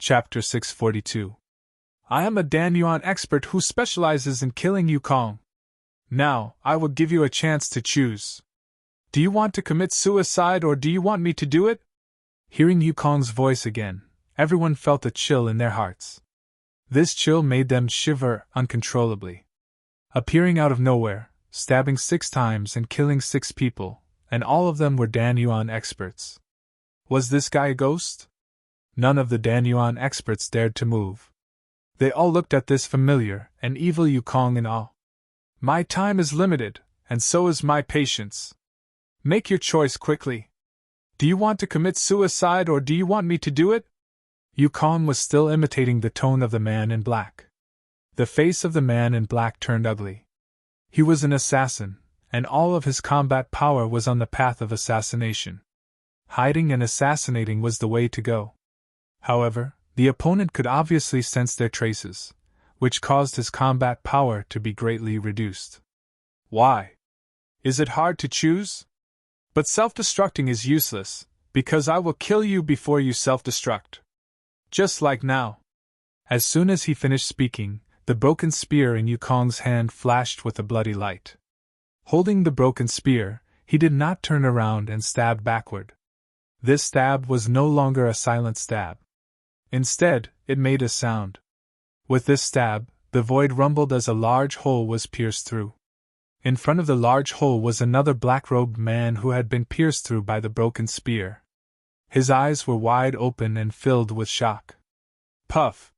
Chapter 642. I am a Dan expert who specializes in killing Yukong. Now, I will give you a chance to choose. Do you want to commit suicide or do you want me to do it? Hearing Yukong's voice again, everyone felt a chill in their hearts. This chill made them shiver uncontrollably. Appearing out of nowhere, stabbing 6 times and killing 6 people, and all of them were Dan experts. Was this guy a ghost? None of the Dan experts dared to move. They all looked at this familiar and evil Yukong in awe. My time is limited, and so is my patience. Make your choice quickly. Do you want to commit suicide or do you want me to do it? Yukong was still imitating the tone of the man in black. The face of the man in black turned ugly. He was an assassin, and all of his combat power was on the path of assassination. Hiding and assassinating was the way to go. However, the opponent could obviously sense their traces, which caused his combat power to be greatly reduced. Why? Is it hard to choose? But self-destructing is useless, because I will kill you before you self-destruct. Just like now. As soon as he finished speaking, the broken spear in Yukong's hand flashed with a bloody light. Holding the broken spear, he did not turn around and stabbed backward. This stab was no longer a silent stab. Instead, it made a sound. With this stab, the void rumbled as a large hole was pierced through. In front of the large hole was another black-robed man who had been pierced through by the broken spear. His eyes were wide open and filled with shock. Puff!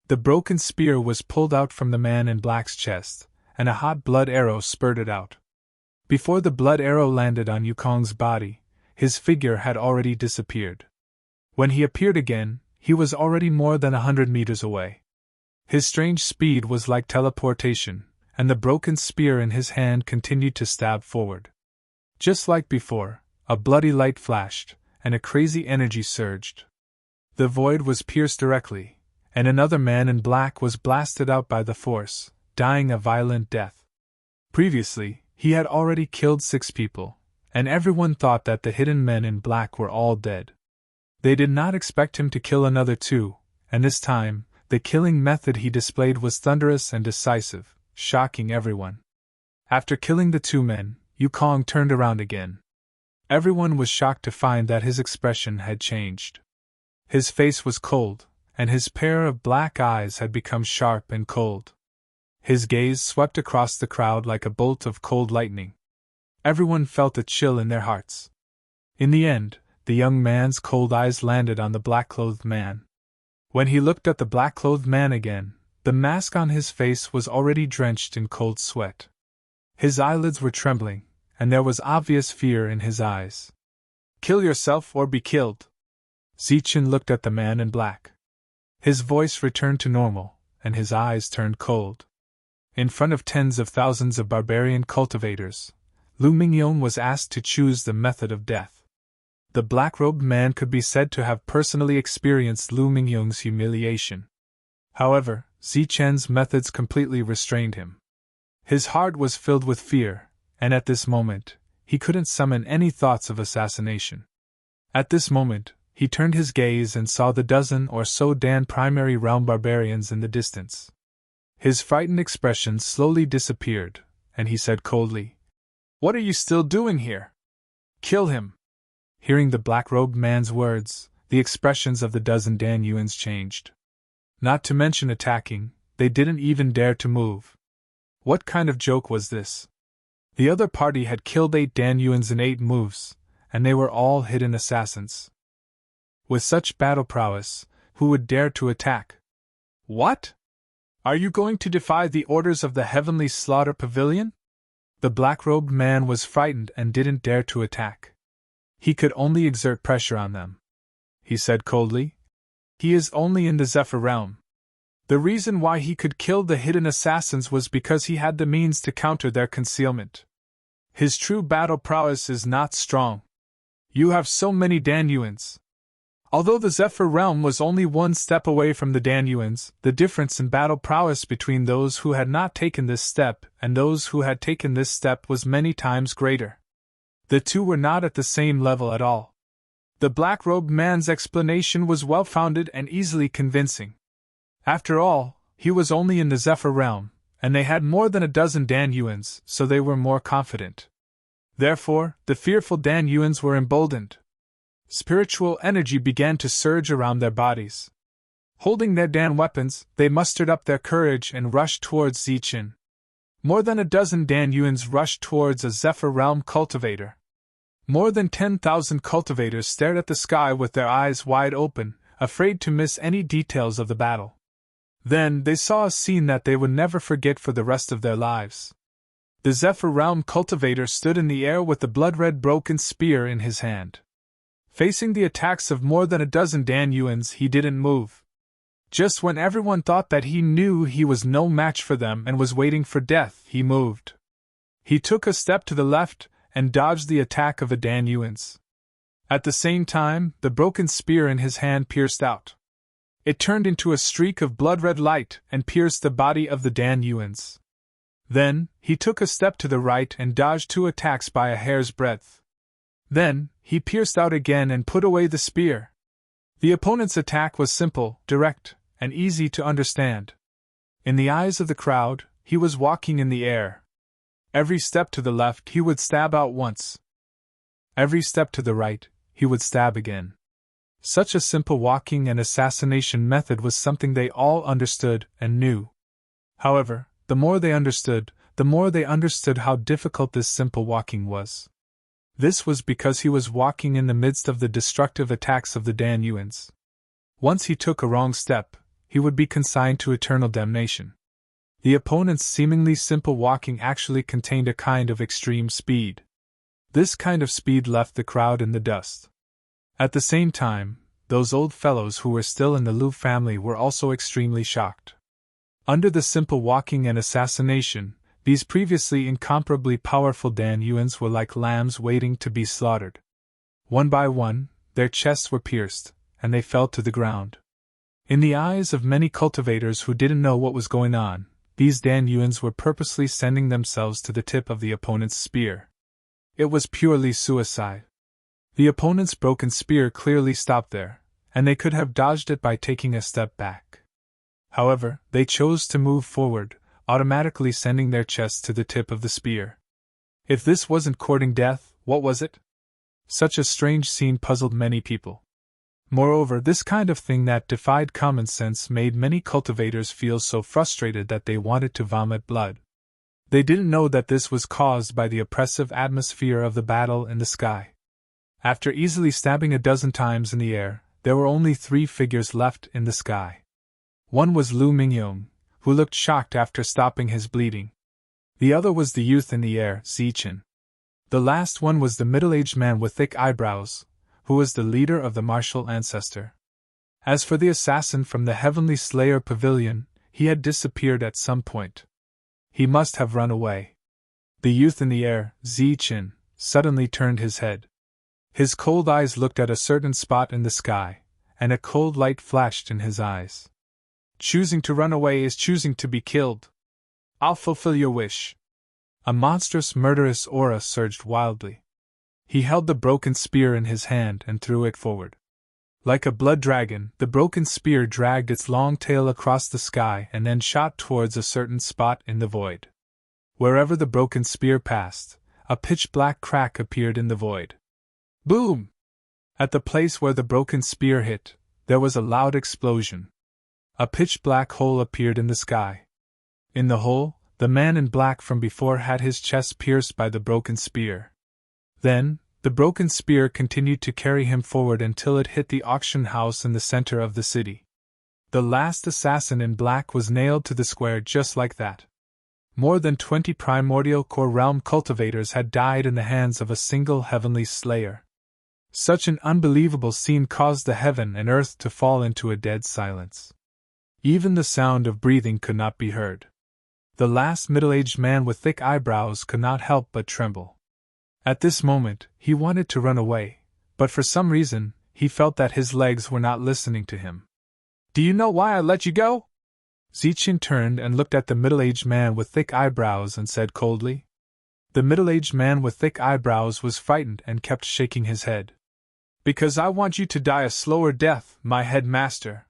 The broken spear was pulled out from the man in black's chest, and a hot blood arrow spurted out. Before the blood arrow landed on Yukong's body, his figure had already disappeared. When he appeared again, he was already more than 100 meters away. His strange speed was like teleportation, and the broken spear in his hand continued to stab forward. Just like before, a bloody light flashed, and a crazy energy surged. The void was pierced directly, and another man in black was blasted out by the force, dying a violent death. Previously, he had already killed 6 people, and everyone thought that the hidden men in black were all dead. They did not expect him to kill another 2, and this time, the killing method he displayed was thunderous and decisive, shocking everyone. After killing the 2 men, Yukong turned around again. Everyone was shocked to find that his expression had changed. His face was cold, and his pair of black eyes had become sharp and cold. His gaze swept across the crowd like a bolt of cold lightning. Everyone felt a chill in their hearts. In the end, the young man's cold eyes landed on the black-clothed man. When he looked at the black-clothed man again, the mask on his face was already drenched in cold sweat. His eyelids were trembling, and there was obvious fear in his eyes. Kill yourself or be killed. Zichen looked at the man in black. His voice returned to normal, and his eyes turned cold. In front of tens of thousands of barbarian cultivators, Lu Mingyong was asked to choose the method of death. The black-robed man could be said to have personally experienced Lu Mingyong's humiliation. However, Zichen's methods completely restrained him. His heart was filled with fear, and at this moment, he couldn't summon any thoughts of assassination. At this moment, he turned his gaze and saw the dozen or so Dan primary realm barbarians in the distance. His frightened expression slowly disappeared, and he said coldly, "What are you still doing here? Kill him!" Hearing the black-robed man's words, the expressions of the dozen Dan changed. Not to mention attacking, they didn't even dare to move. What kind of joke was this? The other party had killed 8 Dan in 8 moves, and they were all hidden assassins. With such battle prowess, who would dare to attack? What? Are you going to defy the orders of the Heavenly Slaughter Pavilion? The black-robed man was frightened and didn't dare to attack. He could only exert pressure on them. He said coldly, "He is only in the Zephyr realm. The reason why he could kill the hidden assassins was because he had the means to counter their concealment. His true battle prowess is not strong. You have so many Danyuans." Although the Zephyr realm was only 1 step away from the Danyuans, the difference in battle prowess between those who had not taken this step and those who had taken this step was many times greater. The 2 were not at the same level at all. The black-robed man's explanation was well-founded and easily convincing. After all, he was only in the Zephyr realm, and they had more than a dozen Dan Yuans, so they were more confident. Therefore, the fearful Dan Yuans were emboldened. Spiritual energy began to surge around their bodies. Holding their Dan weapons, they mustered up their courage and rushed towards Zichen. More than a dozen Dan Yuans rushed towards a Zephyr realm cultivator. More than 10,000 cultivators stared at the sky with their eyes wide open, afraid to miss any details of the battle. Then they saw a scene that they would never forget for the rest of their lives. The Zephyr realm cultivator stood in the air with the blood-red broken spear in his hand. Facing the attacks of more than a dozen Dan Yuans, he didn't move. Just when everyone thought that he knew he was no match for them and was waiting for death, he moved. He took a step to the left and dodged the attack of a Dan Yuans. At the same time, the broken spear in his hand pierced out. It turned into a streak of blood-red light and pierced the body of the Dan Yuans. Then, he took a step to the right and dodged 2 attacks by a hair's breadth. Then, he pierced out again and put away the spear. The opponent's attack was simple, direct, and easy to understand. In the eyes of the crowd, he was walking in the air. Every step to the left he would stab out once. Every step to the right, he would stab again. Such a simple walking and assassination method was something they all understood and knew. However, the more they understood how difficult this simple walking was. This was because he was walking in the midst of the destructive attacks of the Dan Yuans. Once he took a wrong step, he would be consigned to eternal damnation. The opponent's seemingly simple walking actually contained a kind of extreme speed. This kind of speed left the crowd in the dust. At the same time, those old fellows who were still in the Liu family were also extremely shocked. Under the simple walking and assassination, these previously incomparably powerful Dan Yuans were like lambs waiting to be slaughtered. One by one, their chests were pierced, and they fell to the ground. In the eyes of many cultivators who didn't know what was going on, these Dan Yuans were purposely sending themselves to the tip of the opponent's spear. It was purely suicide. The opponent's broken spear clearly stopped there, and they could have dodged it by taking a step back. However, they chose to move forward, automatically sending their chests to the tip of the spear. If this wasn't courting death, what was it? Such a strange scene puzzled many people. Moreover, this kind of thing that defied common sense made many cultivators feel so frustrated that they wanted to vomit blood. They didn't know that this was caused by the oppressive atmosphere of the battle in the sky. After easily stabbing a dozen times in the air, there were only 3 figures left in the sky. One was Lu Mingyong, who looked shocked after stopping his bleeding. The other was the youth in the air, Zichen. The last one was the middle-aged man with thick eyebrows, who was the leader of the martial ancestor. As for the assassin from the Heavenly Slayer Pavilion, he had disappeared at some point. He must have run away. The youth in the air, Zichen, suddenly turned his head. His cold eyes looked at a certain spot in the sky, and a cold light flashed in his eyes. Choosing to run away is choosing to be killed. I'll fulfill your wish. A monstrous, murderous aura surged wildly. He held the broken spear in his hand and threw it forward. Like a blood dragon, the broken spear dragged its long tail across the sky and then shot towards a certain spot in the void. Wherever the broken spear passed, a pitch-black crack appeared in the void. Boom! At the place where the broken spear hit, there was a loud explosion. A pitch-black hole appeared in the sky. In the hole, the man in black from before had his chest pierced by the broken spear. Then, the broken spear continued to carry him forward until it hit the auction house in the center of the city. The last assassin in black was nailed to the square just like that. More than 20 primordial core realm cultivators had died in the hands of a single heavenly slayer. Such an unbelievable scene caused the heaven and earth to fall into a dead silence. Even the sound of breathing could not be heard. The last middle-aged man with thick eyebrows could not help but tremble. At this moment, he wanted to run away, but for some reason, he felt that his legs were not listening to him. Do you know why I let you go? Zichen turned and looked at the middle-aged man with thick eyebrows and said coldly. The middle-aged man with thick eyebrows was frightened and kept shaking his head. Because I want you to die a slower death, my headmaster.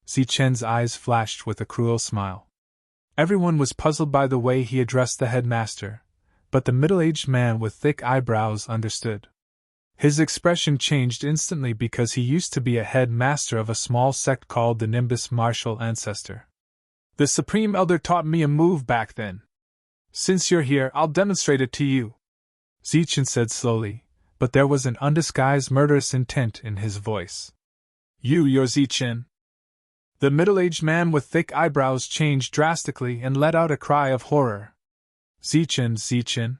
Zichen's eyes flashed with a cruel smile. Everyone was puzzled by the way he addressed the headmaster, but the middle-aged man with thick eyebrows understood. His expression changed instantly because he used to be a headmaster of a small sect called the Nimbus Martial Ancestor. The Supreme Elder taught me a move back then. Since you're here, I'll demonstrate it to you, Zichen said slowly, but there was an undisguised murderous intent in his voice. You're Zichen. The middle-aged man with thick eyebrows changed drastically and let out a cry of horror. Zichen.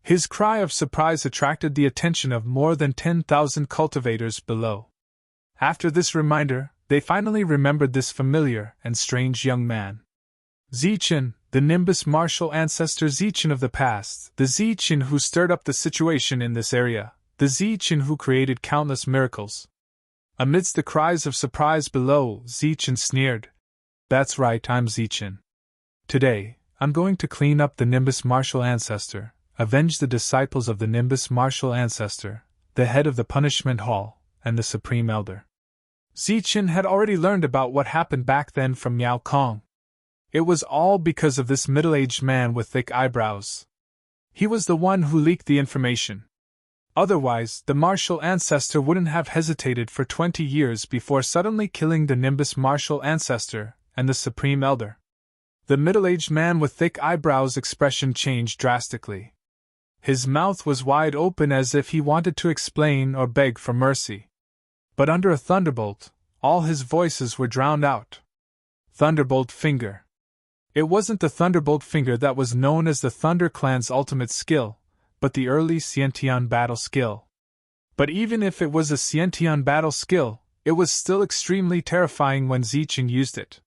His cry of surprise attracted the attention of more than 10,000 cultivators below. After this reminder, they finally remembered this familiar and strange young man. Zichen, the Nimbus Martial Ancestor Zichen of the past, the Zichen who stirred up the situation in this area, the Zichen who created countless miracles. Amidst the cries of surprise below, Zichen sneered. That's right, I'm Zichen. Today, I'm going to clean up the Nimbus Martial Ancestor, avenge the disciples of the Nimbus Martial Ancestor, the head of the Punishment Hall, and the Supreme Elder. Zichen had already learned about what happened back then from Yao Kong. It was all because of this middle-aged man with thick eyebrows. He was the one who leaked the information. Otherwise, the Martial Ancestor wouldn't have hesitated for 20 years before suddenly killing the Nimbus Martial Ancestor and the Supreme Elder. The middle-aged man with thick eyebrows' expression changed drastically. His mouth was wide open as if he wanted to explain or beg for mercy. But under a thunderbolt, all his voices were drowned out. Thunderbolt Finger. It wasn't the Thunderbolt Finger that was known as the Thunder Clan's ultimate skill, but the early Xiantian battle skill. But even if it was a Xiantian battle skill, it was still extremely terrifying when Zichen used it.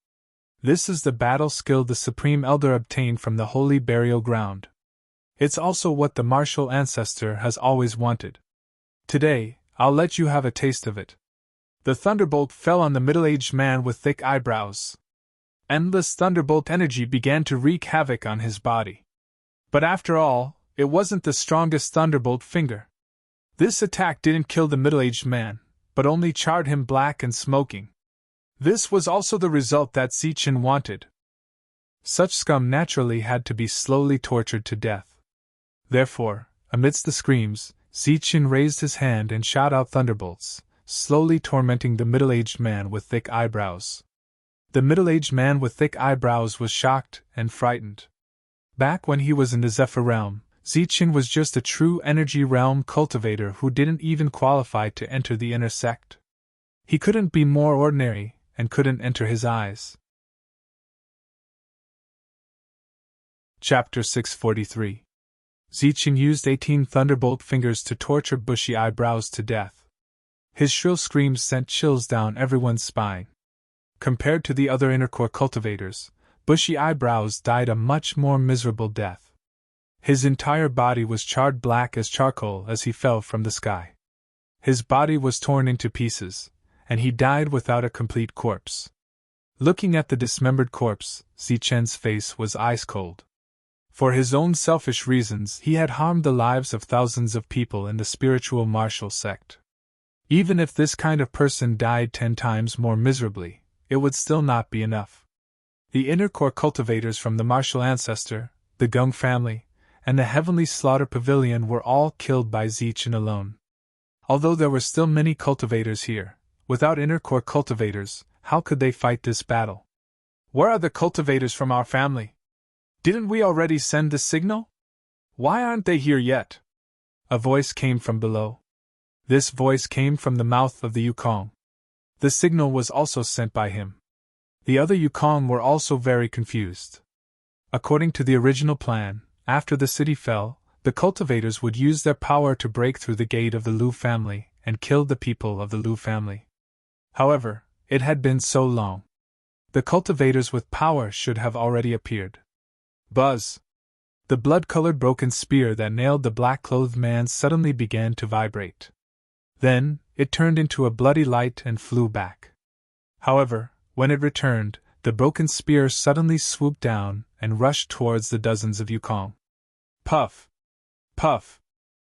This is the battle skill the Supreme Elder obtained from the Holy Burial Ground. It's also what the Martial Ancestor has always wanted. Today, I'll let you have a taste of it. The thunderbolt fell on the middle-aged man with thick eyebrows. Endless thunderbolt energy began to wreak havoc on his body. But after all, it wasn't the strongest thunderbolt finger. This attack didn't kill the middle-aged man, but only charred him black and smoking. This was also the result that Zichen wanted. Such scum naturally had to be slowly tortured to death. Therefore, amidst the screams, Zichen raised his hand and shot out thunderbolts, slowly tormenting the middle-aged man with thick eyebrows. The middle-aged man with thick eyebrows was shocked and frightened. Back when he was in the Zephyr realm, Zichen was just a true energy realm cultivator who didn't even qualify to enter the inner sect. He couldn't be more ordinary, and couldn't enter his eyes. Chapter 643. Zichen used 18 thunderbolt fingers to torture bushy eyebrows to death. His shrill screams sent chills down everyone's spine. Compared to the other inner core cultivators, bushy eyebrows died a much more miserable death. His entire body was charred black as charcoal as he fell from the sky. His body was torn into pieces, and he died without a complete corpse. Looking at the dismembered corpse, Zichen's face was ice cold. For his own selfish reasons, he had harmed the lives of thousands of people in the spiritual martial sect. Even if this kind of person died 10 times more miserably, it would still not be enough. The inner core cultivators from the Martial Ancestor, the Gung family, and the Heavenly Slaughter Pavilion were all killed by Zichen alone. Although there were still many cultivators here, without inner core cultivators, how could they fight this battle? Where are the cultivators from our family? Didn't we already send the signal? Why aren't they here yet? A voice came from below. This voice came from the mouth of the Yukong. The signal was also sent by him. The other Yukong were also very confused. According to the original plan, after the city fell, the cultivators would use their power to break through the gate of the Lu family and kill the people of the Lu family. However, it had been so long. The cultivators with power should have already appeared. Buzz! The blood-colored broken spear that nailed the black-clothed man suddenly began to vibrate. Then, it turned into a bloody light and flew back. However, when it returned, the broken spear suddenly swooped down and rushed towards the dozens of Yukong. Puff! Puff!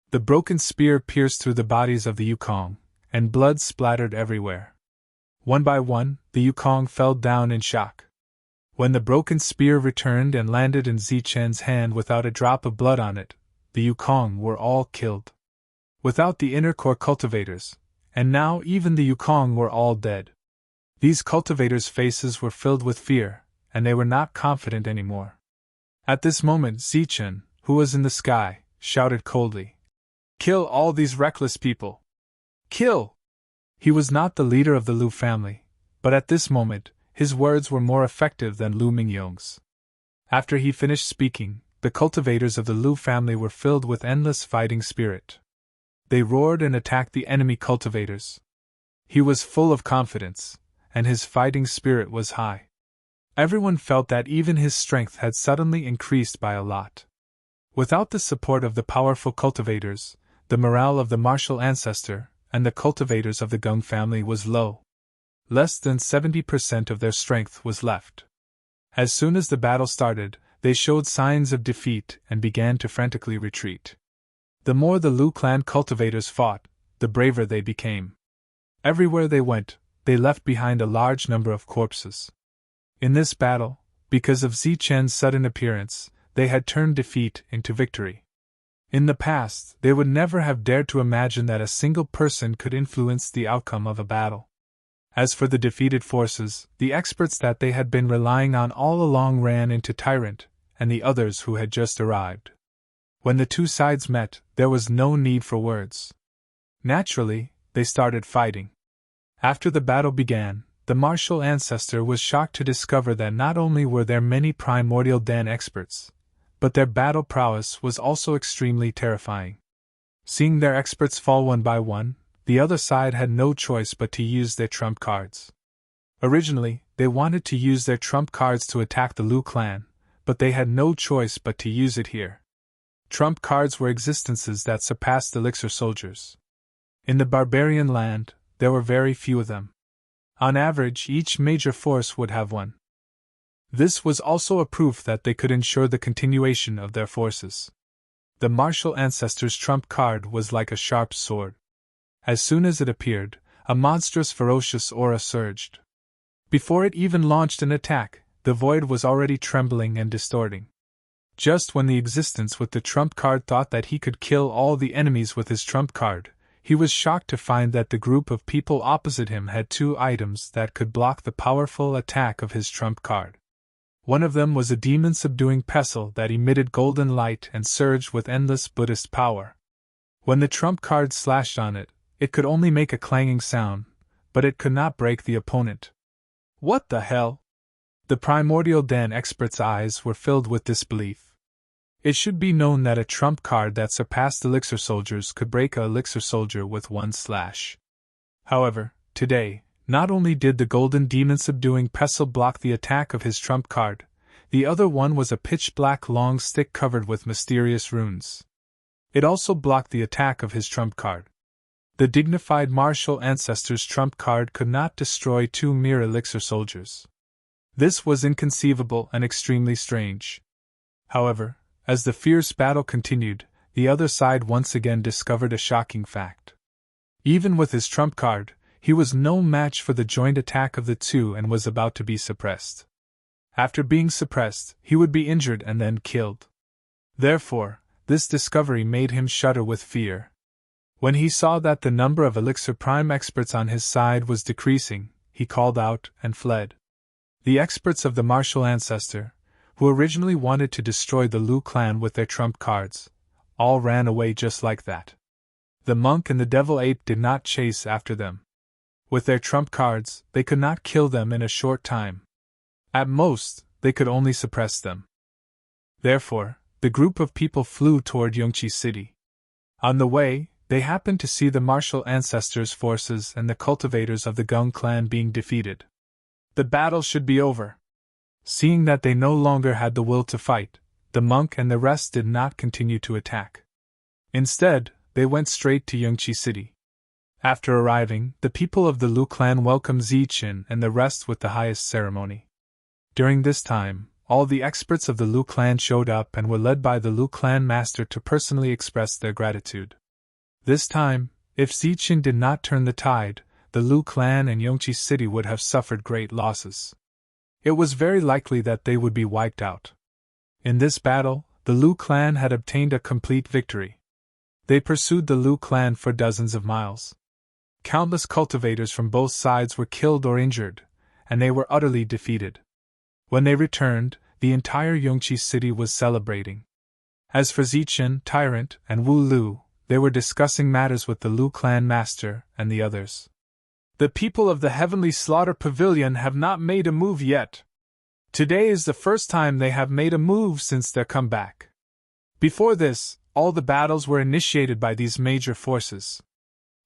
The broken spear pierced through the bodies of the Yukong, and blood splattered everywhere. One by one, the Yukong fell down in shock. When the broken spear returned and landed in Zichen's hand without a drop of blood on it, the Yukong were all killed. Without the inner core cultivators, and now even the Yukong were all dead. These cultivators' faces were filled with fear, and they were not confident anymore. At this moment Zichen, who was in the sky, shouted coldly, "Kill all these reckless people! Kill!" He was not the leader of the Lu family, but at this moment, his words were more effective than Lu Mingyong's. After he finished speaking, the cultivators of the Lu family were filled with endless fighting spirit. They roared and attacked the enemy cultivators. He was full of confidence, and his fighting spirit was high. Everyone felt that even his strength had suddenly increased by a lot. Without the support of the powerful cultivators, the morale of the martial ancestor and the cultivators of the Gung family was low. Less than 70% of their strength was left. As soon as the battle started, they showed signs of defeat and began to frantically retreat. The more the Lu clan cultivators fought, the braver they became. Everywhere they went, they left behind a large number of corpses. In this battle, because of Zichen's sudden appearance, they had turned defeat into victory. In the past, they would never have dared to imagine that a single person could influence the outcome of a battle. As for the defeated forces, the experts that they had been relying on all along ran into Tyrant and the others who had just arrived. When the two sides met, there was no need for words. Naturally, they started fighting. After the battle began, the martial ancestor was shocked to discover that not only were there many primordial Dan experts, but their battle prowess was also extremely terrifying. Seeing their experts fall one by one, the other side had no choice but to use their trump cards. Originally, they wanted to use their trump cards to attack the Lu clan, but they had no choice but to use it here. Trump cards were existences that surpassed elixir soldiers. In the barbarian land, there were very few of them. On average, each major force would have one. This was also a proof that they could ensure the continuation of their forces. The martial ancestor's trump card was like a sharp sword. As soon as it appeared, a monstrous ferocious aura surged. Before it even launched an attack, the void was already trembling and distorting. Just when the existence with the trump card thought that he could kill all the enemies with his trump card, he was shocked to find that the group of people opposite him had two items that could block the powerful attack of his trump card. One of them was a demon-subduing pestle that emitted golden light and surged with endless Buddhist power. When the trump card slashed on it, it could only make a clanging sound, but it could not break the opponent. What the hell? The primordial Dan expert's eyes were filled with disbelief. It should be known that a trump card that surpassed elixir soldiers could break a elixir soldier with one slash. However, today, not only did the golden demon-subduing pestle block the attack of his trump card, the other one was a pitch-black long stick covered with mysterious runes. It also blocked the attack of his trump card. The dignified martial ancestor's trump card could not destroy two mere elixir soldiers. This was inconceivable and extremely strange. However, as the fierce battle continued, the other side once again discovered a shocking fact. Even with his trump card, he was no match for the joint attack of the two and was about to be suppressed. After being suppressed, he would be injured and then killed. Therefore, this discovery made him shudder with fear. When he saw that the number of Elixir Prime experts on his side was decreasing, he called out and fled. The experts of the martial ancestor, who originally wanted to destroy the Lu clan with their trump cards, all ran away just like that. The monk and the devil ape did not chase after them. With their trump cards, they could not kill them in a short time. At most, they could only suppress them. Therefore, the group of people flew toward Yongqi City. On the way, they happened to see the martial ancestors' forces and the cultivators of the Gung clan being defeated. The battle should be over. Seeing that they no longer had the will to fight, the monk and the rest did not continue to attack. Instead, they went straight to Yongqi City. After arriving, the people of the Lu clan welcomed Zichen and the rest with the highest ceremony. During this time, all the experts of the Lu clan showed up and were led by the Lu clan master to personally express their gratitude. This time, If Zichen did not turn the tide, the Lu clan and Yongqi city would have suffered great losses. It was very likely that they would be wiped out. In this battle, the Lu clan had obtained a complete victory. They pursued the Lu clan for dozens of miles. Countless cultivators from both sides were killed or injured, and they were utterly defeated. When they returned, the entire Yongqi city was celebrating. As for Zichen, Tyrant, and Wu Lu, they were discussing matters with the Lu clan master and the others. The people of the Heavenly Slaughter Pavilion have not made a move yet. Today is the first time they have made a move since their comeback. Before this, all the battles were initiated by these major forces.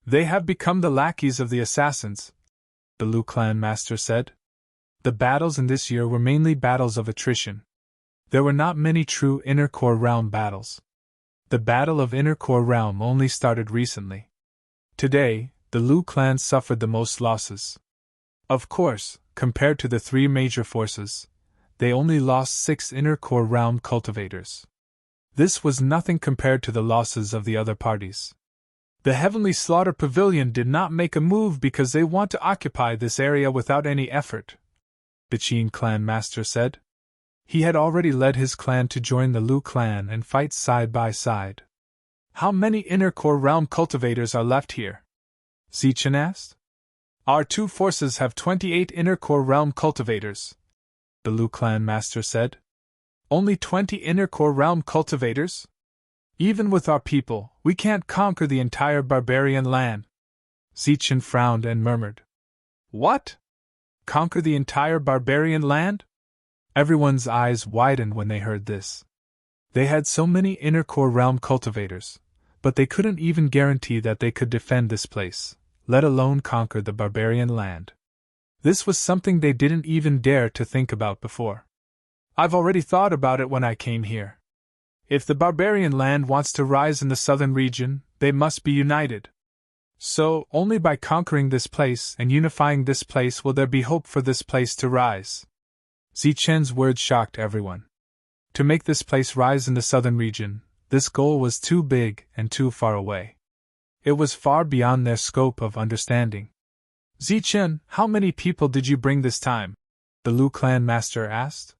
They have become the lackeys of the assassins, the Lu clan master said. The battles in this year were mainly battles of attrition. There were not many true Inner Core Realm battles. The Battle of Inner Core Realm only started recently. Today, the Lu clan suffered the most losses. Of course, compared to the three major forces, they only lost 6 Inner Core Realm cultivators. This was nothing compared to the losses of the other parties. The Heavenly Slaughter Pavilion did not make a move because they want to occupy this area without any effort, the Qin clan master said. He had already led his clan to join the Lu clan and fight side by side. How many Inner Core Realm cultivators are left here? Zichen asked. Our two forces have 28 Inner Core Realm cultivators, the Lu clan master said. Only 20 Inner Core Realm cultivators? Even with our people, we can't conquer the entire barbarian land. Zichen frowned and murmured. What? Conquer the entire barbarian land? Everyone's eyes widened when they heard this. They had so many Inner Core Realm cultivators, but they couldn't even guarantee that they could defend this place, let alone conquer the barbarian land. This was something they didn't even dare to think about before. I've already thought about it when I came here. If the barbarian land wants to rise in the southern region, they must be united. So, only by conquering this place and unifying this place will there be hope for this place to rise. Zichen's words shocked everyone. To make this place rise in the southern region, this goal was too big and too far away. It was far beyond their scope of understanding. Zichen, how many people did you bring this time? The Lu clan master asked.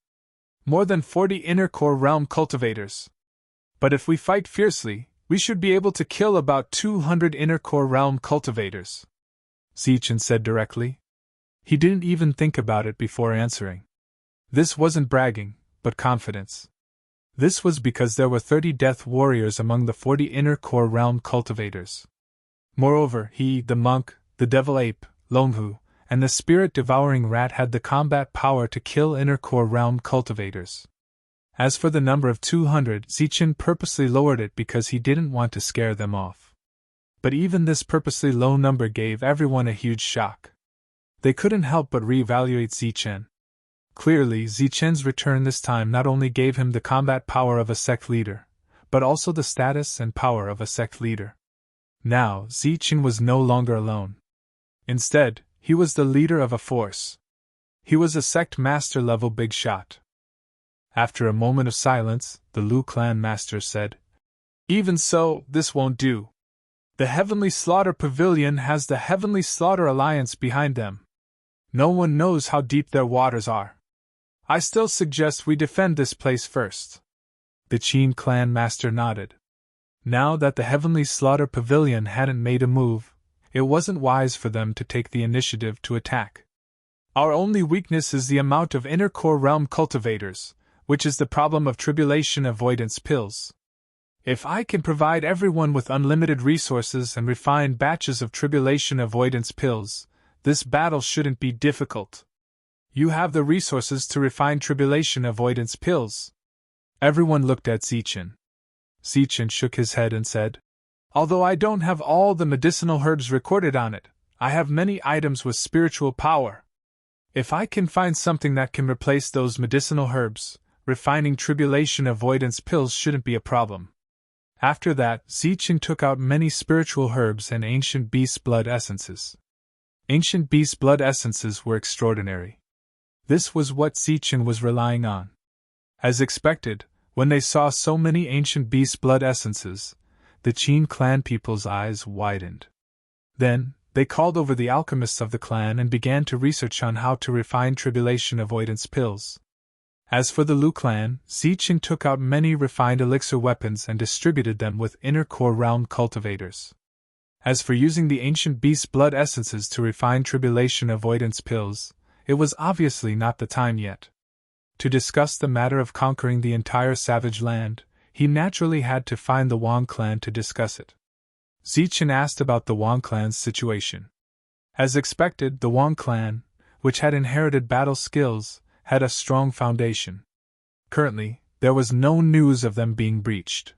More than 40 Inner Core Realm cultivators. But if we fight fiercely, we should be able to kill about 200 Inner Core Realm cultivators, Zichen said directly. He didn't even think about it before answering. This wasn't bragging, but confidence. This was because there were 30 death warriors among the 40 Inner Core Realm cultivators. Moreover, he, the monk, the devil ape, Longhu, and the spirit-devouring rat had the combat power to kill Inner Core Realm cultivators. As for the number of 200, Zichen purposely lowered it because he didn't want to scare them off. But even this purposely low number gave everyone a huge shock. They couldn't help but reevaluate Zichen. Clearly, Zichen's return this time not only gave him the combat power of a sect leader, but also the status and power of a sect leader. Now, Zichen was no longer alone. Instead, he was the leader of a force. He was a sect master level big shot. After a moment of silence, the Lu clan master said, Even so, this won't do. The Heavenly Slaughter Pavilion has the Heavenly Slaughter Alliance behind them. No one knows how deep their waters are. I still suggest we defend this place first. The Qin clan master nodded. Now that the Heavenly Slaughter Pavilion hadn't made a move, it wasn't wise for them to take the initiative to attack. Our only weakness is the amount of Inner Core Realm cultivators, which is the problem of tribulation avoidance pills. If I can provide everyone with unlimited resources and refined batches of tribulation avoidance pills, this battle shouldn't be difficult. You have the resources to refine tribulation avoidance pills. Everyone looked at Zichen. Zichen shook his head and said, Although I don't have all the medicinal herbs recorded on it, I have many items with spiritual power. If I can find something that can replace those medicinal herbs, refining tribulation avoidance pills shouldn't be a problem. After that, Zichen took out many spiritual herbs and ancient beast blood essences. Ancient beast blood essences were extraordinary. This was what Zichen was relying on. As expected, when they saw so many ancient beast blood essences, the Qin clan people's eyes widened. Then, they called over the alchemists of the clan and began to research on how to refine tribulation avoidance pills. As for the Lu clan, Zichen took out many refined elixir weapons and distributed them with inner core realm cultivators. As for using the ancient beast blood essences to refine tribulation avoidance pills, it was obviously not the time yet. To discuss the matter of conquering the entire savage land, he naturally had to find the Wang clan to discuss it. Zichen asked about the Wang clan's situation. As expected, the Wang clan, which had inherited battle skills, had a strong foundation. Currently, there was no news of them being breached.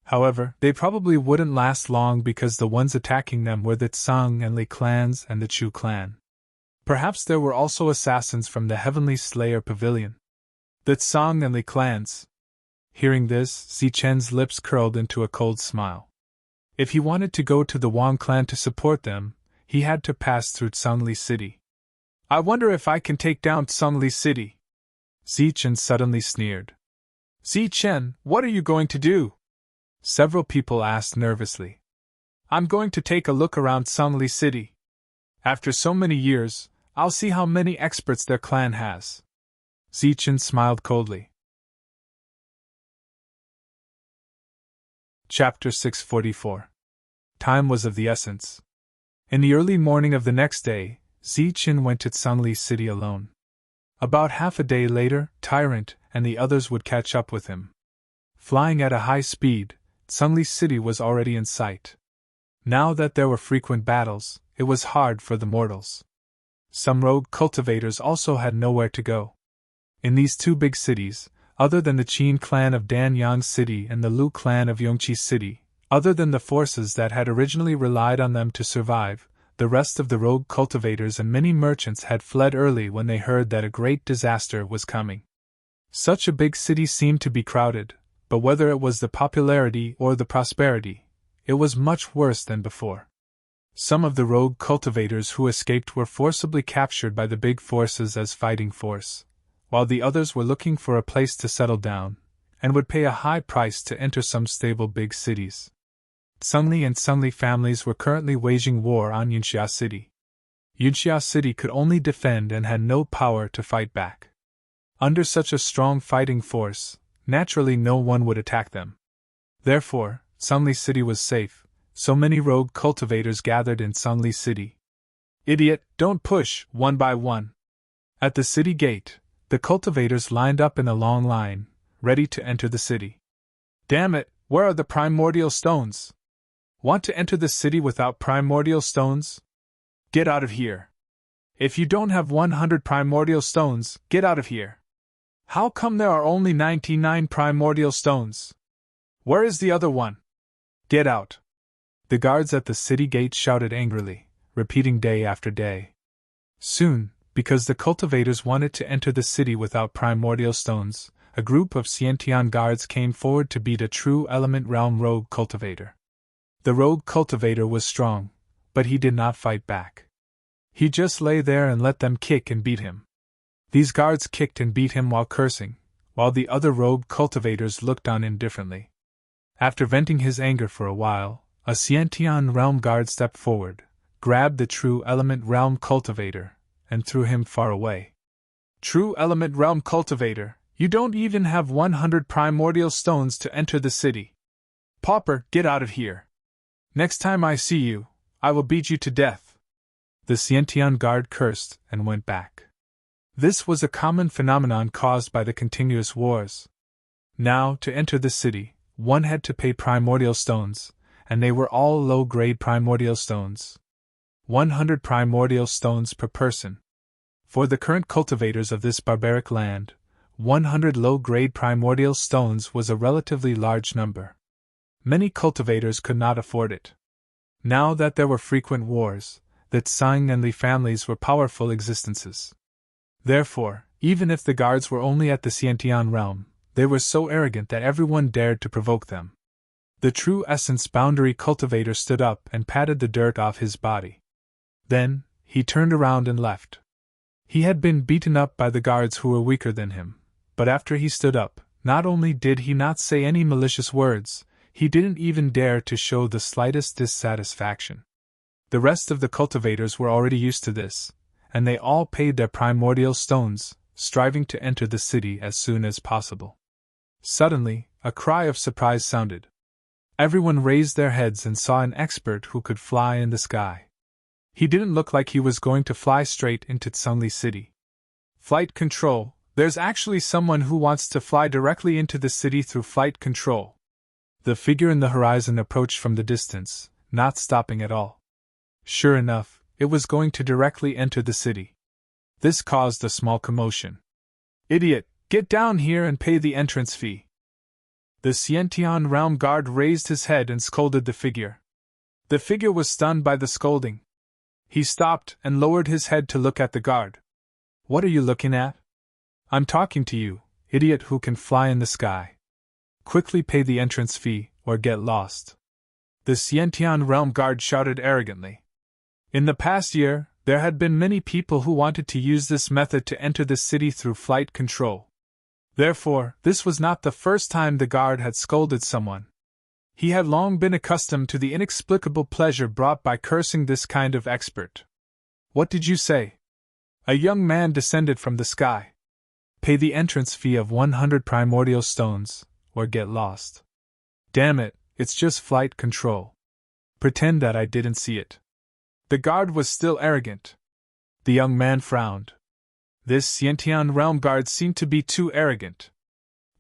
However, they probably wouldn't last long because the ones attacking them were the Tsang and Li clans and the Chu clan. Perhaps there were also assassins from the Heavenly Slayer Pavilion. The Tsang and Li clans. Hearing this, Zichen's lips curled into a cold smile. If he wanted to go to the Wang clan to support them, he had to pass through Tsangli City. I wonder if I can take down Tsangli City. Zichen suddenly sneered. Zichen, what are you going to do? Several people asked nervously. I'm going to take a look around Tsangli City. After so many years, I'll see how many experts their clan has. Zichen smiled coldly. Chapter 644. Time was of the essence. In the early morning of the next day, Zichen went to Tsangli City alone. About half a day later, Tyrant and the others would catch up with him. Flying at a high speed, Tsangli City was already in sight. Now that there were frequent battles, it was hard for the mortals. Some rogue cultivators also had nowhere to go. In these two big cities, other than the Qin clan of Danyang City and the Lu clan of Yongqi City, other than the forces that had originally relied on them to survive, the rest of the rogue cultivators and many merchants had fled early when they heard that a great disaster was coming. Such a big city seemed to be crowded, but whether it was the popularity or the prosperity, it was much worse than before. Some of the rogue cultivators who escaped were forcibly captured by the big forces as fighting force, while the others were looking for a place to settle down, and would pay a high price to enter some stable big cities. Tsangli and Tsangli families were currently waging war on Yunxia City. Yunxia City could only defend and had no power to fight back. Under such a strong fighting force, naturally no one would attack them. Therefore, Tsangli City was safe, so many rogue cultivators gathered in Tsangli City. Idiot, don't push, one by one. At the city gate, the cultivators lined up in a long line, ready to enter the city. Damn it, where are the primordial stones? Want to enter the city without primordial stones? Get out of here. If you don't have 100 primordial stones, get out of here. How come there are only 99 primordial stones? Where is the other one? Get out. The guards at the city gate shouted angrily, repeating day after day. Soon, because the cultivators wanted to enter the city without primordial stones, a group of Xiantian guards came forward to beat a true element realm rogue cultivator. The rogue cultivator was strong, but he did not fight back. He just lay there and let them kick and beat him. These guards kicked and beat him while cursing, while the other rogue cultivators looked on indifferently. After venting his anger for a while, a Xiantian realm guard stepped forward, grabbed the true element realm cultivator, and threw him far away. True element realm cultivator, you don't even have 100 primordial stones to enter the city. Pauper, get out of here. Next time I see you, I will beat you to death. The Xiantian guard cursed and went back. This was a common phenomenon caused by the continuous wars. Now, to enter the city, one had to pay primordial stones, and they were all low-grade primordial stones. 100 primordial stones per person. For the current cultivators of this barbaric land, 100 low-grade primordial stones was a relatively large number. Many cultivators could not afford it. Now that there were frequent wars, the Tsang and Li families were powerful existences. Therefore, even if the guards were only at the Xiantian realm, they were so arrogant that everyone dared to provoke them. The true essence boundary cultivator stood up and patted the dirt off his body. Then, he turned around and left. He had been beaten up by the guards who were weaker than him, but after he stood up, not only did he not say any malicious words, he didn't even dare to show the slightest dissatisfaction. The rest of the cultivators were already used to this, and they all paid their primordial stones, striving to enter the city as soon as possible. Suddenly, a cry of surprise sounded. Everyone raised their heads and saw an expert who could fly in the sky. He didn't look like he was going to fly straight into Tsungli City. Flight control. There's actually someone who wants to fly directly into the city through flight control. The figure in the horizon approached from the distance, not stopping at all. Sure enough, it was going to directly enter the city. This caused a small commotion. Idiot, get down here and pay the entrance fee. The Xiantian Realm Guard raised his head and scolded the figure. The figure was stunned by the scolding. He stopped and lowered his head to look at the guard. What are you looking at? I'm talking to you, idiot who can fly in the sky. Quickly pay the entrance fee, or get lost. The Xiantian Realm Guard shouted arrogantly. In the past year, there had been many people who wanted to use this method to enter the city through flight control. Therefore, this was not the first time the guard had scolded someone. He had long been accustomed to the inexplicable pleasure brought by cursing this kind of expert. What did you say? A young man descended from the sky. Pay the entrance fee of 100 primordial stones, or get lost. Damn it, it's just flight control. Pretend that I didn't see it. The guard was still arrogant. The young man frowned. This Xiantian Realm Guard seemed to be too arrogant.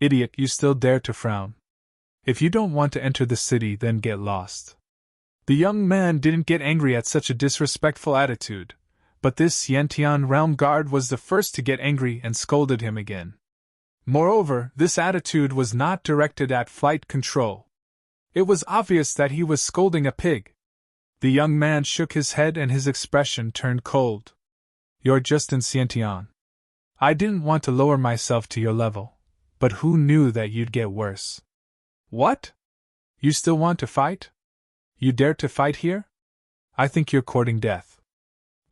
Idiot, you still dare to frown. If you don't want to enter the city, then get lost. The young man didn't get angry at such a disrespectful attitude, but this Xiantian Realm Guard was the first to get angry and scolded him again. Moreover, this attitude was not directed at flight control. It was obvious that he was scolding a pig. The young man shook his head and his expression turned cold. You're just in Xiantian. I didn't want to lower myself to your level, but who knew that you'd get worse? What? You still want to fight? You dare to fight here? I think you're courting death.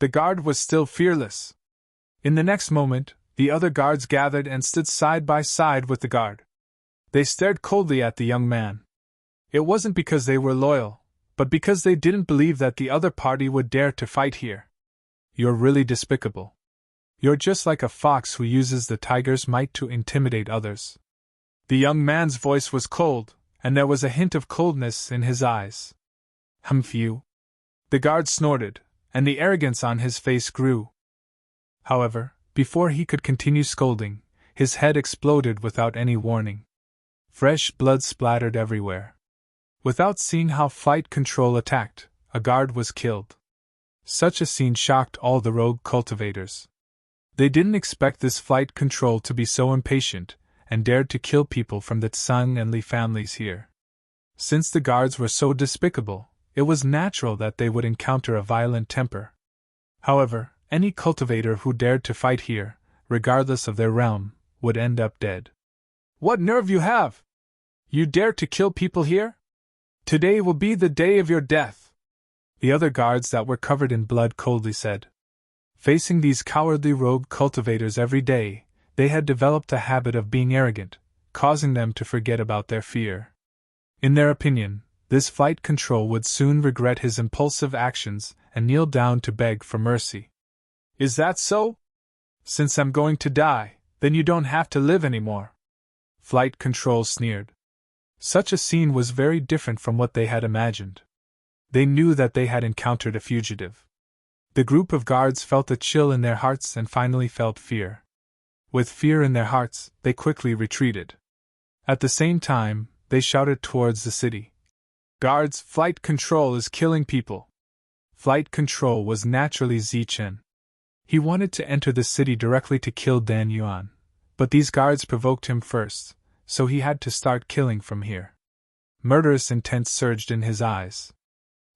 The guard was still fearless. In the next moment, the other guards gathered and stood side by side with the guard. They stared coldly at the young man. It wasn't because they were loyal, but because they didn't believe that the other party would dare to fight here. You're really despicable. You're just like a fox who uses the tiger's might to intimidate others. The young man's voice was cold, and there was a hint of coldness in his eyes. Phew. The guard snorted, and the arrogance on his face grew. However, before he could continue scolding, his head exploded without any warning. Fresh blood splattered everywhere. Without seeing how flight control attacked, a guard was killed. Such a scene shocked all the rogue cultivators. They didn't expect this flight control to be so impatient, and dared to kill people from the Tsung and Li families here. Since the guards were so despicable, it was natural that they would encounter a violent temper. However, any cultivator who dared to fight here, regardless of their realm, would end up dead. What nerve you have! You dare to kill people here? Today will be the day of your death, the other guards that were covered in blood coldly said. Facing these cowardly rogue cultivators every day, they had developed a habit of being arrogant, causing them to forget about their fear. In their opinion, this flight control would soon regret his impulsive actions and kneel down to beg for mercy. Is that so? Since I'm going to die, then you don't have to live anymore. Flight control sneered. Such a scene was very different from what they had imagined. They knew that they had encountered a fugitive. The group of guards felt a chill in their hearts and finally felt fear. With fear in their hearts, they quickly retreated. At the same time, they shouted towards the city. Guards, flight control is killing people. Flight control was naturally Zichen. He wanted to enter the city directly to kill Dan Yuan, but these guards provoked him first, so he had to start killing from here. Murderous intent surged in his eyes.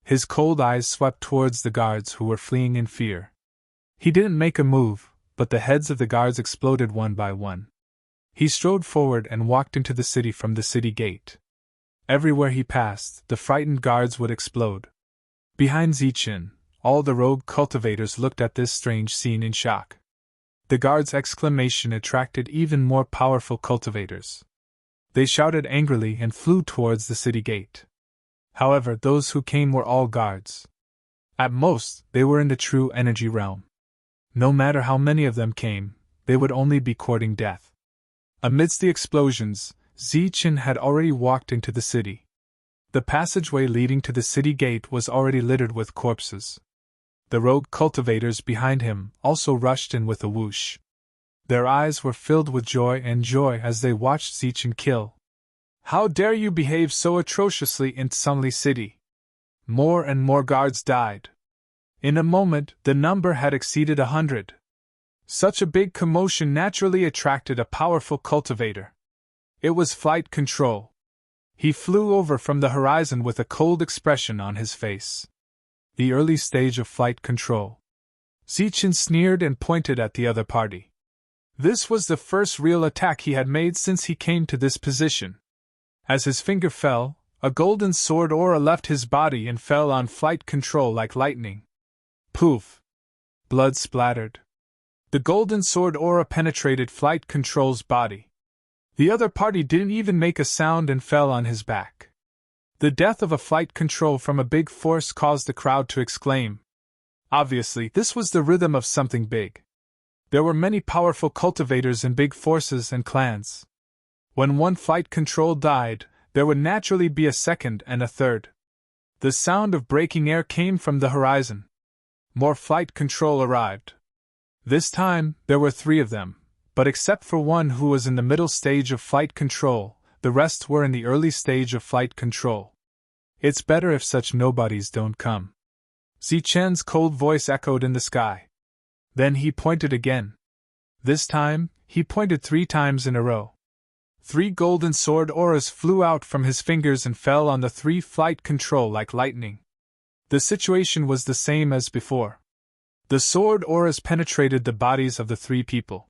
His cold eyes swept towards the guards who were fleeing in fear. He didn't make a move, but the heads of the guards exploded one by one. He strode forward and walked into the city from the city gate. Everywhere he passed, the frightened guards would explode. Behind Zichen, all the rogue cultivators looked at this strange scene in shock. The guard's exclamation attracted even more powerful cultivators. They shouted angrily and flew towards the city gate. However, those who came were all guards. At most, they were in the true energy realm. No matter how many of them came, they would only be courting death. Amidst the explosions, Zichen had already walked into the city. The passageway leading to the city gate was already littered with corpses. The rogue cultivators behind him also rushed in with a whoosh. Their eyes were filled with joy as they watched Zichen kill. How dare you behave so atrociously in Sunli City? More and more guards died. In a moment, the number had exceeded 100. Such a big commotion naturally attracted a powerful cultivator. It was flight control. He flew over from the horizon with a cold expression on his face. The early stage of flight control. Zichen sneered and pointed at the other party. This was the first real attack he had made since he came to this position. As his finger fell, a golden sword aura left his body and fell on flight control like lightning. Poof! Blood splattered. The golden sword aura penetrated flight control's body. The other party didn't even make a sound and fell on his back. The death of a flight control from a big force caused the crowd to exclaim. Obviously, this was the rhythm of something big. There were many powerful cultivators in big forces and clans. When one flight control died, there would naturally be a second and a third. The sound of breaking air came from the horizon. More flight control arrived. This time, there were 3 of them, but except for one who was in the middle stage of flight control, the rest were in the early stage of flight control. It's better if such nobodies don't come. Zichen's cold voice echoed in the sky. Then he pointed again. This time, he pointed 3 times in a row. 3 golden sword auras flew out from his fingers and fell on the 3 flight control like lightning. The situation was the same as before. The sword auras penetrated the bodies of the 3 people.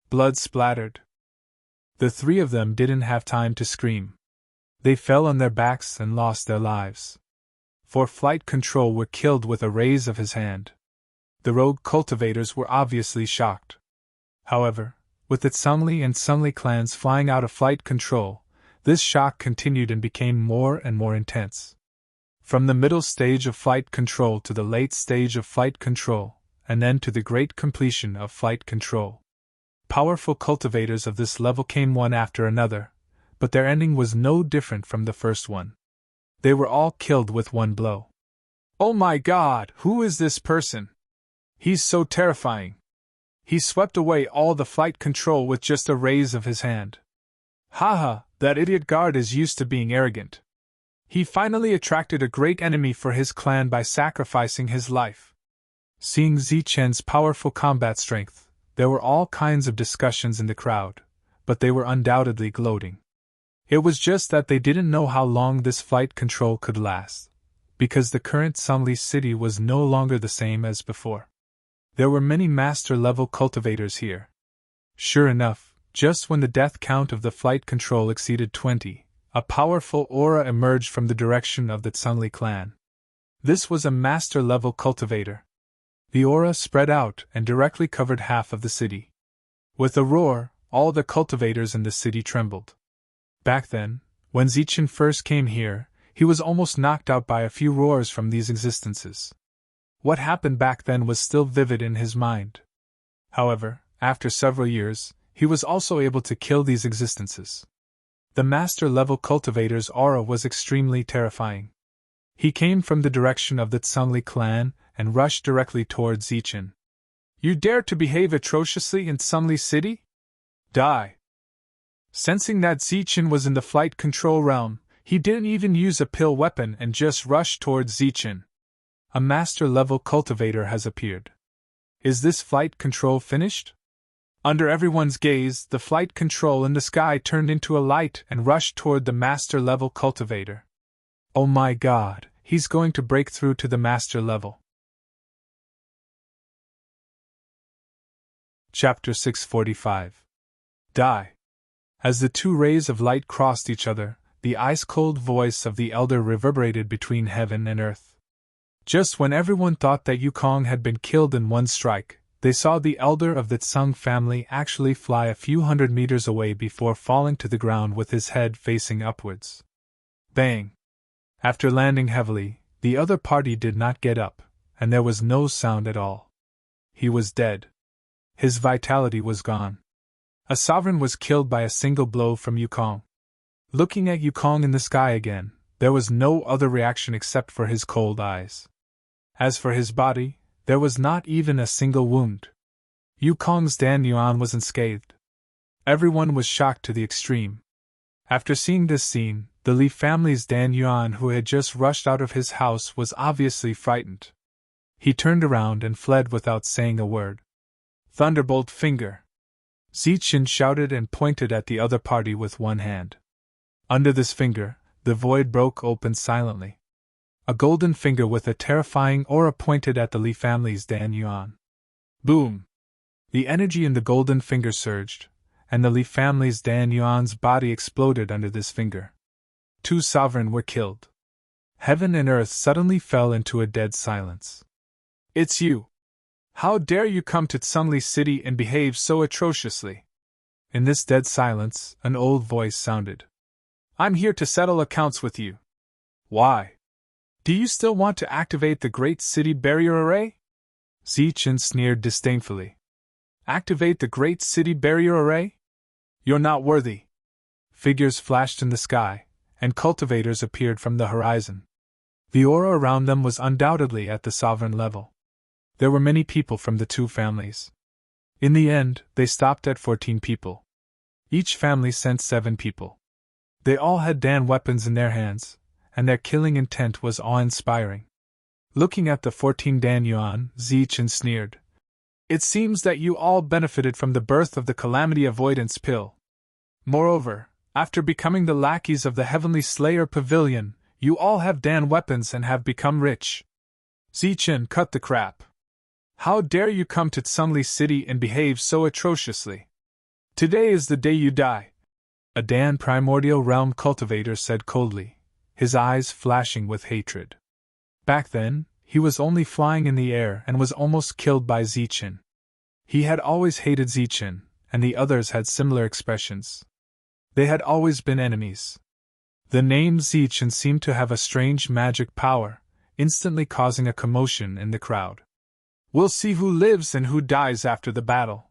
Blood splattered. The 3 of them didn't have time to scream. They fell on their backs and lost their lives. 4 flight control were killed with a raise of his hand. The rogue cultivators were obviously shocked. However, with the Sunli and Sunli clans flying out of flight control, this shock continued and became more and more intense. From the middle stage of flight control to the late stage of flight control, and then to the great completion of flight control. Powerful cultivators of this level came one after another, but their ending was no different from the first one. They were all killed with one blow. Oh my God, who is this person? He's so terrifying. He swept away all the flight control with just a raise of his hand. Haha, that idiot guard is used to being arrogant. He finally attracted a great enemy for his clan by sacrificing his life. Seeing Zichen's powerful combat strength, there were all kinds of discussions in the crowd, but they were undoubtedly gloating. It was just that they didn't know how long this flight control could last, because the current Sunli city was no longer the same as before. There were many master-level cultivators here. Sure enough, just when the death count of the flight control exceeded 20, a powerful aura emerged from the direction of the Sunli clan. This was a master-level cultivator. The aura spread out and directly covered half of the city. With a roar, all the cultivators in the city trembled. Back then, when Zichen first came here, he was almost knocked out by a few roars from these existences. What happened back then was still vivid in his mind. However, after several years, he was also able to kill these existences. The master-level cultivator's aura was extremely terrifying. He came from the direction of the Sunli clan and rushed directly towards Zichen. You dare to behave atrociously in Sunli City? Die! Sensing that Zichen was in the flight control realm, he didn't even use a pill weapon and just rushed towards Zichen. A master-level cultivator has appeared. Is this flight control finished? Under everyone's gaze, the flight control in the sky turned into a light and rushed toward the master-level cultivator. Oh my God, he's going to break through to the master level. Chapter 645. Die. As the 2 rays of light crossed each other, the ice-cold voice of the elder reverberated between heaven and earth. Just when everyone thought that Yukong had been killed in one strike, they saw the elder of the Tsung family actually fly a few hundred meters away before falling to the ground with his head facing upwards. Bang! After landing heavily, the other party did not get up, and there was no sound at all. He was dead. His vitality was gone. A sovereign was killed by a single blow from Yukong. Looking at Yukong in the sky again, there was no other reaction except for his cold eyes. As for his body, there was not even a single wound. Yukong's Dan Yuan was unscathed. Everyone was shocked to the extreme. After seeing this scene, the Li family's Dan Yuan, who had just rushed out of his house, was obviously frightened. He turned around and fled without saying a word. Thunderbolt finger! Zichen shouted and pointed at the other party with one hand. Under this finger, the void broke open silently. A golden finger with a terrifying aura pointed at the Li family's Dan Yuan. Boom! The energy in the golden finger surged, and the Li family's Dan Yuan's body exploded under this finger. 2 sovereign were killed. Heaven and earth suddenly fell into a dead silence. It's you! How dare you come to Tsungli City and behave so atrociously? In this dead silence, an old voice sounded. I'm here to settle accounts with you. Why? Do you still want to activate the Great City Barrier Array? Zichen sneered disdainfully. Activate the Great City Barrier Array? You're not worthy. Figures flashed in the sky, and cultivators appeared from the horizon. The aura around them was undoubtedly at the sovereign level. There were many people from the 2 families. In the end, they stopped at 14 people. Each family sent 7 people. They all had Dan weapons in their hands, and their killing intent was awe-inspiring. Looking at the 14 Dan Yuan, Zichen sneered. It seems that you all benefited from the birth of the Calamity Avoidance Pill. Moreover, after becoming the lackeys of the Heavenly Slayer Pavilion, you all have Dan weapons and have become rich. Zichen, cut the crap. How dare you come to Tsungli City and behave so atrociously? Today is the day you die. A Dan Primordial Realm cultivator said coldly, his eyes flashing with hatred. Back then, he was only flying in the air and was almost killed by Zichen. He had always hated Zichen, and the others had similar expressions. They had always been enemies. The name Zichen seemed to have a strange magic power, instantly causing a commotion in the crowd. We'll see who lives and who dies after the battle,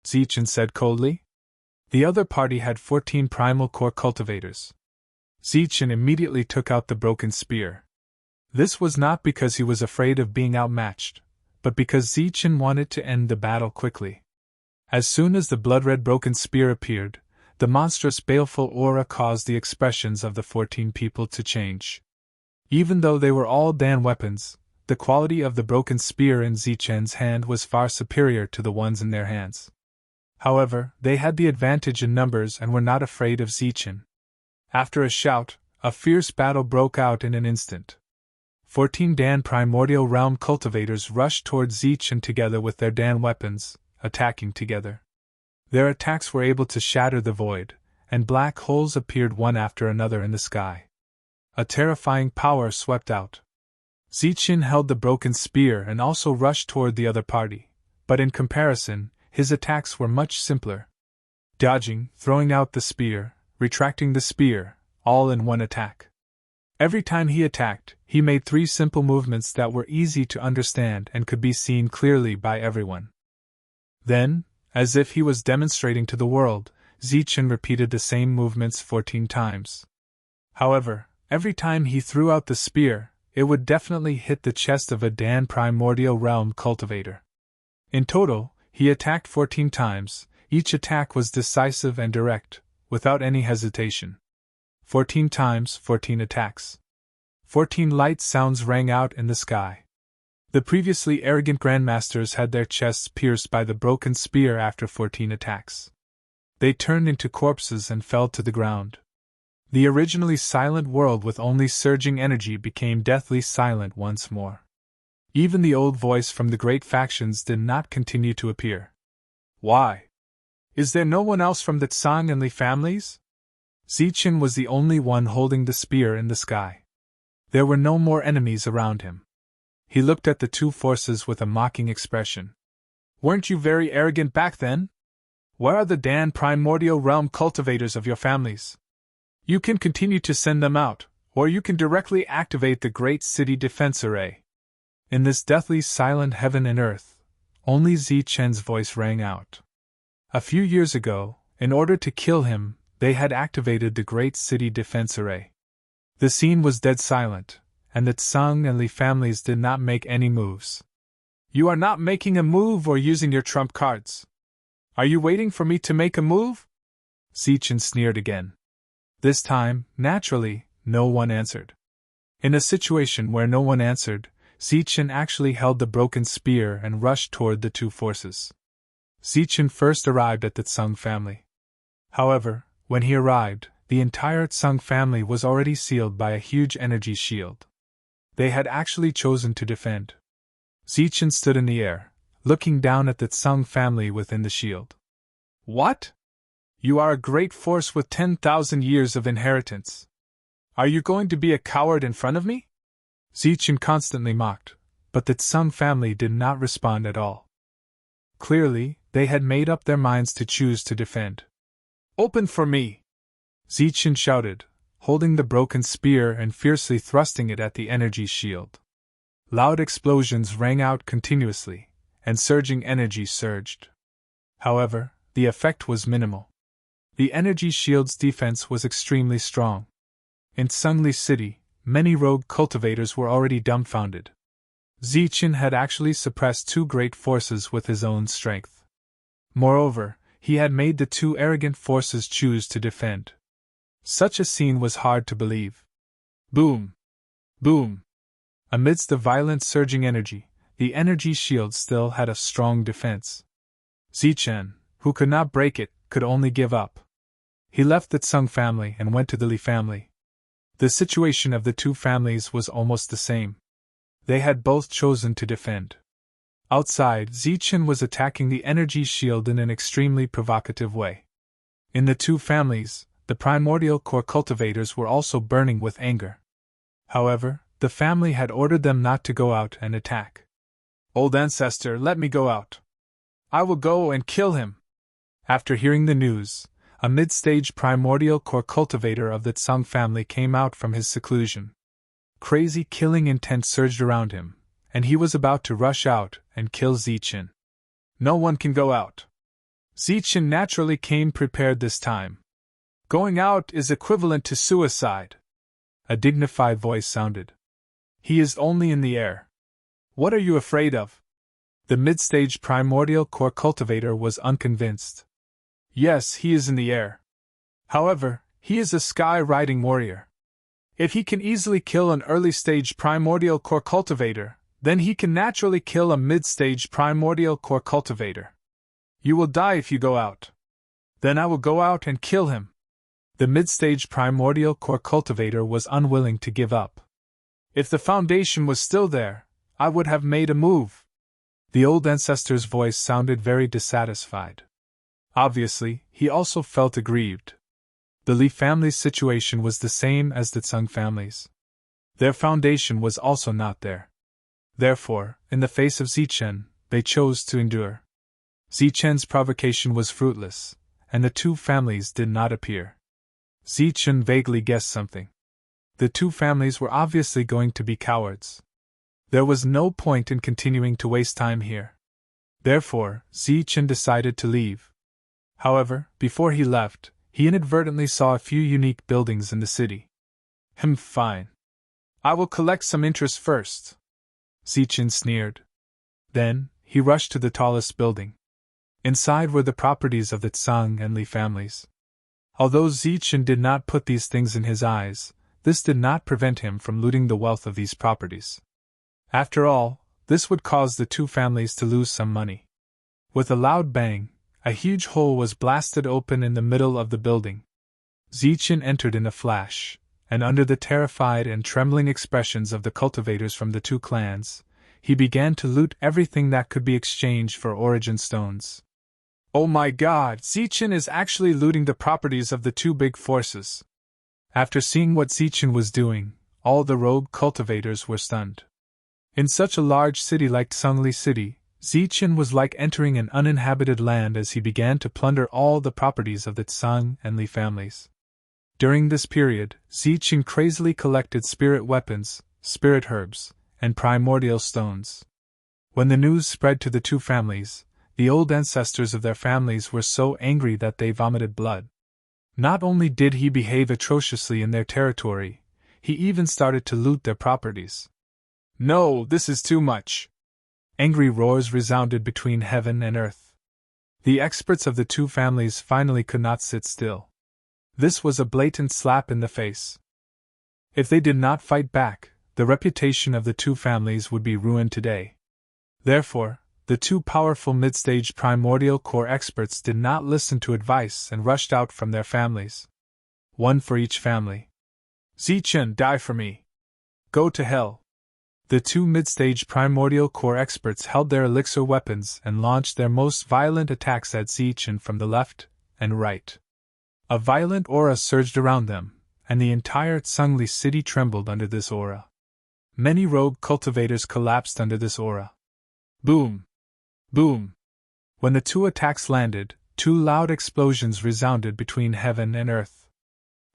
Zichen said coldly. The other party had 14 primal core cultivators. Zichen immediately took out the broken spear. This was not because he was afraid of being outmatched, but because Zichen wanted to end the battle quickly. As soon as the blood-red broken spear appeared, the monstrous baleful aura caused the expressions of the 14 people to change. Even though they were all Dan weapons, the quality of the broken spear in Zichen's hand was far superior to the ones in their hands. However, they had the advantage in numbers and were not afraid of Zichen. After a shout, a fierce battle broke out in an instant. 14 Dan Primordial Realm cultivators rushed towards Zichen together with their Dan weapons, attacking together. Their attacks were able to shatter the void, and black holes appeared one after another in the sky. A terrifying power swept out. Zichen held the broken spear and also rushed toward the other party, but in comparison, his attacks were much simpler. Dodging, throwing out the spear, retracting the spear, all in one attack. Every time he attacked, he made 3 simple movements that were easy to understand and could be seen clearly by everyone. Then, as if he was demonstrating to the world, Zichen repeated the same movements 14 times. However, every time he threw out the spear, it would definitely hit the chest of a Dan Primordial Realm cultivator. In total, he attacked 14 times. Each attack was decisive and direct, without any hesitation. 14 times, 14 attacks. 14 light sounds rang out in the sky. The previously arrogant grandmasters had their chests pierced by the broken spear after 14 attacks. They turned into corpses and fell to the ground. The originally silent world with only surging energy became deathly silent once more. Even the old voice from the great factions did not continue to appear. Why? Is there no one else from the Tsang and Li families? Zichen was the only one holding the spear in the sky. There were no more enemies around him. He looked at the 2 forces with a mocking expression. Weren't you very arrogant back then? Where are the Dan Primordial Realm cultivators of your families? You can continue to send them out, or you can directly activate the Great City Defense Array. In this deathly silent heaven and earth, only Zichen's voice rang out. A few years ago, in order to kill him, they had activated the Great City Defense Array. The scene was dead silent, and the Tsang and Li families did not make any moves. You are not making a move or using your trump cards. Are you waiting for me to make a move? Zichen sneered again. This time, naturally, no one answered. In a situation where no one answered, Zichen actually held the broken spear and rushed toward the two forces. Zichen first arrived at the Tsang family. However, when he arrived, the entire Tsang family was already sealed by a huge energy shield. They had actually chosen to defend. Zichen stood in the air, looking down at the Tsang family within the shield. What? You are a great force with 10,000 years of inheritance. Are you going to be a coward in front of me? Zichen constantly mocked, but the Tsang family did not respond at all. Clearly, they had made up their minds to choose to defend. Open for me! Zichen shouted, holding the broken spear and fiercely thrusting it at the energy shield. Loud explosions rang out continuously, and surging energy surged. However, the effect was minimal. The energy shield's defense was extremely strong. In Sungli City, many rogue cultivators were already dumbfounded. Zichen had actually suppressed two great forces with his own strength. Moreover, he had made the two arrogant forces choose to defend. Such a scene was hard to believe. Boom! Boom! Amidst the violent surging energy, the energy shield still had a strong defense. Zichen, who could not break it, could only give up. He left the Tsang family and went to the Li family. The situation of the two families was almost the same. They had both chosen to defend. Outside, Zichen was attacking the energy shield in an extremely provocative way. In the two families, the primordial core cultivators were also burning with anger. However, the family had ordered them not to go out and attack. Old ancestor, let me go out. I will go and kill him. After hearing the news, a mid-stage primordial core cultivator of the Tsang family came out from his seclusion. Crazy killing intent surged around him, and he was about to rush out and kill Zichen. No one can go out. Zichen naturally came prepared this time. Going out is equivalent to suicide. A dignified voice sounded. He is only in the air. What are you afraid of? The mid-stage primordial core cultivator was unconvinced. Yes, he is in the air. However, he is a sky-riding warrior. If he can easily kill an early-stage primordial core cultivator, then he can naturally kill a mid-stage primordial core cultivator. You will die if you go out. Then I will go out and kill him. The mid-stage primordial core cultivator was unwilling to give up. If the foundation was still there, I would have made a move. The old ancestor's voice sounded very dissatisfied. Obviously, he also felt aggrieved. The Li family's situation was the same as the Tsang family's. Their foundation was also not there. Therefore, in the face of Zichen, they chose to endure. Zichen's provocation was fruitless, and the two families did not appear. Zichen vaguely guessed something. The two families were obviously going to be cowards. There was no point in continuing to waste time here. Therefore, Zichen decided to leave. However, before he left, he inadvertently saw a few unique buildings in the city. Fine. I will collect some interest first. Zichen sneered. Then, he rushed to the tallest building. Inside were the properties of the Tsang and Li families. Although Zichen did not put these things in his eyes, this did not prevent him from looting the wealth of these properties. After all, this would cause the two families to lose some money. With a loud bang, a huge hole was blasted open in the middle of the building. Zichen entered in a flash, and under the terrified and trembling expressions of the cultivators from the two clans, he began to loot everything that could be exchanged for origin stones. Oh my god, Zichen is actually looting the properties of the two big forces. After seeing what Zichen was doing, all the rogue cultivators were stunned. In such a large city like Sungli City, Zichen was like entering an uninhabited land as he began to plunder all the properties of the Tsang and Li families. During this period, Zichen crazily collected spirit weapons, spirit herbs, and primordial stones. When the news spread to the two families, the old ancestors of their families were so angry that they vomited blood. Not only did he behave atrociously in their territory, he even started to loot their properties. "No, this is too much!" Angry roars resounded between heaven and earth. The experts of the two families finally could not sit still. This was a blatant slap in the face. If they did not fight back, the reputation of the two families would be ruined today. Therefore, the two powerful mid-stage primordial core experts did not listen to advice and rushed out from their families. One for each family. "Zichen, die for me! Go to hell!" The two mid-stage primordial core experts held their elixir weapons and launched their most violent attacks at Zichen from the left and right. A violent aura surged around them, and the entire Tsungli city trembled under this aura. Many rogue cultivators collapsed under this aura. Boom! Boom! When the two attacks landed, two loud explosions resounded between heaven and earth.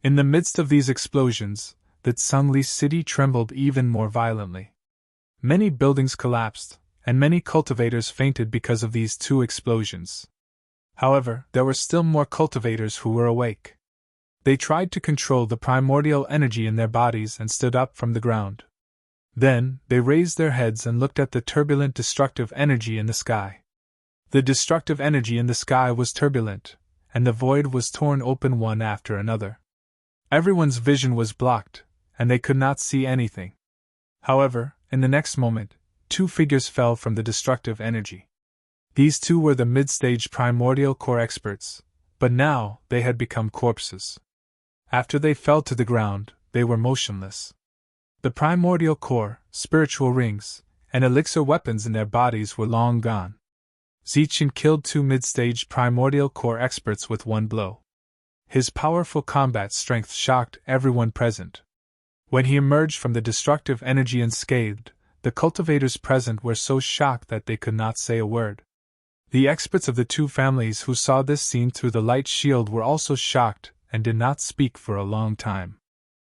In the midst of these explosions, the Tsungli city trembled even more violently. Many buildings collapsed, and many cultivators fainted because of these two explosions. However, there were still more cultivators who were awake. They tried to control the primordial energy in their bodies and stood up from the ground. Then, they raised their heads and looked at the turbulent destructive energy in the sky. The destructive energy in the sky was turbulent, and the void was torn open one after another. Everyone's vision was blocked, and they could not see anything. However, in the next moment, two figures fell from the destructive energy. These two were the mid-stage primordial core experts, but now they had become corpses. After they fell to the ground, they were motionless. The primordial core, spiritual rings, and elixir weapons in their bodies were long gone. Zichen killed two mid-stage primordial core experts with one blow. His powerful combat strength shocked everyone present. When he emerged from the destructive energy unscathed, the cultivators present were so shocked that they could not say a word. The experts of the two families who saw this scene through the light shield were also shocked and did not speak for a long time.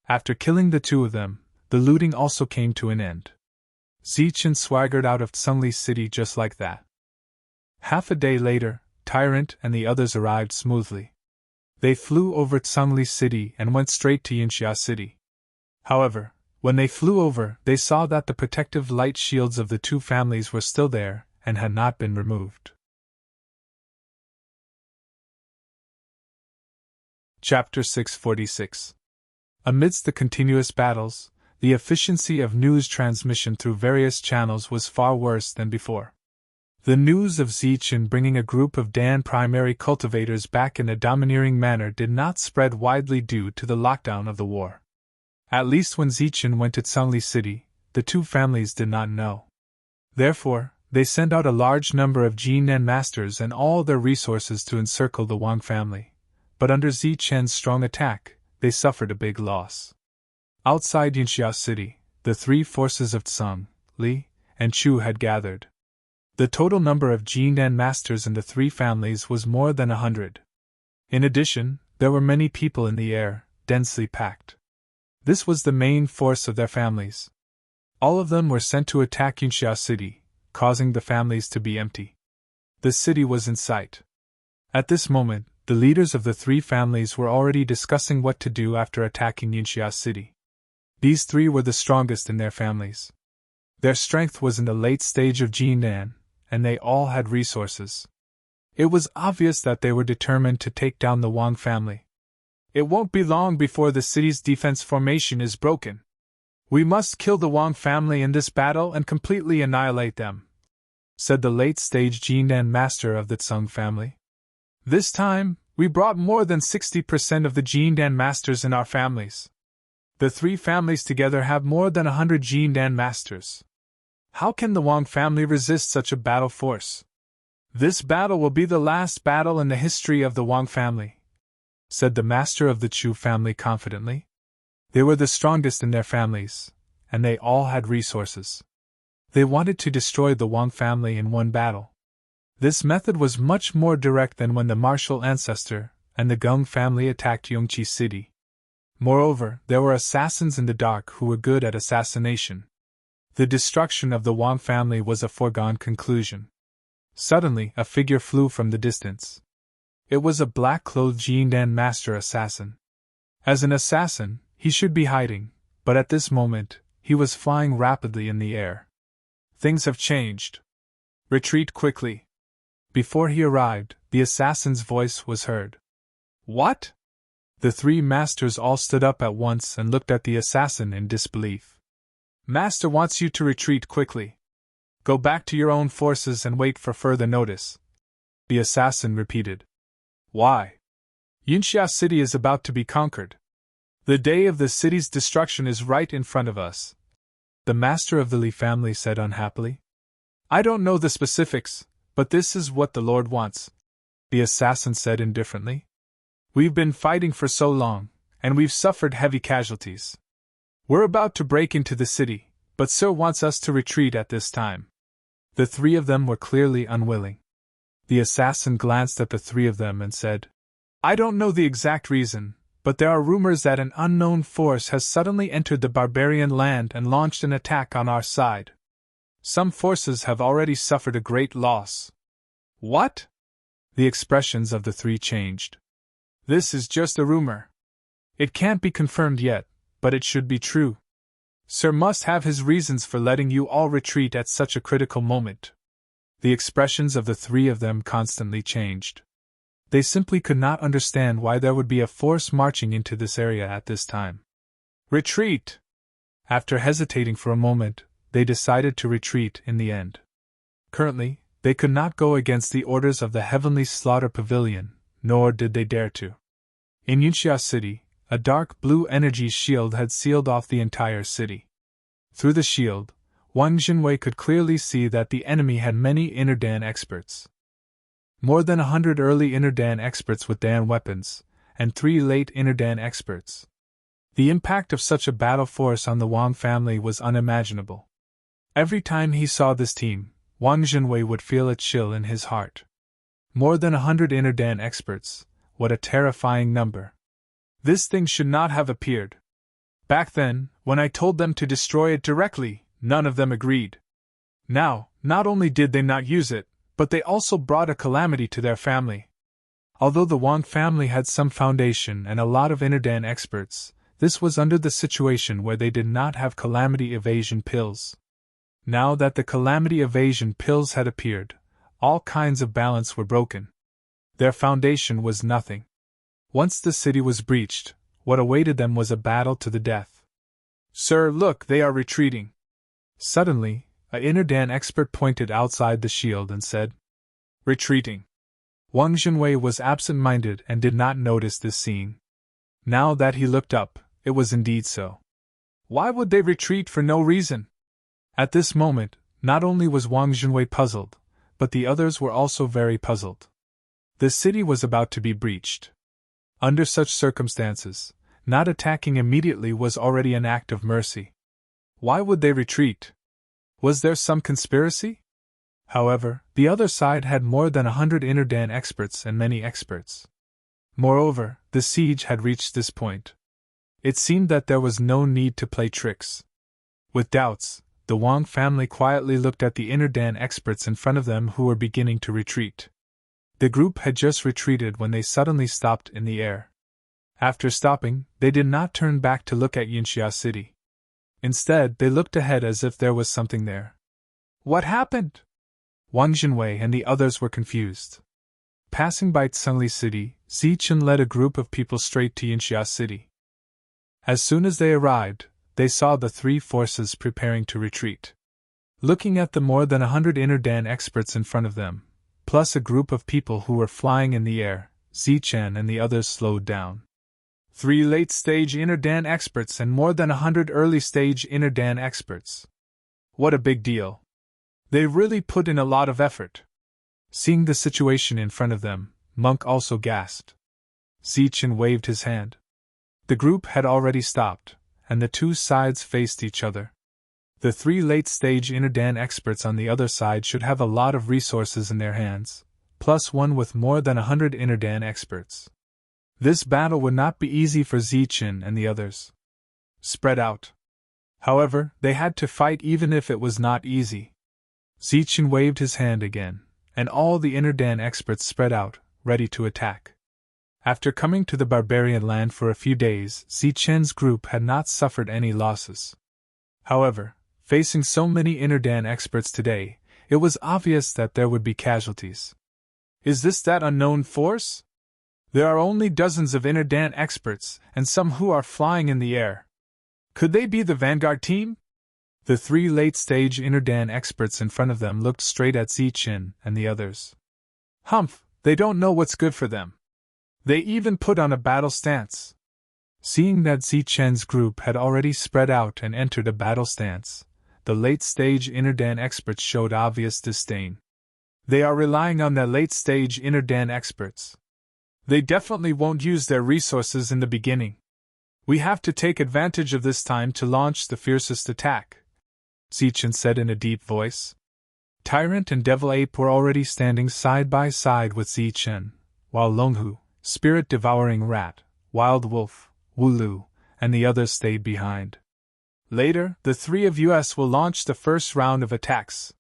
After killing the two of them, the looting also came to an end. Zichen swaggered out of Tsungli city just like that. Half a day later, Tyrant and the others arrived smoothly. They flew over Tsungli city and went straight to Yinxia city. However, when they flew over, they saw that the protective light shields of the two families were still there and had not been removed. Chapter 646. Amidst the continuous battles, the efficiency of news transmission through various channels was far worse than before. The news of Zichen bringing a group of Dan primary cultivators back in a domineering manner did not spread widely due to the lockdown of the war. At least when Zichen went to Tsungli city, the two families did not know. Therefore, they sent out a large number of Jinan masters and all their resources to encircle the Wang family. But under Zichen's strong attack, they suffered a big loss. Outside Yinxia city, the three forces of Tsung, Li, and Chu had gathered. The total number of Jinan masters in the three families was more than 100. In addition, there were many people in the air, densely packed. This was the main force of their families. All of them were sent to attack Yinxia city, causing the families to be empty. The city was in sight. At this moment, the leaders of the three families were already discussing what to do after attacking Yinxia city. These three were the strongest in their families. Their strength was in the late stage of Jinan, and they all had resources. It was obvious that they were determined to take down the Wang family. "It won't be long before the city's defense formation is broken. We must kill the Wang family in this battle and completely annihilate them," said the late-stage Jinan master of the Tsung family. "This time, we brought more than 60% of the Jinan masters in our families. The three families together have more than 100 Jinan masters. How can the Wang family resist such a battle force? This battle will be the last battle in the history of the Wang family," said the master of the Chu family confidently. They were the strongest in their families, and they all had resources. They wanted to destroy the Wang family in one battle. This method was much more direct than when the martial ancestor and the Gung family attacked Yongqi city. Moreover, there were assassins in the dark who were good at assassination. The destruction of the Wang family was a foregone conclusion. Suddenly, a figure flew from the distance. It was a black-clothed Jindan master assassin. As an assassin, he should be hiding, but at this moment, he was flying rapidly in the air. Things have changed. Retreat quickly. Before he arrived, the assassin's voice was heard. What? The three masters all stood up at once and looked at the assassin in disbelief. Master wants you to retreat quickly. Go back to your own forces and wait for further notice. The assassin repeated. Why? Yunxia City is about to be conquered. The day of the city's destruction is right in front of us. The master of the Li family said unhappily. I don't know the specifics, but this is what the Lord wants. The assassin said indifferently. We've been fighting for so long, and we've suffered heavy casualties. We're about to break into the city, but Sir wants us to retreat at this time. The three of them were clearly unwilling. The assassin glanced at the three of them and said, I don't know the exact reason, but there are rumors that an unknown force has suddenly entered the barbarian land and launched an attack on our side. Some forces have already suffered a great loss. What? The expressions of the three changed. This is just a rumor. It can't be confirmed yet, but it should be true. Sir must have his reasons for letting you all retreat at such a critical moment. The expressions of the three of them constantly changed. They simply could not understand why there would be a force marching into this area at this time. Retreat! After hesitating for a moment, they decided to retreat in the end. Currently, they could not go against the orders of the Heavenly Slaughter Pavilion, nor did they dare to. In Yunxia City, a dark blue energy shield had sealed off the entire city. Through the shield, Wang Jinwei could clearly see that the enemy had many inner Dan experts. More than 100 early inner Dan experts with Dan weapons, and 3 late inner Dan experts. The impact of such a battle force on the Wang family was unimaginable. Every time he saw this team, Wang Jinwei would feel a chill in his heart. More than 100 inner Dan experts, what a terrifying number. This thing should not have appeared. Back then, when I told them to destroy it directly, none of them agreed. Now, not only did they not use it, but they also brought a calamity to their family. Although the Wang family had some foundation and a lot of inner Dan experts, this was under the situation where they did not have calamity evasion pills. Now that the calamity evasion pills had appeared, all kinds of balance were broken. Their foundation was nothing. Once the city was breached, what awaited them was a battle to the death. Sir, look, they are retreating. Suddenly, an inner Dan expert pointed outside the shield and said, Retreating. Wang Jinwei was absent-minded and did not notice this scene. Now that he looked up, it was indeed so. Why would they retreat for no reason? At this moment, not only was Wang Jinwei puzzled, but the others were also very puzzled. The city was about to be breached. Under such circumstances, not attacking immediately was already an act of mercy. Why would they retreat? Was there some conspiracy? However, the other side had more than 100 inner Dan experts and many experts. Moreover, the siege had reached this point. It seemed that there was no need to play tricks. With doubts, the Wang family quietly looked at the inner Dan experts in front of them who were beginning to retreat. The group had just retreated when they suddenly stopped in the air. After stopping, they did not turn back to look at Yunxia City. Instead, they looked ahead as if there was something there. What happened? Wang Jinwei and the others were confused. Passing by Tsungli City, Zichen led a group of people straight to Yunxia City. As soon as they arrived, they saw the 3 forces preparing to retreat. Looking at the more than 100 inner Dan experts in front of them, plus a group of people who were flying in the air, Zichen and the others slowed down. 3 late-stage inner Dan experts and more than 100 early-stage inner Dan experts. What a big deal. They really put in a lot of effort. Seeing the situation in front of them, Monk also gasped. Zichen waved his hand. The group had already stopped, and the 2 sides faced each other. The 3 late-stage inner Dan experts on the other side should have a lot of resources in their hands, plus one with more than 100 inner Dan experts. This battle would not be easy for Zichen and the others. Spread out. However, they had to fight even if it was not easy. Zichen waved his hand again, and all the inner Dan experts spread out, ready to attack. After coming to the barbarian land for a few days, Zichen's group had not suffered any losses. However, facing so many inner Dan experts today, it was obvious that there would be casualties. Is this that unknown force? There are only dozens of inner Dan experts, and some who are flying in the air. Could they be the vanguard team? The three late-stage inner Dan experts in front of them looked straight at Zichen and the others. Humph, they don't know what's good for them. They even put on a battle stance. Seeing that Zichen's group had already spread out and entered a battle stance, the late-stage inner Dan experts showed obvious disdain. They are relying on their late-stage inner Dan experts. They definitely won't use their resources in the beginning. We have to take advantage of this time to launch the fiercest attack, Zichen said in a deep voice. Tyrant and Devil Ape were already standing side by side with Zichen, while Longhu, Spirit-Devouring Rat, Wild Wolf, Wulu, and the others stayed behind. Later, the three of us will launch the first round of attacks.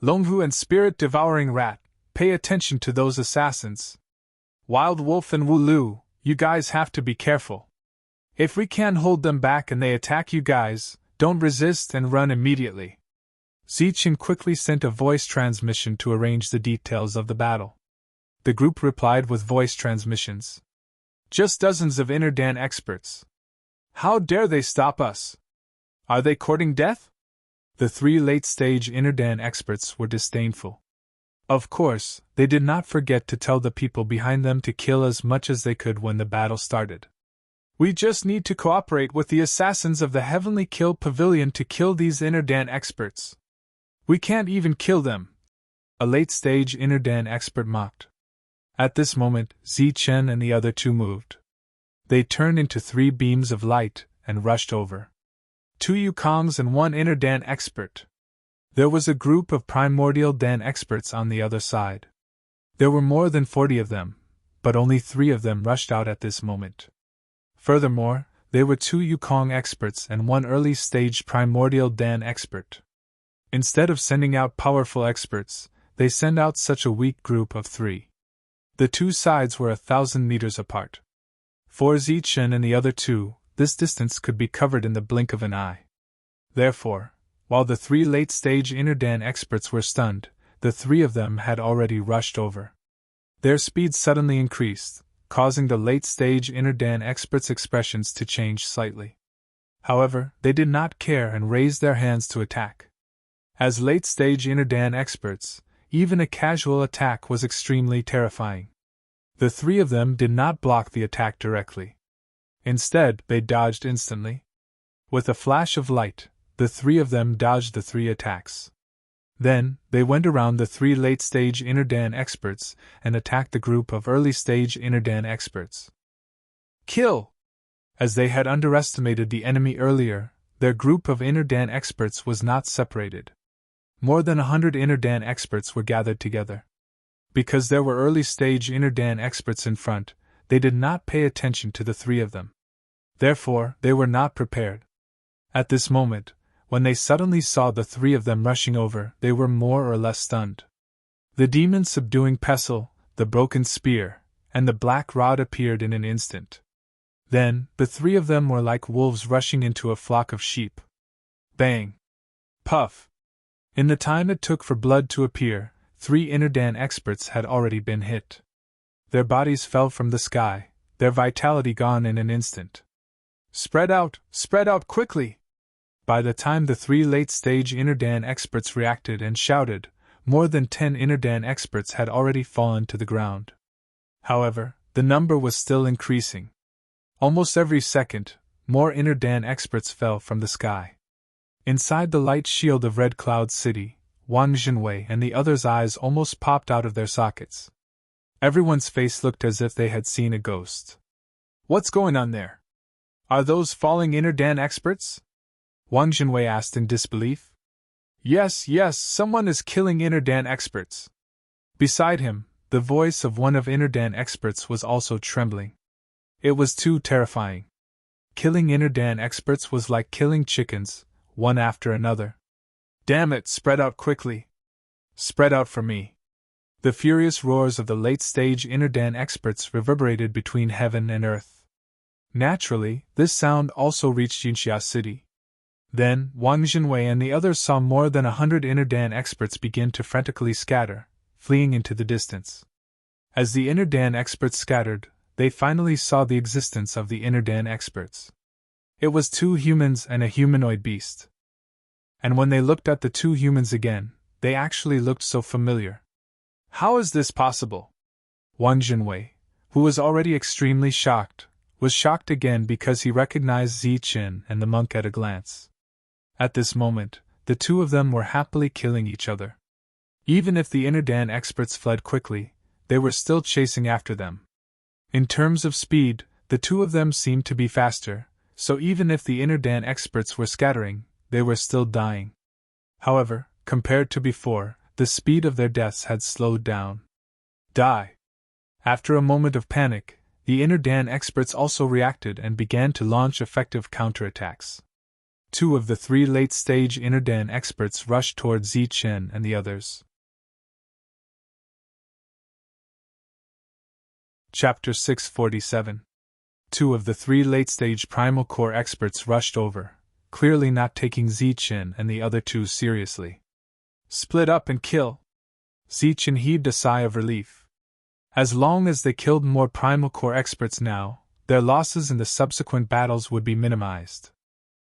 Longhu and Spirit-Devouring Rat, pay attention to those assassins. Wild Wolf and Wulu, you guys have to be careful. If we can hold them back and they attack you guys, don't resist and run immediately. Zichen quickly sent a voice transmission to arrange the details of the battle. The group replied with voice transmissions. Just dozens of inner Dan experts. How dare they stop us? Are they courting death? The three late-stage inner Dan experts were disdainful. Of course, they did not forget to tell the people behind them to kill as much as they could when the battle started. We just need to cooperate with the assassins of the Heavenly Kill Pavilion to kill these inner Dan experts. We can't even kill them, a late-stage inner Dan expert mocked. At this moment, Zichen and the other two moved. They turned into three beams of light and rushed over. 2 Yukongs and 1 inner Dan expert. There was a group of primordial Dan experts on the other side. There were more than 40 of them, but only 3 of them rushed out at this moment. Furthermore, there were 2 Yukong experts and 1 early-stage primordial Dan expert. Instead of sending out powerful experts, they sent out such a weak group of 3. The two sides were 1,000 meters apart. For Zichen and the other 2, this distance could be covered in the blink of an eye. Therefore, while the 3 late-stage inner Dan experts were stunned, the 3 of them had already rushed over. Their speed suddenly increased, causing the late-stage inner Dan experts' expressions to change slightly. However, they did not care and raised their hands to attack. As late-stage inner Dan experts, even a casual attack was extremely terrifying. The 3 of them did not block the attack directly. Instead, they dodged instantly. With a flash of light, the 3 of them dodged the 3 attacks. Then, they went around the 3 late-stage inner Dan experts and attacked the group of early-stage inner Dan experts. Kill! As they had underestimated the enemy earlier, their group of inner Dan experts was not separated. More than 100 inner Dan experts were gathered together. Because there were early-stage inner Dan experts in front, they did not pay attention to the 3 of them. Therefore, they were not prepared. At this moment, when they suddenly saw the 3 of them rushing over, they were more or less stunned. The demon subduing pestle, the broken spear, and the black rod appeared in an instant. Then, the 3 of them were like wolves rushing into a flock of sheep. Bang! Puff! In the time it took for blood to appear, 3 inner Dan experts had already been hit. Their bodies fell from the sky, their vitality gone in an instant. Spread out quickly! By the time the 3 late-stage inner Dan experts reacted and shouted, more than 10 inner Dan experts had already fallen to the ground. However, the number was still increasing. Almost every second, more inner Dan experts fell from the sky. Inside the light shield of Red Cloud City, Wang Jinwei and the others' eyes almost popped out of their sockets. Everyone's face looked as if they had seen a ghost. What's going on there? Are those falling inner Dan experts? Wang Jinwei asked in disbelief. Yes, someone is killing inner Dan experts. Beside him, the voice of one of inner Dan experts was also trembling. It was too terrifying. Killing inner Dan experts was like killing chickens, one after another. Damn it, spread out quickly. Spread out for me. The furious roars of the late-stage Inner Dan experts reverberated between heaven and earth. Naturally, this sound also reached Yunxia City. Then, Wang Jinwei and the others saw more than 100 Inner Dan experts begin to frantically scatter, fleeing into the distance. As the Inner Dan experts scattered, they finally saw the existence of the Inner Dan experts. It was 2 humans and a humanoid beast. And when they looked at the 2 humans again, they actually looked so familiar. How is this possible? Wang Jinwei, who was already extremely shocked, was shocked again because he recognized Zi Qin and the monk at a glance. At this moment, the 2 of them were happily killing each other. Even if the Inner Dan experts fled quickly, they were still chasing after them. In terms of speed, the 2 of them seemed to be faster, so even if the Inner Dan experts were scattering, they were still dying. However, compared to before, the speed of their deaths had slowed down. Die! After a moment of panic, the Inner Dan experts also reacted and began to launch effective counterattacks. 2 of the 3 late-stage Inner Dan experts rushed toward Zi Chen and the others. Chapter 647. 2 of the 3 late-stage Primal Core experts rushed over, clearly not taking Zi Chen and the other 2 seriously. Split up and kill! Zi Chen heaved a sigh of relief. As long as they killed more Primal Core experts now, their losses in the subsequent battles would be minimized.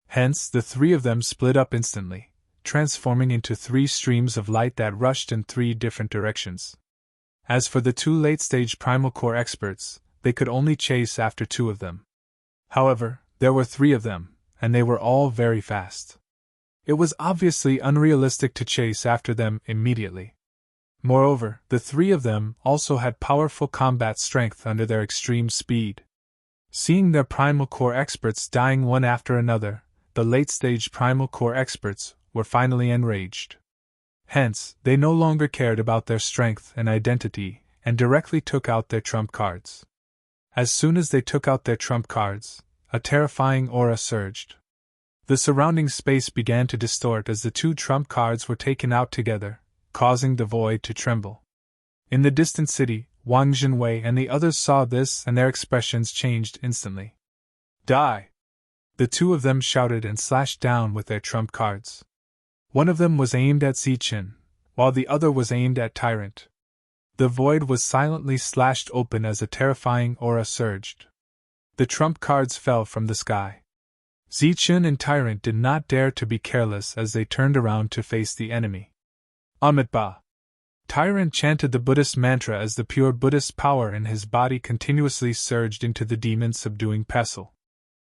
Hence, the 3 of them split up instantly, transforming into 3 streams of light that rushed in 3 different directions. As for the 2 late-stage Primal Core experts, they could only chase after 2 of them. However, there were 3 of them, and they were all very fast. It was obviously unrealistic to chase after them immediately. Moreover, the 3 of them also had powerful combat strength under their extreme speed. Seeing their Primal Core experts dying one after another, the late-stage Primal Core experts were finally enraged. Hence, they no longer cared about their strength and identity, and directly took out their trump cards. As soon as they took out their trump cards, a terrifying aura surged. The surrounding space began to distort as the 2 trump cards were taken out together, causing the void to tremble. In the distant city, Wang Jinwei and the others saw this and their expressions changed instantly. Die! The 2 of them shouted and slashed down with their trump cards. One of them was aimed at Zi Qin, while the other was aimed at Tyrant. The void was silently slashed open as a terrifying aura surged. The trump cards fell from the sky. Zi Qin and Tyrant did not dare to be careless as they turned around to face the enemy. Amitabha! Tyrant chanted the Buddhist mantra as the pure Buddhist power in his body continuously surged into the demon-subduing pestle.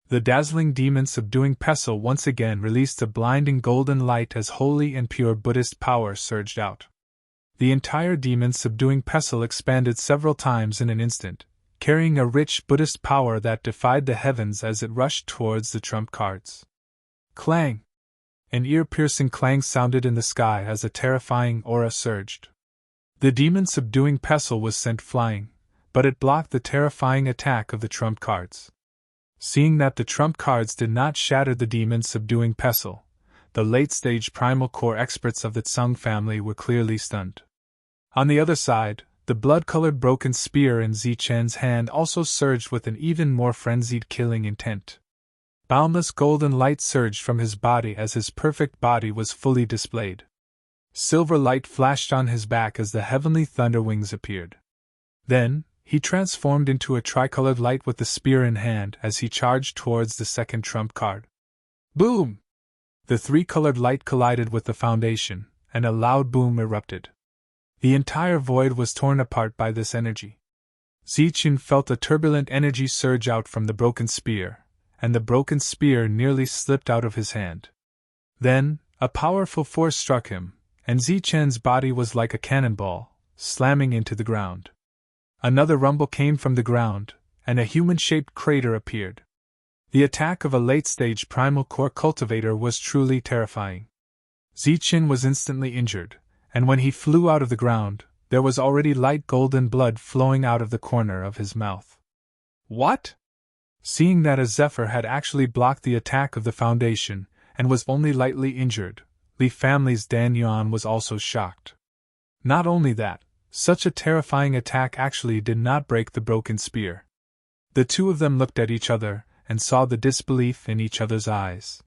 The dazzling demon-subduing pestle once again released a blinding golden light as holy and pure Buddhist power surged out. The entire demon-subduing pestle expanded several times in an instant, carrying a rich Buddhist power that defied the heavens as it rushed towards the trump cards. Clang! An ear-piercing clang sounded in the sky as a terrifying aura surged. The demon-subduing pestle was sent flying, but it blocked the terrifying attack of the trump cards. Seeing that the trump cards did not shatter the demon-subduing pestle, the late-stage Primal Core experts of the Tsung family were clearly stunned. On the other side, the blood-colored broken spear in Zi Chen's hand also surged with an even more frenzied killing intent. Boundless golden light surged from his body as his perfect body was fully displayed. Silver light flashed on his back as the heavenly thunder wings appeared. Then, he transformed into a tricolored light with the spear in hand as he charged towards the second trump card. Boom! The 3-colored light collided with the foundation, and a loud boom erupted. The entire void was torn apart by this energy. Zi Qin felt a turbulent energy surge out from the broken spear, and the broken spear nearly slipped out of his hand. Then, a powerful force struck him, and Zi Chen's body was like a cannonball, slamming into the ground. Another rumble came from the ground, and a human-shaped crater appeared. The attack of a late-stage Primal Core cultivator was truly terrifying. Zi Qin was instantly injured, and when he flew out of the ground, there was already light golden blood flowing out of the corner of his mouth. What? Seeing that a zephyr had actually blocked the attack of the foundation, and was only lightly injured. Li family's Dan Yuan was also shocked. Not only that, such a terrifying attack actually did not break the broken spear. The two of them looked at each other and saw the disbelief in each other's eyes.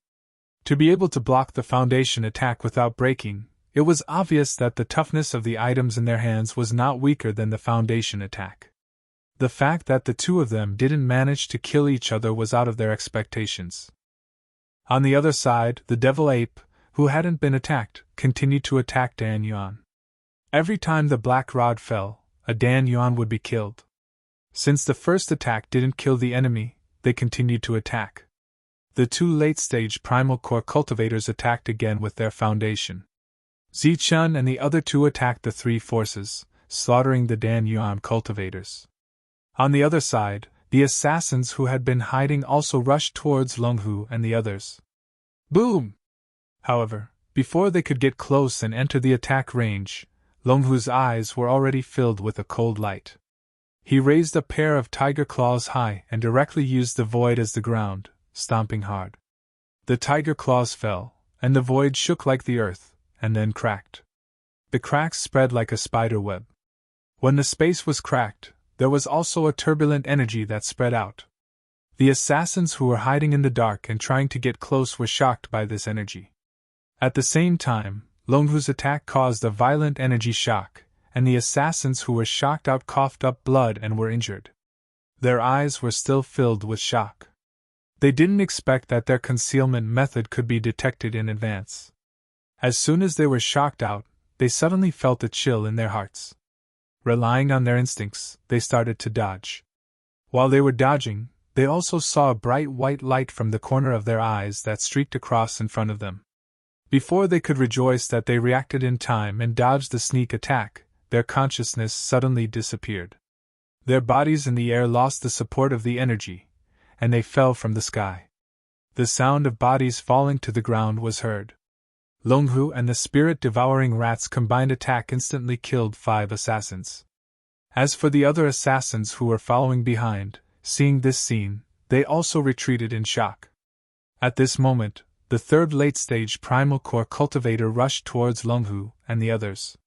To be able to block the foundation attack without breaking, it was obvious that the toughness of the items in their hands was not weaker than the foundation attack. The fact that the two of them didn't manage to kill each other was out of their expectations. On the other side, the devil ape, who hadn't been attacked, continued to attack Dan Yuan. Every time the black rod fell, a Dan Yuan would be killed. Since the first attack didn't kill the enemy, they continued to attack. The two late-stage primal core cultivators attacked again with their foundation. Zichun and the other two attacked the three forces, slaughtering the Dan Yuan cultivators. On the other side, the assassins who had been hiding also rushed towards Longhu and the others. Boom! However, before they could get close and enter the attack range, Longhu's eyes were already filled with a cold light. He raised a pair of tiger claws high and directly used the void as the ground, stomping hard. The tiger claws fell, and the void shook like the earth, and then cracked. The cracks spread like a spider web. When the space was cracked, there was also a turbulent energy that spread out. The assassins who were hiding in the dark and trying to get close were shocked by this energy. At the same time, Longhu's attack caused a violent energy shock, and the assassins who were shocked out coughed up blood and were injured. Their eyes were still filled with shock. They didn't expect that their concealment method could be detected in advance. As soon as they were shocked out, they suddenly felt a chill in their hearts. Relying on their instincts, they started to dodge. While they were dodging, they also saw a bright white light from the corner of their eyes that streaked across in front of them. Before they could rejoice that they reacted in time and dodged the sneak attack, their consciousness suddenly disappeared. Their bodies in the air lost the support of the energy, and they fell from the sky. The sound of bodies falling to the ground was heard. Longhu and the spirit-devouring rat's combined attack instantly killed 5 assassins. As for the other assassins who were following behind, seeing this scene, they also retreated in shock. At this moment, the third late-stage primal core cultivator rushed towards Longhu and the others.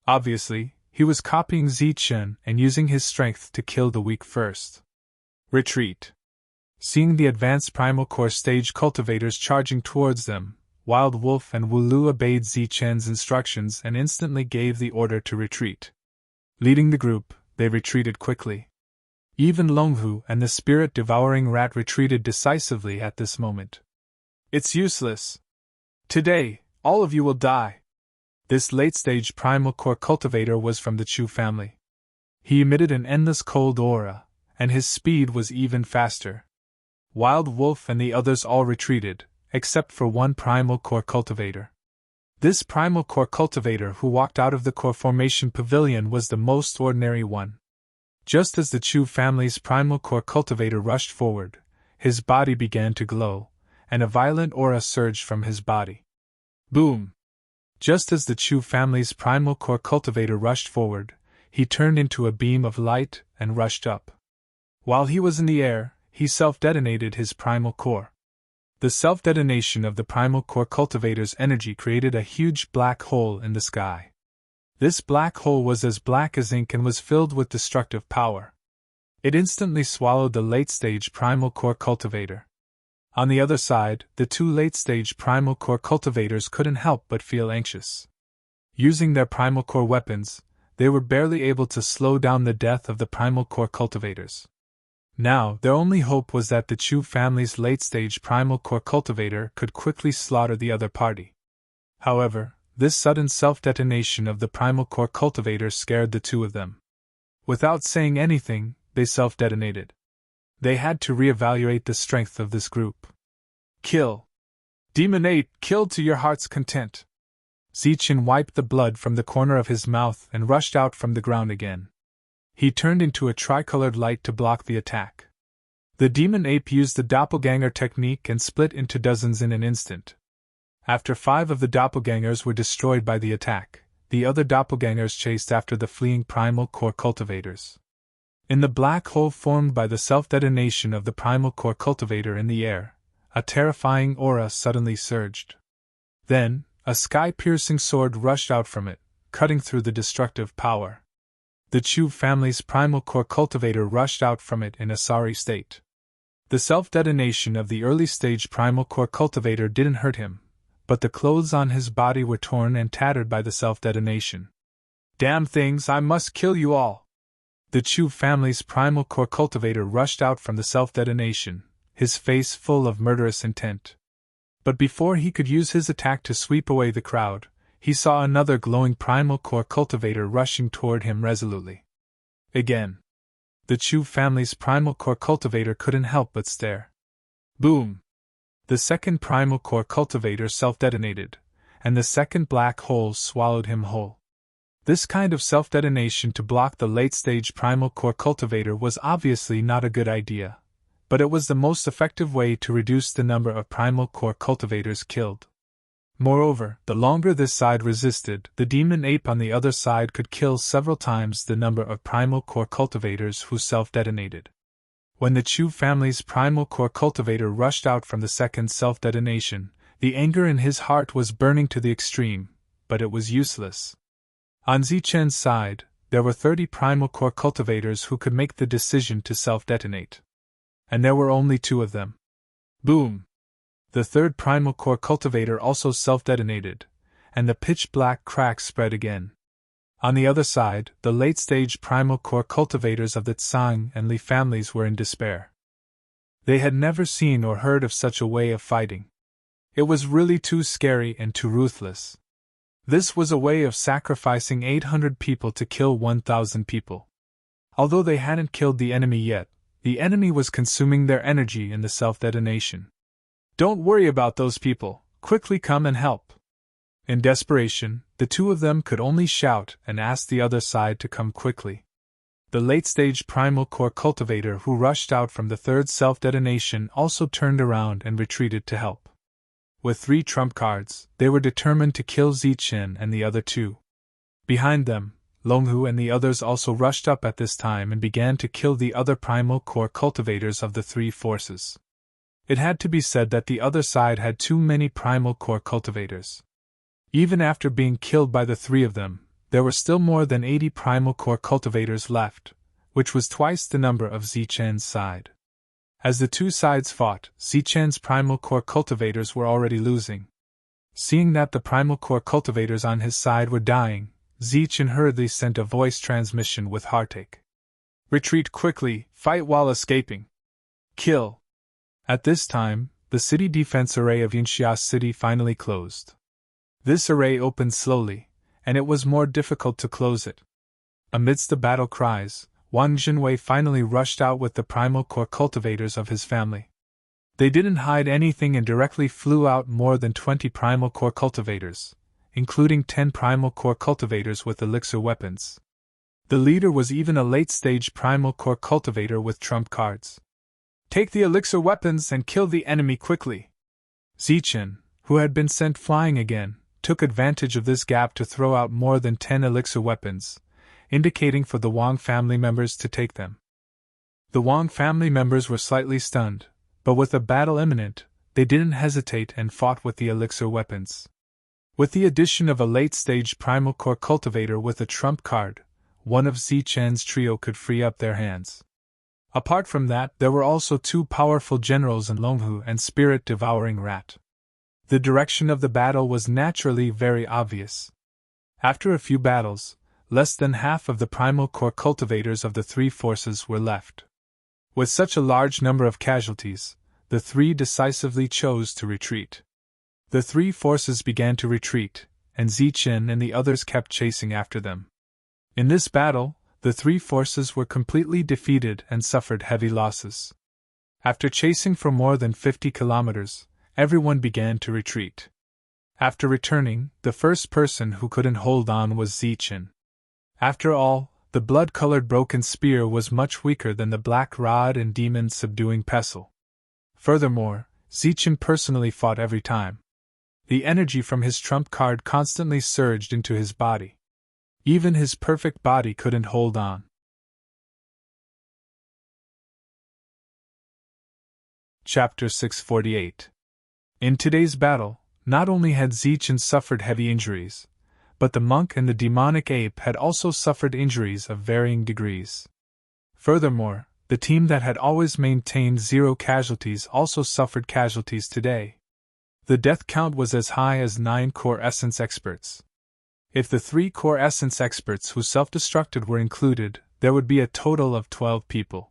Obviously, he was copying Zichun and using his strength to kill the weak first. Retreat. Seeing the advanced primal core stage cultivators charging towards them, Wild Wolf and Wulu obeyed Zichun's instructions and instantly gave the order to retreat. Leading the group, they retreated quickly. Even Longhu and the spirit-devouring rat retreated decisively at this moment. It's useless. Today, all of you will die. This late-stage primal core cultivator was from the Chu family. He emitted an endless cold aura, and his speed was even faster. Wild Wolf and the others all retreated, except for one primal core cultivator. This primal core cultivator who walked out of the core formation pavilion was the most ordinary one. Just as the Chu family's primal core cultivator rushed forward, his body began to glow, and a violent aura surged from his body. Boom! Just as the Chu family's primal core cultivator rushed forward, he turned into a beam of light and rushed up. While he was in the air, he self-detonated his primal core. The self-detonation of the primal core cultivator's energy created a huge black hole in the sky. This black hole was as black as ink and was filled with destructive power. It instantly swallowed the late-stage primal core cultivator. On the other side, the two late-stage primal core cultivators couldn't help but feel anxious. Using their primal core weapons, they were barely able to slow down the death of the primal core cultivators. Now, their only hope was that the Chu family's late-stage primal core cultivator could quickly slaughter the other party. However, this sudden self-detonation of the primal core cultivator scared the two of them. Without saying anything, they self-detonated. They had to reevaluate the strength of this group. Kill! Demon Ape, kill to your heart's content! Zichun wiped the blood from the corner of his mouth and rushed out from the ground again. He turned into a tricolored light to block the attack. The demon ape used the doppelganger technique and split into dozens in an instant. After 5 of the doppelgangers were destroyed by the attack, the other doppelgangers chased after the fleeing primal core cultivators. In the black hole formed by the self-detonation of the primal core cultivator in the air, a terrifying aura suddenly surged. Then, a sky-piercing sword rushed out from it, cutting through the destructive power. The Chu family's primal core cultivator rushed out from it in a sorry state. The self-detonation of the early-stage primal core cultivator didn't hurt him, but the clothes on his body were torn and tattered by the self-detonation. Damn things, I must kill you all! The Chu family's primal core cultivator rushed out from the self-detonation, his face full of murderous intent. But before he could use his attack to sweep away the crowd, he saw another glowing primal core cultivator rushing toward him resolutely. Again. The Chu family's primal core cultivator couldn't help but stare. Boom! The second primal core cultivator self-detonated, and the second black hole swallowed him whole. This kind of self-detonation to block the late-stage primal core cultivator was obviously not a good idea, but it was the most effective way to reduce the number of primal core cultivators killed. Moreover, the longer this side resisted, the demon ape on the other side could kill several times the number of primal core cultivators who self-detonated. When the Chu family's primal core cultivator rushed out from the second self-detonation, the anger in his heart was burning to the extreme, but it was useless. On Zichen's side, there were 30 primal core cultivators who could make the decision to self-detonate. And there were only 2 of them. Boom! The third primal core cultivator also self-detonated, and the pitch-black crack spread again. On the other side, the late-stage primal core cultivators of the Tsang and Li families were in despair. They had never seen or heard of such a way of fighting. It was really too scary and too ruthless. This was a way of sacrificing 800 people to kill 1,000 people. Although they hadn't killed the enemy yet, the enemy was consuming their energy in the self-detonation. Don't worry about those people, quickly come and help. In desperation, the 2 of them could only shout and ask the other side to come quickly. The late-stage primal core cultivator who rushed out from the third self-detonation also turned around and retreated to help. With 3 trump cards, they were determined to kill Zichen and the other 2. Behind them, Longhu and the others also rushed up at this time and began to kill the other primal core cultivators of the 3 forces. It had to be said that the other side had too many primal core cultivators. Even after being killed by the 3 of them, there were still more than 80 primal core cultivators left, which was twice the number of Zichen's side. As the 2 sides fought, Zichen's primal core cultivators were already losing. Seeing that the primal core cultivators on his side were dying, Zichen hurriedly sent a voice transmission with heartache. Retreat quickly, fight while escaping. Kill. At this time, the city defense array of Yinxia City finally closed. This array opened slowly, and it was more difficult to close it. Amidst the battle cries, Wang Jinwei finally rushed out with the primal core cultivators of his family. They didn't hide anything and directly flew out more than 20 primal core cultivators, including 10 primal core cultivators with elixir weapons. The leader was even a late-stage primal core cultivator with trump cards. Take the elixir weapons and kill the enemy quickly. Zichen, who had been sent flying again, took advantage of this gap to throw out more than 10 elixir weapons, indicating for the Wang family members to take them. The Wang family members were slightly stunned, but with the battle imminent, they didn't hesitate and fought with the elixir weapons. With the addition of a late-stage primal core cultivator with a trump card, one of Zichen's trio could free up their hands. Apart from that, there were also 2 powerful generals in Longhu and Spirit-Devouring Rat. The direction of the battle was naturally very obvious. After a few battles, less than half of the primal core cultivators of the 3 forces were left. With such a large number of casualties, the 3 decisively chose to retreat. The 3 forces began to retreat, and Zichen and the others kept chasing after them. In this battle, the 3 forces were completely defeated and suffered heavy losses. After chasing for more than 50 kilometers, everyone began to retreat. After returning, the first person who couldn't hold on was Zichen. After all, the blood-colored broken spear was much weaker than the black rod and demon subduing pestle. Furthermore, Zichen personally fought every time. The energy from his trump card constantly surged into his body. Even his perfect body couldn't hold on. Chapter 648. In today's battle, not only had Zichen suffered heavy injuries, but the monk and the demonic ape had also suffered injuries of varying degrees. Furthermore, the team that had always maintained 0 casualties also suffered casualties today. The death count was as high as 9 core essence experts. If the 3 core essence experts who self-destructed were included, there would be a total of 12 people.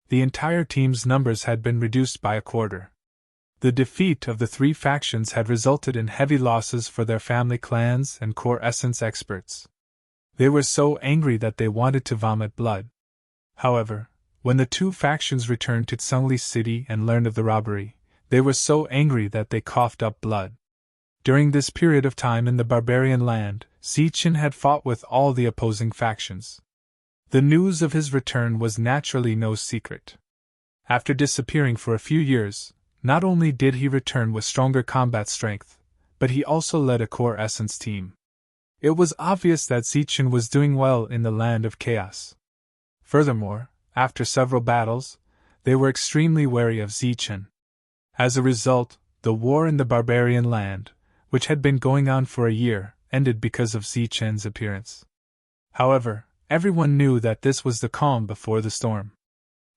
The entire team's numbers had been reduced by a quarter. The defeat of the 3 factions had resulted in heavy losses for their family clans and core essence experts. They were so angry that they wanted to vomit blood. However, when the 2 factions returned to Tsungli City and learned of the robbery, they were so angry that they coughed up blood. During this period of time in the barbarian land, Zichen had fought with all the opposing factions. The news of his return was naturally no secret. After disappearing for a few years, not only did he return with stronger combat strength, but he also led a core essence team. It was obvious that Zichen was doing well in the land of chaos. Furthermore, after several battles, they were extremely wary of Zichen. As a result, the war in the barbarian land, which had been going on for a year, ended because of Zichen's appearance. However, everyone knew that this was the calm before the storm.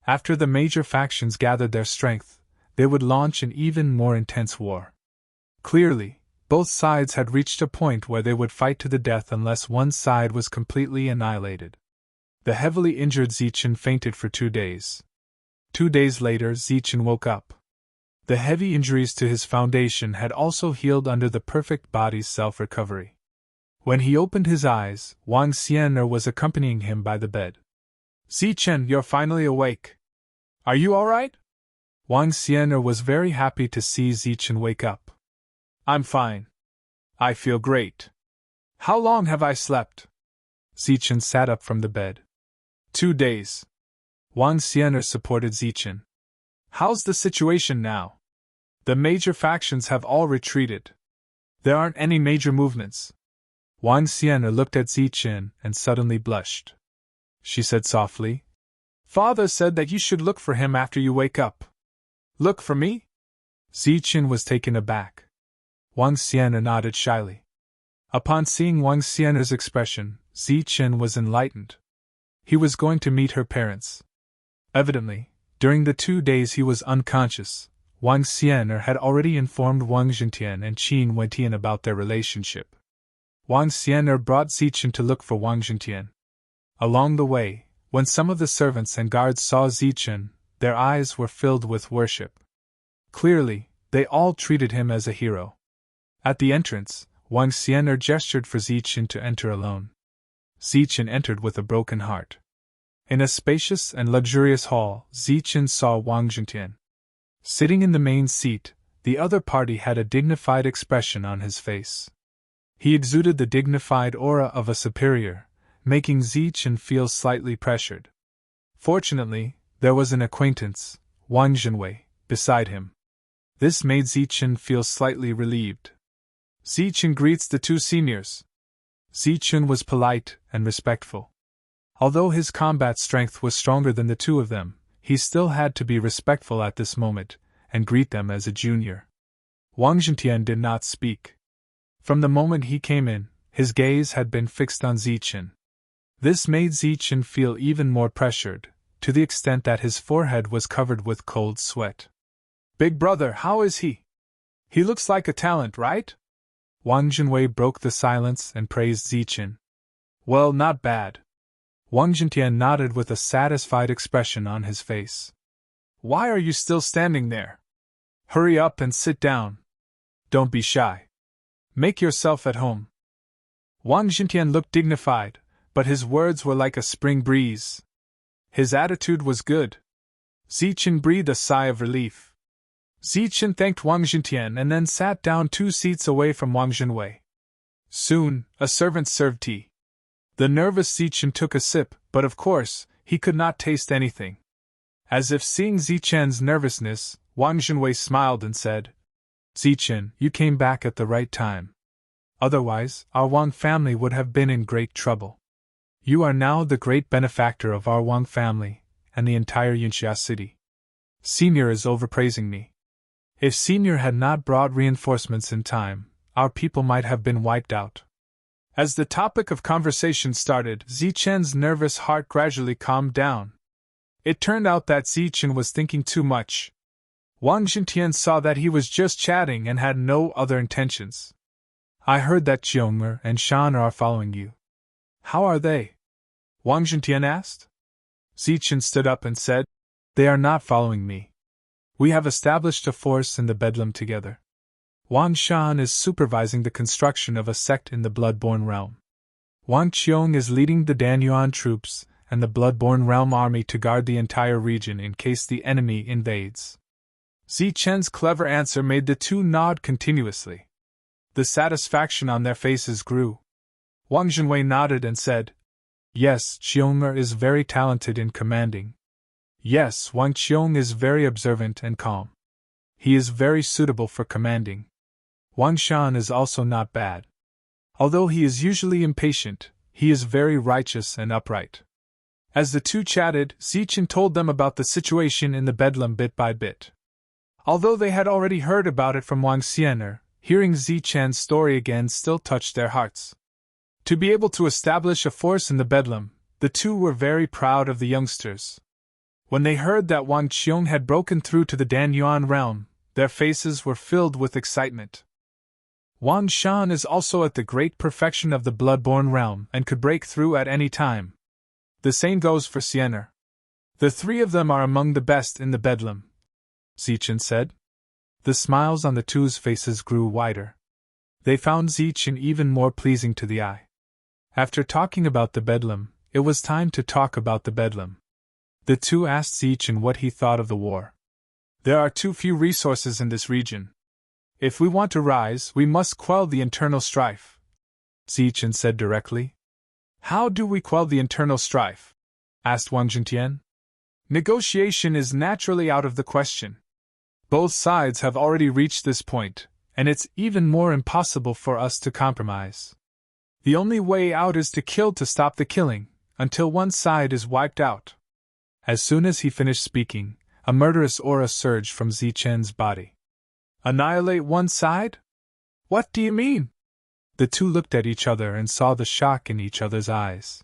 After the major factions gathered their strength, they would launch an even more intense war. Clearly, both sides had reached a point where they would fight to the death unless one side was completely annihilated. The heavily injured Zichen fainted for 2 days. 2 days later, Zichen woke up. The heavy injuries to his foundation had also healed under the perfect body's self-recovery. When he opened his eyes, Wang Xian'er was accompanying him by the bed. "Zichen, you're finally awake. Are you all right?" Wang Xian'er was very happy to see Zichen wake up. "I'm fine. I feel great. How long have I slept?" Zichen sat up from the bed. 2 days. Wang Xian'er supported Zichen. "How's the situation now? The major factions have all retreated. There aren't any major movements." Wang Xian'er looked at Zichen and suddenly blushed. She said softly, "Father said that you should look for him after you wake up." "Look for me?" Zichen was taken aback. Wang Xian'er nodded shyly. Upon seeing Wang Xian'er's expression, Zichen was enlightened. He was going to meet her parents. Evidently, during the 2 days he was unconscious, Wang Xian'er had already informed Wang Zhentian and Qin Wentian about their relationship. Wang Xian'er brought Zichen to look for Wang Zhentian. Along the way, when some of the servants and guards saw Zichen, their eyes were filled with worship. Clearly, they all treated him as a hero. At the entrance, Wang Xian'er gestured for Zichen to enter alone. Zichen entered with a broken heart. In a spacious and luxurious hall, Zichen saw Wang Zhentian. Sitting in the main seat, the other party had a dignified expression on his face. He exuded the dignified aura of a superior, making Zichen feel slightly pressured. Fortunately, there was an acquaintance, Wang Zhenwei, beside him. This made Zichen feel slightly relieved. "Zichen greets the 2 seniors." Zichen was polite and respectful. Although his combat strength was stronger than the 2 of them, he still had to be respectful at this moment, and greet them as a junior. Wang Zhentian did not speak. From the moment he came in, his gaze had been fixed on Zichen. This made Zichen feel even more pressured, to the extent that his forehead was covered with cold sweat. "Big brother, how is he? He looks like a talent, right?" Wang Zhenwei broke the silence and praised Zichen. "Well, not bad." Wang Zhentian nodded with a satisfied expression on his face. "Why are you still standing there? Hurry up and sit down. Don't be shy. Make yourself at home." Wang Zhentian looked dignified, but his words were like a spring breeze. His attitude was good. Zichen breathed a sigh of relief. Zichen thanked Wang Zhentian and then sat down 2 seats away from Wang Zhenwei. Soon, a servant served tea. The nervous Zichen took a sip, but of course, he could not taste anything. As if seeing Zichen's nervousness, Wang Zhenwei smiled and said, "Zichen, you came back at the right time. Otherwise, our Wang family would have been in great trouble. You are now the great benefactor of our Wang family, and the entire Yunxia city." Senior is overpraising me. If Senior had not brought reinforcements in time, our people might have been wiped out. As the topic of conversation started, Zichen's nervous heart gradually calmed down. It turned out that Zichen was thinking too much. Wang Zhentian saw that he was just chatting and had no other intentions. I heard that Xiong'er and Shan are following you. How are they? Wang Zhentian asked. Zichen stood up and said, They are not following me. We have established a force in the Bedlam together. Wang Shan is supervising the construction of a sect in the Bloodborne realm. Wang Qiong is leading the Danyuan troops and the Bloodborne realm army to guard the entire region in case the enemy invades. Zichen's clever answer made the two nod continuously. The satisfaction on their faces grew. Wang Zhenwei nodded and said, Yes, Xiong'er is very talented in commanding. Yes, Wang Qiong is very observant and calm. He is very suitable for commanding. Wang Shan is also not bad. Although he is usually impatient, he is very righteous and upright. As the two chatted, Zichen told them about the situation in the Bedlam bit by bit. Although they had already heard about it from Wang Xianer, hearing Zichen's story again still touched their hearts. To be able to establish a force in the Bedlam, the two were very proud of the youngsters. When they heard that Wang Qiong had broken through to the Danyuan realm, their faces were filled with excitement. Wang Shan is also at the great perfection of the Bloodborne realm and could break through at any time. The same goes for Xianer. The three of them are among the best in the Bedlam, Zichen said. The smiles on the two's faces grew wider. They found Zichen even more pleasing to the eye. After talking about the Bedlam, it was time to talk about the Bedlam. The two asked Zichen what he thought of the war. There are too few resources in this region. If we want to rise, we must quell the internal strife, Zichen said directly. How do we quell the internal strife? Asked Wang Zhentian. Negotiation is naturally out of the question. Both sides have already reached this point, and it's even more impossible for us to compromise. The only way out is to kill to stop the killing, until one side is wiped out. As soon as he finished speaking, a murderous aura surged from Zichen's body. Annihilate one side? What do you mean? The two looked at each other and saw the shock in each other's eyes.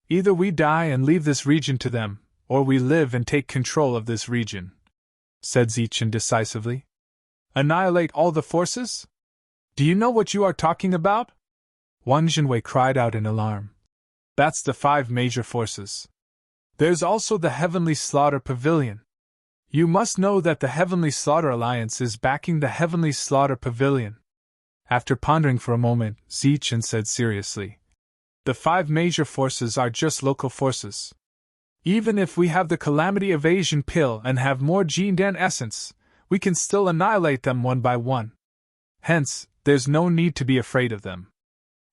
Either we die and leave this region to them, or we live and take control of this region, said Zichen decisively. Annihilate all the forces? Do you know what you are talking about? Wang Zhenwei cried out in alarm. That's the 5 major forces. There's also the Heavenly Slaughter Pavilion. You must know that the Heavenly Slaughter Alliance is backing the Heavenly Slaughter Pavilion. After pondering for a moment, Zichen said seriously, The 5 major forces are just local forces. Even if we have the Calamity Evasion Pill and have more Jindan essence, we can still annihilate them one by one. Hence, there's no need to be afraid of them.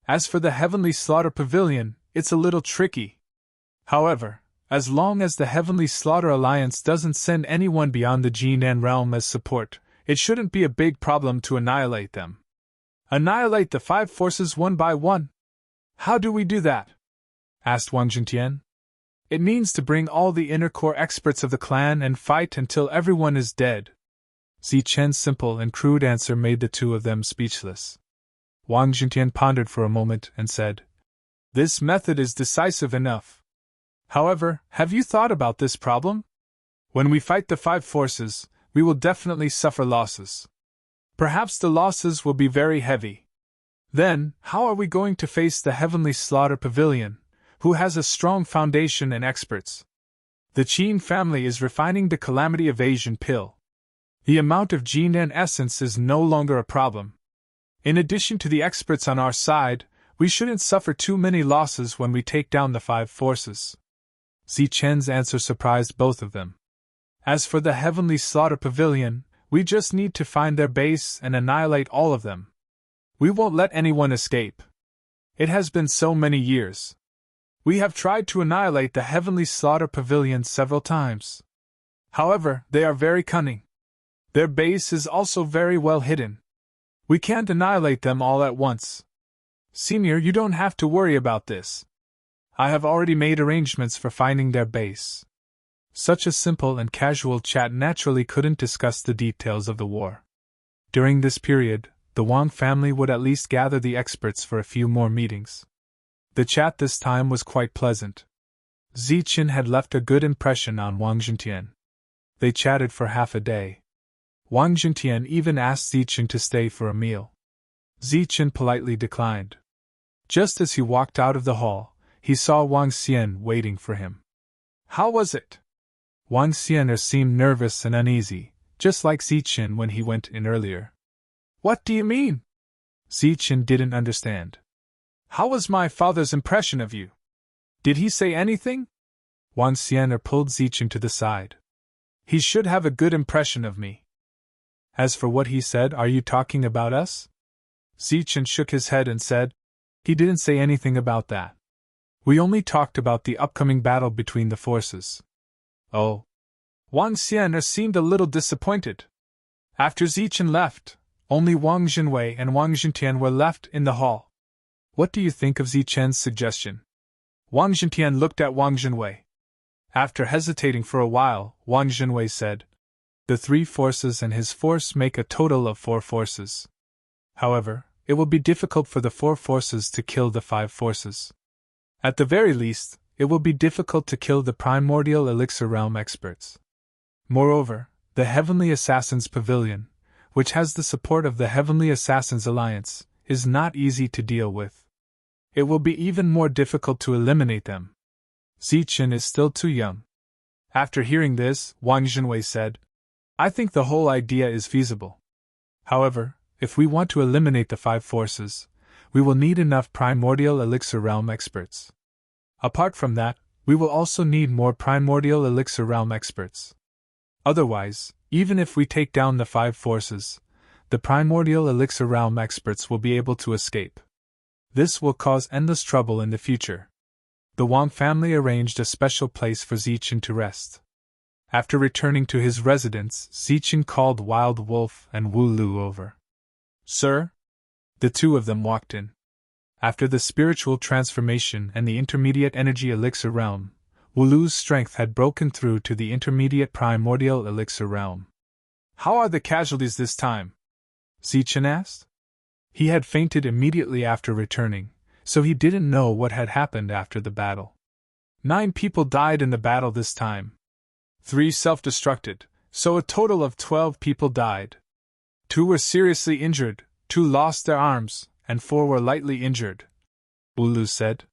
As for the Heavenly Slaughter Pavilion, it's a little tricky. However, as long as the Heavenly Slaughter Alliance doesn't send anyone beyond the Jindan realm as support, it shouldn't be a big problem to annihilate them. Annihilate the 5 forces one by one? How do we do that? Asked Wang Zhentian. It means to bring all the inner core experts of the clan and fight until everyone is dead. Zichen's simple and crude answer made the two of them speechless. Wang Zhentian pondered for a moment and said, This method is decisive enough. However, have you thought about this problem? When we fight the 5 forces, we will definitely suffer losses. Perhaps the losses will be very heavy. Then, how are we going to face the Heavenly Slaughter Pavilion, who has a strong foundation and experts? The Qin family is refining the Calamity Evasion Pill. The amount of Jindan essence is no longer a problem. In addition to the experts on our side, we shouldn't suffer too many losses when we take down the 5 forces. Zichen's answer surprised both of them. As for the Heavenly Slaughter Pavilion, we just need to find their base and annihilate all of them. We won't let anyone escape. It has been so many years. We have tried to annihilate the Heavenly Slaughter Pavilion several times. However, they are very cunning. Their base is also very well hidden. We can't annihilate them all at once. Senior, you don't have to worry about this. I have already made arrangements for finding their base. Such a simple and casual chat naturally couldn't discuss the details of the war. During this period, the Wang family would at least gather the experts for a few more meetings. The chat this time was quite pleasant. Zichen had left a good impression on Wang Zhentian. They chatted for half a day. Wang Zhentian even asked Zichen to stay for a meal. Zichen politely declined. Just as he walked out of the hall, he saw Wang Xian waiting for him. How was it? Wang Xian seemed nervous and uneasy, just like Zichen when he went in earlier. What do you mean? Zichen didn't understand. How was my father's impression of you? Did he say anything? Wang Xian pulled Zichen to the side. He should have a good impression of me. As for what he said, are you talking about us? Zichen shook his head and said, he didn't say anything about that. We only talked about the upcoming battle between the forces. Oh. Wang Xian seemed a little disappointed. After Zichen left, only Wang Zhenwei and Wang Zhentian were left in the hall. What do you think of Zichen's suggestion? Wang Zhentian looked at Wang Zhenwei. After hesitating for a while, Wang Zhenwei said, the 3 forces and his force make a total of 4 forces. However, it will be difficult for the 4 forces to kill the 5 forces. At the very least, it will be difficult to kill the primordial elixir realm experts. Moreover, the Heavenly Assassins Pavilion, which has the support of the Heavenly Assassins Alliance, is not easy to deal with. It will be even more difficult to eliminate them. Zichen is still too young. After hearing this, Wang Zhenwei said, I think the whole idea is feasible. However, if we want to eliminate the 5 forces, we will need enough primordial elixir realm experts. Apart from that, we will also need more primordial elixir realm experts. Otherwise, even if we take down the 5 forces, the primordial elixir realm experts will be able to escape. This will cause endless trouble in the future. The Wang family arranged a special place for Zichen to rest. After returning to his residence, Zichen called Wild Wolf and Wu Lu over. Sir? The 2 of them walked in. After the spiritual transformation and the intermediate energy elixir realm, Wu Lu's strength had broken through to the intermediate primordial elixir realm. How are the casualties this time? Zichen asked. He had fainted immediately after returning, so he didn't know what had happened after the battle. 9 people died in the battle this time. 3 self-destructed, so a total of 12 people died. 2 were seriously injured, 2 lost their arms, and 4 were lightly injured, Wu Lu said.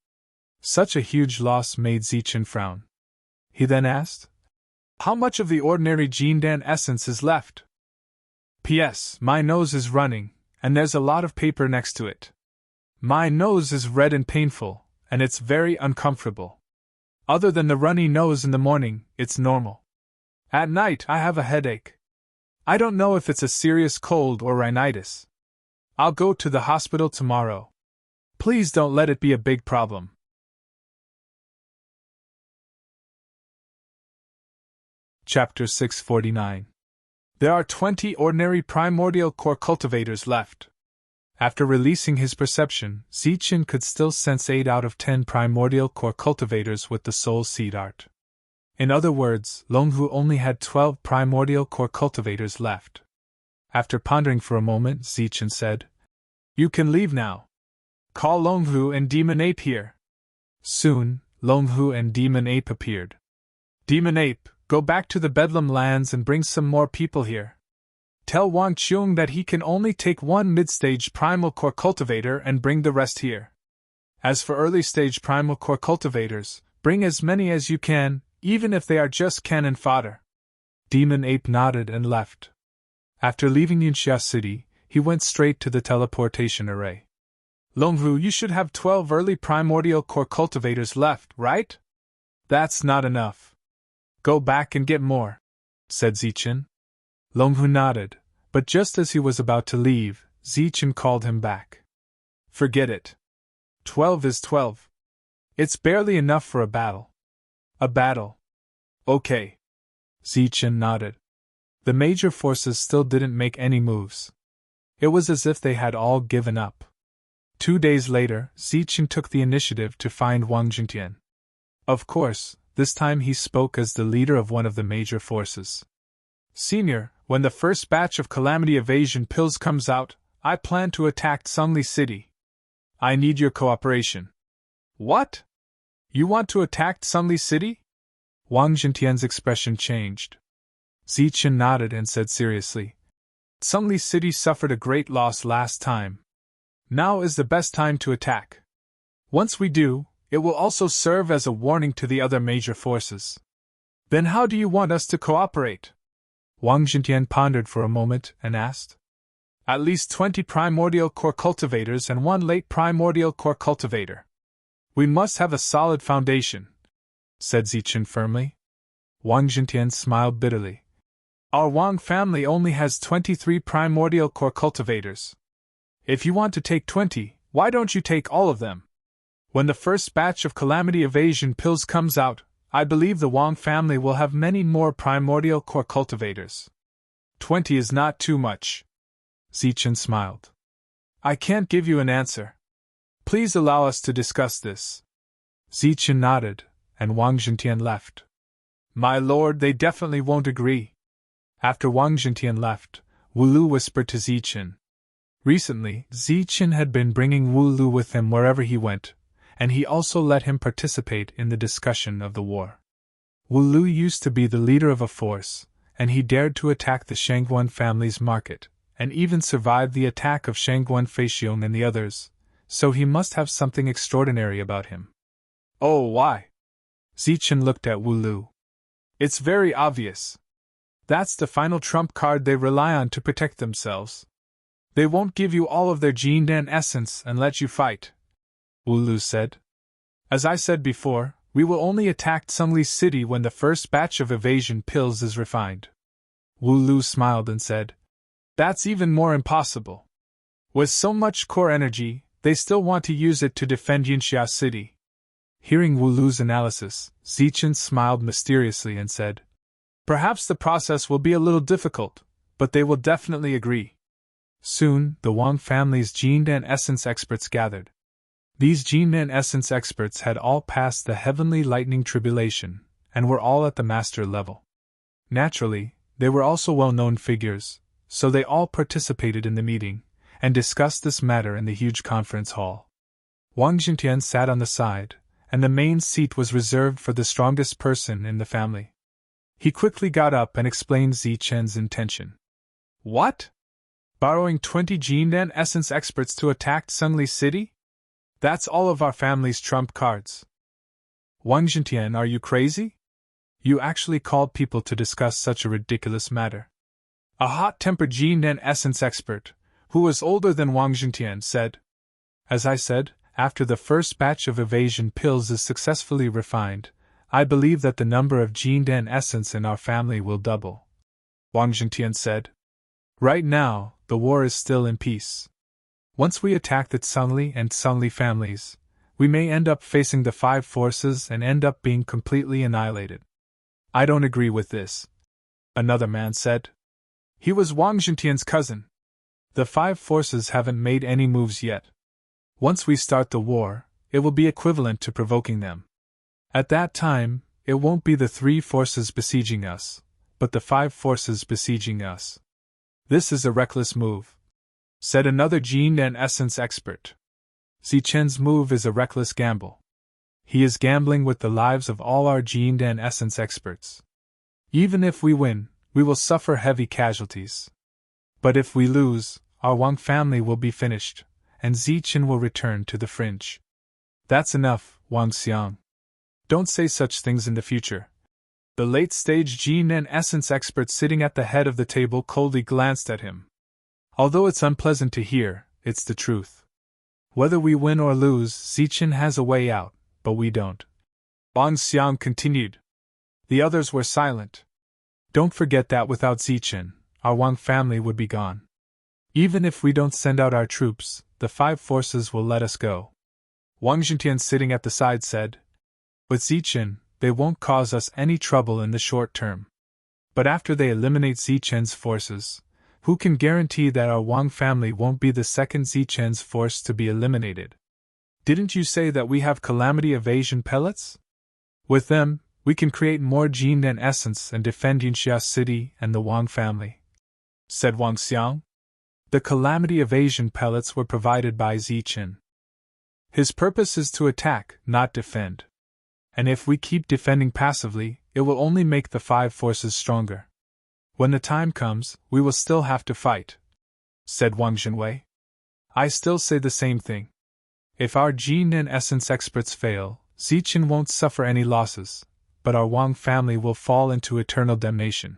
Such a huge loss made Zichen frown. He then asked, how much of the ordinary Jindan essence is left? P.S. My nose is running, and there's a lot of paper next to it. My nose is red and painful, and it's very uncomfortable. Other than the runny nose in the morning, it's normal. At night I have a headache. I don't know if it's a serious cold or rhinitis. I'll go to the hospital tomorrow. Please don't let it be a big problem. Chapter 649. There are 20 ordinary primordial core cultivators left. After releasing his perception, Zichen could still sense 8 out of 10 primordial core cultivators with the soul seed art. In other words, Longhu only had 12 primordial core cultivators left. After pondering for a moment, Zichen said, you can leave now. Call Longhu and Demon Ape here. Soon, Longhu and Demon Ape appeared. Demon Ape, go back to the Bedlam lands and bring some more people here. Tell Wang Qiong that he can only take 1 mid-stage primal core cultivator and bring the rest here. As for early-stage primal core cultivators, bring as many as you can, even if they are just cannon fodder. Demon Ape nodded and left. After leaving Yunxia City, he went straight to the teleportation array. Longhu, you should have 12 early primordial core cultivators left, right? That's not enough. Go back and get more, said Zichen. Longhu nodded, but just as he was about to leave, Zichen called him back. Forget it. 12 is 12. It's barely enough for a battle. A battle. Okay. Zichen nodded. The major forces still didn't make any moves. It was as if they had all given up. 2 days later, Zichen took the initiative to find Wang Jingtian. Of course, This time he spoke as the leader of one of the major forces. Senior, when the first batch of calamity evasion pills comes out, I plan to attack Sungli City. I need your cooperation. What? You want to attack Sungli City? Wang Jintian's expression changed. Zichen nodded and said seriously, Sungli City suffered a great loss last time. Now is the best time to attack. Once we do, it will also serve as a warning to the other major forces. Then how do you want us to cooperate? Wang Jintian pondered for a moment and asked. At least 20 primordial core cultivators and 1 late primordial core cultivator. We must have a solid foundation, said Zichen firmly. Wang Jintian smiled bitterly. Our Wang family only has 23 primordial core cultivators. If you want to take 20, why don't you take all of them? When the first batch of calamity evasion pills comes out, I believe the Wang family will have many more primordial core cultivators. 20 is not too much. Zichen smiled. I can't give you an answer. Please allow us to discuss this. Zichen nodded, and Wang Jintian left. My lord, they definitely won't agree. After Wang Jintian left, Wu Lu whispered to Zichen. Recently, Zichen had been bringing Wu Lu with him wherever he went, and he also let him participate in the discussion of the war. Wu Lu used to be the leader of a force, and he dared to attack the Shangguan family's market, and even survived the attack of Shangguan Feixiong and the others, so he must have something extraordinary about him. Oh, why? Zichen looked at Wu Lu. It's very obvious. That's the final trump card they rely on to protect themselves. They won't give you all of their Jindan essence and let you fight, Wu Lu said. As I said before, we will only attack Sungli City when the first batch of evasion pills is refined. Wu Lu smiled and said, That's even more impossible. With so much core energy, they still want to use it to defend Yinxia City. Hearing Wu Lu's analysis, Zichen smiled mysteriously and said, Perhaps the process will be a little difficult, but they will definitely agree. Soon, the Wang family's Jindan essence experts gathered. These Jindan essence experts had all passed the heavenly lightning tribulation, and were all at the master level. Naturally, they were also well-known figures, so they all participated in the meeting, and discussed this matter in the huge conference hall. Wang Jintian sat on the side, and the main seat was reserved for the strongest person in the family. He quickly got up and explained Zichen's intention. What? Borrowing 20 Jindan essence experts to attack Sungli City? That's all of our family's trump cards. Wang Jintian, are you crazy? You actually called people to discuss such a ridiculous matter. A hot-tempered Jindan essence expert, who was older than Wang Jintian, said, As I said, after the first batch of evasion pills is successfully refined, I believe that the number of Jindan essence in our family will double. Wang Jintian said, Right now, the war is still in peace. Once we attack the Sungli and Sungli families, we may end up facing the 5 forces and end up being completely annihilated. I don't agree with this, another man said. He was Wang Jintian's cousin. The 5 forces haven't made any moves yet. Once we start the war, it will be equivalent to provoking them. At that time, it won't be the 3 forces besieging us, but the 5 forces besieging us. This is a reckless move, said another Jindan essence expert. Zichen's move is a reckless gamble. He is gambling with the lives of all our Jindan essence experts. Even if we win, we will suffer heavy casualties. But if we lose, our Wang family will be finished, and Zichen will return to the fringe. That's enough, Wang Xiang. Don't say such things in the future. The late-stage Jindan essence expert sitting at the head of the table coldly glanced at him. Although it's unpleasant to hear, it's the truth. Whether we win or lose, Zichen has a way out, but we don't. Wang Xiang continued. The others were silent. Don't forget that without Zichen, our Wang family would be gone. Even if we don't send out our troops, the 5 forces will let us go. Wang Jintian sitting at the side said, With Zichen, they won't cause us any trouble in the short term. But after they eliminate Zichen's forces, who can guarantee that our Wang family won't be the second Zichen's force to be eliminated? Didn't you say that we have calamity evasion pellets? With them, We can create more gene and essence and defend Yinxia City and the Wang family, said Wang Xiang. The calamity evasion pellets were provided by Zichen. His purpose is to attack, not defend. And if we keep defending passively, it will only make the five forces stronger. When the time comes, we will still have to fight, said Wang Zhenwei. I still say the same thing. If our gene and essence experts fail, Zichen won't suffer any losses, but our Wang family will fall into eternal damnation,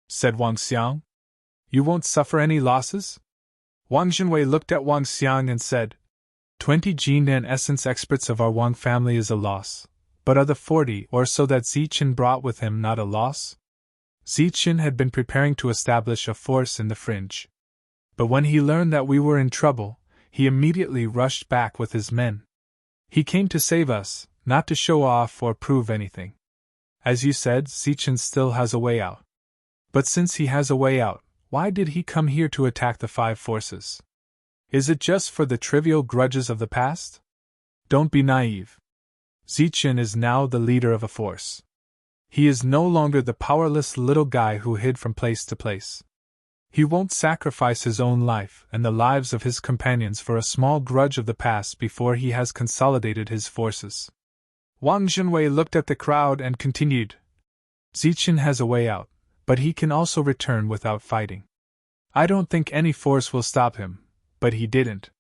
said Wang Xiang. You won't suffer any losses? Wang Zhenwei looked at Wang Xiang and said, 20 gene and essence experts of our Wang family is a loss, but are the 40 or so that Zichen brought with him not a loss? Zichen had been preparing to establish a force in the fringe. But when he learned that we were in trouble, he immediately rushed back with his men. He came to save us, not to show off or prove anything. As you said, Zichen still has a way out. But since he has a way out, why did he come here to attack the five forces? Is it just for the trivial grudges of the past? Don't be naive. Zichen is now the leader of a force. He is no longer the powerless little guy who hid from place to place. He won't sacrifice his own life and the lives of his companions for a small grudge of the past before he has consolidated his forces. Wang Zhenwei looked at the crowd and continued. Zichen has a way out, but he can also return without fighting. I don't think any force will stop him, but he didn't.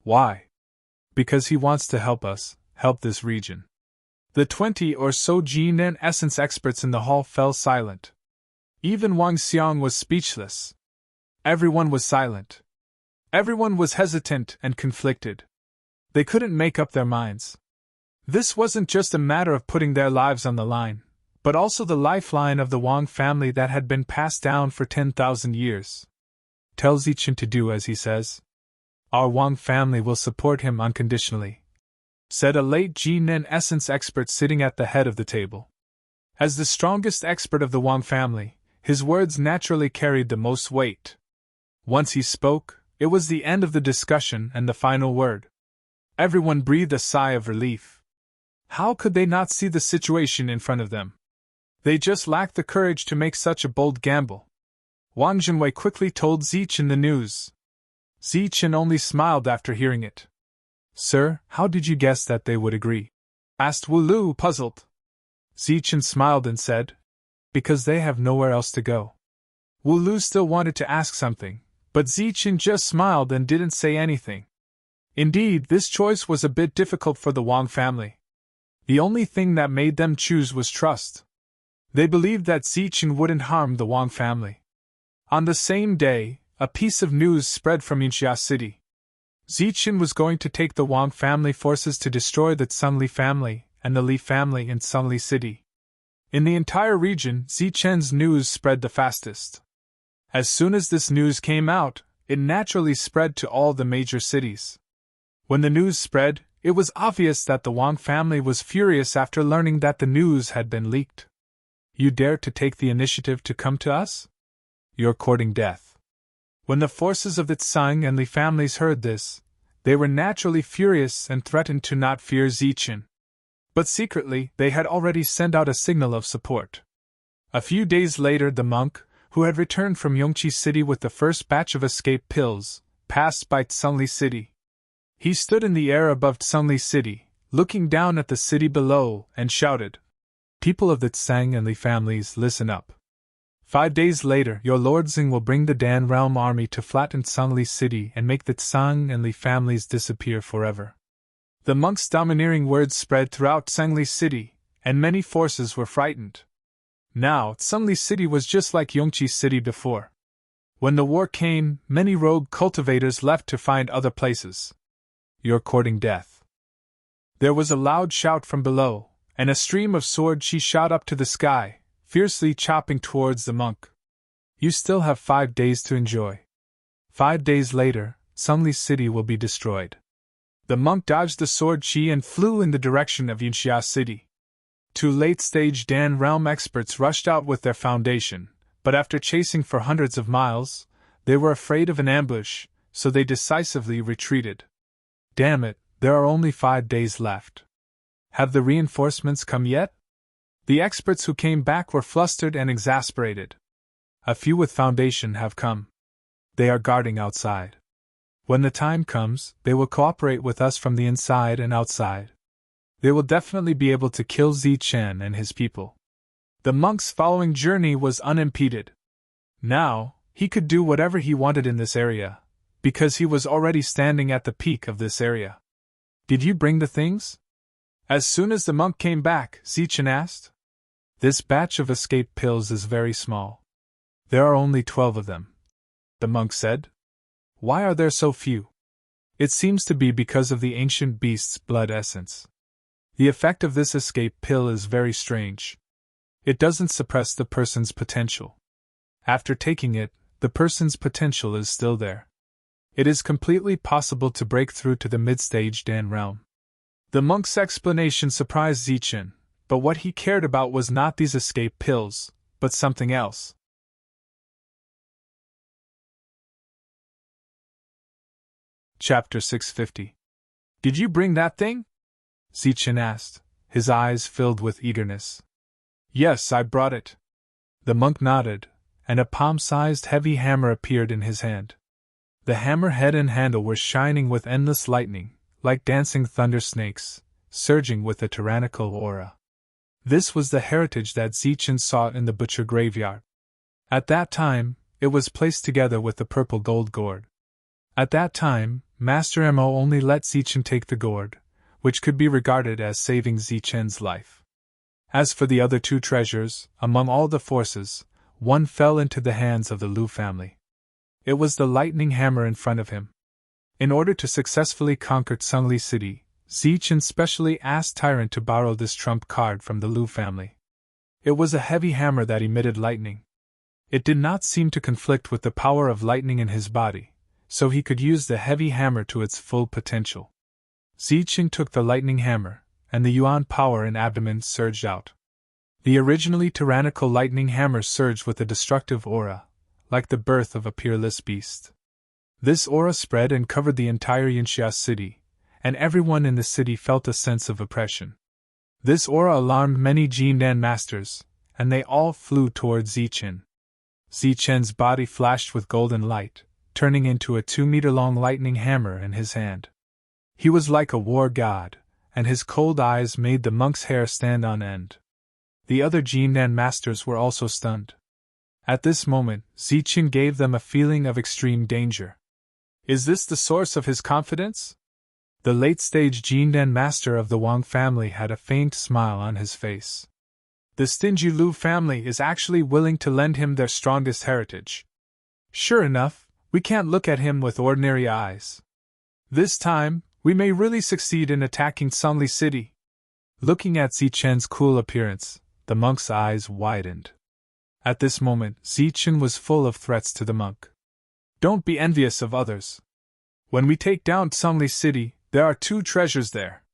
Why? Because he wants to help us, help this region. The 20 or so gene and essence experts in the hall fell silent. Even Wang Xiang was speechless. Everyone was silent. Everyone was hesitant and conflicted. They couldn't make up their minds. This wasn't just a matter of putting their lives on the line, but also the lifeline of the Wang family that had been passed down for 10,000 years. Tell Zichen to do as he says. Our Wang family will support him unconditionally, said a late gene and essence expert sitting at the head of the table. As the strongest expert of the Wang family, his words naturally carried the most weight. Once he spoke, it was the end of the discussion and the final word. Everyone breathed a sigh of relief. How could they not see the situation in front of them? They just lacked the courage to make such a bold gamble. Wang Zhenwei quickly told Zichen the news. Zichen only smiled after hearing it. Sir, how did you guess that they would agree? Asked Wu Lu, puzzled. Zichen smiled and said, Because they have nowhere else to go. Wu Lu still wanted to ask something, but Zichen just smiled and didn't say anything. Indeed, this choice was a bit difficult for the Wang family. The only thing that made them choose was trust. They believed that Zichen wouldn't harm the Wang family. On the same day, a piece of news spread from Yinxia City. Zichen was going to take the Wang family forces to destroy the Sunli family and the Li family in Sunli City. In the entire region, Zichen's news spread the fastest. As soon as this news came out, it naturally spread to all the major cities. When the news spread, it was obvious that the Wang family was furious after learning that the news had been leaked. You dare to take the initiative to come to us? You're courting death. When the forces of the Tsang and Li families heard this, they were naturally furious and threatened to not fear Zichen. But secretly, they had already sent out a signal of support. A few days later, the monk, who had returned from Yongqi City with the first batch of escape pills, passed by Tsungli City. He stood in the air above Tsungli City, looking down at the city below, and shouted, People of the Tsang and Li families, listen up. 5 days later, your Lord Xing will bring the Dan Realm army to flatten Tsungli City and make the Tsang and Li families disappear forever. The monk's domineering words spread throughout Tsungli City, and many forces were frightened. Now, Tsungli City was just like Yongqi City before. When the war came, many rogue cultivators left to find other places. You're courting death. There was a loud shout from below, and a stream of sword chi shot up to the sky, fiercely chopping towards the monk. You still have 5 days to enjoy. 5 days later, Tsungli City will be destroyed. The monk dodged the sword chi and flew in the direction of Yinxia City. 2 late-stage Dan Realm experts rushed out with their foundation, but after chasing for hundreds of miles, they were afraid of an ambush, so they decisively retreated. Damn it, there are only 5 days left. Have the reinforcements come yet? The experts who came back were flustered and exasperated. A few with foundation have come. They are guarding outside. When the time comes, they will cooperate with us from the inside and outside. They will definitely be able to kill Zichen and his people. The monk's following journey was unimpeded. Now, he could do whatever he wanted in this area, because he was already standing at the peak of this area. Did you bring the things? As soon as the monk came back, Zichen asked. This batch of escape pills is very small. There are only 12 of them, the monk said. Why are there so few? It seems to be because of the ancient beast's blood essence. The effect of this escape pill is very strange. It doesn't suppress the person's potential. After taking it, the person's potential is still there. It is completely possible to break through to the mid-stage Dan realm. The monk's explanation surprised Zichen, but what he cared about was not these escape pills, but something else. Chapter 650. Did you bring that thing? Zichen asked, his eyes filled with eagerness. Yes, I brought it. The monk nodded, and a palm-sized heavy hammer appeared in his hand. The hammer head and handle were shining with endless lightning, like dancing thunder snakes, surging with a tyrannical aura. This was the heritage that Zichen sought in the butcher graveyard. At that time, it was placed together with the purple gold gourd. At that time, Master Mo only let Zichen take the gourd, which could be regarded as saving Zichen's life. As for the other two treasures, among all the forces, one fell into the hands of the Lu family. It was the lightning hammer in front of him. In order to successfully conquer Tsungli City, Zichen specially asked Tyrant to borrow this trump card from the Lu family. It was a heavy hammer that emitted lightning. It did not seem to conflict with the power of lightning in his body, so he could use the heavy hammer to its full potential. Zichen took the lightning hammer, and the yuan power in abdomen surged out. The originally tyrannical lightning hammer surged with a destructive aura, like the birth of a peerless beast. This aura spread and covered the entire Yinxia city, and everyone in the city felt a sense of oppression. This aura alarmed many Jindan masters, and they all flew towards Zichen. Zichen's body flashed with golden light, turning into a 2-meter-long lightning hammer in his hand. He was like a war god, and his cold eyes made the monk's hair stand on end. The other Jindan masters were also stunned. At this moment, Zichen gave them a feeling of extreme danger. Is this the source of his confidence? The late-stage Jindan master of the Wang family had a faint smile on his face. The stingy Lu family is actually willing to lend him their strongest heritage. Sure enough, we can't look at him with ordinary eyes. This time, we may really succeed in attacking Tsungli City. Looking at Zichen's cool appearance, the monk's eyes widened. At this moment, Zichen was full of threats to the monk. Don't be envious of others. When we take down Tsungli City, there are 2 treasures there.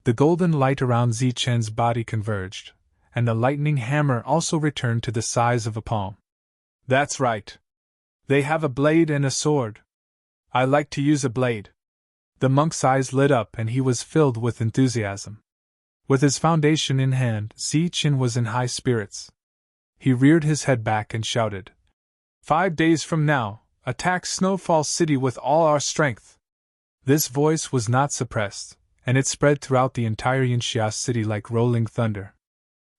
The golden light around Zichen's body converged, and the lightning hammer also returned to the size of a palm. That's right. They have a blade and a sword. I like to use a blade. The monk's eyes lit up and he was filled with enthusiasm. With his foundation in hand, Zichen was in high spirits. He reared his head back and shouted, 5 days from now, attack Snowfall City with all our strength. This voice was not suppressed, and it spread throughout the entire Yinxia city like rolling thunder.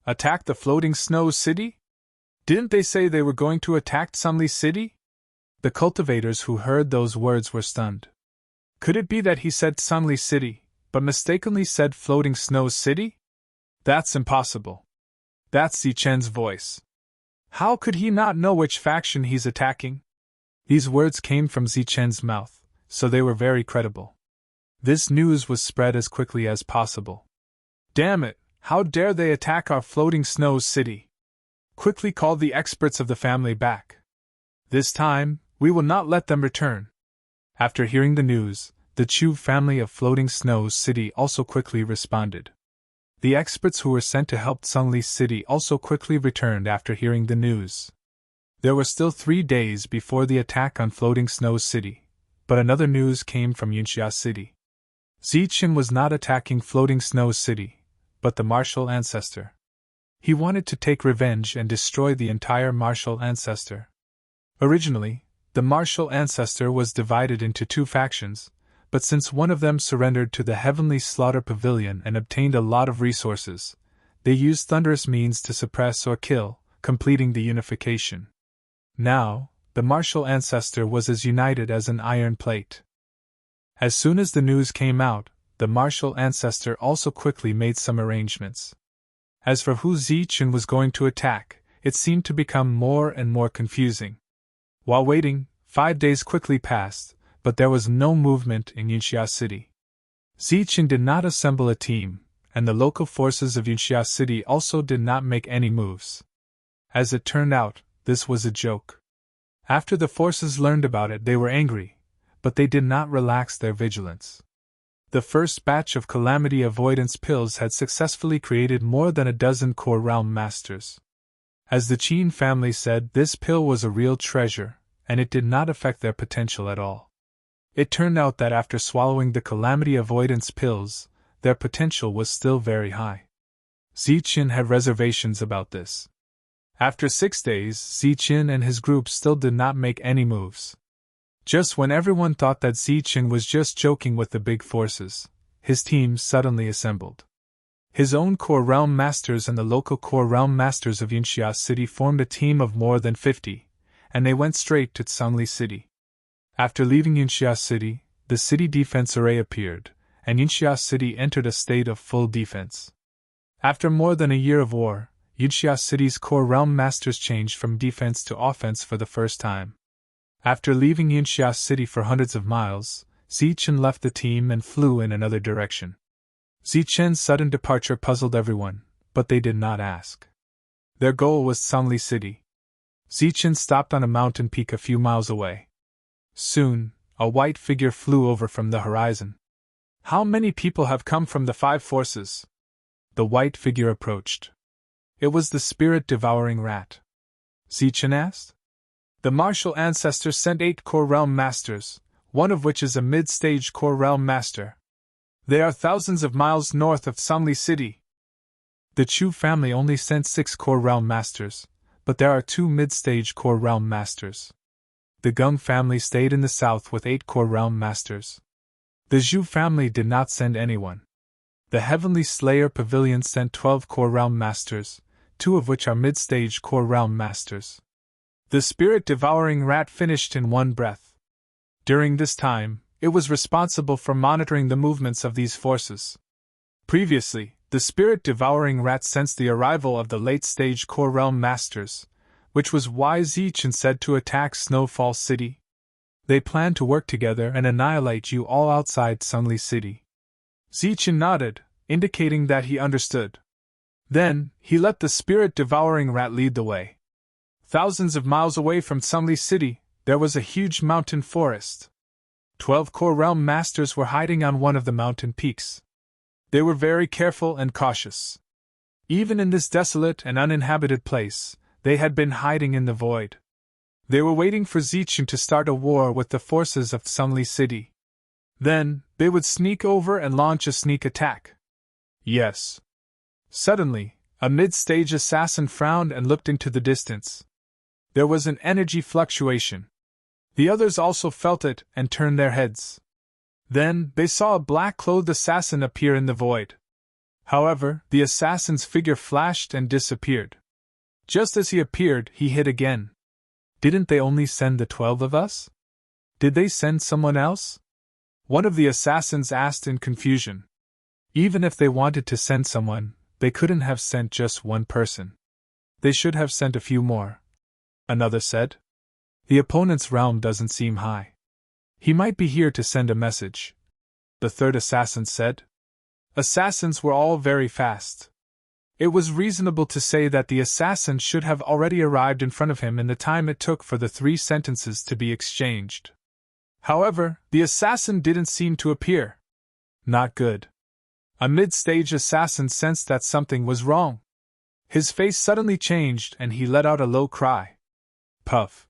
Attack the floating snow city? Didn't they say they were going to attack Tsungli City? The cultivators who heard those words were stunned. Could it be that he said Tsungli City, but mistakenly said floating snow city? That's impossible. That's Zichen's voice. How could he not know which faction he's attacking? These words came from Zichen's mouth, so they were very credible. This news was spread as quickly as possible. Damn it, how dare they attack our floating snow city? Quickly call the experts of the family back. This time, we will not let them return. After hearing the news, the Chu family of Floating Snow City also quickly responded. The experts who were sent to help Tsungli City also quickly returned after hearing the news. There were still 3 days before the attack on Floating Snow City, but another news came from Yinxia City. Zichen was not attacking Floating Snow City, but the martial ancestor. He wanted to take revenge and destroy the entire martial ancestor. Originally, the martial ancestor was divided into two factions, but since one of them surrendered to the Heavenly Slaughter Pavilion and obtained a lot of resources, they used Thunderous means to suppress or kill, completing the unification. Now, the martial ancestor was as united as an iron plate. As soon as the news came out, the martial ancestor also quickly made some arrangements. As for who Zichun was going to attack, it seemed to become more and more confusing. While waiting, 5 days quickly passed, but there was no movement in Yunxia City. Zichun did not assemble a team, and the local forces of Yunxia City also did not make any moves. As it turned out, this was a joke. After the forces learned about it, they were angry, but they did not relax their vigilance. The first batch of calamity avoidance pills had successfully created more than a dozen core realm masters. As the Qin family said, this pill was a real treasure, and it did not affect their potential at all. It turned out that after swallowing the calamity avoidance pills, their potential was still very high. Zichun had reservations about this. After 6 days, Zichun and his group still did not make any moves. Just when everyone thought that Zichun was just joking with the big forces, his team suddenly assembled. His own core realm masters and the local core realm masters of Yunxia City formed a team of more than 50, and they went straight to Tsangli City. After leaving Yunxia City, the city defense array appeared, and Yunxia City entered a state of full defense. After more than a year of war, Yunxia City's core realm masters changed from defense to offense for the first time. After leaving Yunxia City for hundreds of miles, Zichun left the team and flew in another direction. Zichun's sudden departure puzzled everyone, but they did not ask. Their goal was Tsangli City. Zichun stopped on a mountain peak a few miles away. Soon, a white figure flew over from the horizon. "How many people have come from the 5 forces?" The white figure approached. It was the spirit-devouring rat. Zichun asked. "The martial ancestors sent 8 core realm masters, one of which is a mid-stage core realm master. They are thousands of miles north of Tsangli City." The Chu family only sent 6 core realm masters, but there are 2 mid-stage core realm masters. The Gung family stayed in the south with 8 core realm masters. The Zhu family did not send anyone. The Heavenly Slayer Pavilion sent 12 core realm masters, 2 of which are mid-stage core realm masters. The spirit-devouring rat finished in one breath. During this time, it was responsible for monitoring the movements of these forces. Previously, the spirit-devouring rat sensed the arrival of the late-stage core realm masters, which was why Zichun said to attack Snowfall City. They planned to work together and annihilate you all outside Tsangli City. Zichun nodded, indicating that he understood. Then, he let the spirit-devouring rat lead the way. Thousands of miles away from Tsangli City, there was a huge mountain forest. 12 core realm masters were hiding on one of the mountain peaks. They were very careful and cautious. Even in this desolate and uninhabited place, they had been hiding in the void. They were waiting for Zichun to start a war with the forces of Tsangli City. Then, they would sneak over and launch a sneak attack. Yes. Suddenly, a mid-stage assassin frowned and looked into the distance. There was an energy fluctuation. The others also felt it and turned their heads. Then, they saw a black-clothed assassin appear in the void. However, the assassin's figure flashed and disappeared. Just as he appeared, he hid again. Didn't they only send the 12 of us? Did they send someone else? One of the assassins asked in confusion. Even if they wanted to send someone, they couldn't have sent just one person. They should have sent a few more. Another said. The opponent's realm doesn't seem high. He might be here to send a message. The third assassin said. Assassins were all very fast. It was reasonable to say that the assassin should have already arrived in front of him in the time it took for the 3 sentences to be exchanged. However, the assassin didn't seem to appear. Not good. A mid-stage assassin sensed that something was wrong. His face suddenly changed and he let out a low cry. Puff.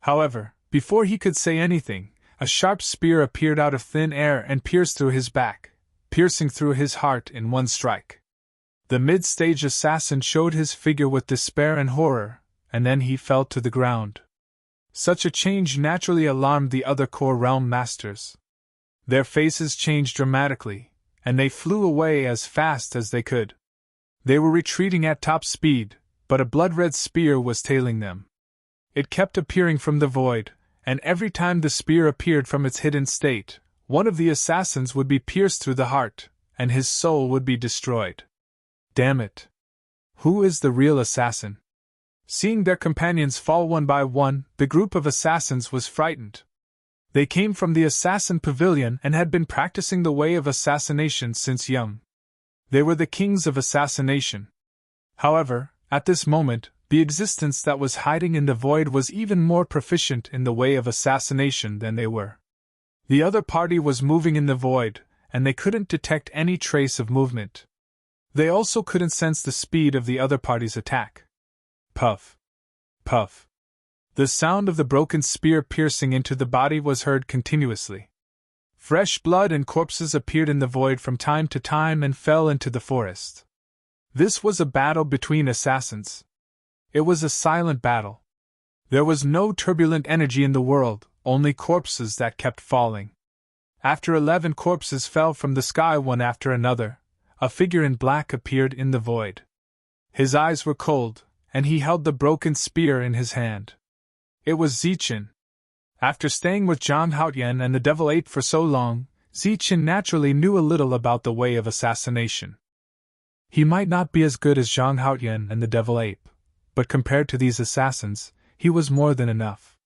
However, before he could say anything, a sharp spear appeared out of thin air and pierced through his back, piercing through his heart in one strike. The mid-stage assassin showed his figure with despair and horror, and then he fell to the ground. Such a change naturally alarmed the other core realm masters. Their faces changed dramatically, and they flew away as fast as they could. They were retreating at top speed, but a blood-red spear was tailing them. It kept appearing from the void, and every time the spear appeared from its hidden state, one of the assassins would be pierced through the heart, and his soul would be destroyed. Damn it! Who is the real assassin? Seeing their companions fall one by one, the group of assassins was frightened. They came from the assassin pavilion and had been practicing the way of assassination since young. They were the kings of assassination. However, at this moment, the existence that was hiding in the void was even more proficient in the way of assassination than they were. The other party was moving in the void, and they couldn't detect any trace of movement. They also couldn't sense the speed of the other party's attack. Puff. Puff. The sound of the broken spear piercing into the body was heard continuously. Fresh blood and corpses appeared in the void from time to time and fell into the forest. This was a battle between assassins. It was a silent battle. There was no turbulent energy in the world, only corpses that kept falling. After 11 corpses fell from the sky one after another, a figure in black appeared in the void. His eyes were cold, and he held the broken spear in his hand. It was Zichen. After staying with Zhang Haoyan and the Devil Ape for so long, Zichen naturally knew a little about the way of assassination. He might not be as good as Zhang Haoyan and the Devil Ape, but compared to these assassins, he was more than enough.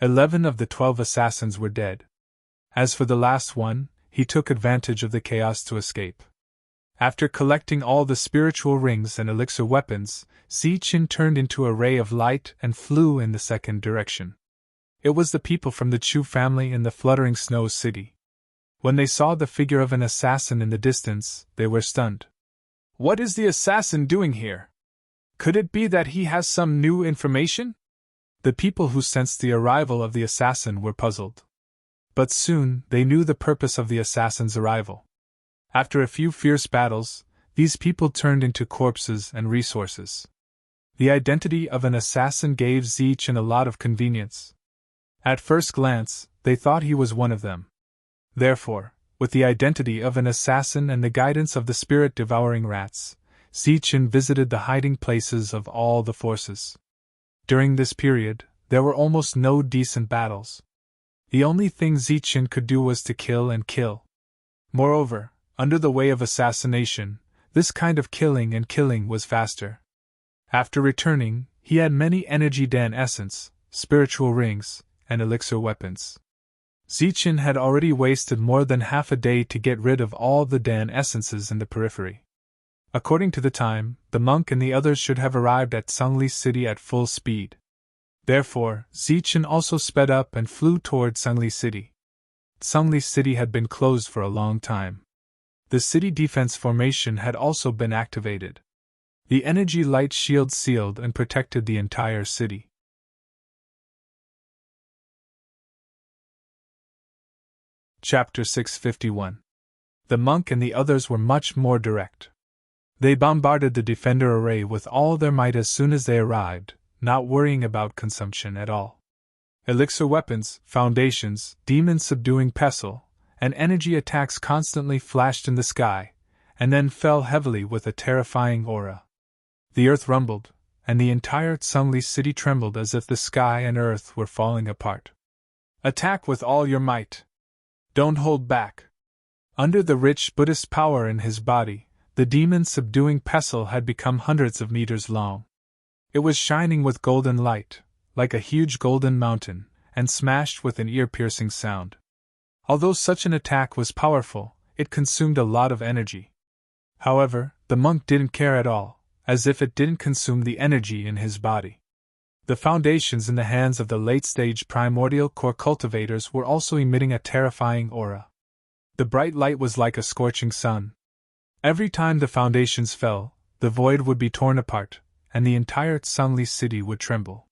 11 of the 12 assassins were dead. As for the last one, he took advantage of the chaos to escape. After collecting all the spiritual rings and elixir weapons, Zichen turned into a ray of light and flew in the second direction. It was the people from the Chu family in the fluttering snow city. When they saw the figure of an assassin in the distance, they were stunned. What is the assassin doing here? Could it be that he has some new information? The people who sensed the arrival of the assassin were puzzled. But soon they knew the purpose of the assassin's arrival. After a few fierce battles, these people turned into corpses and resources. The identity of an assassin gave Zichen a lot of convenience. At first glance, they thought he was one of them. Therefore, with the identity of an assassin and the guidance of the spirit-devouring rats, Zichen visited the hiding places of all the forces. During this period, there were almost no decent battles. The only thing Zichen could do was to kill and kill. Moreover, under the way of assassination, this kind of killing and killing was faster. After returning, he had many energy Dan essence, spiritual rings, and elixir weapons. Zichen had already wasted more than half a day to get rid of all the Dan essences in the periphery. According to the time, the monk and the others should have arrived at Sungli City at full speed. Therefore, Zichen also sped up and flew toward Sungli City. Sungli City had been closed for a long time. The city defense formation had also been activated. The energy light shield sealed and protected the entire city. Chapter 651. The monk and the others were much more direct. They bombarded the defender array with all their might as soon as they arrived, not worrying about consumption at all. Elixir weapons, foundations, demon-subduing pestle, and energy attacks constantly flashed in the sky, and then fell heavily with a terrifying aura. The earth rumbled, and the entire Sungli city trembled as if the sky and earth were falling apart. Attack with all your might. Don't hold back. Under the rich Buddhist power in his body, the demon-subduing pestle had become hundreds of meters long. It was shining with golden light, like a huge golden mountain, and smashed with an ear-piercing sound. Although such an attack was powerful, it consumed a lot of energy. However, the monk didn't care at all, as if it didn't consume the energy in his body. The foundations in the hands of the late-stage primordial core cultivators were also emitting a terrifying aura. The bright light was like a scorching sun. Every time the foundations fell, the void would be torn apart, and the entire Sungli city would tremble.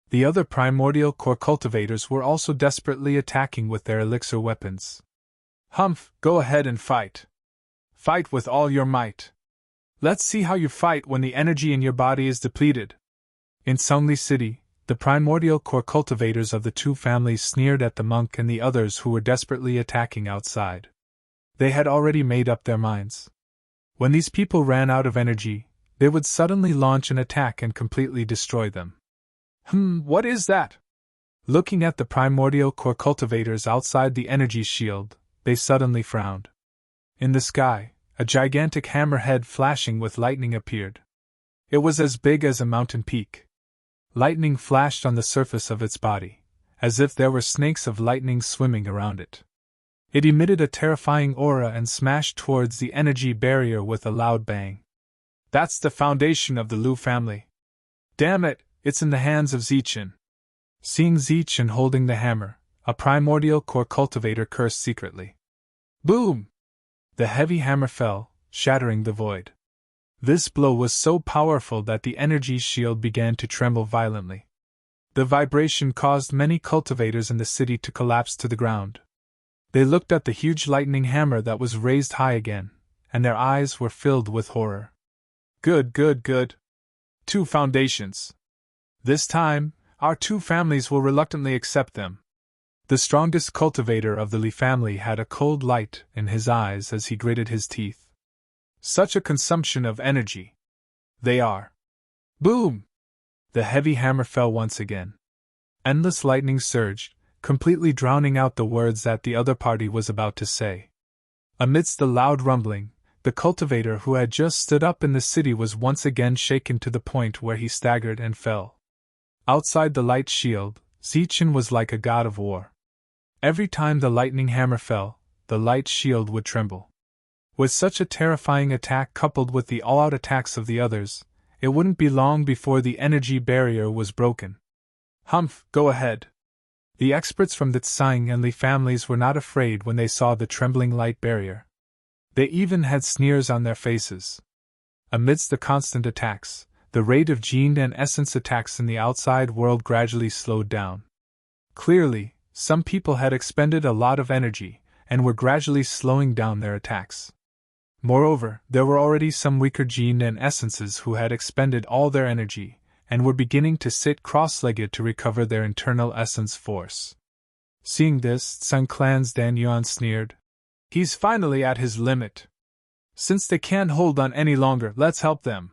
The other primordial core cultivators were also desperately attacking with their elixir weapons. Humph, go ahead and fight. Fight with all your might. Let's see how you fight when the energy in your body is depleted. In Sungli City, the primordial core cultivators of the two families sneered at the monk and the others who were desperately attacking outside. They had already made up their minds. When these people ran out of energy, they would suddenly launch an attack and completely destroy them. What is that? Looking at the primordial core cultivators outside the energy shield, they suddenly frowned. In the sky, a gigantic hammerhead flashing with lightning appeared. It was as big as a mountain peak. Lightning flashed on the surface of its body, as if there were snakes of lightning swimming around it. It emitted a terrifying aura and smashed towards the energy barrier with a loud bang. That's the foundation of the Lu family. Damn it, it's in the hands of Zichen. Seeing Zichen holding the hammer, a primordial core cultivator cursed secretly. Boom! The heavy hammer fell, shattering the void. This blow was so powerful that the energy shield began to tremble violently. The vibration caused many cultivators in the city to collapse to the ground. They looked at the huge lightning hammer that was raised high again, and their eyes were filled with horror. Good. 2 foundations. This time, our 2 families will reluctantly accept them. The strongest cultivator of the Li family had a cold light in his eyes as he gritted his teeth. Such a consumption of energy. They are. Boom! The heavy hammer fell once again. Endless lightning surged, completely drowning out the words that the other party was about to say. Amidst the loud rumbling, the cultivator who had just stood up in the city was once again shaken to the point where he staggered and fell. Outside the light shield, Zichen was like a god of war. Every time the lightning hammer fell, the light shield would tremble. With such a terrifying attack coupled with the all-out attacks of the others, it wouldn't be long before the energy barrier was broken. Humph, go ahead. The experts from the Tsang and Li families were not afraid when they saw the trembling light barrier. They even had sneers on their faces. Amidst the constant attacks, the rate of gene and essence attacks in the outside world gradually slowed down. Clearly, some people had expended a lot of energy, and were gradually slowing down their attacks. Moreover, there were already some weaker gene and essences who had expended all their energy, and were beginning to sit cross-legged to recover their internal essence force. Seeing this, Tsang Clan's Dan Yuan sneered. He's finally at his limit. Since they can't hold on any longer, let's help them.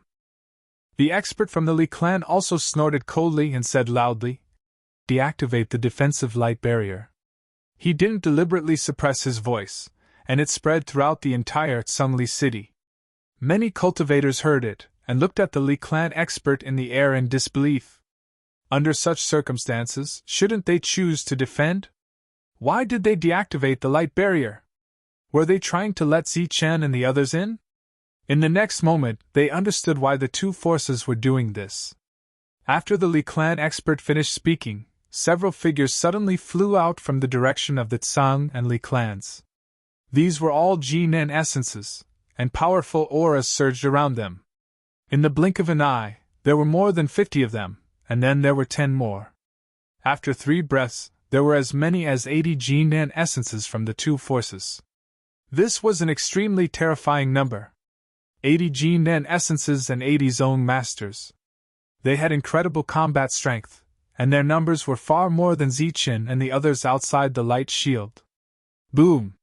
The expert from the Li clan also snorted coldly and said loudly, deactivate the defensive light barrier. He didn't deliberately suppress his voice, and it spread throughout the entire Tsungli city. Many cultivators heard it, and looked at the Li clan expert in the air in disbelief. Under such circumstances, shouldn't they choose to defend? Why did they deactivate the light barrier? Were they trying to let Zichen and the others in? In the next moment, they understood why the 2 forces were doing this. After the Li clan expert finished speaking, several figures suddenly flew out from the direction of the Tsang and Li clans. These were all gene and essences, and powerful auras surged around them. In the blink of an eye, there were more than 50 of them, and then there were 10 more. After 3 breaths, there were as many as 80 gene and essences from the 2 forces. This was an extremely terrifying number. 80 gene and essences and 80 zone masters. They had incredible combat strength, and their numbers were far more than Zichen and the others outside the light shield. Boom!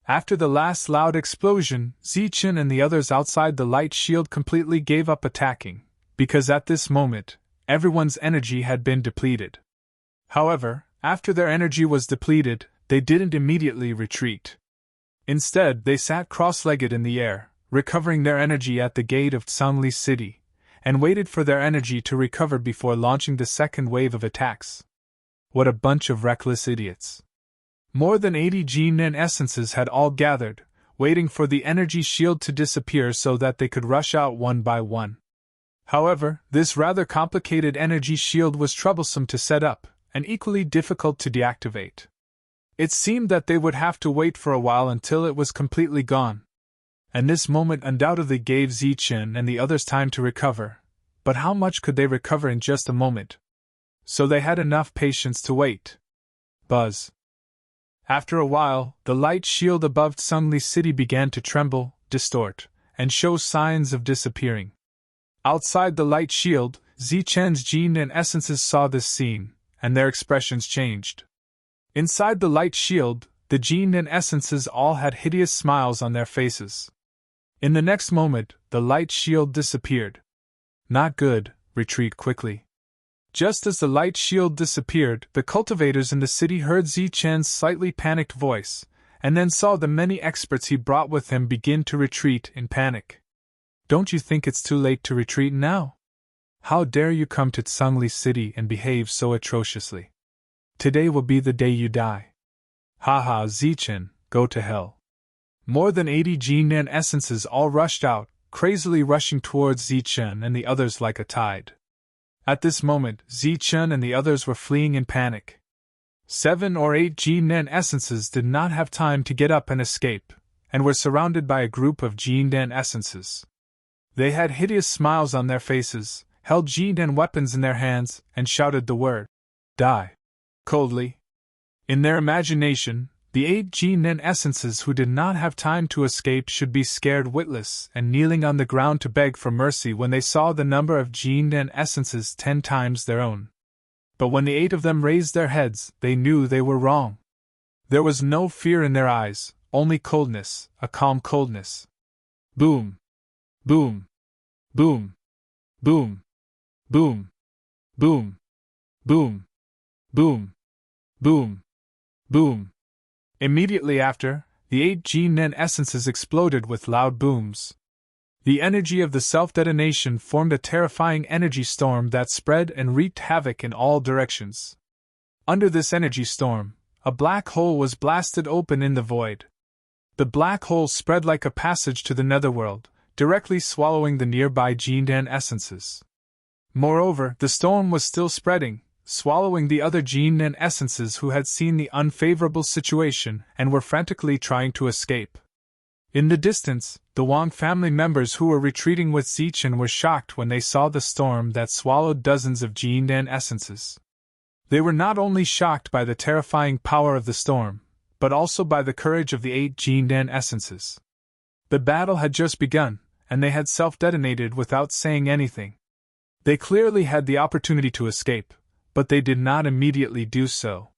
After the last loud explosion, Zichen and the others outside the light shield completely gave up attacking, because at this moment, everyone's energy had been depleted. However, after their energy was depleted, they didn't immediately retreat. Instead, they sat cross-legged in the air, recovering their energy at the gate of Tsangli City, and waited for their energy to recover before launching the second wave of attacks. What a bunch of reckless idiots. More than 80 gene and essences had all gathered, waiting for the energy shield to disappear so that they could rush out one by one. However, this rather complicated energy shield was troublesome to set up, and equally difficult to deactivate. It seemed that they would have to wait for a while until it was completely gone. And this moment undoubtedly gave Zichen and the others time to recover, but how much could they recover in just a moment? So they had enough patience to wait. Buzz. After a while, the light shield above Tsungli City began to tremble, distort, and show signs of disappearing. Outside the light shield, Zichen's gene and essences saw this scene, and their expressions changed. Inside the light shield, the gene and essences all had hideous smiles on their faces. In the next moment, the light shield disappeared. Not good, retreat quickly. Just as the light shield disappeared, the cultivators in the city heard Zichen's slightly panicked voice, and then saw the many experts he brought with him begin to retreat in panic. Don't you think it's too late to retreat now? How dare you come to Tsungli City and behave so atrociously? Today will be the day you die. Haha, Zichen, go to hell. More than 80 Jinan essences all rushed out, crazily rushing towards Zichen and the others like a tide. At this moment, Zichen and the others were fleeing in panic. 7 or 8 Jinan essences did not have time to get up and escape, and were surrounded by a group of Jinan essences. They had hideous smiles on their faces, held Jinan weapons in their hands, and shouted the word, "Die!" coldly. In their imagination, the 8 Jinan essences who did not have time to escape should be scared witless and kneeling on the ground to beg for mercy when they saw the number of Jinan essences 10 times their own. But when the 8 of them raised their heads, they knew they were wrong. There was no fear in their eyes, only coldness, a calm coldness. Boom! Boom! Boom! Boom! Boom! Boom! Boom! Boom! Boom! Boom! Immediately after, the 8 Jinan essences exploded with loud booms. The energy of the self-detonation formed a terrifying energy storm that spread and wreaked havoc in all directions. Under this energy storm, a black hole was blasted open in the void. The black hole spread like a passage to the netherworld, directly swallowing the nearby Jinan essences. Moreover, the storm was still spreading, swallowing the other Jinan essences who had seen the unfavorable situation and were frantically trying to escape. In the distance, the Wang family members who were retreating with Zichen were shocked when they saw the storm that swallowed dozens of Jinan essences. They were not only shocked by the terrifying power of the storm, but also by the courage of the 8 Jinan essences. The battle had just begun, and they had self-detonated without saying anything. They clearly had the opportunity to escape, but they did not immediately do so.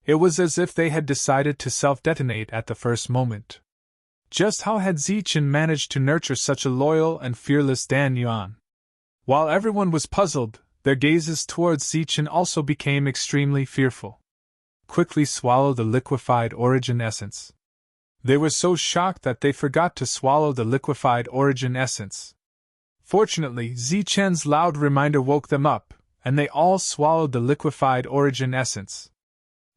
It was as if they had decided to self-detonate at the first moment. Just how had Zichen managed to nurture such a loyal and fearless Dan Yuan? While everyone was puzzled, their gazes towards Zichen also became extremely fearful. Quickly swallow the liquefied origin essence. They were so shocked that they forgot to swallow the liquefied origin essence. Fortunately, Zichen's loud reminder woke them up, and they all swallowed the liquefied origin essence.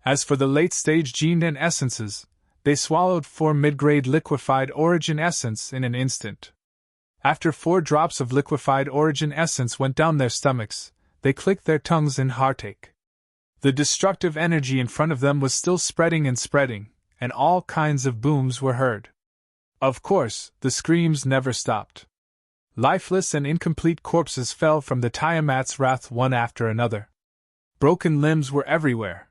As for the late-stage Jinan essences, they swallowed 4 mid-grade liquefied origin essence in an instant. After 4 drops of liquefied origin essence went down their stomachs, they clicked their tongues in heartache. The destructive energy in front of them was still spreading and spreading, and all kinds of booms were heard. Of course, the screams never stopped. Lifeless and incomplete corpses fell from the Tiamat's wrath one after another. Broken limbs were everywhere.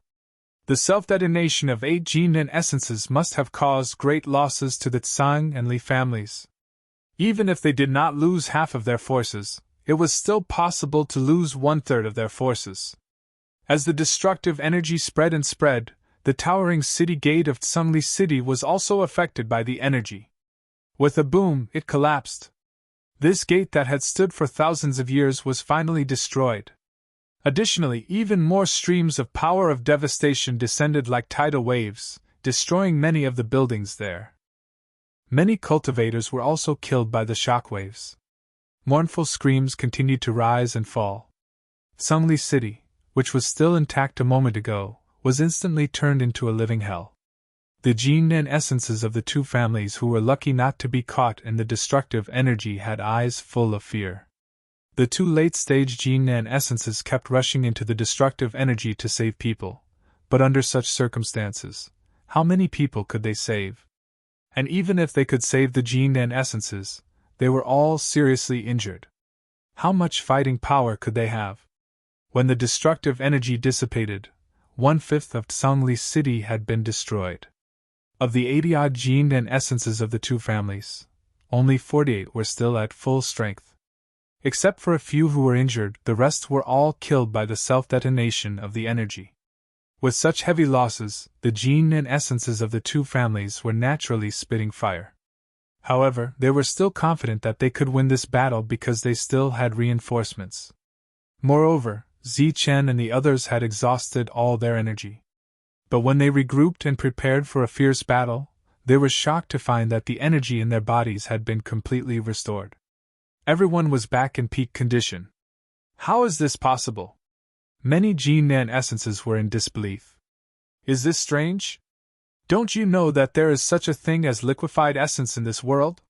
The self-detonation of 8 Jinan essences must have caused great losses to the Tsang and Li families. Even if they did not lose half of their forces, it was still possible to lose 1/3 of their forces. As the destructive energy spread and spread, the towering city gate of Tsungli City was also affected by the energy. With a boom, it collapsed. This gate that had stood for thousands of years was finally destroyed. Additionally, even more streams of power of devastation descended like tidal waves, destroying many of the buildings there. Many cultivators were also killed by the shockwaves. Mournful screams continued to rise and fall. Tsungli City, which was still intact a moment ago, was instantly turned into a living hell. The Jinan essences of the 2 families who were lucky not to be caught in the destructive energy had eyes full of fear. The 2 late-stage Jinan essences kept rushing into the destructive energy to save people, but under such circumstances, how many people could they save? And even if they could save the Jinan essences, they were all seriously injured. How much fighting power could they have? When the destructive energy dissipated, 1/5 of Tsungli City had been destroyed. Of the 80-odd Jinan essences of the 2 families, only 48 were still at full strength. Except for a few who were injured, the rest were all killed by the self-detonation of the energy. With such heavy losses, the gene and essences of the two families were naturally spitting fire. However, they were still confident that they could win this battle because they still had reinforcements. Moreover, Zichen and the others had exhausted all their energy. But when they regrouped and prepared for a fierce battle, they were shocked to find that the energy in their bodies had been completely restored. Everyone was back in peak condition. How is this possible? Many Jin-Nan essences were in disbelief. Is this strange? Don't you know that there is such a thing as liquefied essence in this world?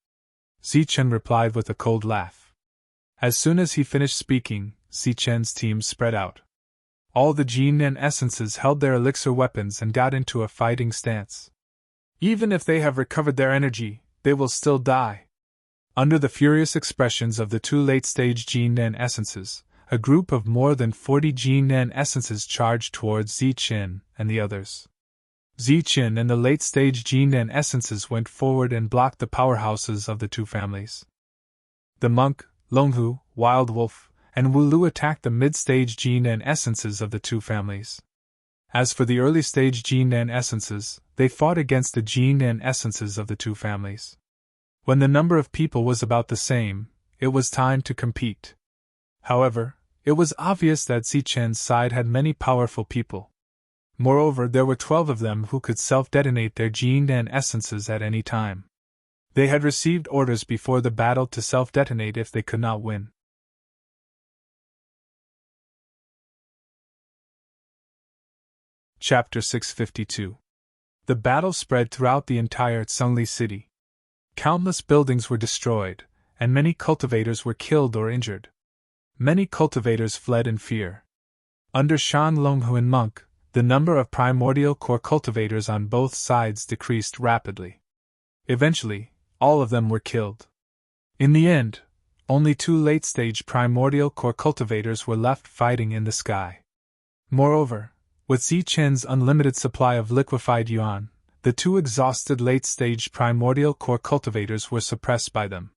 Zichen replied with a cold laugh. As soon as he finished speaking, Zichen's team spread out. All the Jin-Nan essences held their elixir weapons and got into a fighting stance. Even if they have recovered their energy, they will still die. Under the furious expressions of the two late-stage Jin-Nan essences, a group of more than 40 Jin-Nan essences charged towards Zichen and the others. Zichen and the late-stage Jin-Nan essences went forward and blocked the powerhouses of the two families. The monk, Longhu, Wild Wolf, and Wulu attacked the mid-stage Jin-Nan essences of the two families. As for the early-stage Jin-Nan essences, they fought against the Jin-Nan essences of the two families. When the number of people was about the same, it was time to compete. However, it was obvious that Zichen's side had many powerful people. Moreover, there were 12 of them who could self-detonate their Jin-Nan essences at any time. They had received orders before the battle to self-detonate if they could not win. Chapter 652. The battle spread throughout the entire Tsungli city. Countless buildings were destroyed, and many cultivators were killed or injured. Many cultivators fled in fear. Under Shan Longhu and Monk, the number of primordial core cultivators on both sides decreased rapidly. Eventually, all of them were killed. In the end, only 2 late-stage primordial core cultivators were left fighting in the sky. Moreover, with Zichen's unlimited supply of liquefied yuan, the 2 exhausted late-stage primordial core cultivators were suppressed by them.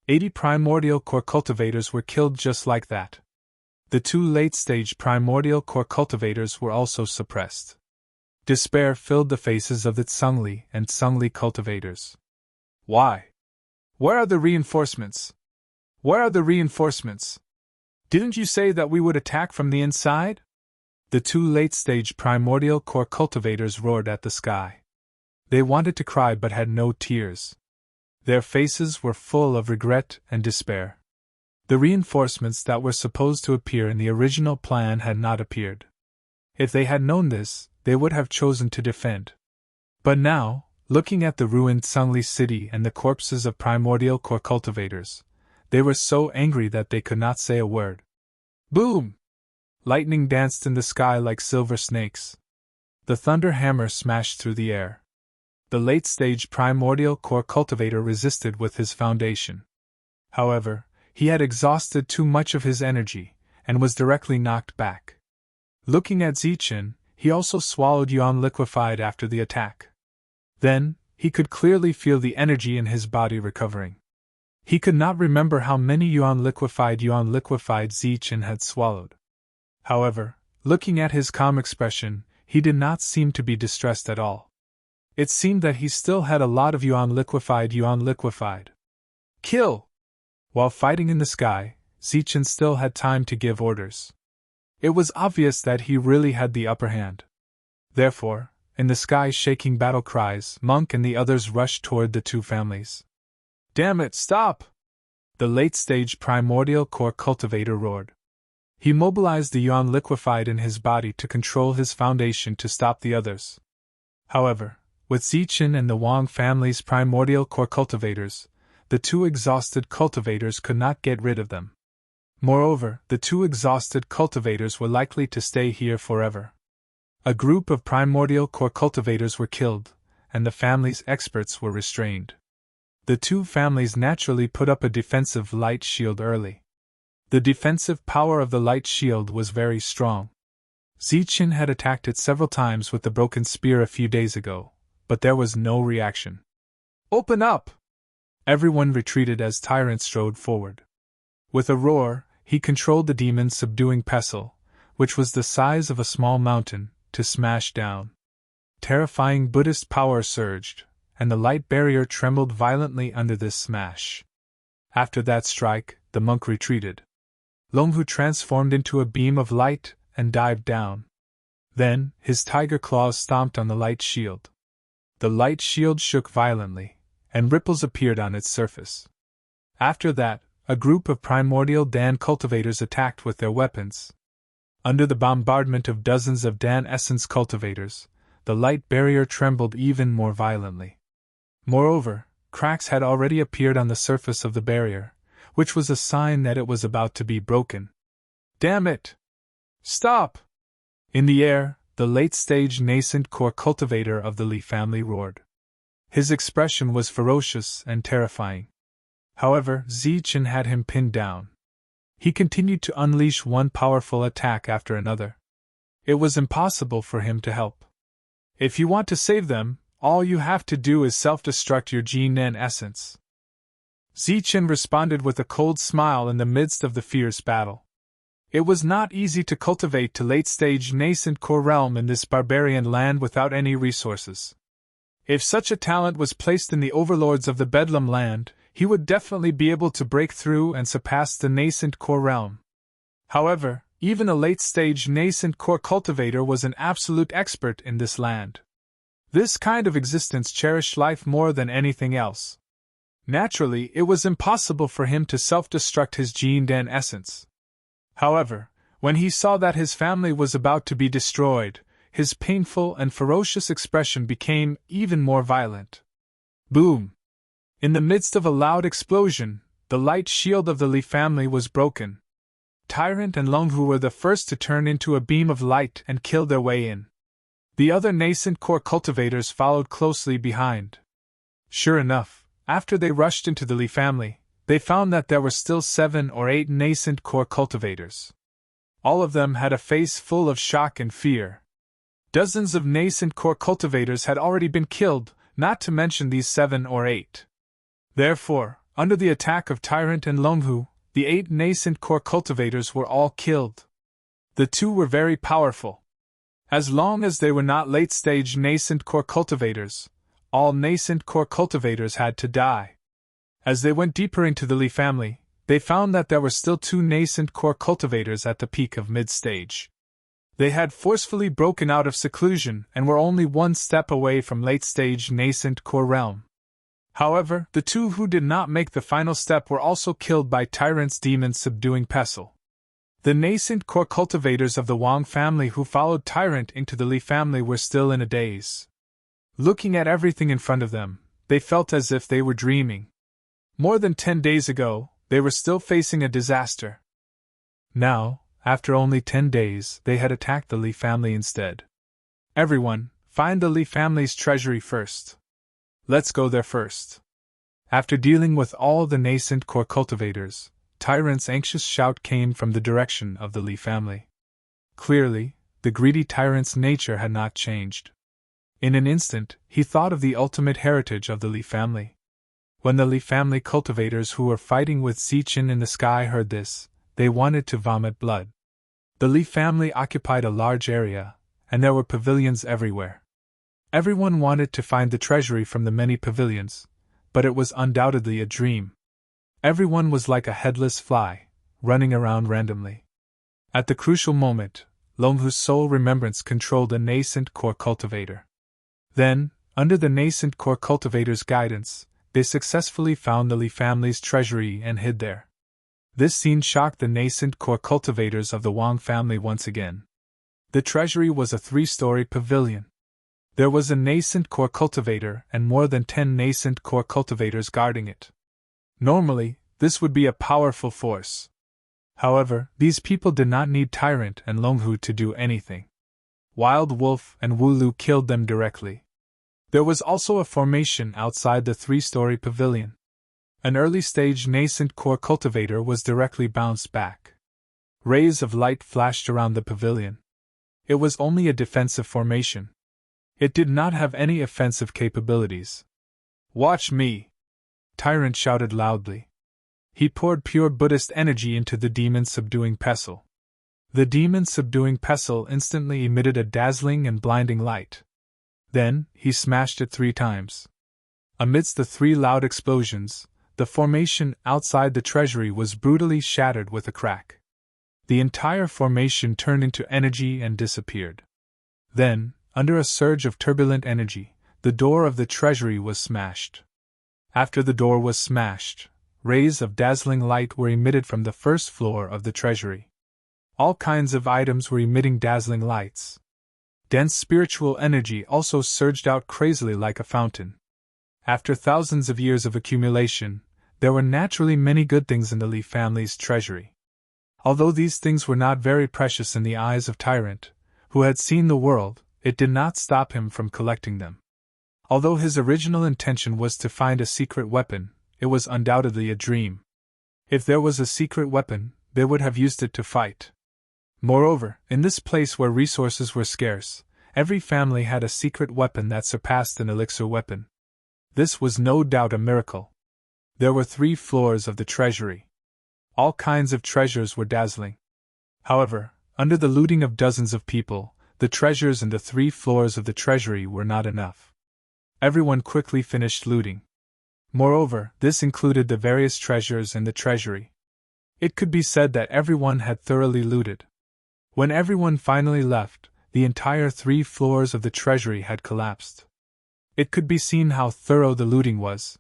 80 primordial core cultivators were killed just like that. The 2 late-stage primordial core cultivators were also suppressed. Despair filled the faces of the Tsungli and Tsungli cultivators. Why? Where are the reinforcements? Where are the reinforcements? Didn't you say that we would attack from the inside? The 2 late-stage primordial core cultivators roared at the sky. They wanted to cry but had no tears. Their faces were full of regret and despair. The reinforcements that were supposed to appear in the original plan had not appeared. If they had known this, they would have chosen to defend. But now, looking at the ruined Tsungli city and the corpses of primordial core cultivators, they were so angry that they could not say a word. Boom! Lightning danced in the sky like silver snakes. The thunder hammer smashed through the air. The late-stage primordial core cultivator resisted with his foundation. However, he had exhausted too much of his energy, and was directly knocked back. Looking at Zichen, he also swallowed yuan liquefied after the attack. Then, he could clearly feel the energy in his body recovering. He could not remember how many yuan liquefied Zichen had swallowed. However, looking at his calm expression, he did not seem to be distressed at all. It seemed that he still had a lot of yuan liquefied. Kill! While fighting in the sky, Zichen still had time to give orders. It was obvious that he really had the upper hand. Therefore, in the sky shaking battle cries, Monk and the others rushed toward the 2 families. Damn it, stop! The late-stage primordial core cultivator roared. He mobilized the yuan liquefied in his body to control his foundation to stop the others. However, with Zichen and the Wang family's primordial core cultivators, the 2 exhausted cultivators could not get rid of them. Moreover, the 2 exhausted cultivators were likely to stay here forever. A group of primordial core cultivators were killed, and the family's experts were restrained. The 2 families naturally put up a defensive light shield early. The defensive power of the light shield was very strong. Zichen had attacked it several times with the broken spear a few days ago, but there was no reaction. Open up! Everyone retreated as Tyrant strode forward. With a roar, he controlled the demon-subduing pestle, which was the size of a small mountain, to smash down. Terrifying Buddhist power surged, and the light barrier trembled violently under this smash. After that strike, the monk retreated. Longhu transformed into a beam of light and dived down. Then, his tiger claws stomped on the light shield. The light shield shook violently, and ripples appeared on its surface. After that, a group of primordial Dan cultivators attacked with their weapons. Under the bombardment of dozens of Dan essence cultivators, the light barrier trembled even more violently. Moreover, cracks had already appeared on the surface of the barrier, which was a sign that it was about to be broken. Damn it! Stop! In the air, the late-stage nascent core cultivator of the Li family roared. His expression was ferocious and terrifying. However, Zichen had him pinned down. He continued to unleash one powerful attack after another. It was impossible for him to help. If you want to save them, all you have to do is self-destruct your Jinen essence. Zichen responded with a cold smile in the midst of the fierce battle. It was not easy to cultivate to late-stage nascent core realm in this barbarian land without any resources. If such a talent was placed in the overlords of the Bedlam land, he would definitely be able to break through and surpass the nascent core realm. However, even a late-stage nascent core cultivator was an absolute expert in this land. This kind of existence cherished life more than anything else. Naturally, it was impossible for him to self-destruct his Jinden essence. However, when he saw that his family was about to be destroyed, his painful and ferocious expression became even more violent. Boom! In the midst of a loud explosion, the light shield of the Li family was broken. Tyrant and Longhu were the first to turn into a beam of light and kill their way in. The other nascent core cultivators followed closely behind. Sure enough, after they rushed into the Li family, they found that there were still 7 or 8 nascent core cultivators. All of them had a face full of shock and fear. Dozens of nascent core cultivators had already been killed, not to mention these 7 or 8. Therefore, under the attack of Tyrant and Longhu, the 8 nascent core cultivators were all killed. The 2 were very powerful. As long as they were not late-stage nascent core cultivators, all nascent core cultivators had to die. As they went deeper into the Li family, they found that there were still 2 nascent core cultivators at the peak of mid-stage. They had forcefully broken out of seclusion and were only 1 step away from late-stage nascent core realm. However, the 2 who did not make the final step were also killed by Tyrant's demon-subduing pestle. The nascent core cultivators of the Wang family who followed Tyrant into the Li family were still in a daze. Looking at everything in front of them, they felt as if they were dreaming. More than 10 days ago, they were still facing a disaster. Now, after only 10 days, they had attacked the Li family instead. Everyone, find the Li family's treasury first. Let's go there first. After dealing with all the nascent core cultivators, Tyrant's anxious shout came from the direction of the Li family. Clearly, the greedy Tyrant's nature had not changed. In an instant, he thought of the ultimate heritage of the Li family. When the Li family cultivators who were fighting with Zichen in the sky heard this, they wanted to vomit blood. The Li family occupied a large area, and there were pavilions everywhere. Everyone wanted to find the treasury from the many pavilions, but it was undoubtedly a dream. Everyone was like a headless fly, running around randomly. At the crucial moment, Longhu's sole remembrance controlled a nascent core cultivator. Then, under the nascent core cultivator's guidance, they successfully found the Li family's treasury and hid there. This scene shocked the nascent core cultivators of the Wang family once again. The treasury was a 3-story pavilion. There was a nascent core cultivator and more than 10 nascent core cultivators guarding it. Normally, this would be a powerful force. However, these people did not need Tyrant and Longhu to do anything. Wild Wolf and Wulu killed them directly. There was also a formation outside the 3-story pavilion. An early-stage nascent core cultivator was directly bounced back. Rays of light flashed around the pavilion. It was only a defensive formation. It did not have any offensive capabilities. Watch me! Tyrant shouted loudly. He poured pure Buddhist energy into the demon-subduing pestle. The demon-subduing pestle instantly emitted a dazzling and blinding light. Then, he smashed it 3 times. Amidst the 3 loud explosions, the formation outside the treasury was brutally shattered with a crack. The entire formation turned into energy and disappeared. Then, under a surge of turbulent energy, the door of the treasury was smashed. After the door was smashed, rays of dazzling light were emitted from the first floor of the treasury. All kinds of items were emitting dazzling lights. Dense spiritual energy also surged out crazily like a fountain. After thousands of years of accumulation, there were naturally many good things in the Li family's treasury. Although these things were not very precious in the eyes of Tyrant, who had seen the world, it did not stop him from collecting them. Although his original intention was to find a secret weapon, it was undoubtedly a dream. If there was a secret weapon, they would have used it to fight. Moreover, in this place where resources were scarce, every family had a secret weapon that surpassed an elixir weapon. This was no doubt a miracle. There were 3 floors of the treasury. All kinds of treasures were dazzling. However, under the looting of dozens of people, the treasures in the 3 floors of the treasury were not enough. Everyone quickly finished looting. Moreover, this included the various treasures in the treasury. It could be said that everyone had thoroughly looted. When everyone finally left, the entire 3 floors of the treasury had collapsed. It could be seen how thorough the looting was.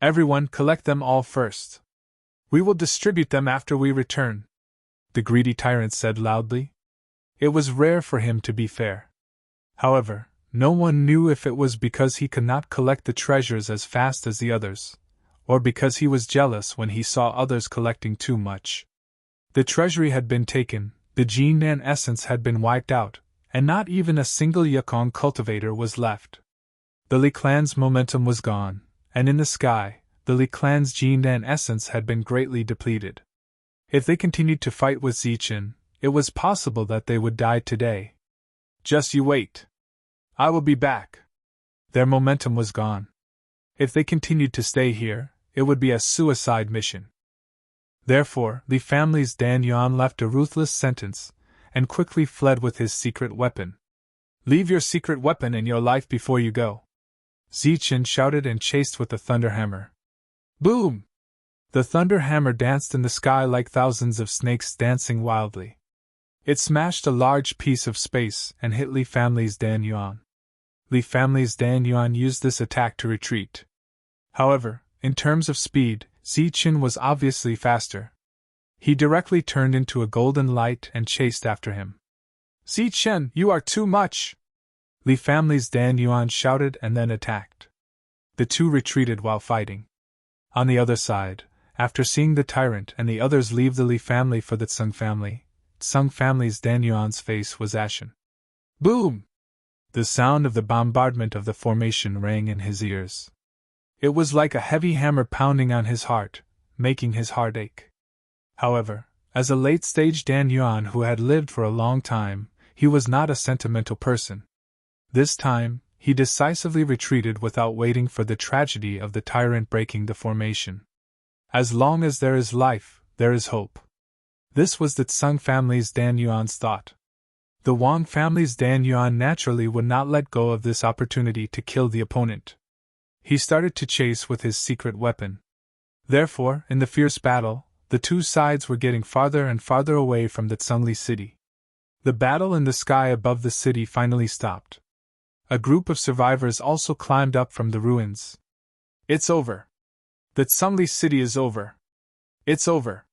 Everyone collect them all first. We will distribute them after we return, the greedy tyrant said loudly. It was rare for him to be fair. However, no one knew if it was because he could not collect the treasures as fast as the others, or because he was jealous when he saw others collecting too much. The treasury had been taken, the Jinan essence had been wiped out, and not even a single Yukong cultivator was left. The Li clan's momentum was gone, and in the sky, the Li clan's Jinan essence had been greatly depleted. If they continued to fight with Zichen, it was possible that they would die today. Just you wait. I will be back. Their momentum was gone. If they continued to stay here, it would be a suicide mission. Therefore, the family's Dan Yuan left a ruthless sentence, and quickly fled with his secret weapon. Leave your secret weapon in your life before you go. Zichen shouted and chased with the thunder hammer. Boom! The thunder hammer danced in the sky like thousands of snakes dancing wildly. It smashed a large piece of space and hit Li family's Dan Yuan. Li family's Dan Yuan used this attack to retreat. However, in terms of speed, Zichen was obviously faster. He directly turned into a golden light and chased after him. Zichen, you are too much! Li family's Dan Yuan shouted and then attacked. The two retreated while fighting. On the other side, after seeing the tyrant and the others leave the Li family for the Tsung family's Dan Yuan's face was ashen. Boom! The sound of the bombardment of the formation rang in his ears. It was like a heavy hammer pounding on his heart, making his heart ache. However, as a late-stage Dan Yuan who had lived for a long time, he was not a sentimental person. This time, he decisively retreated without waiting for the tragedy of the tyrant breaking the formation. As long as there is life, there is hope. This was the Tsung family's Dan Yuan's thought. The Wang family's Dan Yuan naturally would not let go of this opportunity to kill the opponent. He started to chase with his secret weapon. Therefore, in the fierce battle, the two sides were getting farther and farther away from the Tsungli city. The battle in the sky above the city finally stopped. A group of survivors also climbed up from the ruins. It's over. The Tsungli city is over. It's over.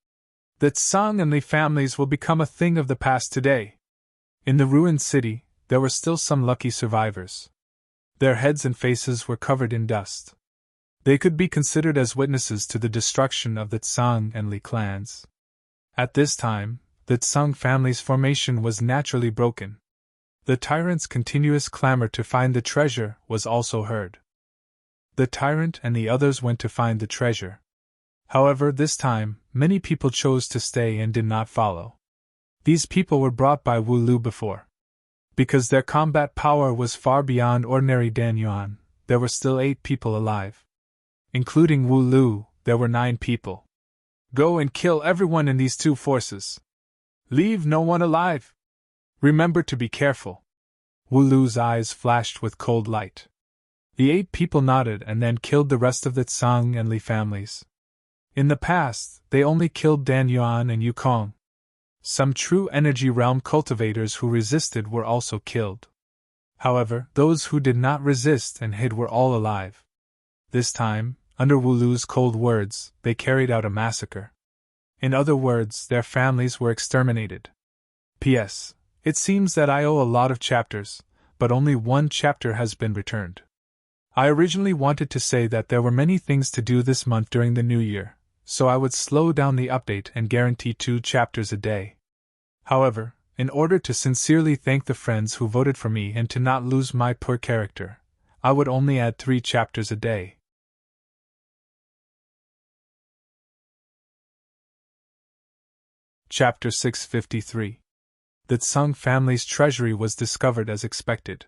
The Tsung and Li families will become a thing of the past today. In the ruined city, there were still some lucky survivors. Their heads and faces were covered in dust. They could be considered as witnesses to the destruction of the Tsung and Li clans. At this time, the Tsung family's formation was naturally broken. The tyrant's continuous clamor to find the treasure was also heard. The tyrant and the others went to find the treasure. However, this time, many people chose to stay and did not follow. These people were brought by Wu Lu before. Because their combat power was far beyond ordinary Dan Yuan, there were still 8 people alive. Including Wu Lu, there were 9 people. Go and kill everyone in these 2 forces. Leave no one alive. Remember to be careful. Wu Lu's eyes flashed with cold light. The 8 people nodded and then killed the rest of the Tsang and Li families. In the past, they only killed Dan Yuan and Yukong. Some true energy realm cultivators who resisted were also killed. However, those who did not resist and hid were all alive. This time, under Wu Lu's cold words, they carried out a massacre. In other words, their families were exterminated. P.S. It seems that I owe a lot of chapters, but only 1 chapter has been returned. I originally wanted to say that there were many things to do this month during the new year, so I would slow down the update and guarantee 2 chapters a day. However, in order to sincerely thank the friends who voted for me and to not lose my poor character, I would only add 3 chapters a day. Chapter 653. The Tsang family's treasury was discovered as expected.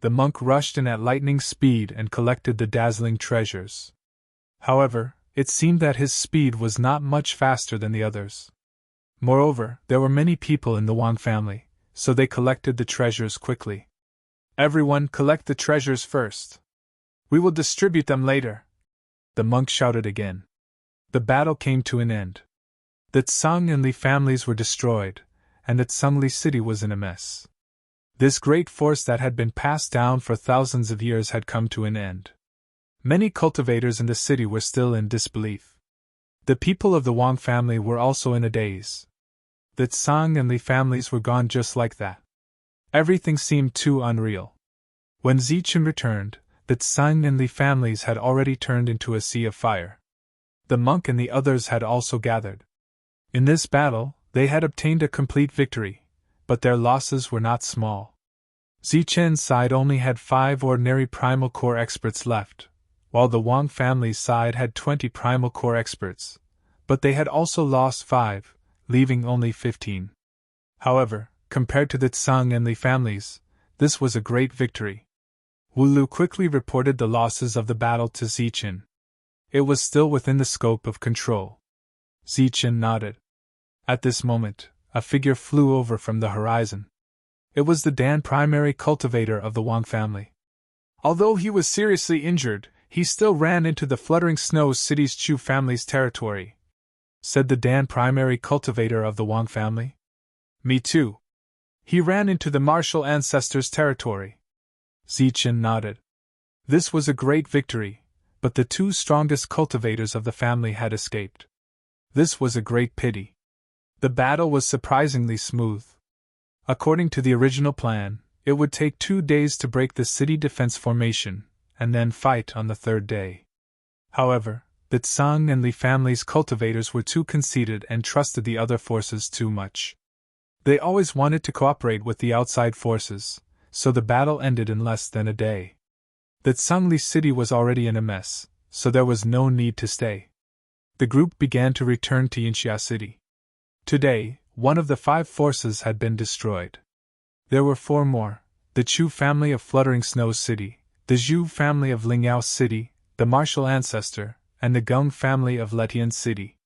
The monk rushed in at lightning speed and collected the dazzling treasures. However, it seemed that his speed was not much faster than the others. Moreover, there were many people in the Wang family, so they collected the treasures quickly. Everyone collect the treasures first. We will distribute them later. The monk shouted again. The battle came to an end. The Tsang and Li families were destroyed, and the Tsangli city was in a mess. This great force that had been passed down for thousands of years had come to an end. Many cultivators in the city were still in disbelief. The people of the Wang family were also in a daze. The Tsang and Li families were gone just like that. Everything seemed too unreal. When Zichen returned, the Tsang and Li families had already turned into a sea of fire. The monk and the others had also gathered. In this battle, they had obtained a complete victory, but their losses were not small. Zichen's side only had 5 ordinary primal core experts left, while the Wang family's side had 20 primal core experts, but they had also lost 5, leaving only 15. However, compared to the Tsang and Li families, this was a great victory. Wu Lu quickly reported the losses of the battle to Zichen. It was still within the scope of control. Zichen nodded. At this moment, a figure flew over from the horizon. It was the Dan primary cultivator of the Wang family. Although he was seriously injured, he still ran into the Fluttering Snow City's Chu family's territory, said the Dan primary cultivator of the Wang family. Me too. He ran into the martial ancestors' territory. Zichen nodded. This was a great victory, but the 2 strongest cultivators of the family had escaped. This was a great pity. The battle was surprisingly smooth. According to the original plan, it would take 2 days to break the city defense formation, and then fight on the 3rd day. However, the Tsang and Li family's cultivators were too conceited and trusted the other forces too much. They always wanted to cooperate with the outside forces, so the battle ended in less than a day. The Tsangli city was already in a mess, so there was no need to stay. The group began to return to Yinxia City. Today, one of the 5 forces had been destroyed. There were 4 more: the Chu family of Fluttering Snow City, the Zhu family of Lingyao City, the Martial Ancestor, and the Geng family of Letian City.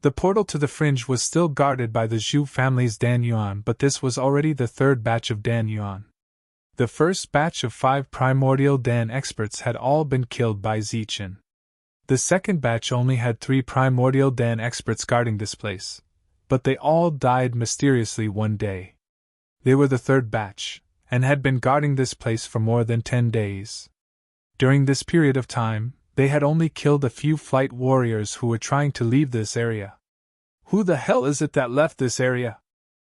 The portal to the fringe was still guarded by the Zhu family's Dan Yuan, but this was already the 3rd batch of Dan Yuan. The first batch of 5 primordial Dan experts had all been killed by Zichen. The second batch only had 3 primordial Dan experts guarding this place, but they all died mysteriously one day. They were the 3rd batch, and had been guarding this place for more than 10 days. During this period of time, they had only killed a few flight warriors who were trying to leave this area. Who the hell is it that left this area?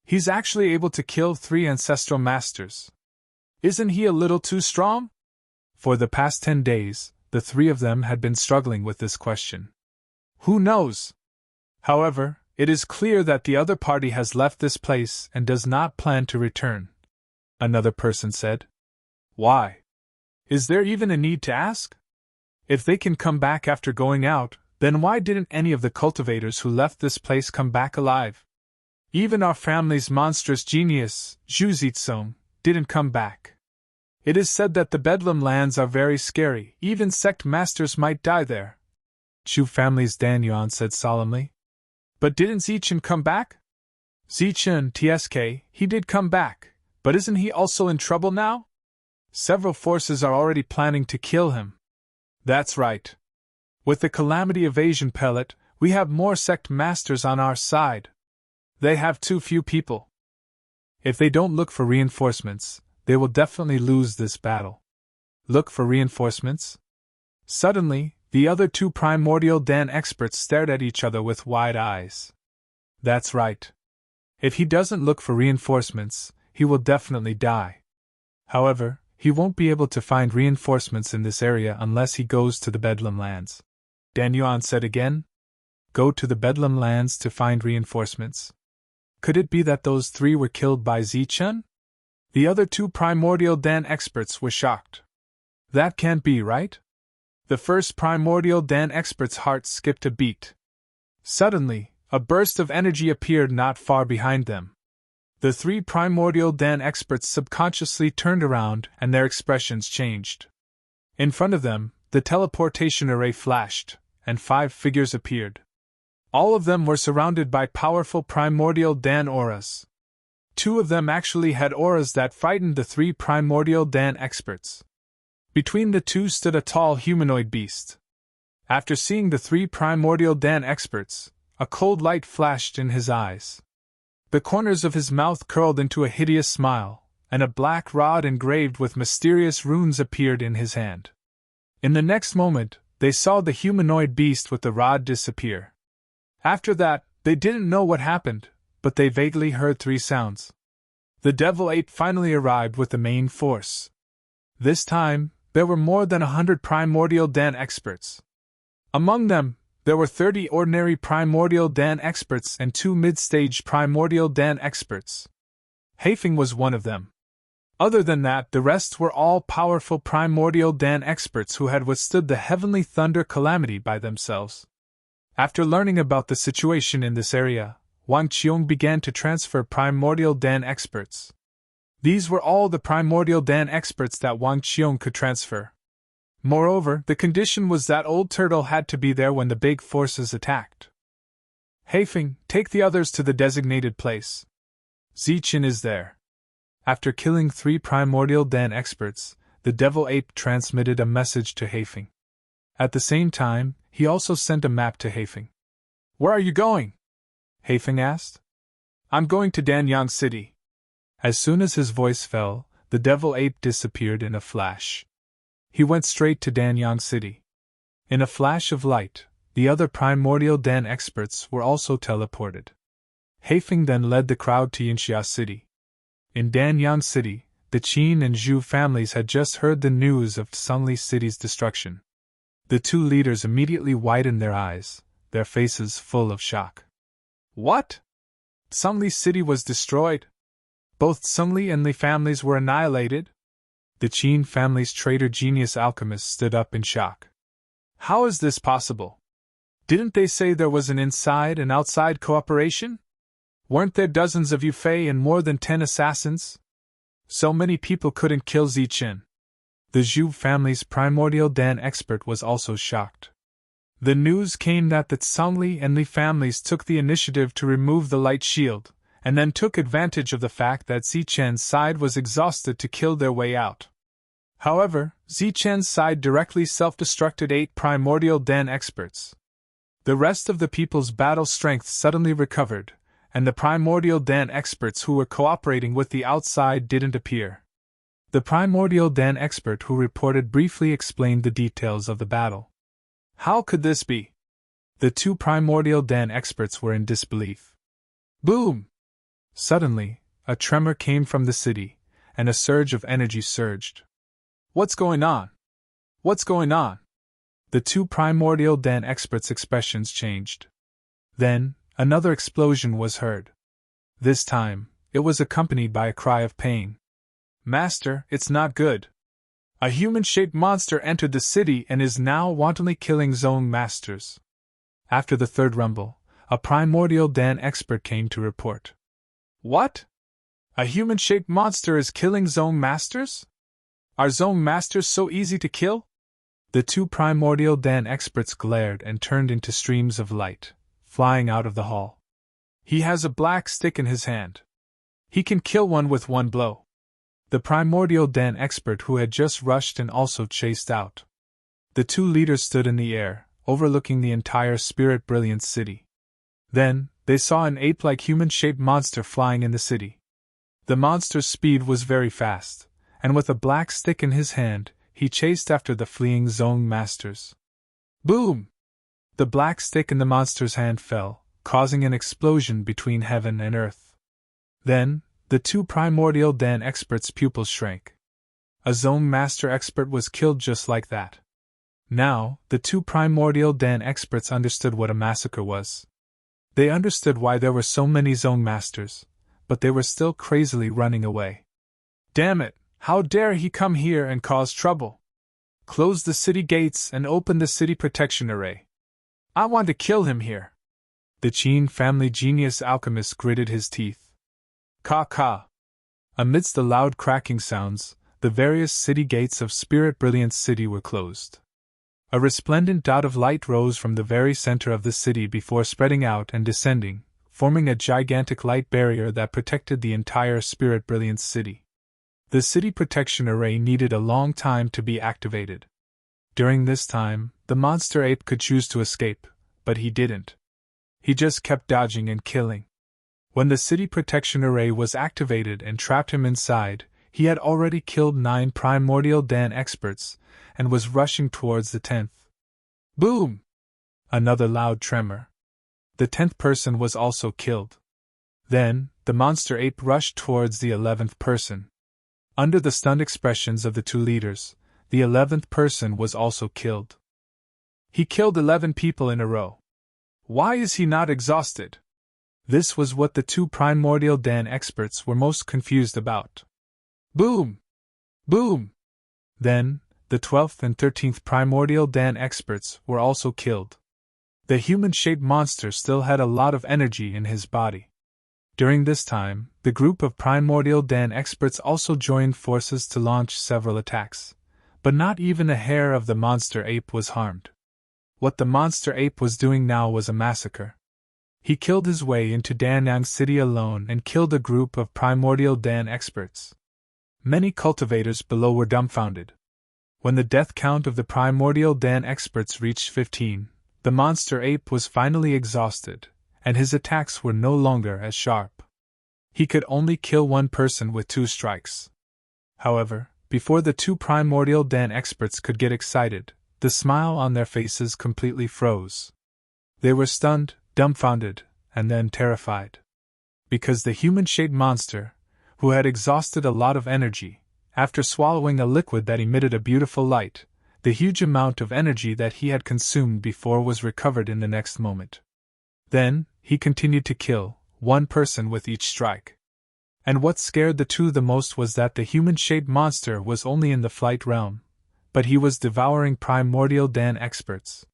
He's actually able to kill 3 ancestral masters. Isn't he a little too strong? For the past 10 days, the 3 of them had been struggling with this question. Who knows? However, it is clear that the other party has left this place and does not plan to return, another person said. Why? Is there even a need to ask? If they can come back after going out, then why didn't any of the cultivators who left this place come back alive? Even our family's monstrous genius, Zhu Zitsong, didn't come back. It is said that the Bedlam lands are very scary, even sect masters might die there. Zhu family's Dan Yuan said solemnly. But didn't Zichen come back? Zichen, TSK, he did come back, but isn't he also in trouble now? Several forces are already planning to kill him. That's right. With the Calamity Evasion pellet, we have more sect masters on our side. They have too few people. If they don't look for reinforcements, they will definitely lose this battle. Look for reinforcements? Suddenly, the other two primordial Dan experts stared at each other with wide eyes. That's right. If he doesn't look for reinforcements, he will definitely die. However, he won't be able to find reinforcements in this area unless he goes to the Bedlam lands. Dan Yuan said again. Go to the Bedlam lands to find reinforcements. Could it be that those three were killed by Zichen? The other two primordial Dan experts were shocked. That can't be, right? The first primordial Dan expert's heart skipped a beat. Suddenly, a burst of energy appeared not far behind them. The three primordial Dan experts subconsciously turned around and their expressions changed. In front of them, the teleportation array flashed, and 5 figures appeared. All of them were surrounded by powerful primordial Dan auras. 2 of them actually had auras that frightened the 3 primordial Dan experts. Between the 2 stood a tall humanoid beast. After seeing the 3 primordial Dan experts, a cold light flashed in his eyes. The corners of his mouth curled into a hideous smile, and a black rod engraved with mysterious runes appeared in his hand. In the next moment, they saw the humanoid beast with the rod disappear. After that, they didn't know what happened, but they vaguely heard 3 sounds. The Devil 8 finally arrived with the main force. This time, there were more than 100 primordial Dan experts. Among them, there were 30 ordinary primordial Dan experts and 2 mid-stage primordial Dan experts. Haifeng was one of them. Other than that, the rest were all powerful primordial Dan experts who had withstood the heavenly thunder calamity by themselves. After learning about the situation in this area, Wang Qiong began to transfer primordial Dan experts. These were all the primordial Dan experts that Wang Qiong could transfer. Moreover, the condition was that Old Turtle had to be there when the big forces attacked. Haifeng, take the others to the designated place. Zichen is there. After killing 3 primordial Dan experts, the Devil Ape transmitted a message to Haifeng. At the same time, he also sent a map to Haifeng. Where are you going? Haifeng asked. I'm going to Danyang City. As soon as his voice fell, the Devil Ape disappeared in a flash. He went straight to Danyang City. In a flash of light, the other primordial Dan experts were also teleported. Haifeng then led the crowd to Yinxia City. In Danyang City, the Qin and Zhu families had just heard the news of Sungli City's destruction. The 2 leaders immediately widened their eyes, their faces full of shock. What? Sungli City was destroyed? Both Sungli and Li families were annihilated? The Qin family's traitor genius alchemist stood up in shock. How is this possible? Didn't they say there was an inside and outside cooperation? Weren't there dozens of Yufei and more than 10 assassins? So many people couldn't kill Zichen. The Zhu family's primordial Dan expert was also shocked. The news came that the Sungli and Li families took the initiative to remove the light shield, and then took advantage of the fact that Zichen's side was exhausted to kill their way out. However, Zichen's side directly self-destructed 8 primordial Dan experts. The rest of the people's battle strength suddenly recovered, and the primordial Dan experts who were cooperating with the outside didn't appear. The primordial Dan expert who reported briefly explained the details of the battle. How could this be? The 2 primordial Dan experts were in disbelief. Boom! Suddenly, a tremor came from the city, and a surge of energy surged. What's going on? What's going on? The 2 primordial Dan experts' expressions changed. Then, another explosion was heard. This time, it was accompanied by a cry of pain. Master, it's not good. A human-shaped monster entered the city and is now wantonly killing zone masters. After the 3rd rumble, a primordial Dan expert came to report. What? A human-shaped monster is killing zone masters? Are Zone Masters so easy to kill? The two primordial Dan experts glared and turned into streams of light, flying out of the hall. He has a black stick in his hand. He can kill one with one blow. The primordial Dan expert who had just rushed and also chased out. The two leaders stood in the air, overlooking the entire Spirit Brilliance city. Then, they saw an ape-like human-shaped monster flying in the city. The monster's speed was very fast, and with a black stick in his hand, he chased after the fleeing Zone Masters. Boom! The black stick in the monster's hand fell, causing an explosion between heaven and earth. Then, the two primordial Dan experts' pupils shrank. A Zone Master expert was killed just like that. Now, the two primordial Dan experts understood what a massacre was. They understood why there were so many Zone Masters, but they were still crazily running away. Damn it! How dare he come here and cause trouble? Close the city gates and open the city protection array. I want to kill him here. The Qin family genius alchemist gritted his teeth. Ka. Amidst the loud cracking sounds, the various city gates of Spirit Brilliance City were closed. A resplendent dot of light rose from the very center of the city before spreading out and descending, forming a gigantic light barrier that protected the entire Spirit Brilliance City. The city protection array needed a long time to be activated. During this time, the monster ape could choose to escape, but he didn't. He just kept dodging and killing. When the city protection array was activated and trapped him inside, he had already killed 9 primordial Dan experts and was rushing towards the 10th. Boom! Another loud tremor. The 10th person was also killed. Then, the monster ape rushed towards the 11th person. Under the stunned expressions of the two leaders, the 11th person was also killed. He killed 11 people in a row. Why is he not exhausted? This was what the two primordial Dan experts were most confused about. Boom! Boom! Then, the 12th and 13th primordial Dan experts were also killed. The human-shaped monster still had a lot of energy in his body. During this time, the group of primordial Dan experts also joined forces to launch several attacks, but not even a hair of the monster ape was harmed. What the monster ape was doing now was a massacre. He killed his way into Danyang City alone and killed a group of primordial Dan experts. Many cultivators below were dumbfounded. When the death count of the primordial Dan experts reached 15, the monster ape was finally exhausted, and his attacks were no longer as sharp. He could only kill one person with 2 strikes. However, before the two primordial Dan experts could get excited, the smile on their faces completely froze. They were stunned, dumbfounded, and then terrified. Because the human-shaped monster, who had exhausted a lot of energy, after swallowing a liquid that emitted a beautiful light, the huge amount of energy that he had consumed before was recovered in the next moment. Then, he continued to kill, one person with each strike. And what scared the two the most was that the human-shaped monster was only in the flight realm, but he was devouring primordial Dan experts.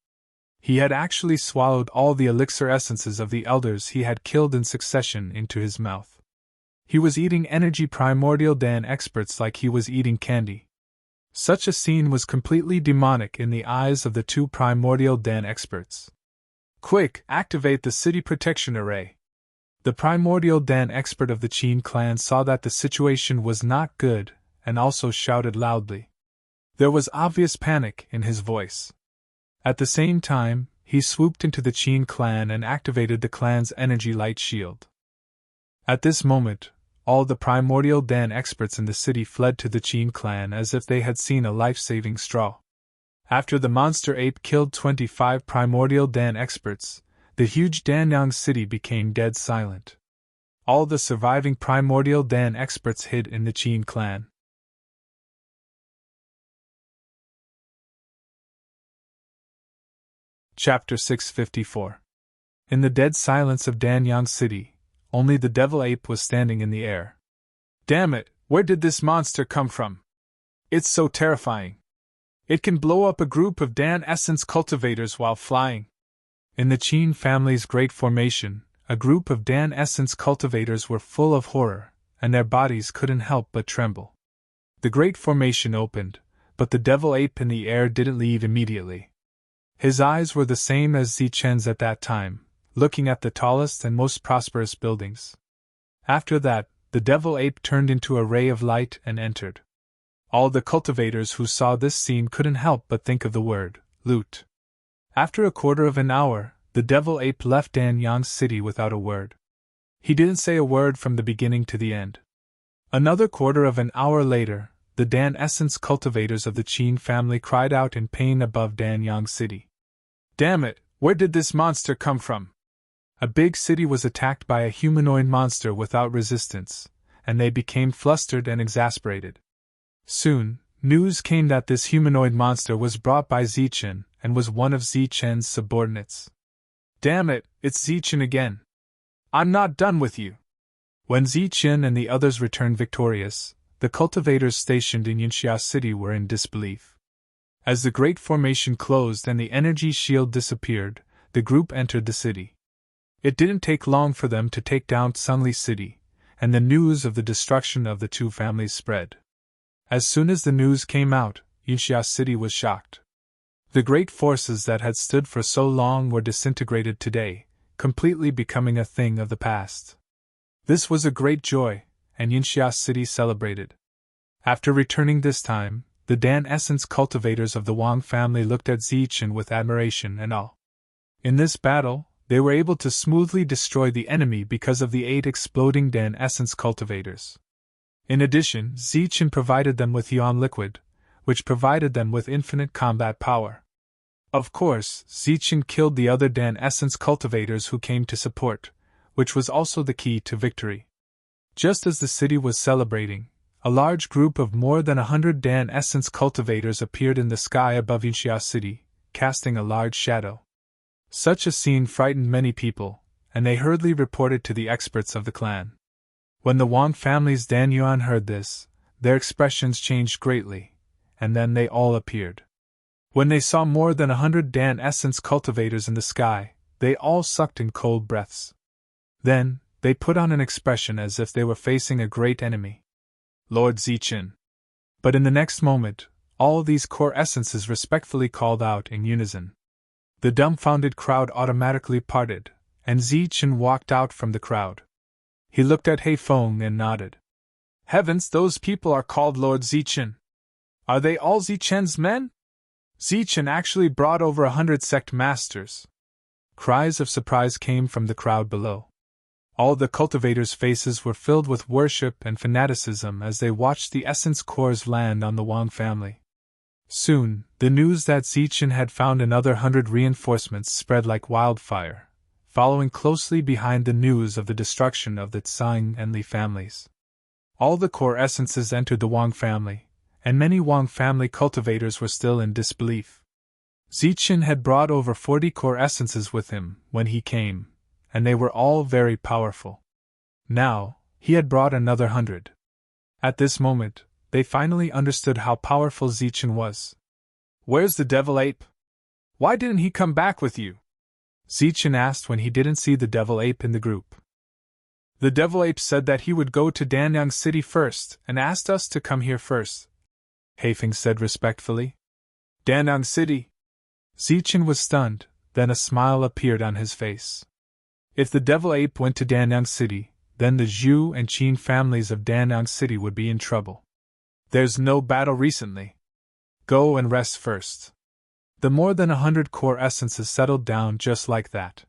He had actually swallowed all the elixir essences of the elders he had killed in succession into his mouth. He was eating energy primordial Dan experts like he was eating candy. Such a scene was completely demonic in the eyes of the two primordial Dan experts. Quick, activate the city protection array. The primordial Dan expert of the Qin clan saw that the situation was not good and also shouted loudly. There was obvious panic in his voice. At the same time, he swooped into the Qin clan and activated the clan's energy light shield. At this moment, all the primordial Dan experts in the city fled to the Qin clan as if they had seen a life-saving straw. After the monster ape killed 25 primordial Dan experts, the huge Danyang city became dead silent. All the surviving primordial Dan experts hid in the Qin clan. Chapter 654. In the dead silence of Danyang City, only the devil ape was standing in the air. Damn it, where did this monster come from? It's so terrifying. It can blow up a group of Dan essence cultivators while flying. In the Qin family's great formation, a group of Dan essence cultivators were full of horror, and their bodies couldn't help but tremble. The great formation opened, but the devil ape in the air didn't leave immediately. His eyes were the same as Zichen's at that time, looking at the tallest and most prosperous buildings. After that, the devil ape turned into a ray of light and entered. All the cultivators who saw this scene couldn't help but think of the word, loot. After a quarter of an hour, the devil ape left Danyang's city without a word. He didn't say a word from the beginning to the end. Another quarter of an hour later, the Dan Essence cultivators of the Qin family cried out in pain above Danyang city. Damn it, where did this monster come from? A big city was attacked by a humanoid monster without resistance, and they became flustered and exasperated. Soon, news came that this humanoid monster was brought by Zichen and was one of Zichen's subordinates. Damn it, it's Zichen again. I'm not done with you. When Zichen and the others returned victorious, the cultivators stationed in Yinxia City were in disbelief. As the great formation closed and the energy shield disappeared, the group entered the city. It didn't take long for them to take down Sunli City, and the news of the destruction of the two families spread. As soon as the news came out, Yinxia City was shocked. The great forces that had stood for so long were disintegrated today, completely becoming a thing of the past. This was a great joy, and Yinxia City celebrated. After returning this time, the Dan Essence cultivators of the Wang family looked at Zichen with admiration and awe. In this battle, they were able to smoothly destroy the enemy because of the 8 exploding Dan Essence cultivators. In addition, Zichen provided them with Yuan liquid, which provided them with infinite combat power. Of course, Zichen killed the other Dan Essence cultivators who came to support, which was also the key to victory. Just as the city was celebrating, a large group of more than 100 Dan Essence cultivators appeared in the sky above Yinxia City, casting a large shadow. Such a scene frightened many people, and they hurriedly reported to the experts of the clan. When the Wang family's Dan Yuan heard this, their expressions changed greatly, and then they all appeared. When they saw more than 100 Dan Essence cultivators in the sky, they all sucked in cold breaths. Then, they put on an expression as if they were facing a great enemy. Lord Zichen. But in the next moment, all these core essences respectfully called out in unison. The dumbfounded crowd automatically parted, and Zichen walked out from the crowd. He looked at Heifeng and nodded. Heavens, those people are called Lord Zichen. Are they all Zichen's men? Zichen actually brought over 100 sect masters. Cries of surprise came from the crowd below. All the cultivators' faces were filled with worship and fanaticism as they watched the essence cores land on the Wang family. Soon, the news that Zichen had found another 100 reinforcements spread like wildfire, following closely behind the news of the destruction of the Tsang and Li families. All the core essences entered the Wang family, and many Wang family cultivators were still in disbelief. Zichen had brought over 40 core essences with him when he came, and they were all very powerful. Now, he had brought another 100. At this moment, they finally understood how powerful Zichen was. Where's the devil ape? Why didn't he come back with you? Zichen asked when he didn't see the devil ape in the group. The devil ape said that he would go to Danyang City first and asked us to come here first, Heifeng said respectfully. Danyang City? Zichen was stunned, then a smile appeared on his face. If the devil ape went to Danyang City, then the Zhu and Qin families of Danyang City would be in trouble. There's no battle recently. Go and rest first. The more than 100 core essences settled down just like that.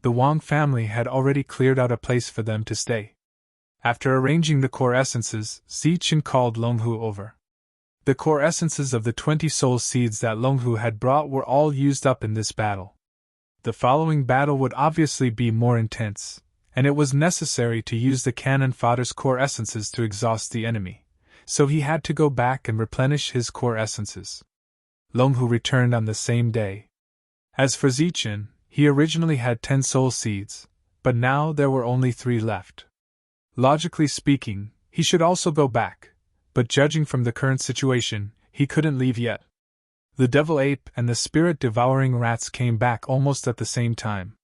The Wang family had already cleared out a place for them to stay. After arranging the core essences, Zichen called Longhu over. The core essences of the 20 soul seeds that Longhu had brought were all used up in this battle. The following battle would obviously be more intense, and it was necessary to use the cannon fodder's core essences to exhaust the enemy, so he had to go back and replenish his core essences. Longhu returned on the same day. As for Zichen, he originally had 10 soul seeds, but now there were only 3 left. Logically speaking, he should also go back, but judging from the current situation, he couldn't leave yet. The devil ape and the spirit-devouring rats came back almost at the same time.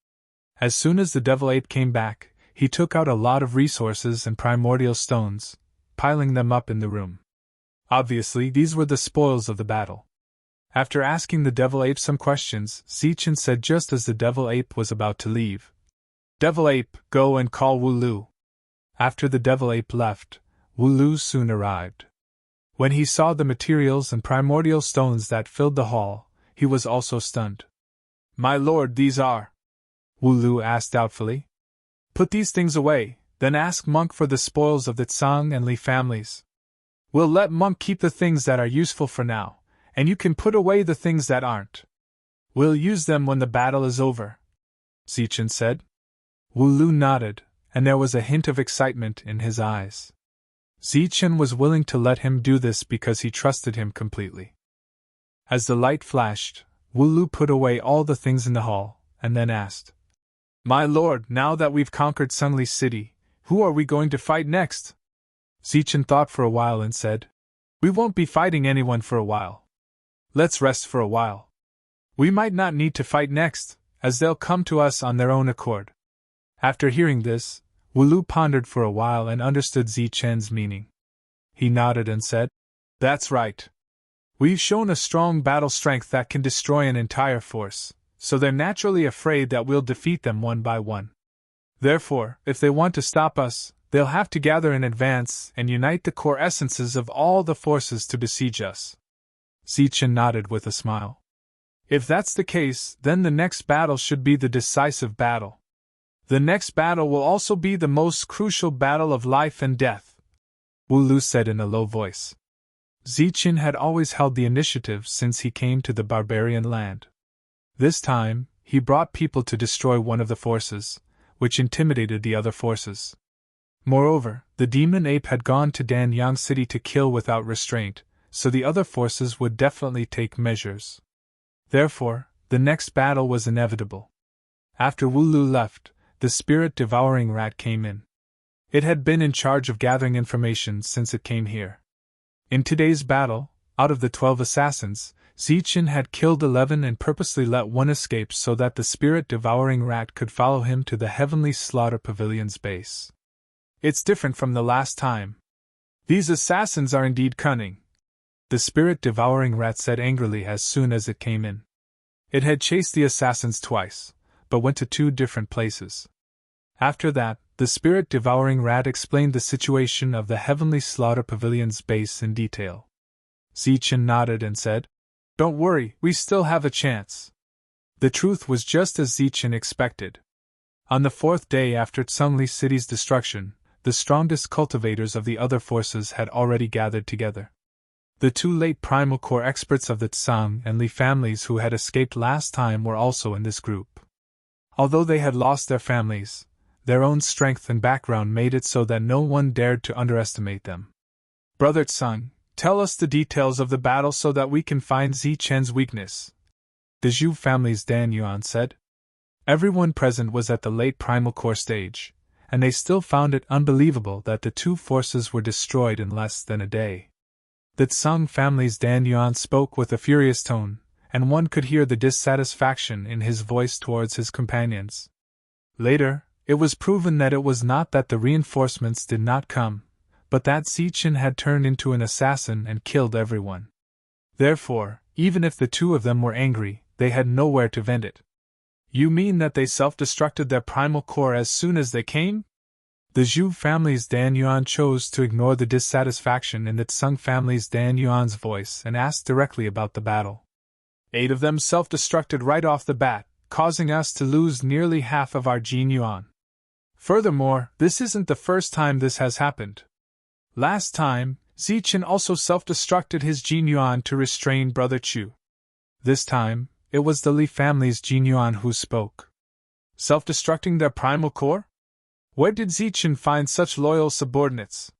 As soon as the devil ape came back, he took out a lot of resources and primordial stones, piling them up in the room. Obviously, these were the spoils of the battle. After asking the devil ape some questions, Zichen said just as the devil ape was about to leave, "Devil ape, go and call Wu Lu." After the devil ape left, Wu Lu soon arrived. When he saw the materials and primordial stones that filled the hall, he was also stunned. "My lord, these are?" Wu Lu asked doubtfully. "Put these things away, then ask Monk for the spoils of the Tsang and Li families. We'll let Monk keep the things that are useful for now, and you can put away the things that aren't. We'll use them when the battle is over," Zichen said. Wu Lu nodded, and there was a hint of excitement in his eyes. Zichen was willing to let him do this because he trusted him completely. As the light flashed, Wu Lu put away all the things in the hall, and then asked, "My lord, now that we've conquered Sungli City, who are we going to fight next?" Zichen thought for a while and said, "We won't be fighting anyone for a while. Let's rest for a while. We might not need to fight next, as they'll come to us on their own accord." After hearing this, Wu Lu pondered for a while and understood Zichen's meaning. He nodded and said, "That's right. We've shown a strong battle strength that can destroy an entire force, so they're naturally afraid that we'll defeat them one by one. Therefore, if they want to stop us, they'll have to gather in advance and unite the core essences of all the forces to besiege us." Zichen nodded with a smile. "If that's the case, then the next battle should be the decisive battle. The next battle will also be the most crucial battle of life and death," Wu Lu said in a low voice. Zichen had always held the initiative since he came to the barbarian land. This time, he brought people to destroy one of the forces, which intimidated the other forces. Moreover, the demon ape had gone to Danyang City to kill without restraint, so the other forces would definitely take measures. Therefore, the next battle was inevitable. After Wu Lu left, the spirit-devouring rat came in. It had been in charge of gathering information since it came here. In today's battle, out of the 12 assassins, Zichen had killed 11 and purposely let one escape so that the spirit-devouring rat could follow him to the Heavenly Slaughter Pavilion's base. "It's different from the last time. These assassins are indeed cunning," the spirit-devouring rat said angrily as soon as it came in. It had chased the assassins twice, but went to 2 different places. After that, the spirit-devouring rat explained the situation of the Heavenly Slaughter Pavilion's base in detail. Zichen nodded and said, "Don't worry, we still have a chance." The truth was just as Zichen expected. On the 4th day after Tsungli City's destruction, the strongest cultivators of the other forces had already gathered together. The 2 late primal core experts of the Tsang and Li families who had escaped last time were also in this group. Although they had lost their families, their own strength and background made it so that no one dared to underestimate them. "Brother Tsang, tell us the details of the battle so that we can find Zichen's weakness," the Zhu family's Dan Yuan said. Everyone present was at the late primal core stage, and they still found it unbelievable that the 2 forces were destroyed in less than a day. The Tsang family's Dan Yuan spoke with a furious tone, and one could hear the dissatisfaction in his voice towards his companions. Later, it was proven that it was not that the reinforcements did not come, but that Zichen had turned into an assassin and killed everyone. Therefore, even if the 2 of them were angry, they had nowhere to vent it. "You mean that they self-destructed their primal core as soon as they came?" The Zhu family's Dan Yuan chose to ignore the dissatisfaction in the Tsung family's Dan Yuan's voice and asked directly about the battle. 8 of them self-destructed right off the bat, causing us to lose nearly half of our Jin Yuan. Furthermore, this isn't the first time this has happened. Last time, Zichen also self-destructed his Jin Yuan to restrain Brother Chu. This time, it was the Li family's Jin Yuan who spoke. Self-destructing their primal core? Where did Zichen find such loyal subordinates?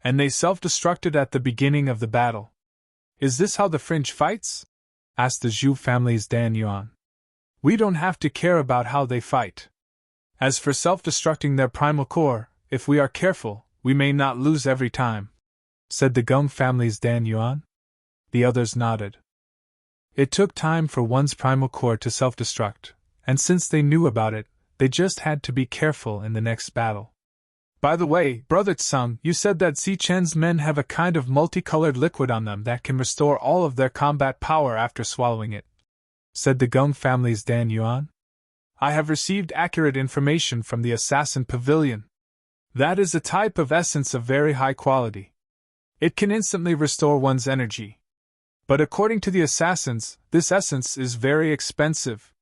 And they self-destructed at the beginning of the battle. "Is this how the fringe fights?" asked the Zhu family's Dan Yuan. "We don't have to care about how they fight. As for self-destructing their primal core, if we are careful, we may not lose every time," said the Geng family's Dan Yuan. The others nodded. It took time for one's primal core to self-destruct, and since they knew about it, they just had to be careful in the next battle. By the way, Brother Tsung, you said that Zichen's men have a kind of multicolored liquid on them that can restore all of their combat power after swallowing it, said the Gung family's Dan Yuan. I have received accurate information from the Assassin Pavilion. That is a type of essence of very high quality. It can instantly restore one's energy. But according to the assassins, this essence is very expensive.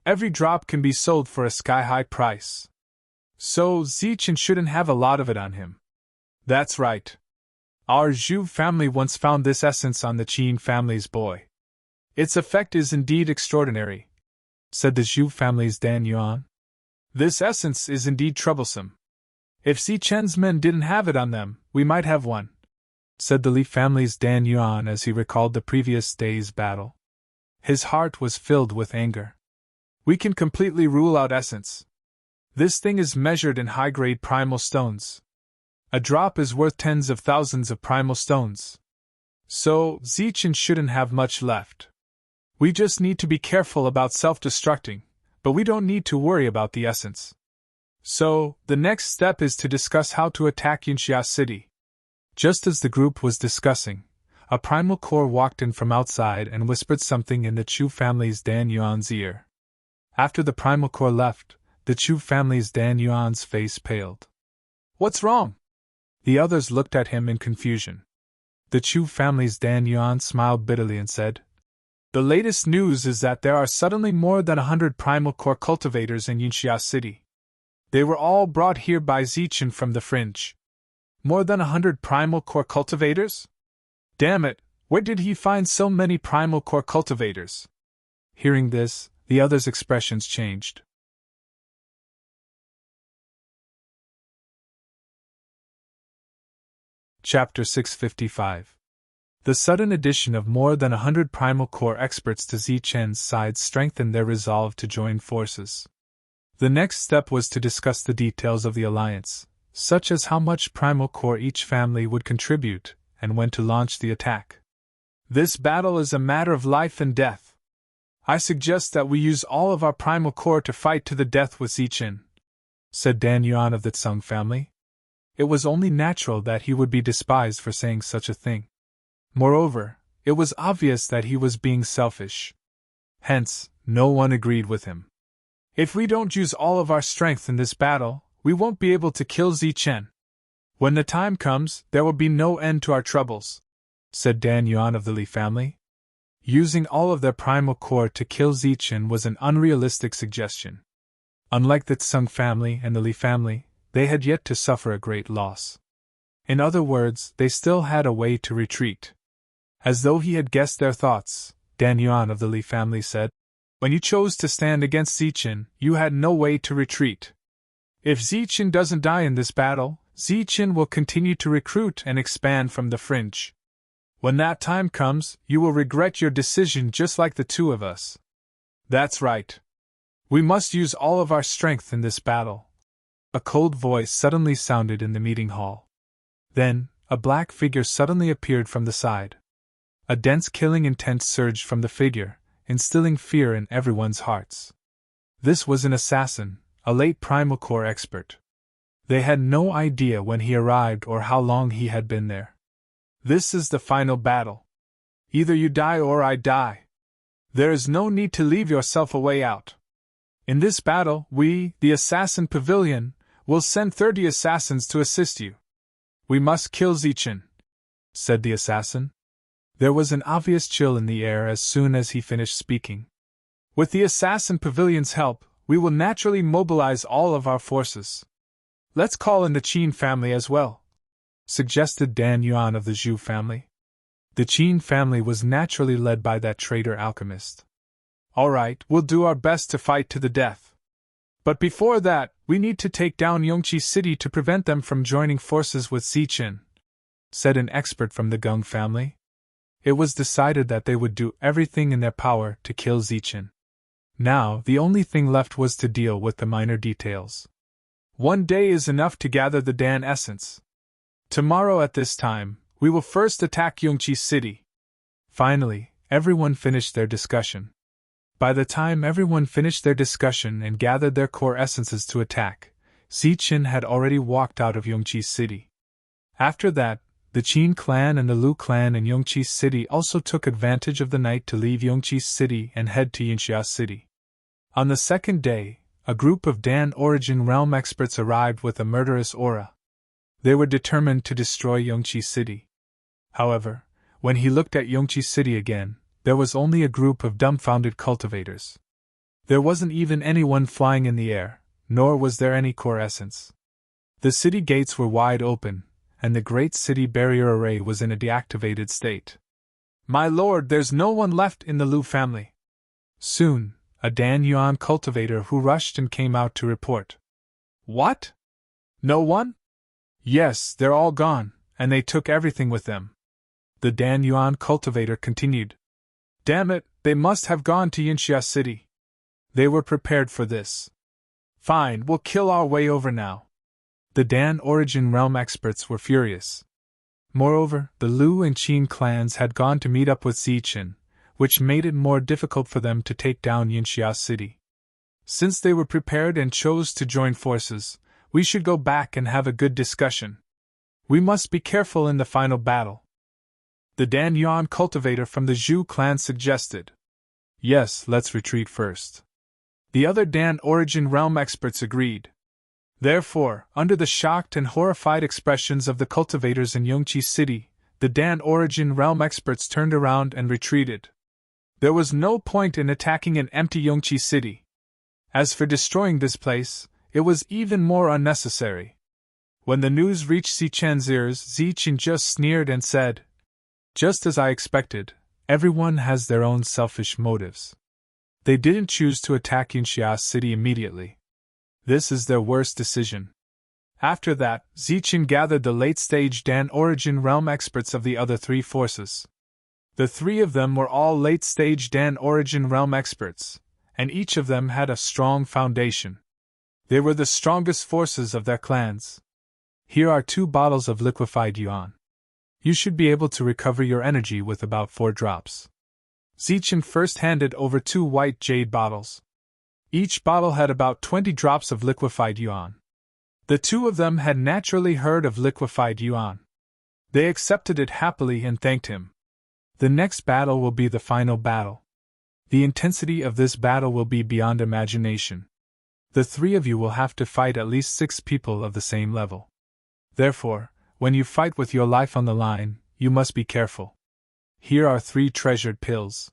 Every drop can be sold for a sky-high price. So Zichen shouldn't have a lot of it on him. That's right. Our Zhu family once found this essence on the Qin family's boy. Its effect is indeed extraordinary, said the Zhu family's Dan Yuan. This essence is indeed troublesome. If Zichen's men didn't have it on them, we might have one, said the Li family's Dan Yuan as he recalled the previous day's battle. His heart was filled with anger. We can completely rule out essence. This thing is measured in high-grade primal stones. A drop is worth tens of thousands of primal stones. So, Zichen shouldn't have much left. We just need to be careful about self-destructing, but we don't need to worry about the essence. So, the next step is to discuss how to attack Yinxia City. Just as the group was discussing, a primal core walked in from outside and whispered something in the Chu family's Dan Yuan's ear. After the primal core left, the Chu family's Dan Yuan's face paled. What's wrong? The others looked at him in confusion. The Chu family's Dan Yuan smiled bitterly and said, The latest news is that there are suddenly more than 100 primal core cultivators in Yinxia City. They were all brought here by Zichen from the fringe. More than 100 primal core cultivators? Damn it, where did he find so many primal core cultivators? Hearing this, the others' expressions changed. Chapter 655. The sudden addition of more than 100 primal core experts to Zichen's side strengthened their resolve to join forces. The next step was to discuss the details of the alliance, such as how much primal core each family would contribute, and when to launch the attack. This battle is a matter of life and death. I suggest that we use all of our primal core to fight to the death with Zichen, said Dan Yuan of the Tsung family. It was only natural that he would be despised for saying such a thing. Moreover, it was obvious that he was being selfish. Hence, no one agreed with him. If we don't use all of our strength in this battle, we won't be able to kill Zichen. When the time comes, there will be no end to our troubles, said Dan Yuan of the Li family. Using all of their primal core to kill Zichen was an unrealistic suggestion. Unlike the Tsung family and the Li family, they had yet to suffer a great loss. In other words, they still had a way to retreat. As though he had guessed their thoughts, Dan Yuan of the Li family said, When you chose to stand against Zichen, you had no way to retreat. If Zichen doesn't die in this battle, Zichen will continue to recruit and expand from the fringe. When that time comes, you will regret your decision just like the two of us. That's right. We must use all of our strength in this battle. A cold voice suddenly sounded in the meeting hall. Then, a black figure suddenly appeared from the side. A dense killing intent surged from the figure, instilling fear in everyone's hearts. This was an assassin, a late primal core expert. They had no idea when he arrived or how long he had been there. This is the final battle. Either you die or I die. There is no need to leave yourself a way out. In this battle, we, the Assassin Pavilion, will send 30 assassins to assist you. We must kill Zichen, said the assassin. There was an obvious chill in the air as soon as he finished speaking. With the Assassin Pavilion's help, we will naturally mobilize all of our forces. Let's call in the Qin family as well, suggested Dan Yuan of the Zhu family. The Qin family was naturally led by that traitor alchemist. All right, we'll do our best to fight to the death. But before that, we need to take down Yongqi City to prevent them from joining forces with Zichen, said an expert from the Gung family. It was decided that they would do everything in their power to kill Zichen. Now, the only thing left was to deal with the minor details. One day is enough to gather the Dan essence. Tomorrow at this time, we will first attack Yongqi City. Finally, everyone finished their discussion. By the time everyone finished their discussion and gathered their core essences to attack, Zichen had already walked out of Yongqi's city. After that, the Qin clan and the Lu clan in Yongqi's city also took advantage of the night to leave Yongqi's city and head to Yinxia city. On the second day, a group of Dan Origin Realm experts arrived with a murderous aura. They were determined to destroy Yongqi city. However, when he looked at Yongqi city again, there was only a group of dumbfounded cultivators. There wasn't even anyone flying in the air, nor was there any core essence. The city gates were wide open, and the great city barrier array was in a deactivated state. My lord, there's no one left in the Lu family. Soon, a Dan Yuan cultivator who rushed and came out to report. What? No one? Yes, they're all gone, and they took everything with them. The Dan Yuan cultivator continued. Damn it, they must have gone to Yinxia city. They were prepared for this. Fine, we'll kill our way over now. The Dan Origin Realm experts were furious. Moreover, the Lu and Qin clans had gone to meet up with Zichen, which made it more difficult for them to take down Yinxia city. Since they were prepared and chose to join forces, we should go back and have a good discussion. We must be careful in the final battle. The Dan Yuan cultivator from the Zhu clan suggested. Yes, let's retreat first. The other Dan Origin Realm experts agreed. Therefore, under the shocked and horrified expressions of the cultivators in Yongqi city, the Dan Origin Realm experts turned around and retreated. There was no point in attacking an empty Yongqi city. As for destroying this place, it was even more unnecessary. When the news reached Zichen's ears, Zichen just sneered and said, Just as I expected, everyone has their own selfish motives. They didn't choose to attack Yinxia city immediately. This is their worst decision. After that, Zichen gathered the late-stage Dan Origin Realm experts of the other three forces. The three of them were all late-stage Dan Origin Realm experts, and each of them had a strong foundation. They were the strongest forces of their clans. Here are 2 bottles of liquefied yuan. You should be able to recover your energy with about 4 drops. Zichen first handed over 2 white jade bottles. Each bottle had about 20 drops of liquefied yuan. The 2 of them had naturally heard of liquefied yuan. They accepted it happily and thanked him. The next battle will be the final battle. The intensity of this battle will be beyond imagination. The 3 of you will have to fight at least 6 people of the same level. Therefore, when you fight with your life on the line, you must be careful. Here are 3 treasured pills.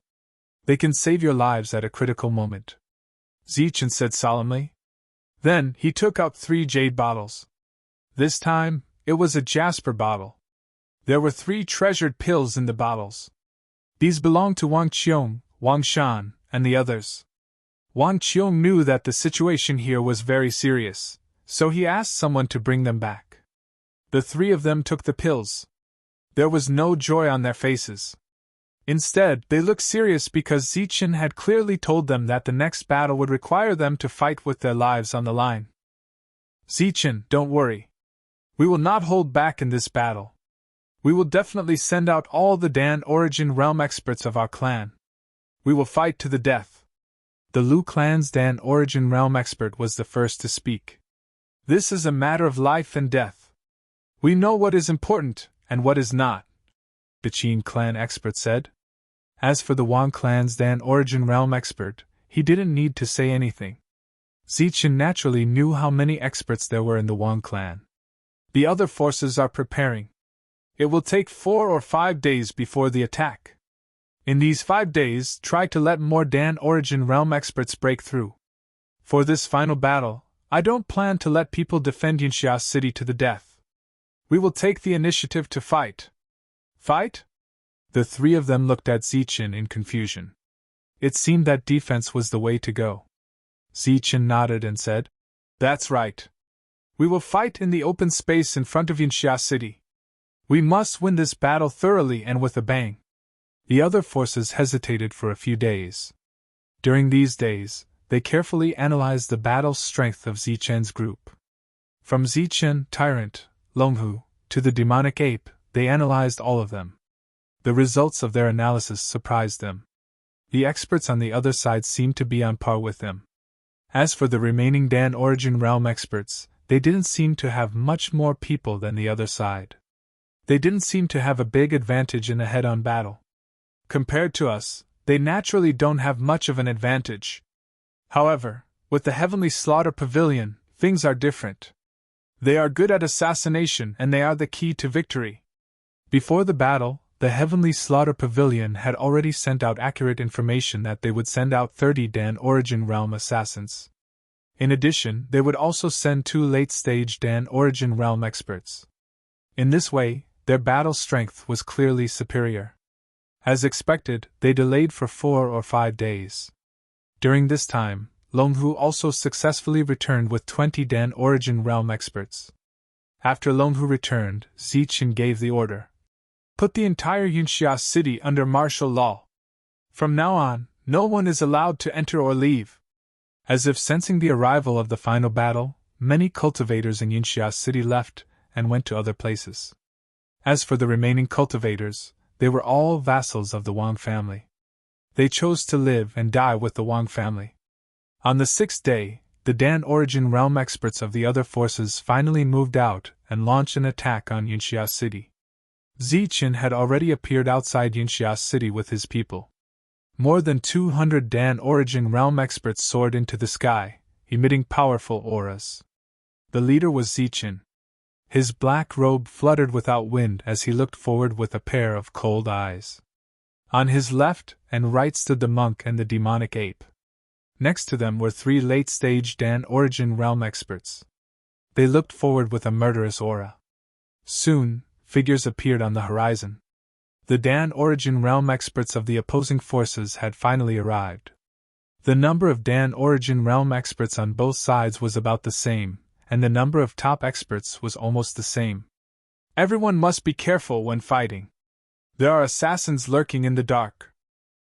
They can save your lives at a critical moment. Zichen said solemnly. Then, he took up 3 jade bottles. This time, it was a jasper bottle. There were 3 treasured pills in the bottles. These belonged to Wang Qiong, Wang Shan, and the others. Wang Qiong knew that the situation here was very serious, so he asked someone to bring them back. The 3 of them took the pills. There was no joy on their faces. Instead, they looked serious because Zichen had clearly told them that the next battle would require them to fight with their lives on the line. Zichen, don't worry. We will not hold back in this battle. We will definitely send out all the Dan Origin Realm experts of our clan. We will fight to the death. The Lu clan's Dan Origin Realm expert was the first to speak. This is a matter of life and death. We know what is important and what is not, the Qin clan expert said. As for the Wang clan's Dan Origin Realm expert, he didn't need to say anything. Zichen naturally knew how many experts there were in the Wang clan. The other forces are preparing. It will take 4 or 5 days before the attack. In these 5 days, try to let more Dan Origin Realm experts break through. For this final battle, I don't plan to let people defend Yinxia city to the death. We will take the initiative to fight. Fight? The 3 of them looked at Zichen in confusion. It seemed that defense was the way to go. Zichen nodded and said, That's right. We will fight in the open space in front of Yinxia city. We must win this battle thoroughly and with a bang. The other forces hesitated for a few days. During these days, they carefully analyzed the battle strength of Zichen's group. From Zichen, Tyrant, Longhu, to the demonic ape, they analyzed all of them. The results of their analysis surprised them. The experts on the other side seemed to be on par with them. As for the remaining Dan Origin Realm experts, they didn't seem to have much more people than the other side. They didn't seem to have a big advantage in a head-on battle. Compared to us, they naturally don't have much of an advantage. However, with the Heavenly Slaughter Pavilion, things are different. They are good at assassination and they are the key to victory. Before the battle, the Heavenly Slaughter Pavilion had already sent out accurate information that they would send out 30 Dan Origin Realm assassins. In addition, they would also send 2 late-stage Dan Origin Realm experts. In this way, their battle strength was clearly superior. As expected, they delayed for 4 or 5 days. During this time, Longhu also successfully returned with 20 Dan Origin Realm experts. After Longhu returned, Zichen gave the order. Put the entire Yunxia city under martial law. From now on, no one is allowed to enter or leave. As if sensing the arrival of the final battle, many cultivators in Yunxia city left and went to other places. As for the remaining cultivators, they were all vassals of the Wang family. They chose to live and die with the Wang family. On the 6th day, the Dan Origin Realm experts of the other forces finally moved out and launched an attack on Yunxia city. Zichen had already appeared outside Yunxia city with his people. More than 200 Dan Origin Realm experts soared into the sky, emitting powerful auras. The leader was Zichen. His black robe fluttered without wind as he looked forward with a pair of cold eyes. On his left and right stood the monk and the demonic ape. Next to them were 3 late-stage Dan Origin Realm experts. They looked forward with a murderous aura. Soon, figures appeared on the horizon. The Dan Origin Realm experts of the opposing forces had finally arrived. The number of Dan Origin Realm experts on both sides was about the same, and the number of top experts was almost the same. Everyone must be careful when fighting. There are assassins lurking in the dark.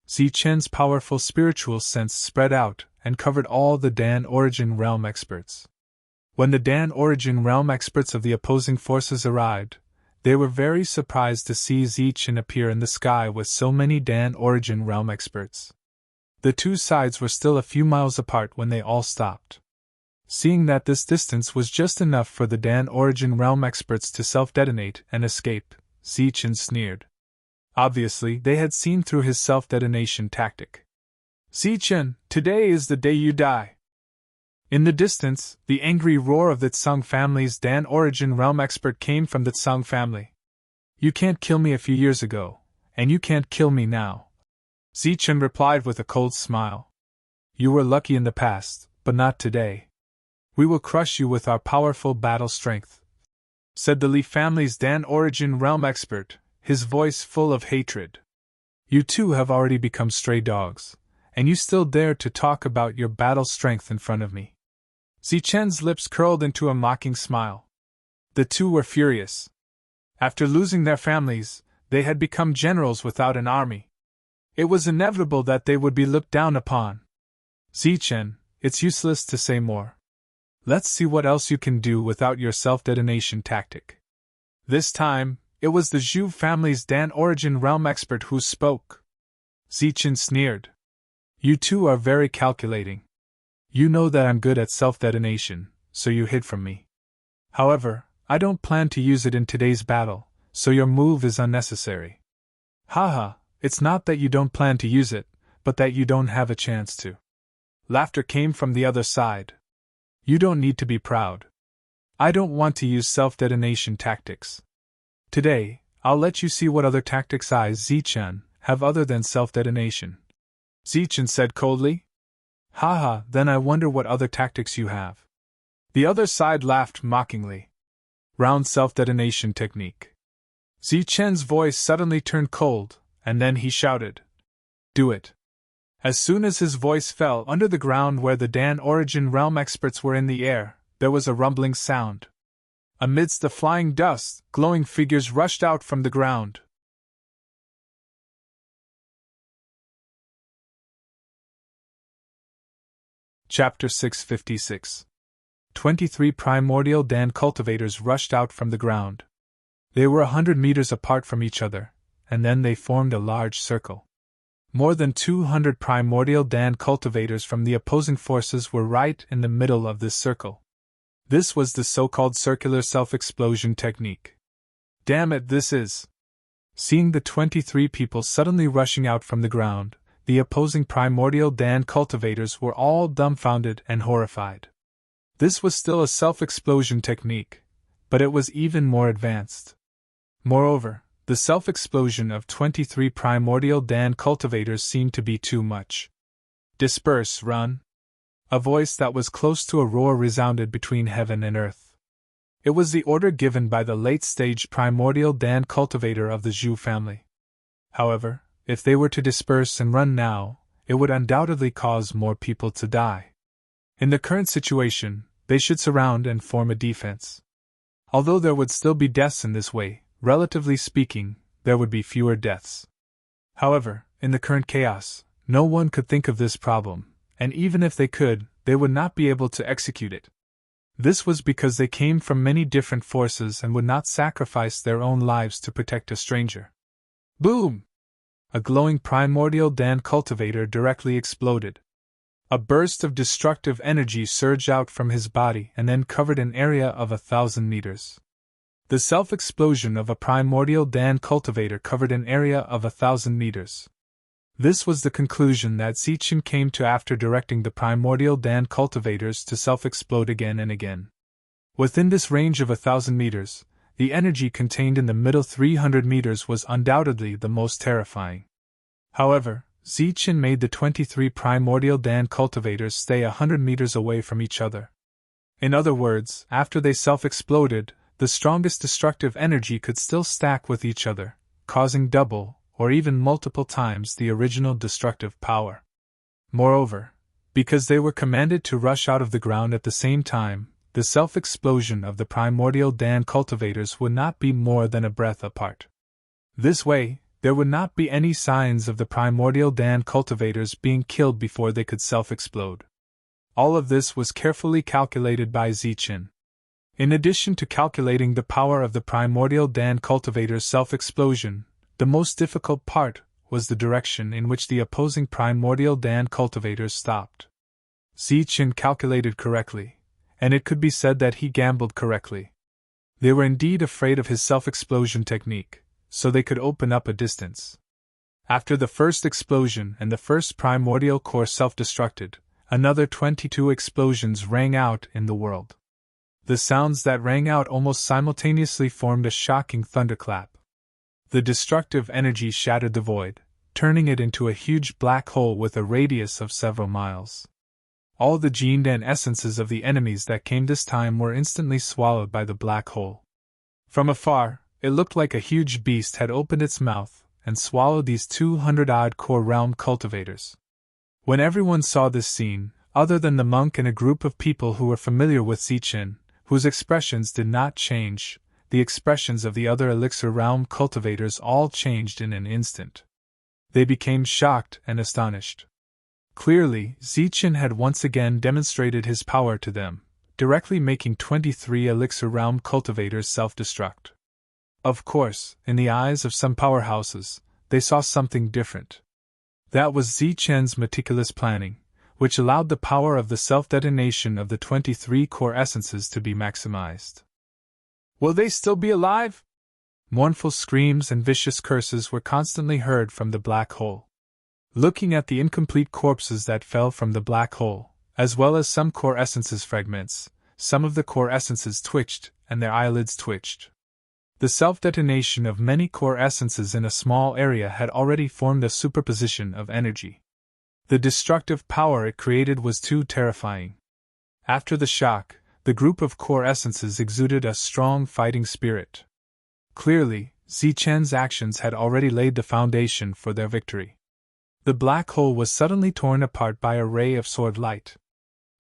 Zichen's powerful spiritual sense spread out and covered all the Dan Origin Realm experts. When the Dan Origin Realm experts of the opposing forces arrived, they were very surprised to see Zichen appear in the sky with so many Dan Origin Realm experts. The two sides were still a few miles apart when they all stopped. Seeing that this distance was just enough for the Dan Origin Realm experts to self-detonate and escape, Zichen sneered. Obviously, they had seen through his self-detonation tactic. Zichen, today is the day you die. In the distance, the angry roar of the Tsang family's Dan Origin Realm expert came from the Tsang family. You can't kill me a few years ago, and you can't kill me now. Zichen replied with a cold smile. You were lucky in the past, but not today. We will crush you with our powerful battle strength, said the Li family's Dan Origin Realm expert, his voice full of hatred. You too have already become stray dogs, and you still dare to talk about your battle strength in front of me. Zichen's lips curled into a mocking smile. The two were furious. After losing their families, they had become generals without an army. It was inevitable that they would be looked down upon. Zichen, it's useless to say more. Let's see what else you can do without your self-detonation tactic. This time, it was the Zhu family's Dan Origin Realm expert who spoke. Zichen sneered. You two are very calculating. You know that I'm good at self-detonation, so you hid from me. However, I don't plan to use it in today's battle, so your move is unnecessary. Haha, it's not that you don't plan to use it, but that you don't have a chance to. Laughter came from the other side. You don't need to be proud. I don't want to use self-detonation tactics. Today, I'll let you see what other tactics I, Zichen, have other than self-detonation. Zichen said coldly. Haha, then I wonder what other tactics you have. The other side laughed mockingly. Round self-detonation technique. Zichen's voice suddenly turned cold, and then he shouted. Do it. As soon as his voice fell under the ground where the Dan Origin Realm experts were in the air, there was a rumbling sound. Amidst the flying dust, glowing figures rushed out from the ground. Chapter 656. 23 primordial Dan cultivators rushed out from the ground. They were 100 meters apart from each other, and then they formed a large circle. More than 200 primordial Dan cultivators from the opposing forces were right in the middle of this circle. This was the so-called circular self-explosion technique. Damn it, this is... Seeing the 23 people suddenly rushing out from the ground, the opposing primordial Dan cultivators were all dumbfounded and horrified. This was still a self-explosion technique, but it was even more advanced. Moreover, the self-explosion of 23 primordial Dan cultivators seemed to be too much. Disperse, run! A voice that was close to a roar resounded between heaven and earth. It was the order given by the late-stage primordial Dan cultivator of the Zhu family. However, if they were to disperse and run now, it would undoubtedly cause more people to die. In the current situation, they should surround and form a defense. Although there would still be deaths in this way, relatively speaking, there would be fewer deaths. However, in the current chaos, no one could think of this problem, and even if they could, they would not be able to execute it. This was because they came from many different forces and would not sacrifice their own lives to protect a stranger. Boom! A glowing primordial Dan cultivator directly exploded. A burst of destructive energy surged out from his body and then covered an area of 1,000 meters. The self-explosion of a primordial Dan cultivator covered an area of 1,000 meters. This was the conclusion that Zichen came to after directing the primordial Dan cultivators to self-explode again and again. Within this range of 1,000 meters, the energy contained in the middle 300 meters was undoubtedly the most terrifying. However, Zichen made the 23 primordial Dan cultivators stay 100 meters away from each other. In other words, after they self-exploded, the strongest destructive energy could still stack with each other, causing double, or even multiple times the original destructive power. Moreover, because they were commanded to rush out of the ground at the same time, the self-explosion of the primordial Dan cultivators would not be more than a breath apart. This way, there would not be any signs of the primordial Dan cultivators being killed before they could self-explode. All of this was carefully calculated by Zichen. In addition to calculating the power of the primordial Dan cultivators' self-explosion, the most difficult part was the direction in which the opposing primordial Dan cultivators stopped. Zichen calculated correctly, and it could be said that he gambled correctly. They were indeed afraid of his self-explosion technique, so they could open up a distance. After the first explosion and the first primordial core self-destructed, another 22 explosions rang out in the world. The sounds that rang out almost simultaneously formed a shocking thunderclap. The destructive energy shattered the void, turning it into a huge black hole with a radius of several miles. All the gened and essences of the enemies that came this time were instantly swallowed by the black hole. From afar, it looked like a huge beast had opened its mouth and swallowed these 200-odd core realm cultivators. When everyone saw this scene, other than the monk and a group of people who were familiar with Zichen, whose expressions did not change, the expressions of the other elixir realm cultivators all changed in an instant. They became shocked and astonished. Clearly, Zichen had once again demonstrated his power to them, directly making 23 elixir realm cultivators self-destruct. Of course, in the eyes of some powerhouses, they saw something different. That was Zichen's meticulous planning, which allowed the power of the self-detonation of the 23 core essences to be maximized. Will they still be alive? Mournful screams and vicious curses were constantly heard from the black hole. Looking at the incomplete corpses that fell from the black hole, as well as some core essences fragments, some of the core essences twitched, and their eyelids twitched. The self-detonation of many core essences in a small area had already formed a superposition of energy. The destructive power it created was too terrifying. After the shock, the group of core essences exuded a strong fighting spirit. Clearly, Zichen's actions had already laid the foundation for their victory. The black hole was suddenly torn apart by a ray of sword light.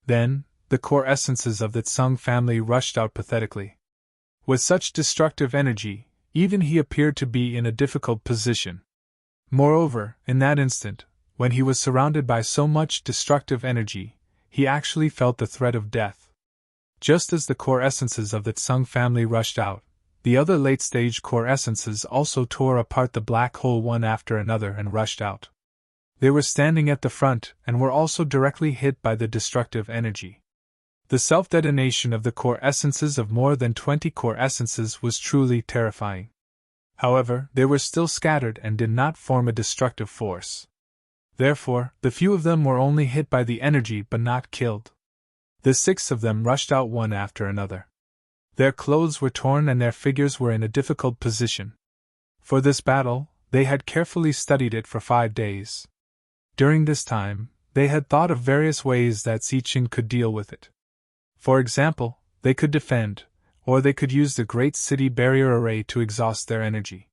Then, the core essences of the Tsung family rushed out pathetically. With such destructive energy, even he appeared to be in a difficult position. Moreover, in that instant, when he was surrounded by so much destructive energy, he actually felt the threat of death. Just as the core essences of the Tsung family rushed out, the other late-stage core essences also tore apart the black hole one after another and rushed out. They were standing at the front and were also directly hit by the destructive energy. The self-detonation of the core essences of more than 20 core essences was truly terrifying. However, they were still scattered and did not form a destructive force. Therefore, the few of them were only hit by the energy but not killed. The 6 of them rushed out one after another. Their clothes were torn and their figures were in a difficult position. For this battle, they had carefully studied it for 5 days. During this time, they had thought of various ways that Zichen could deal with it. For example, they could defend, or they could use the Great City Barrier Array to exhaust their energy.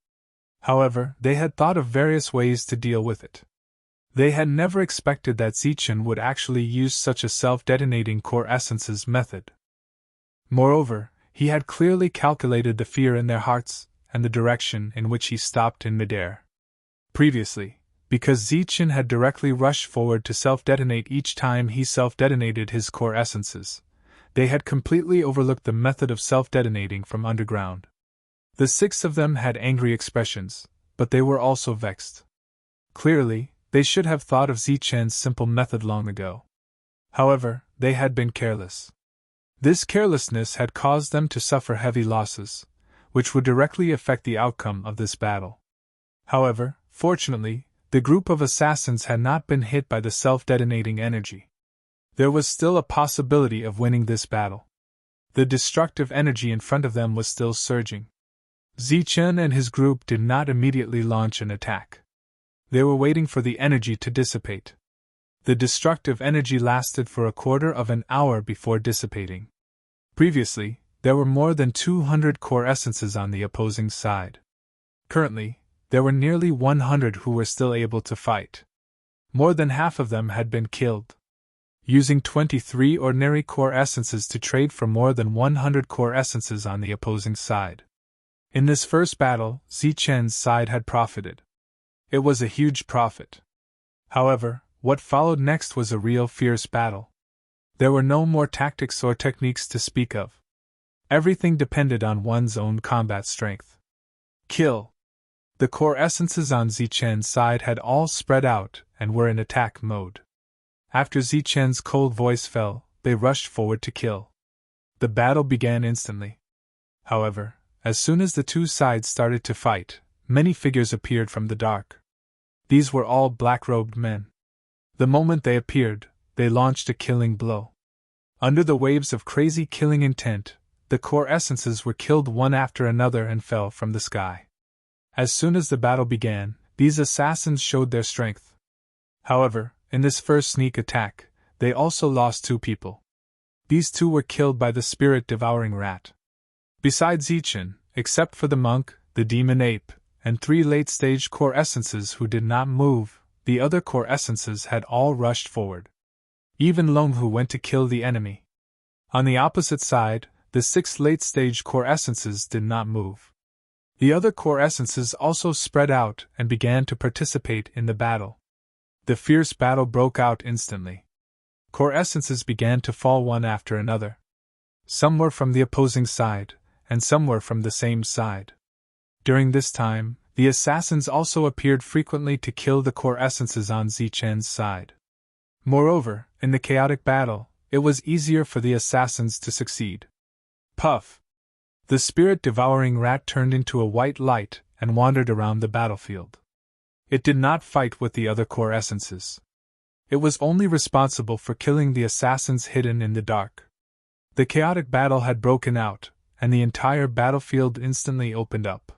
However, they had thought of various ways to deal with it. They had never expected that Zichen would actually use such a self-detonating core essences method. Moreover, he had clearly calculated the fear in their hearts and the direction in which he stopped in midair. Previously, because Zichen had directly rushed forward to self-detonate each time he self-detonated his core essences, they had completely overlooked the method of self-detonating from underground. The 6 of them had angry expressions, but they were also vexed. Clearly, they should have thought of Zichen's simple method long ago. However, they had been careless. This carelessness had caused them to suffer heavy losses, which would directly affect the outcome of this battle. However, fortunately, the group of assassins had not been hit by the self-detonating energy. There was still a possibility of winning this battle. The destructive energy in front of them was still surging. Zichen and his group did not immediately launch an attack. They were waiting for the energy to dissipate. The destructive energy lasted for a quarter of an hour before dissipating. Previously, there were more than 200 core essences on the opposing side. Currently, there were nearly 100 who were still able to fight. More than half of them had been killed. Using 23 ordinary core essences to trade for more than 100 core essences on the opposing side. In this first battle, Zichen's side had profited. It was a huge profit. However, what followed next was a real fierce battle. There were no more tactics or techniques to speak of. Everything depended on one's own combat strength. Kill! The core essences on Zichen's side had all spread out and were in attack mode. After Zichen's cold voice fell, they rushed forward to kill. The battle began instantly. However, as soon as the two sides started to fight, many figures appeared from the dark. These were all black-robed men. The moment they appeared, they launched a killing blow. Under the waves of crazy killing intent, the core essences were killed one after another and fell from the sky. As soon as the battle began, these assassins showed their strength. However, in this first sneak attack, they also lost 2 people. These 2 were killed by the spirit-devouring rat. Besides Zichen, except for the monk, the demon ape, and 3 late-stage core essences who did not move, the other core essences had all rushed forward. Even Longhu went to kill the enemy. On the opposite side, the 6 late-stage core essences did not move. The other core essences also spread out and began to participate in the battle. The fierce battle broke out instantly. Core essences began to fall one after another. Some were from the opposing side, and some were from the same side. During this time, the assassins also appeared frequently to kill the core essences on Zichen's side. Moreover, in the chaotic battle, it was easier for the assassins to succeed. Puff! The spirit-devouring rat turned into a white light and wandered around the battlefield. It did not fight with the other core essences. It was only responsible for killing the assassins hidden in the dark. The chaotic battle had broken out, and the entire battlefield instantly opened up.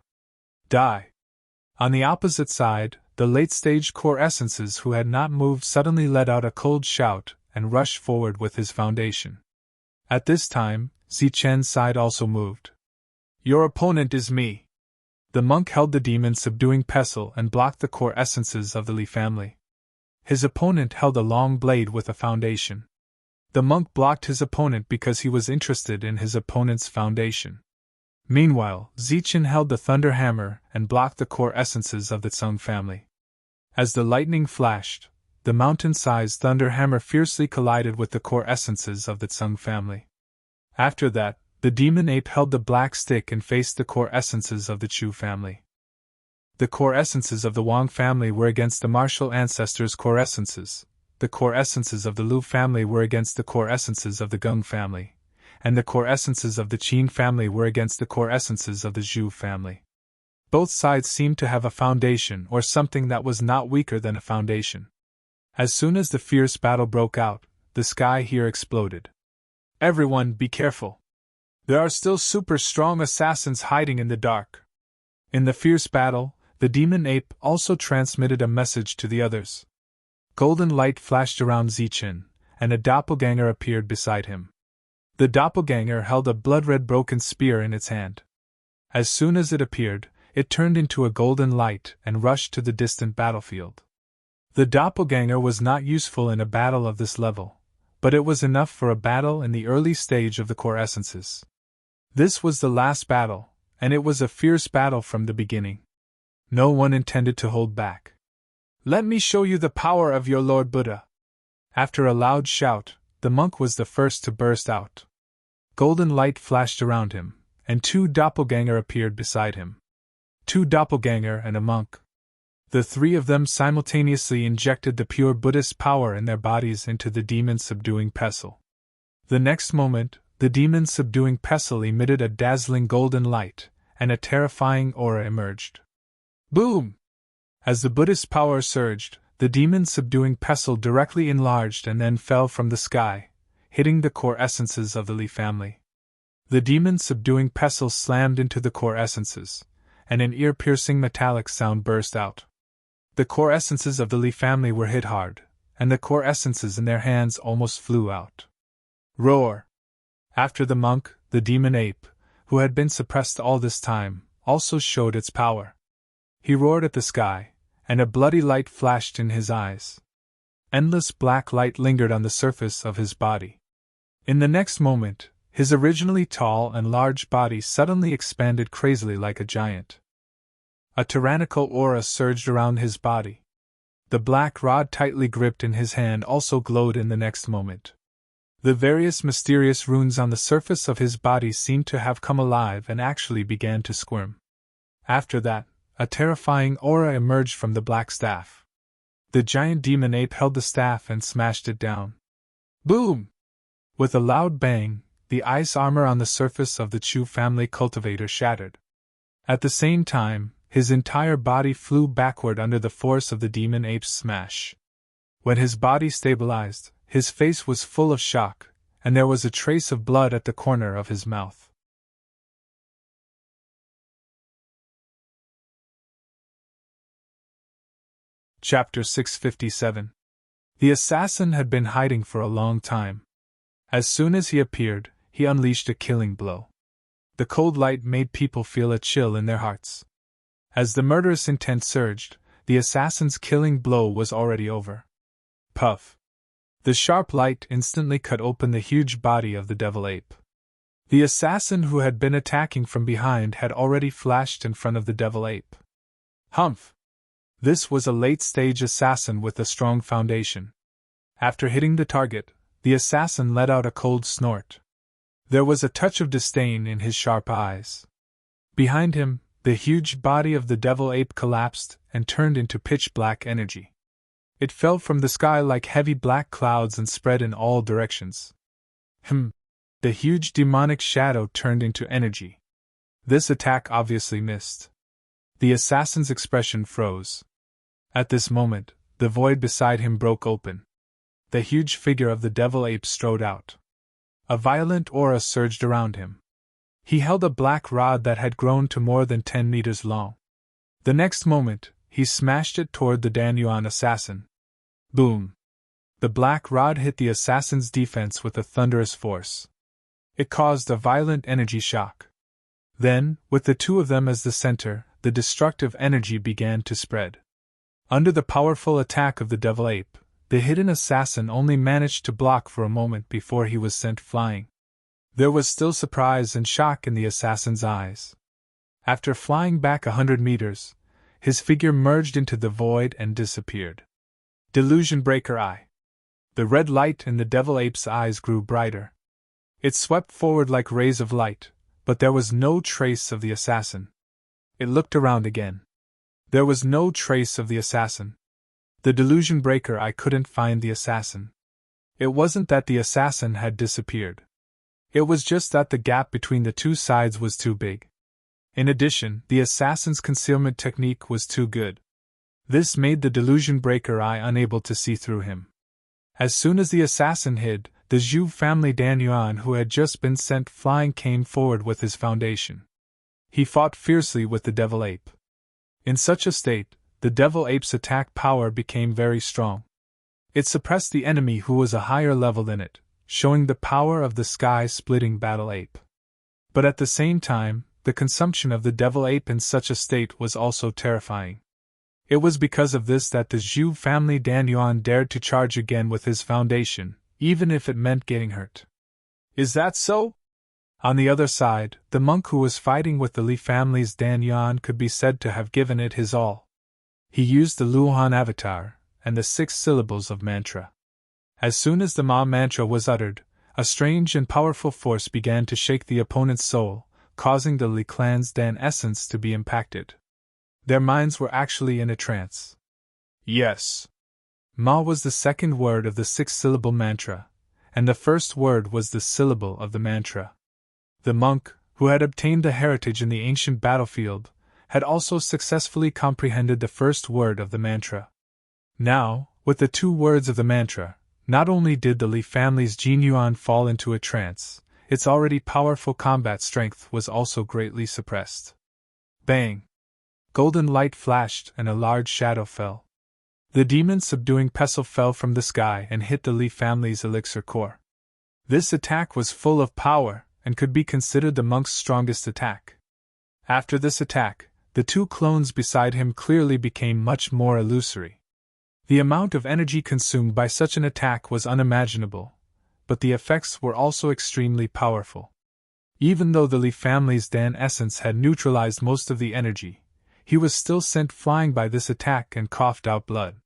Die! On the opposite side, the late-stage core essences who had not moved suddenly let out a cold shout and rushed forward with his foundation. At this time, Zichen's side also moved. Your opponent is me. The monk held the demon's subduing pestle and blocked the core essences of the Li family. His opponent held a long blade with a foundation. The monk blocked his opponent because he was interested in his opponent's foundation. Meanwhile, Zichen held the thunder hammer and blocked the core essences of the Tsung family. As the lightning flashed, the mountain-sized thunder hammer fiercely collided with the core essences of the Tsung family. After that, the demon ape held the black stick and faced the core essences of the Chu family. The core essences of the Wang family were against the martial ancestors' core essences, the core essences of the Lu family were against the core essences of the Gung family, and the core essences of the Qin family were against the core essences of the Zhu family. Both sides seemed to have a foundation or something that was not weaker than a foundation. As soon as the fierce battle broke out, the sky here exploded. Everyone, be careful. There are still super strong assassins hiding in the dark. In the fierce battle, the demon ape also transmitted a message to the others. Golden light flashed around Zichen, and a doppelganger appeared beside him. The doppelganger held a blood-red broken spear in its hand. As soon as it appeared, it turned into a golden light and rushed to the distant battlefield. The doppelganger was not useful in a battle of this level, but it was enough for a battle in the early stage of the core essences. This was the last battle, and it was a fierce battle from the beginning. No one intended to hold back. Let me show you the power of your Lord Buddha. After a loud shout, the monk was the first to burst out. Golden light flashed around him, and two doppelganger appeared beside him. Two doppelganger and a monk. The three of them simultaneously injected the pure Buddhist power in their bodies into the demon-subduing pestle. The next moment, the demon-subduing pestle emitted a dazzling golden light, and a terrifying aura emerged. Boom! As the Buddhist power surged, the demon-subduing pestle directly enlarged and then fell from the sky, hitting the core essences of the Li family. The demon-subduing pestle slammed into the core essences, and an ear-piercing metallic sound burst out. The core essences of the Li family were hit hard, and the core essences in their hands almost flew out. Roar! After the monk, the demon ape, who had been suppressed all this time, also showed its power. He roared at the sky, and a bloody light flashed in his eyes. Endless black light lingered on the surface of his body. In the next moment, his originally tall and large body suddenly expanded crazily like a giant. A tyrannical aura surged around his body. The black rod tightly gripped in his hand also glowed in the next moment. The various mysterious runes on the surface of his body seemed to have come alive and actually began to squirm. After that, a terrifying aura emerged from the black staff. The giant demon ape held the staff and smashed it down. Boom! With a loud bang, the ice armor on the surface of the Chu family cultivator shattered. At the same time, his entire body flew backward under the force of the demon ape's smash. When his body stabilized, his face was full of shock, and there was a trace of blood at the corner of his mouth. Chapter 657. The assassin had been hiding for a long time. As soon as he appeared, he unleashed a killing blow. The cold light made people feel a chill in their hearts. As the murderous intent surged, the assassin's killing blow was already over. Puff! The sharp light instantly cut open the huge body of the devil ape. The assassin who had been attacking from behind had already flashed in front of the devil ape. Humph! This was a late-stage assassin with a strong foundation. After hitting the target, the assassin let out a cold snort. There was a touch of disdain in his sharp eyes. Behind him, the huge body of the devil ape collapsed and turned into pitch-black energy. It fell from the sky like heavy black clouds and spread in all directions. The huge demonic shadow turned into energy. This attack obviously missed. The assassin's expression froze. At this moment, the void beside him broke open. The huge figure of the devil ape strode out. A violent aura surged around him. He held a black rod that had grown to more than 10 meters long. The next moment, he smashed it toward the Danyuan assassin. Boom! The black rod hit the assassin's defense with a thunderous force. It caused a violent energy shock. Then, with the two of them as the center, the destructive energy began to spread. Under the powerful attack of the devil ape, the hidden assassin only managed to block for a moment before he was sent flying. There was still surprise and shock in the assassin's eyes. After flying back 100 meters, his figure merged into the void and disappeared. Delusion breaker eye. The red light in the devil ape's eyes grew brighter. It swept forward like rays of light, but there was no trace of the assassin. It looked around again. There was no trace of the assassin. The delusion breaker. I couldn't find the assassin. It wasn't that the assassin had disappeared. It was just that the gap between the two sides was too big. In addition, the assassin's concealment technique was too good. This made the delusion breaker eye unable to see through him. As soon as the assassin hid, the Zhu family Dan Yuan, who had just been sent flying, came forward with his foundation. He fought fiercely with the devil ape. In such a state, the devil ape's attack power became very strong. It suppressed the enemy who was a higher level than it, showing the power of the sky-splitting battle ape. But at the same time, the consumption of the devil ape in such a state was also terrifying. It was because of this that the Zhu family Dan Yuan dared to charge again with his foundation, even if it meant getting hurt. Is that so? On the other side, the monk who was fighting with the Li family's Dan Yuan could be said to have given it his all. He used the Luohan avatar, and the 6 syllables of mantra. As soon as the Ma mantra was uttered, a strange and powerful force began to shake the opponent's soul, causing the Li clan's Dan essence to be impacted. Their minds were actually in a trance. Yes. Ma was the second word of the 6-syllable mantra, and the first word was the syllable of the mantra. The monk, who had obtained the heritage in the ancient battlefield, had also successfully comprehended the first word of the mantra. Now, with the 2 words of the mantra, not only did the Li family's Jin Yuan fall into a trance, its already powerful combat strength was also greatly suppressed. Bang! Golden light flashed and a large shadow fell. The demon subduing pestle fell from the sky and hit the Li family's elixir core. This attack was full of power and could be considered the monk's strongest attack. After this attack, the 2 clones beside him clearly became much more illusory. The amount of energy consumed by such an attack was unimaginable, but the effects were also extremely powerful. Even though the Li family's Dan essence had neutralized most of the energy, he was still sent flying by this attack and coughed out blood.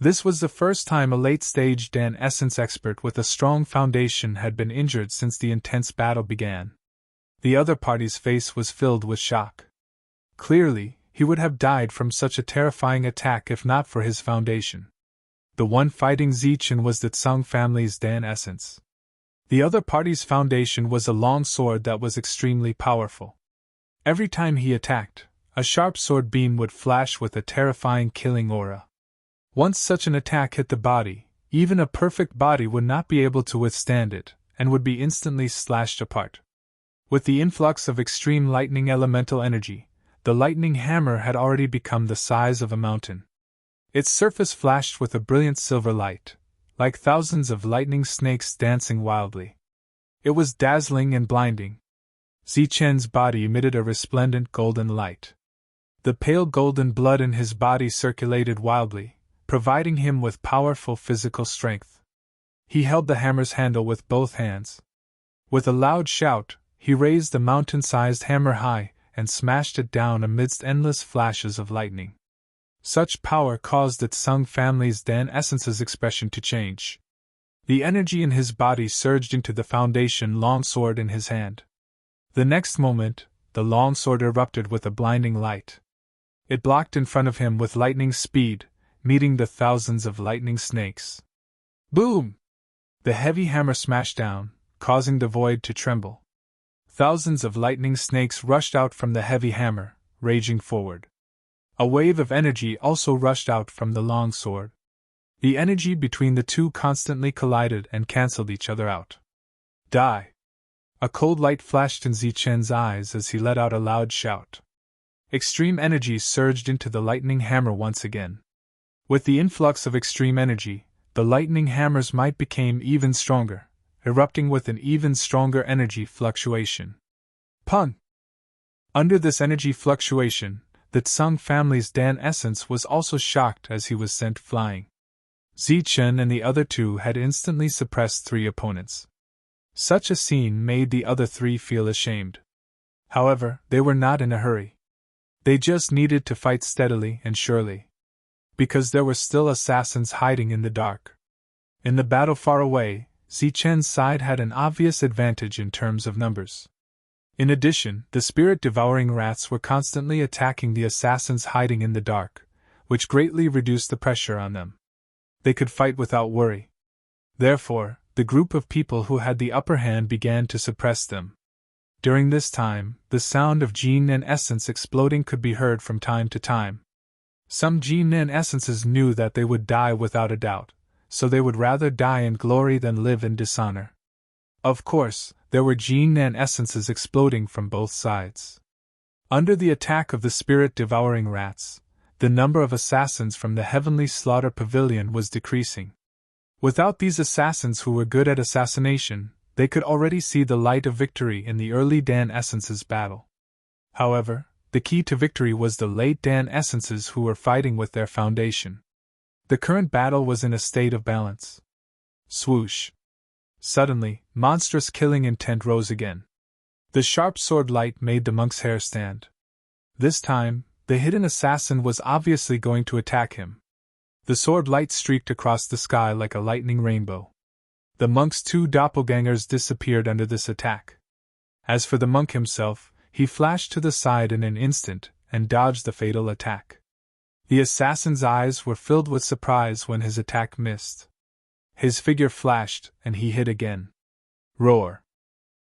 This was the first time a late-stage Dan essence expert with a strong foundation had been injured since the intense battle began. The other party's face was filled with shock. Clearly, he would have died from such a terrifying attack if not for his foundation. The one fighting Zichen was the Tsung family's Dan essence. The other party's foundation was a long sword that was extremely powerful. Every time he attacked, a sharp sword beam would flash with a terrifying killing aura. Once such an attack hit the body, even a perfect body would not be able to withstand it, and would be instantly slashed apart. With the influx of extreme lightning elemental energy, the lightning hammer had already become the size of a mountain. Its surface flashed with a brilliant silver light, like thousands of lightning snakes dancing wildly. It was dazzling and blinding. Zichen's body emitted a resplendent golden light. The pale golden blood in his body circulated wildly, providing him with powerful physical strength. He held the hammer's handle with both hands. With a loud shout, he raised the mountain-sized hammer high and smashed it down amidst endless flashes of lightning. Such power caused the Tsung family's Dan essence's expression to change. The energy in his body surged into the foundation longsword in his hand. The next moment, the longsword erupted with a blinding light. It blocked in front of him with lightning speed, meeting the thousands of lightning snakes. Boom! The heavy hammer smashed down, causing the void to tremble. Thousands of lightning snakes rushed out from the heavy hammer, raging forward. A wave of energy also rushed out from the long sword. The energy between the two constantly collided and cancelled each other out. Die! A cold light flashed in Zichen's eyes as he let out a loud shout. Extreme energy surged into the lightning hammer once again. With the influx of extreme energy, the lightning hammer's might became even stronger, erupting with an even stronger energy fluctuation. Pun! Under this energy fluctuation, the Tsung family's Dan essence was also shocked as he was sent flying. Zichen and the other 2 had instantly suppressed 3 opponents. Such a scene made the other 3 feel ashamed. However, they were not in a hurry. They just needed to fight steadily and surely. Because there were still assassins hiding in the dark. In the battle far away, Zichen's side had an obvious advantage in terms of numbers. In addition, the spirit-devouring rats were constantly attacking the assassins hiding in the dark, which greatly reduced the pressure on them. They could fight without worry. Therefore, the group of people who had the upper hand began to suppress them. During this time, the sound of gene and essence exploding could be heard from time to time. Some gene and essences knew that they would die without a doubt, so they would rather die in glory than live in dishonor. Of course, there were gene and essences exploding from both sides. Under the attack of the spirit-devouring rats, the number of assassins from the heavenly slaughter pavilion was decreasing. Without these assassins who were good at assassination, they could already see the light of victory in the early Dan Essences battle. However, the key to victory was the late Dan Essences who were fighting with their foundation. The current battle was in a state of balance. Swoosh! Suddenly, monstrous killing intent rose again. The sharp sword light made the monk's hair stand. This time, the hidden assassin was obviously going to attack him. The sword light streaked across the sky like a lightning rainbow. The monk's two doppelgangers disappeared under this attack. As for the monk himself, he flashed to the side in an instant and dodged the fatal attack. The assassin's eyes were filled with surprise when his attack missed. His figure flashed, and he hit again. Roar!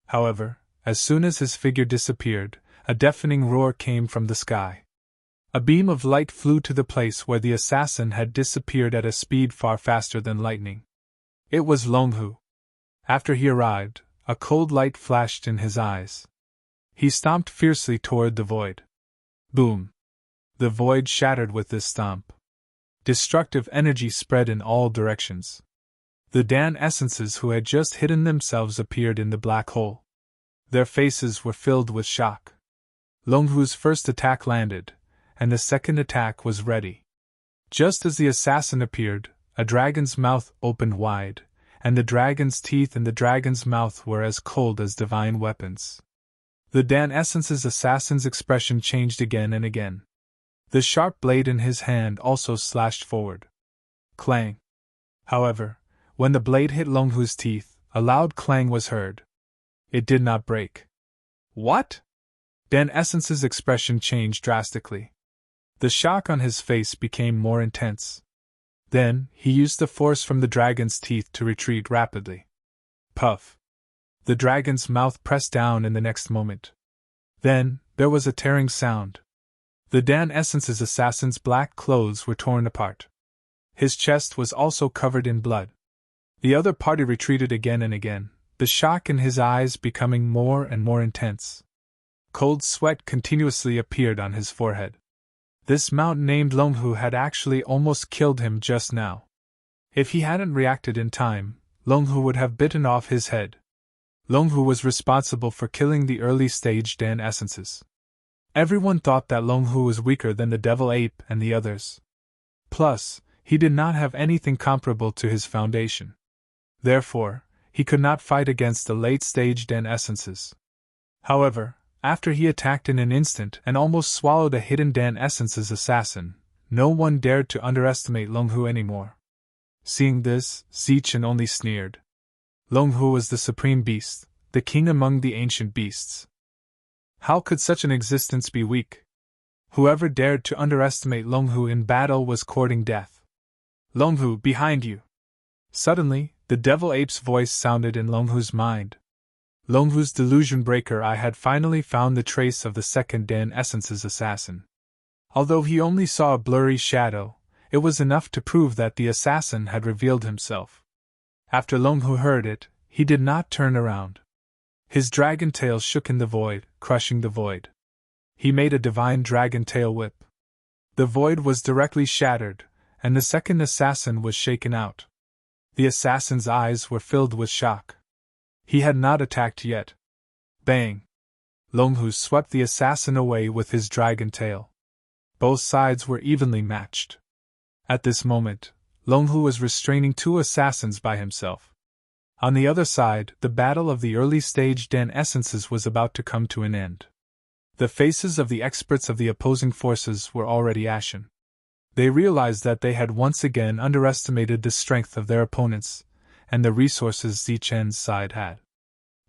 However, as soon as his figure disappeared, a deafening roar came from the sky. A beam of light flew to the place where the assassin had disappeared at a speed far faster than lightning. It was Longhu. After he arrived, a cold light flashed in his eyes. He stomped fiercely toward the void. Boom! The void shattered with this stomp. Destructive energy spread in all directions. The Dan Essences who had just hidden themselves appeared in the black hole. Their faces were filled with shock. Longhu's first attack landed, and the second attack was ready. Just as the assassin appeared, a dragon's mouth opened wide, and the dragon's teeth in the dragon's mouth were as cold as divine weapons. The Dan Essence's assassin's expression changed again and again. The sharp blade in his hand also slashed forward. Clang! However, when the blade hit Longhu's teeth, a loud clang was heard. It did not break. What? Dan Essence's expression changed drastically. The shock on his face became more intense. Then, he used the force from the dragon's teeth to retreat rapidly. Puff! The dragon's mouth pressed down in the next moment. Then, there was a tearing sound. The Dan Essence's assassin's black clothes were torn apart. His chest was also covered in blood. The other party retreated again and again, the shock in his eyes becoming more and more intense. Cold sweat continuously appeared on his forehead. This mountain named Longhu had actually almost killed him just now. If he hadn't reacted in time, Longhu would have bitten off his head. Longhu was responsible for killing the early stage Dan Essences. Everyone thought that Longhu was weaker than the Devil Ape and the others. Plus, he did not have anything comparable to his foundation. Therefore, he could not fight against the late-stage Dan Essences. However, after he attacked in an instant and almost swallowed a hidden Dan Essence's assassin, no one dared to underestimate Longhu anymore. Seeing this, Zichen only sneered. Longhu was the supreme beast, the king among the ancient beasts. How could such an existence be weak? Whoever dared to underestimate Longhu in battle was courting death. Longhu, behind you! Suddenly, the Devil Ape's voice sounded in Longhu's mind. Longhu's delusion breaker eye had finally found the trace of the second Dan Essence's assassin. Although he only saw a blurry shadow, it was enough to prove that the assassin had revealed himself. After Longhu heard it, he did not turn around. His dragon tail shook in the void, crushing the void. He made a divine dragon tail whip. The void was directly shattered, and the second assassin was shaken out. The assassin's eyes were filled with shock. He had not attacked yet. Bang! Longhu swept the assassin away with his dragon tail. Both sides were evenly matched. At this moment, Longhu was restraining two assassins by himself. On the other side, the battle of the early stage Dan Essences was about to come to an end. The faces of the experts of the opposing forces were already ashen. They realized that they had once again underestimated the strength of their opponents, and the resources Zichen's side had.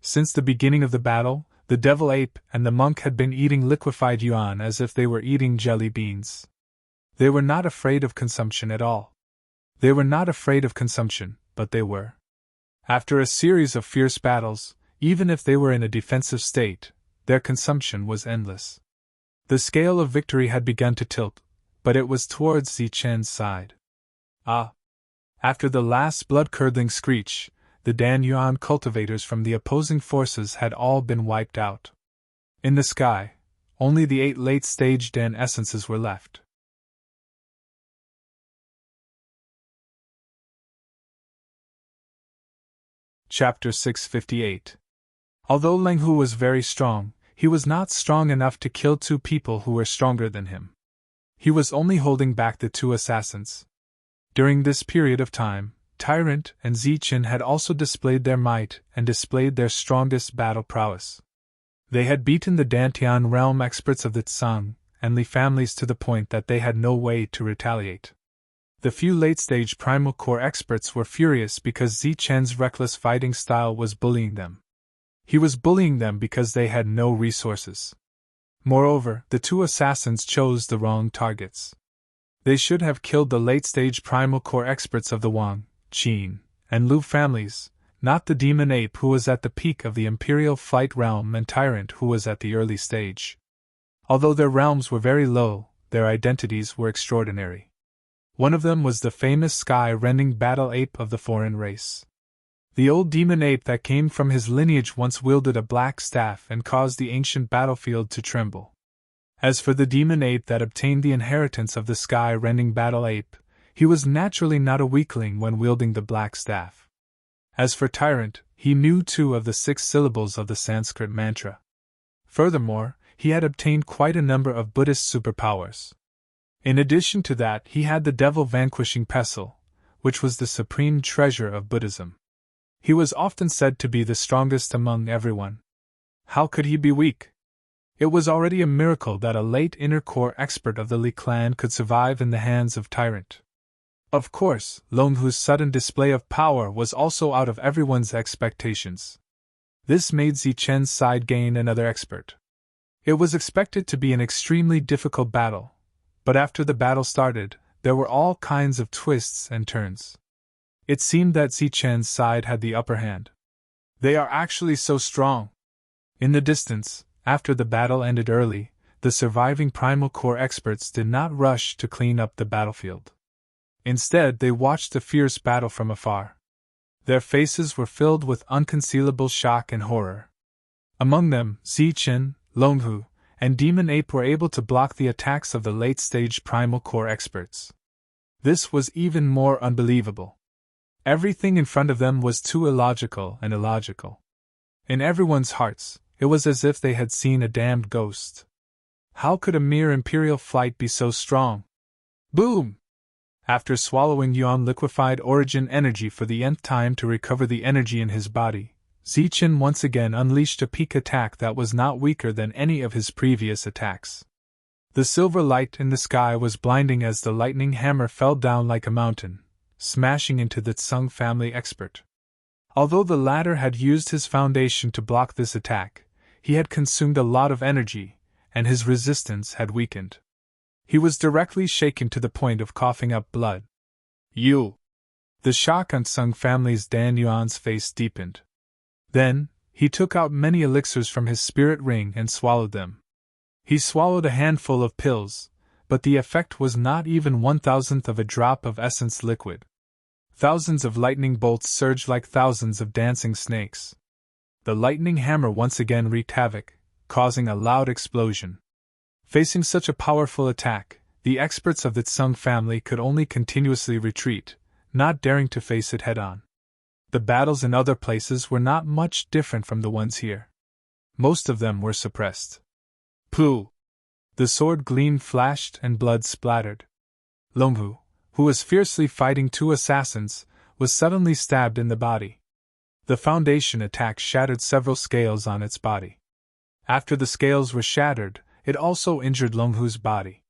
Since the beginning of the battle, the Devil Ape and the monk had been eating liquefied yuan as if they were eating jelly beans. They were not afraid of consumption at all. They were not afraid of consumption, but they were. After a series of fierce battles, even if they were in a defensive state, their consumption was endless. The scale of victory had begun to tilt, but it was towards Zichen's side. Ah! After the last blood-curdling screech, the Dan Yuan cultivators from the opposing forces had all been wiped out. In the sky, only the 8 late-stage Dan essences were left. Chapter 658. Although Leng Hu was very strong, he was not strong enough to kill 2 people who were stronger than him. He was only holding back the 2 assassins. During this period of time, Tyrant and Zichen had also displayed their might and displayed their strongest battle prowess. They had beaten the Dantian realm experts of the Tsang and Li families to the point that they had no way to retaliate. The few late-stage primal core experts were furious because Zichen's reckless fighting style was bullying them. He was bullying them because they had no resources. Moreover, the 2 assassins chose the wrong targets. They should have killed the late-stage primal core experts of the Wang, Qin, and Lu families, not the demon ape who was at the peak of the Imperial Flight realm and Tyrant who was at the early stage. Although their realms were very low, their identities were extraordinary. One of them was the famous sky-rending battle ape of the foreign race. The old demon ape that came from his lineage once wielded a black staff and caused the ancient battlefield to tremble. As for the demon ape that obtained the inheritance of the sky-rending battle ape, he was naturally not a weakling when wielding the black staff. As for Tyrant, he knew 2 of the 6 syllables of the Sanskrit mantra. Furthermore, he had obtained quite a number of Buddhist superpowers. In addition to that, he had the devil-vanquishing pestle, which was the supreme treasure of Buddhism. He was often said to be the strongest among everyone. How could he be weak? It was already a miracle that a late inner core expert of the Li clan could survive in the hands of Tyrant. Of course, Long Hu's sudden display of power was also out of everyone's expectations. This made Zichen's side gain another expert. It was expected to be an extremely difficult battle, but after the battle started, there were all kinds of twists and turns. It seemed that Zichen's side had the upper hand. They are actually so strong. In the distance, after the battle ended early, the surviving primal core experts did not rush to clean up the battlefield. Instead, they watched the fierce battle from afar. Their faces were filled with unconcealable shock and horror. Among them, Zichen, Longhu, and Demon Ape were able to block the attacks of the late-stage primal core experts. This was even more unbelievable. Everything in front of them was too illogical and illogical. In everyone's hearts, it was as if they had seen a damned ghost. How could a mere Imperial flight be so strong? Boom! After swallowing Yuan liquefied origin energy for the nth time to recover the energy in his body, Zichen once again unleashed a peak attack that was not weaker than any of his previous attacks. The silver light in the sky was blinding as the lightning hammer fell down like a mountain, smashing into the Tsung family expert. Although the latter had used his foundation to block this attack, he had consumed a lot of energy, and his resistance had weakened. He was directly shaken to the point of coughing up blood. You! The shock on Tsung family's Dan Yuan's face deepened. Then, he took out many elixirs from his spirit ring and swallowed them. He swallowed a handful of pills, but the effect was not even 1/1000th of a drop of essence liquid. Thousands of lightning bolts surged like thousands of dancing snakes. The lightning hammer once again wreaked havoc, causing a loud explosion. Facing such a powerful attack, the experts of the Tsung family could only continuously retreat, not daring to face it head-on. The battles in other places were not much different from the ones here. Most of them were suppressed. Pooh! The sword gleam flashed and blood splattered. Longhu, who was fiercely fighting 2 assassins, was suddenly stabbed in the body. The foundation attack shattered several scales on its body. After the scales were shattered, it also injured Longhu's body.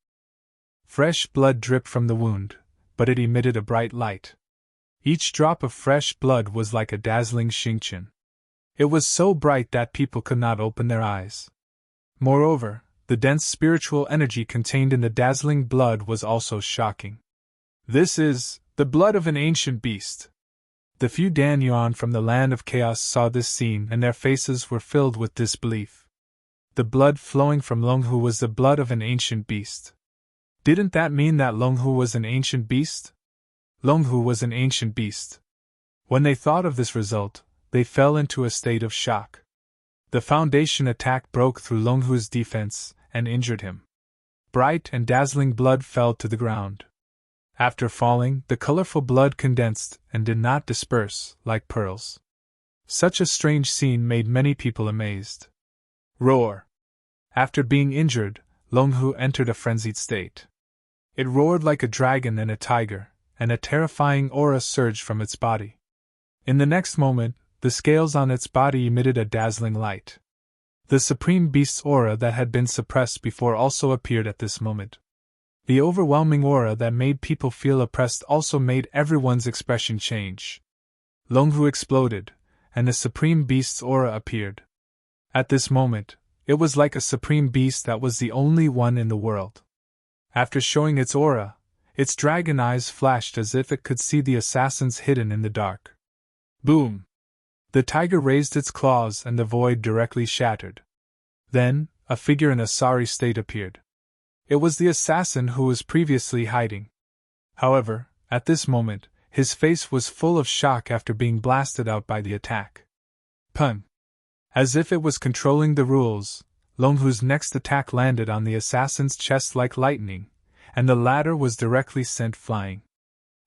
Fresh blood dripped from the wound, but it emitted a bright light. Each drop of fresh blood was like a dazzling Xingqian. It was so bright that people could not open their eyes. Moreover, the The dense spiritual energy contained in the dazzling blood was also shocking. This is the blood of an ancient beast. The few Dan Yuan from the land of chaos saw this scene and their faces were filled with disbelief. The blood flowing from Longhu was the blood of an ancient beast. Didn't that mean that Longhu was an ancient beast? Longhu was an ancient beast. When they thought of this result, they fell into a state of shock. The foundation attack broke through Longhu's defense and injured him. Bright and dazzling blood fell to the ground. After falling, the colorful blood condensed and did not disperse like pearls. Such a strange scene made many people amazed. Roar! After being injured, Longhu entered a frenzied state. It roared like a dragon and a tiger, and a terrifying aura surged from its body. In the next moment, the scales on its body emitted a dazzling light. The Supreme Beast's aura that had been suppressed before also appeared at this moment. The overwhelming aura that made people feel oppressed also made everyone's expression change. Longhu exploded, and the Supreme Beast's aura appeared. At this moment, it was like a Supreme Beast that was the only one in the world. After showing its aura, its dragon eyes flashed as if it could see the assassins hidden in the dark. Boom! The tiger raised its claws and the void directly shattered. Then, a figure in a sorry state appeared. It was the assassin who was previously hiding. However, at this moment, his face was full of shock after being blasted out by the attack. Pun! As if it was controlling the rules, Longhu's next attack landed on the assassin's chest like lightning, and the latter was directly sent flying.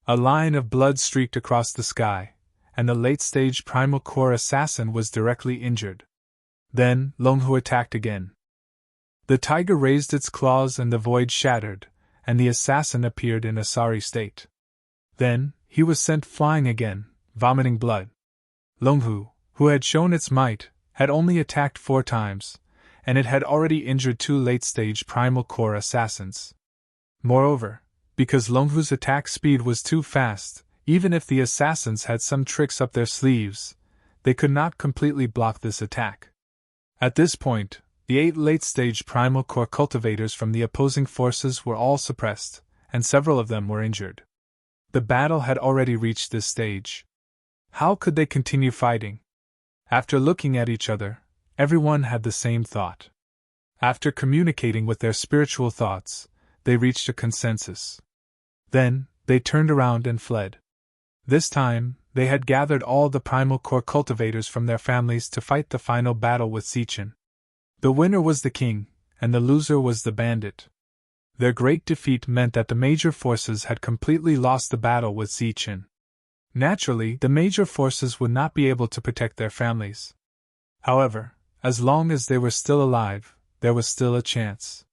A line of blood streaked across the sky, and the late-stage primal core assassin was directly injured. Then, Longhu attacked again. The tiger raised its claws and the void shattered, and the assassin appeared in a sorry state. Then, he was sent flying again, vomiting blood. Longhu, who had shown its might, had only attacked 4 times, and it had already injured 2 late-stage primal core assassins. Moreover, because Longhu's attack speed was too fast, even if the assassins had some tricks up their sleeves, they could not completely block this attack. At this point, the 8 late-stage primal core cultivators from the opposing forces were all suppressed, and several of them were injured. The battle had already reached this stage. How could they continue fighting? After looking at each other, everyone had the same thought. After communicating with their spiritual thoughts, they reached a consensus. Then, they turned around and fled. This time, they had gathered all the primal core cultivators from their families to fight the final battle with Zichen. The winner was the king, and the loser was the bandit. Their great defeat meant that the major forces had completely lost the battle with Zichen. Naturally, the major forces would not be able to protect their families. However, as long as they were still alive, there was still a chance.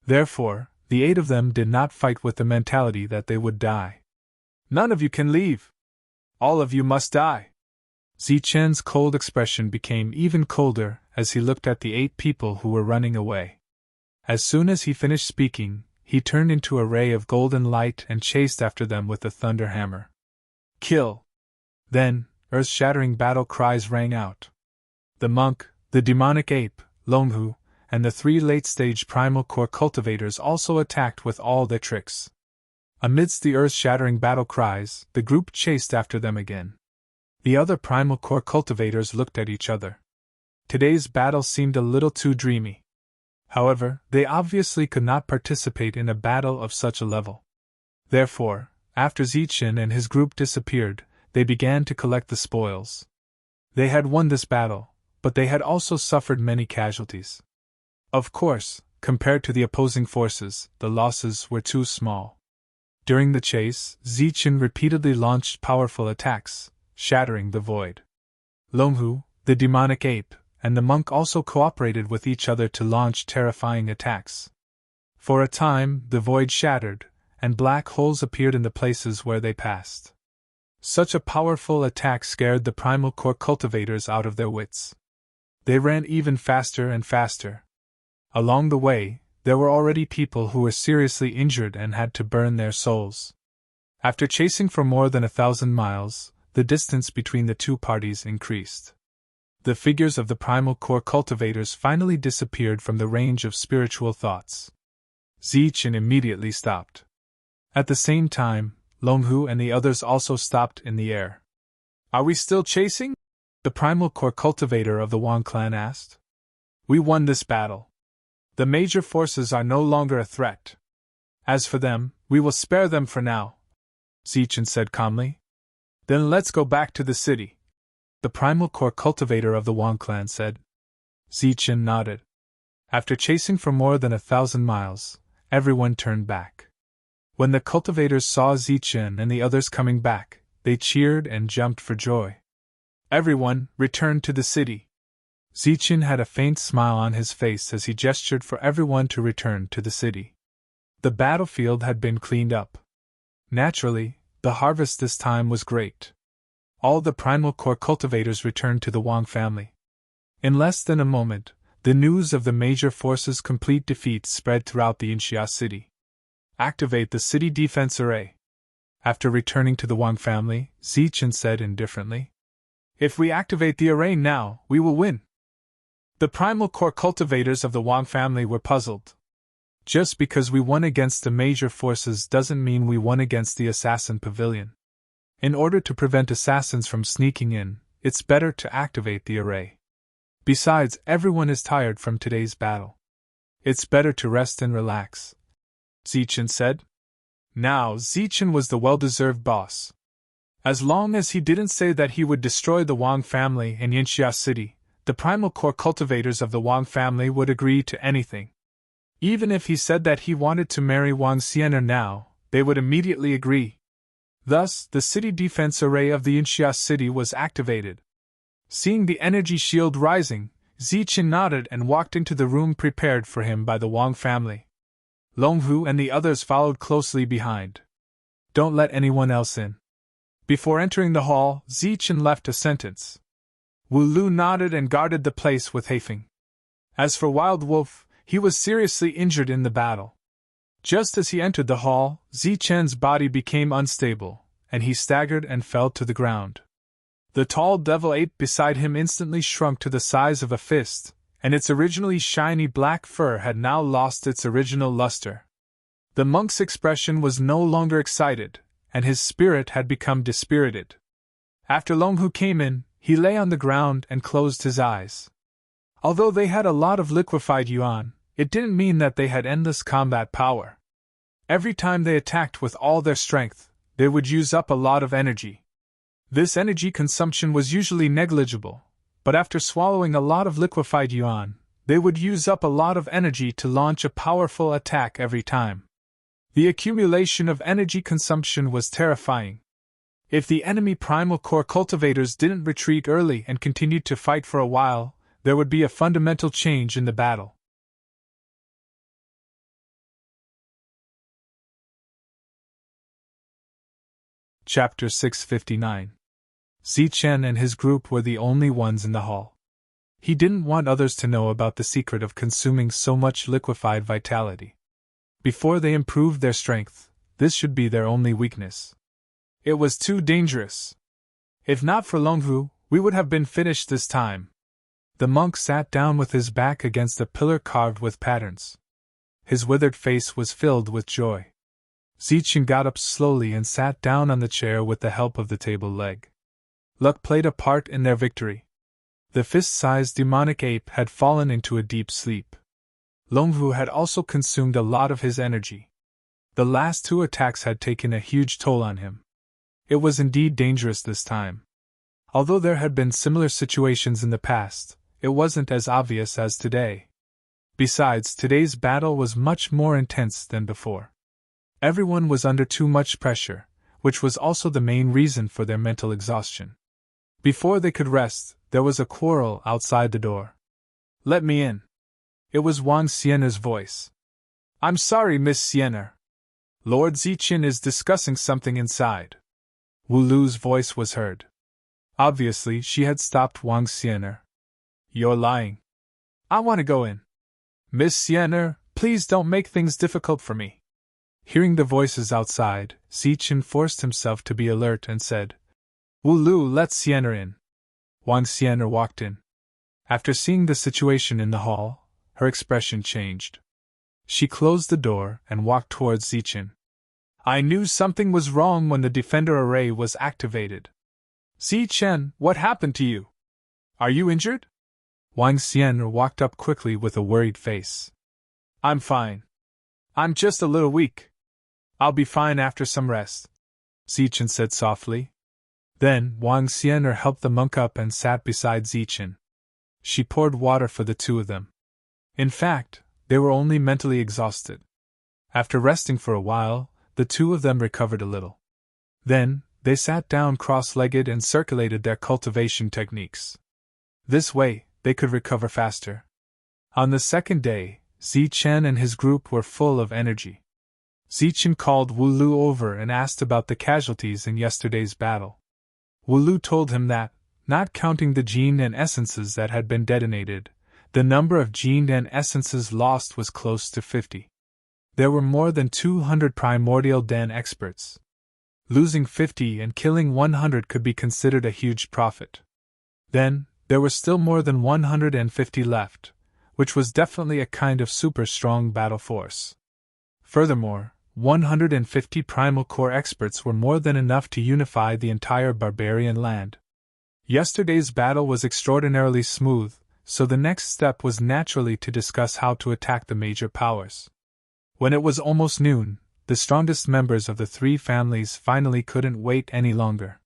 Therefore, the 8 of them did not fight with the mentality that they would die. None of you can leave. All of you must die. Zichen's cold expression became even colder as he looked at the 8 people who were running away. As soon as he finished speaking, he turned into a ray of golden light and chased after them with the thunder hammer. Kill! Then, earth-shattering battle cries rang out. The monk, the demonic ape, Longhu, and the 3 late-stage primal core cultivators also attacked with all their tricks. Amidst the earth-shattering battle cries, the group chased after them again. The other primal core cultivators looked at each other. Today's battle seemed a little too dreamy. However, they obviously could not participate in a battle of such a level. Therefore, after Zichen and his group disappeared, they began to collect the spoils. They had won this battle, but they had also suffered many casualties. Of course, compared to the opposing forces, the losses were too small. During the chase, Zichen repeatedly launched powerful attacks, shattering the void. Longhu, the demonic ape, and the monk also cooperated with each other to launch terrifying attacks. For a time, the void shattered, and black holes appeared in the places where they passed. Such a powerful attack scared the primal core cultivators out of their wits. They ran even faster and faster. Along the way, there were already people who were seriously injured and had to burn their souls. After chasing for more than 1,000 miles, the distance between the 2 parties increased. The figures of the primal core cultivators finally disappeared from the range of spiritual thoughts. Zichen immediately stopped. At the same time, Longhu and the others also stopped in the air. Are we still chasing? The primal core cultivator of the Wang clan asked. We won this battle. The major forces are no longer a threat. As for them, we will spare them for now, Zichen said calmly. Then let's go back to the city, the primal core cultivator of the Wang clan said. Zichen nodded. After chasing for more than 1,000 miles, everyone turned back. When the cultivators saw Zichen and the others coming back, they cheered and jumped for joy. Everyone returned to the city. Zichen had a faint smile on his face as he gestured for everyone to return to the city. The battlefield had been cleaned up. Naturally, the harvest this time was great. All the primal core cultivators returned to the Wang family. In less than a moment, the news of the major forces' complete defeat spread throughout the Inxia city. Activate the city defense array. After returning to the Wang family, Zichen said indifferently. If we activate the array now, we will win. The primal core cultivators of the Wang family were puzzled. Just because we won against the major forces doesn't mean we won against the assassin pavilion. In order to prevent assassins from sneaking in, it's better to activate the array. Besides, everyone is tired from today's battle. It's better to rest and relax, Zichen said. Now, Zichen was the well-deserved boss. As long as he didn't say that he would destroy the Wang family in Yinxia City, the primal core cultivators of the Wang family would agree to anything. Even if he said that he wanted to marry Wang Xian'er now, they would immediately agree. Thus, the city defense array of the Yinxia City was activated. Seeing the energy shield rising, Zichen nodded and walked into the room prepared for him by the Wang family. Longhu and the others followed closely behind. Don't let anyone else in. Before entering the hall, Zichen left a sentence. Wu Lu nodded and guarded the place with Haifeng. As for Wild Wolf, he was seriously injured in the battle. Just as he entered the hall, Zichen's body became unstable, and he staggered and fell to the ground. The tall devil ape beside him instantly shrunk to the size of a fist, and its originally shiny black fur had now lost its original luster. The monk's expression was no longer excited, and his spirit had become dispirited. After Longhu came in, he lay on the ground and closed his eyes. Although they had a lot of liquefied yuan, it didn't mean that they had endless combat power. Every time they attacked with all their strength, they would use up a lot of energy. This energy consumption was usually negligible, but after swallowing a lot of liquefied yuan, they would use up a lot of energy to launch a powerful attack every time. The accumulation of energy consumption was terrifying. If the enemy primal core cultivators didn't retreat early and continued to fight for a while, there would be a fundamental change in the battle. Chapter 659. Zichen and his group were the only ones in the hall. He didn't want others to know about the secret of consuming so much liquefied vitality. Before they improved their strength, this should be their only weakness. It was too dangerous. If not for Longhu, we would have been finished this time. The monk sat down with his back against a pillar carved with patterns. His withered face was filled with joy. Zichen got up slowly and sat down on the chair with the help of the table leg. Luck played a part in their victory. The fist-sized demonic ape had fallen into a deep sleep. Longhu had also consumed a lot of his energy. The last two attacks had taken a huge toll on him. It was indeed dangerous this time. Although there had been similar situations in the past, it wasn't as obvious as today. Besides, today's battle was much more intense than before. Everyone was under too much pressure, which was also the main reason for their mental exhaustion. Before they could rest, there was a quarrel outside the door. Let me in. It was Wang Xian'er's voice. I'm sorry, Miss Xian'er. Lord Zichen is discussing something inside. Wu Lu's voice was heard. Obviously, she had stopped Wang Xian'er. You're lying. I want to go in. Miss Xian'er, please don't make things difficult for me. Hearing the voices outside, Zichen forced himself to be alert and said, Wu Lu, let Xian'er in. Wang Xian'er walked in. After seeing the situation in the hall, her expression changed. She closed the door and walked towards Zichen. I knew something was wrong when the defender array was activated. Zichen, what happened to you? Are you injured? Wang Xian walked up quickly with a worried face. I'm fine. I'm just a little weak. I'll be fine after some rest, Zichen said softly. Then Wang Xian helped the monk up and sat beside Zichen. She poured water for the two of them. In fact, they were only mentally exhausted. After resting for a while, the two of them recovered a little. Then, they sat down cross-legged and circulated their cultivation techniques. This way, they could recover faster. On the second day, Zichen and his group were full of energy. Zichen called Wu Lu over and asked about the casualties in yesterday's battle. Wu Lu told him that, not counting the gene and essences that had been detonated, the number of gene and essences lost was close to 50. There were more than 200 primordial Dan experts. Losing 50 and killing 100 could be considered a huge profit. Then, there were still more than 150 left, which was definitely a kind of super strong battle force. Furthermore, 150 primal core experts were more than enough to unify the entire barbarian land. Yesterday's battle was extraordinarily smooth, so the next step was naturally to discuss how to attack the major powers. When it was almost noon, the strongest members of the three families finally couldn't wait any longer.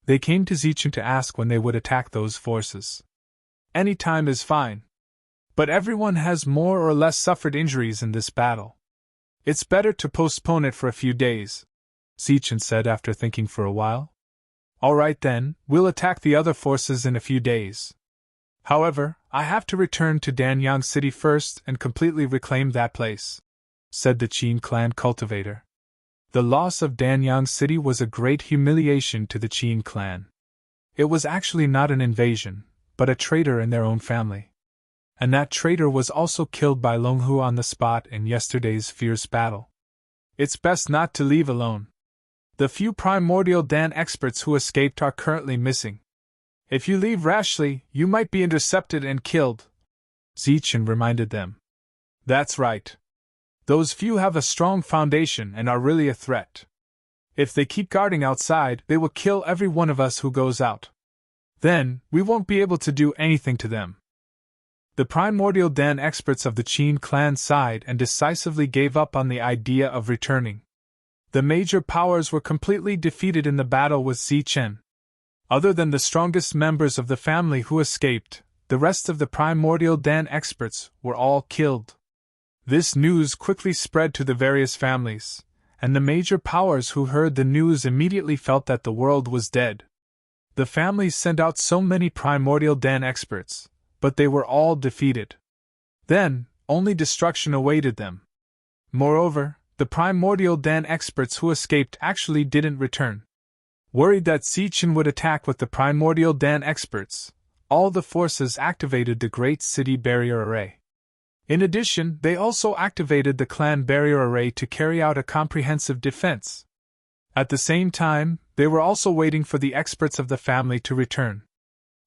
They came to Zichen to ask when they would attack those forces. Any time is fine. But everyone has more or less suffered injuries in this battle. It's better to postpone it for a few days, Zichen said after thinking for a while. All right then, we'll attack the other forces in a few days. However, I have to return to Danyang City first and completely reclaim that place, said the Qin clan cultivator. The loss of Danyang City was a great humiliation to the Qin clan. It was actually not an invasion, but a traitor in their own family. And that traitor was also killed by Longhu on the spot in yesterday's fierce battle. It's best not to leave alone. The few primordial Dan experts who escaped are currently missing. If you leave rashly, you might be intercepted and killed, Zichen reminded them. That's right. Those few have a strong foundation and are really a threat. If they keep guarding outside, they will kill every one of us who goes out. Then, we won't be able to do anything to them. The primordial Dan experts of the Qin clan sighed and decisively gave up on the idea of returning. The major powers were completely defeated in the battle with Zichen. Other than the strongest members of the family who escaped, the rest of the primordial Dan experts were all killed. This news quickly spread to the various families, and the major powers who heard the news immediately felt that the world was dead. The families sent out so many primordial Dan experts, but they were all defeated. Then, only destruction awaited them. Moreover, the primordial Dan experts who escaped actually didn't return. Worried that Zichen would attack with the primordial Dan experts, all the forces activated the Great City Barrier Array. In addition, they also activated the Clan Barrier Array to carry out a comprehensive defense. At the same time, they were also waiting for the experts of the family to return.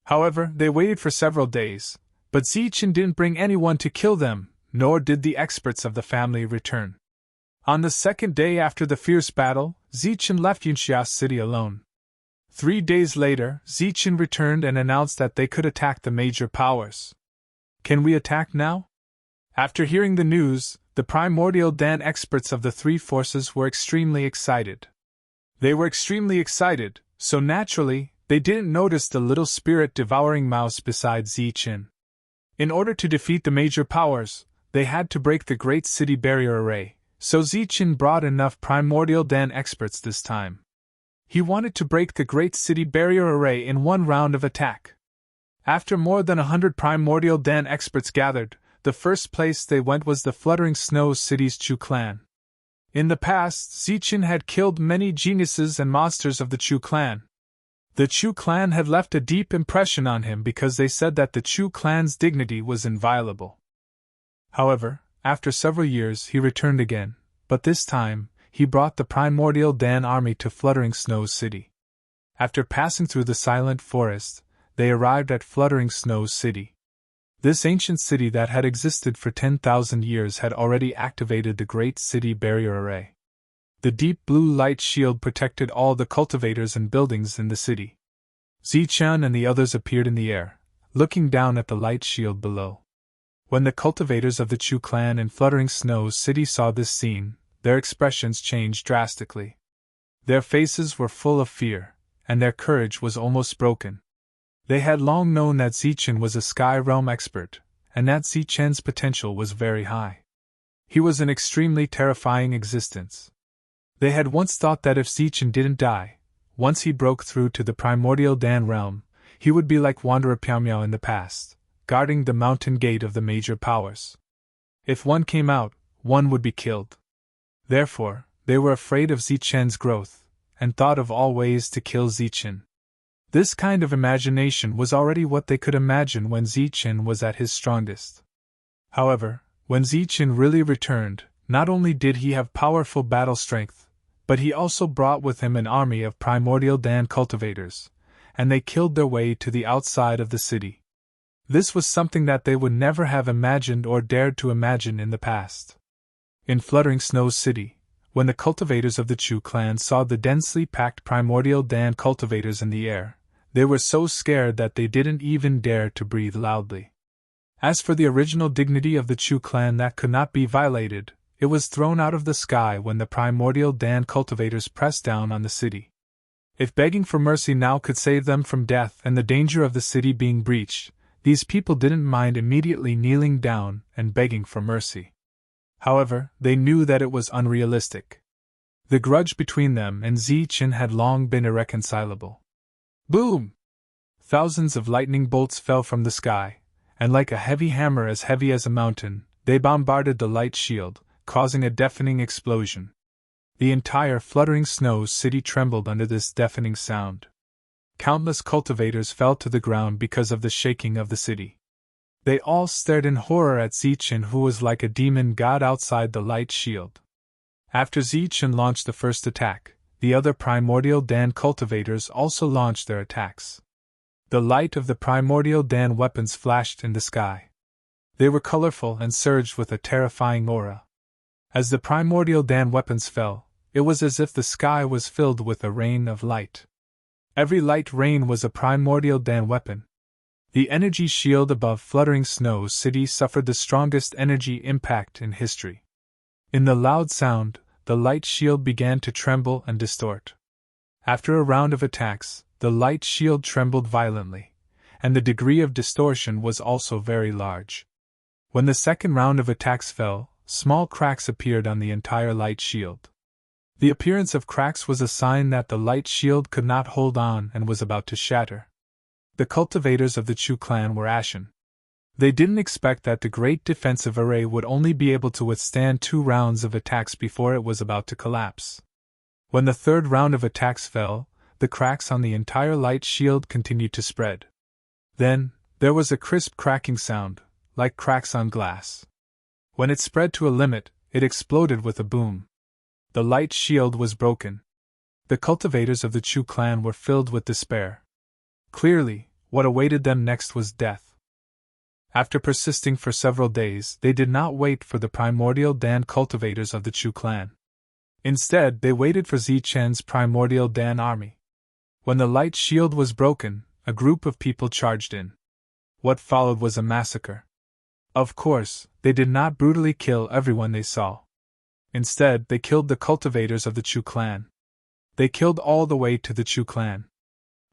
However, they waited for several days, but Zichen didn't bring anyone to kill them, nor did the experts of the family return. On the second day after the fierce battle, Zichen left Yunxia City alone. 3 days later, Zichen returned and announced that they could attack the major powers. Can we attack now? After hearing the news, the primordial Dan experts of the three forces were extremely excited. They were extremely excited, so naturally, they didn't notice the little spirit-devouring mouse beside Zichen. In order to defeat the major powers, they had to break the Great City Barrier Array, so Zichen brought enough primordial Dan experts this time. He wanted to break the Great City Barrier Array in one round of attack. After more than 100 primordial Dan experts gathered, the first place they went was the Fluttering Snow City's Chu clan. In the past, Zichen had killed many geniuses and monsters of the Chu clan. The Chu clan had left a deep impression on him because they said that the Chu clan's dignity was inviolable. However, after several years he returned again, but this time, he brought the primordial Dan army to Fluttering Snow City. After passing through the silent forest, they arrived at Fluttering Snow City. This ancient city that had existed for 10,000 years had already activated the Great City Barrier Array. The deep blue light shield protected all the cultivators and buildings in the city. Zichun and the others appeared in the air, looking down at the light shield below. When the cultivators of the Chu clan in Fluttering Snow City saw this scene, their expressions changed drastically. Their faces were full of fear, and their courage was almost broken. They had long known that Zichun was a Sky Realm expert, and that Zichen's potential was very high. He was an extremely terrifying existence. They had once thought that if Zichen didn't die, once he broke through to the primordial Dan realm, he would be like Wanderer Piao in the past, guarding the mountain gate of the major powers. If one came out, one would be killed. Therefore, they were afraid of Zichen's growth, and thought of all ways to kill Zichen. This kind of imagination was already what they could imagine when Zichen was at his strongest. However, when Zichen really returned, not only did he have powerful battle strength, but he also brought with him an army of primordial Dan cultivators, and they killed their way to the outside of the city. This was something that they would never have imagined or dared to imagine in the past. In Fluttering Snow City, when the cultivators of the Chu clan saw the densely packed primordial Dan cultivators in the air, they were so scared that they didn't even dare to breathe loudly. As for the original dignity of the Chu clan that could not be violated, it was thrown out of the sky when the primordial Dan cultivators pressed down on the city. If begging for mercy now could save them from death and the danger of the city being breached, these people didn't mind immediately kneeling down and begging for mercy. However, they knew that it was unrealistic. The grudge between them and Zichen had long been irreconcilable. Boom! Thousands of lightning bolts fell from the sky, and like a heavy hammer as heavy as a mountain, they bombarded the light shield, causing a deafening explosion. The entire Fluttering Snow City trembled under this deafening sound. Countless cultivators fell to the ground because of the shaking of the city. They all stared in horror at Zichen, who was like a demon god outside the light shield. After Zichen launched the first attack, the other primordial Dan cultivators also launched their attacks. The light of the primordial Dan weapons flashed in the sky. They were colorful and surged with a terrifying aura. As the primordial Dan weapons fell, it was as if the sky was filled with a rain of light. Every light rain was a primordial Dan weapon. The energy shield above Fluttering Snow City suffered the strongest energy impact in history. In the loud sound, the light shield began to tremble and distort. After a round of attacks, the light shield trembled violently, and the degree of distortion was also very large. When the second round of attacks fell, small cracks appeared on the entire light shield. The appearance of cracks was a sign that the light shield could not hold on and was about to shatter. The cultivators of the Chu clan were ashen. They didn't expect that the great defensive array would only be able to withstand 2 rounds of attacks before it was about to collapse. When the third round of attacks fell, the cracks on the entire light shield continued to spread. Then, there was a crisp cracking sound, like cracks on glass. When it spread to a limit, it exploded with a boom. The light shield was broken. The cultivators of the Chu clan were filled with despair. Clearly, what awaited them next was death. After persisting for several days, they did not wait for the primordial Dan cultivators of the Chu clan. Instead, they waited for Zichen's primordial Dan army. When the light shield was broken, a group of people charged in. What followed was a massacre. Of course, they did not brutally kill everyone they saw. Instead, they killed the cultivators of the Chu clan. They killed all the way to the Chu clan.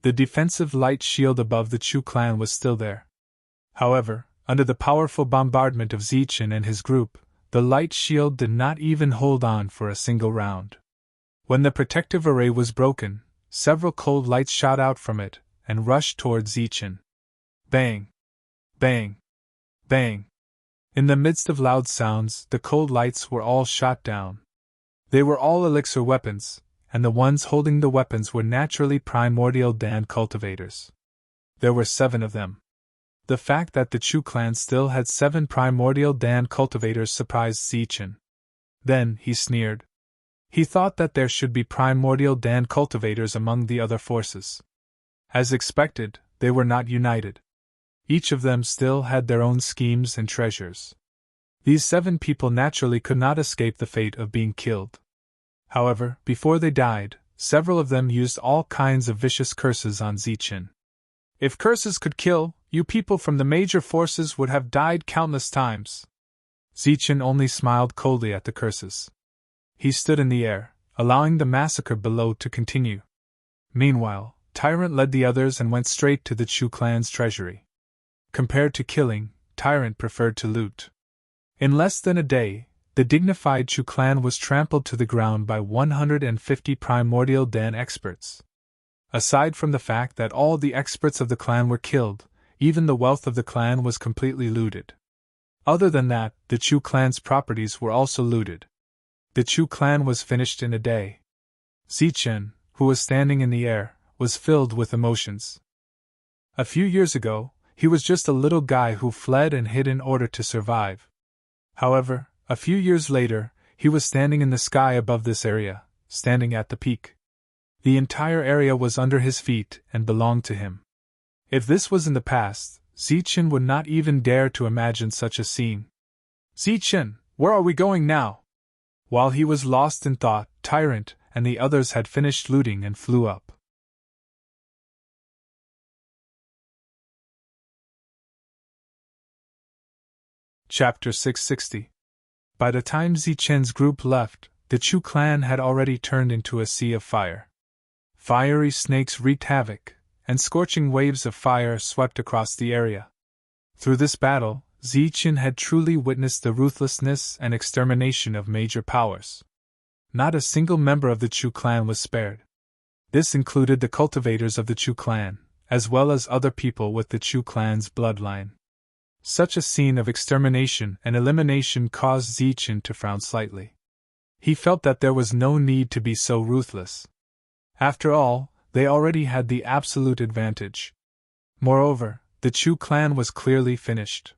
The defensive light shield above the Chu clan was still there. However, under the powerful bombardment of Zichen and his group, the light shield did not even hold on for a single round. When the protective array was broken, several cold lights shot out from it and rushed toward Zichen. Bang! Bang! Bang! In the midst of loud sounds, the cold lights were all shot down. They were all elixir weapons, and the ones holding the weapons were naturally primordial Dan cultivators. There were 7 of them. The fact that the Chu clan still had 7 primordial Dan cultivators surprised Zichen. Then he sneered. He thought that there should be primordial Dan cultivators among the other forces. As expected, they were not united. Each of them still had their own schemes and treasures. These 7 people naturally could not escape the fate of being killed. However, before they died, several of them used all kinds of vicious curses on Zichen. If curses could kill, you people from the major forces would have died countless times. Zichen only smiled coldly at the curses. He stood in the air, allowing the massacre below to continue. Meanwhile, Tyrant led the others and went straight to the Chu clan's treasury. Compared to killing, Tyrant preferred to loot. In less than a day, the dignified Chu clan was trampled to the ground by 150 primordial Dan experts. Aside from the fact that all the experts of the clan were killed, even the wealth of the clan was completely looted. Other than that, the Chu clan's properties were also looted. The Chu clan was finished in a day. Zichen, who was standing in the air, was filled with emotions. A few years ago, he was just a little guy who fled and hid in order to survive. However, a few years later, he was standing in the sky above this area, standing at the peak. The entire area was under his feet and belonged to him. If this was in the past, Zichen would not even dare to imagine such a scene. Zichen, where are we going now? While he was lost in thought, Tyrant and the others had finished looting and flew up. Chapter 660. By the time Zichen's group left, the Chu clan had already turned into a sea of fire. Fiery snakes wreaked havoc, and scorching waves of fire swept across the area. Through this battle, Zichen had truly witnessed the ruthlessness and extermination of major powers. Not a single member of the Chu clan was spared. This included the cultivators of the Chu clan, as well as other people with the Chu clan's bloodline. Such a scene of extermination and elimination caused Zichen to frown slightly. He felt that there was no need to be so ruthless. After all, they already had the absolute advantage. Moreover, the Chu clan was clearly finished.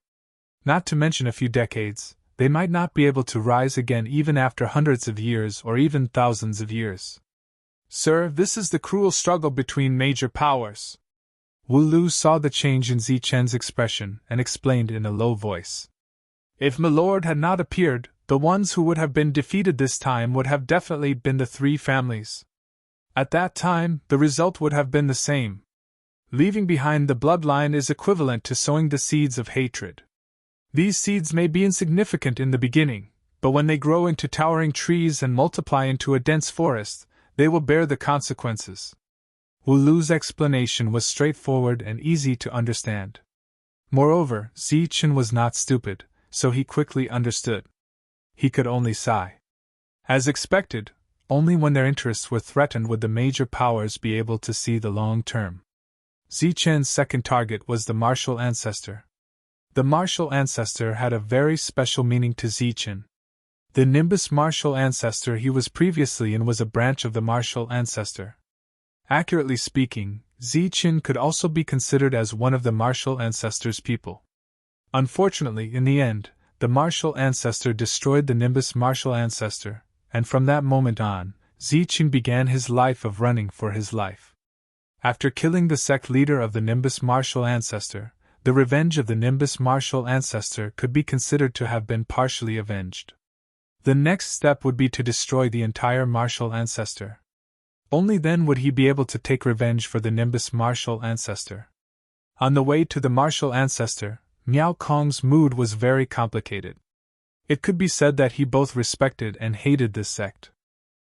Not to mention a few decades, they might not be able to rise again even after hundreds of years or even thousands of years. Sir, this is the cruel struggle between major powers. Wu Lu saw the change in Zichen's expression and explained in a low voice. If Milord had not appeared, the ones who would have been defeated this time would have definitely been the 3 families. At that time, the result would have been the same. Leaving behind the bloodline is equivalent to sowing the seeds of hatred. These seeds may be insignificant in the beginning, but when they grow into towering trees and multiply into a dense forest, they will bear the consequences. Wu Lu's explanation was straightforward and easy to understand. Moreover, Zichen was not stupid, so he quickly understood. He could only sigh. As expected, only when their interests were threatened would the major powers be able to see the long term. Zichen's second target was the martial ancestor. The martial ancestor had a very special meaning to Zichen. The Nimbus martial ancestor he was previously in was a branch of the martial ancestor. Accurately speaking, Zichen could also be considered as one of the martial ancestor's people. Unfortunately, in the end, the martial ancestor destroyed the Nimbus martial ancestor, and from that moment on, Zichen began his life of running for his life. After killing the sect leader of the Nimbus martial ancestor, the revenge of the Nimbus martial ancestor could be considered to have been partially avenged. The next step would be to destroy the entire martial ancestor. Only then would he be able to take revenge for the Nimbus martial ancestor. On the way to the martial ancestor, Miao Kong's mood was very complicated. It could be said that he both respected and hated this sect.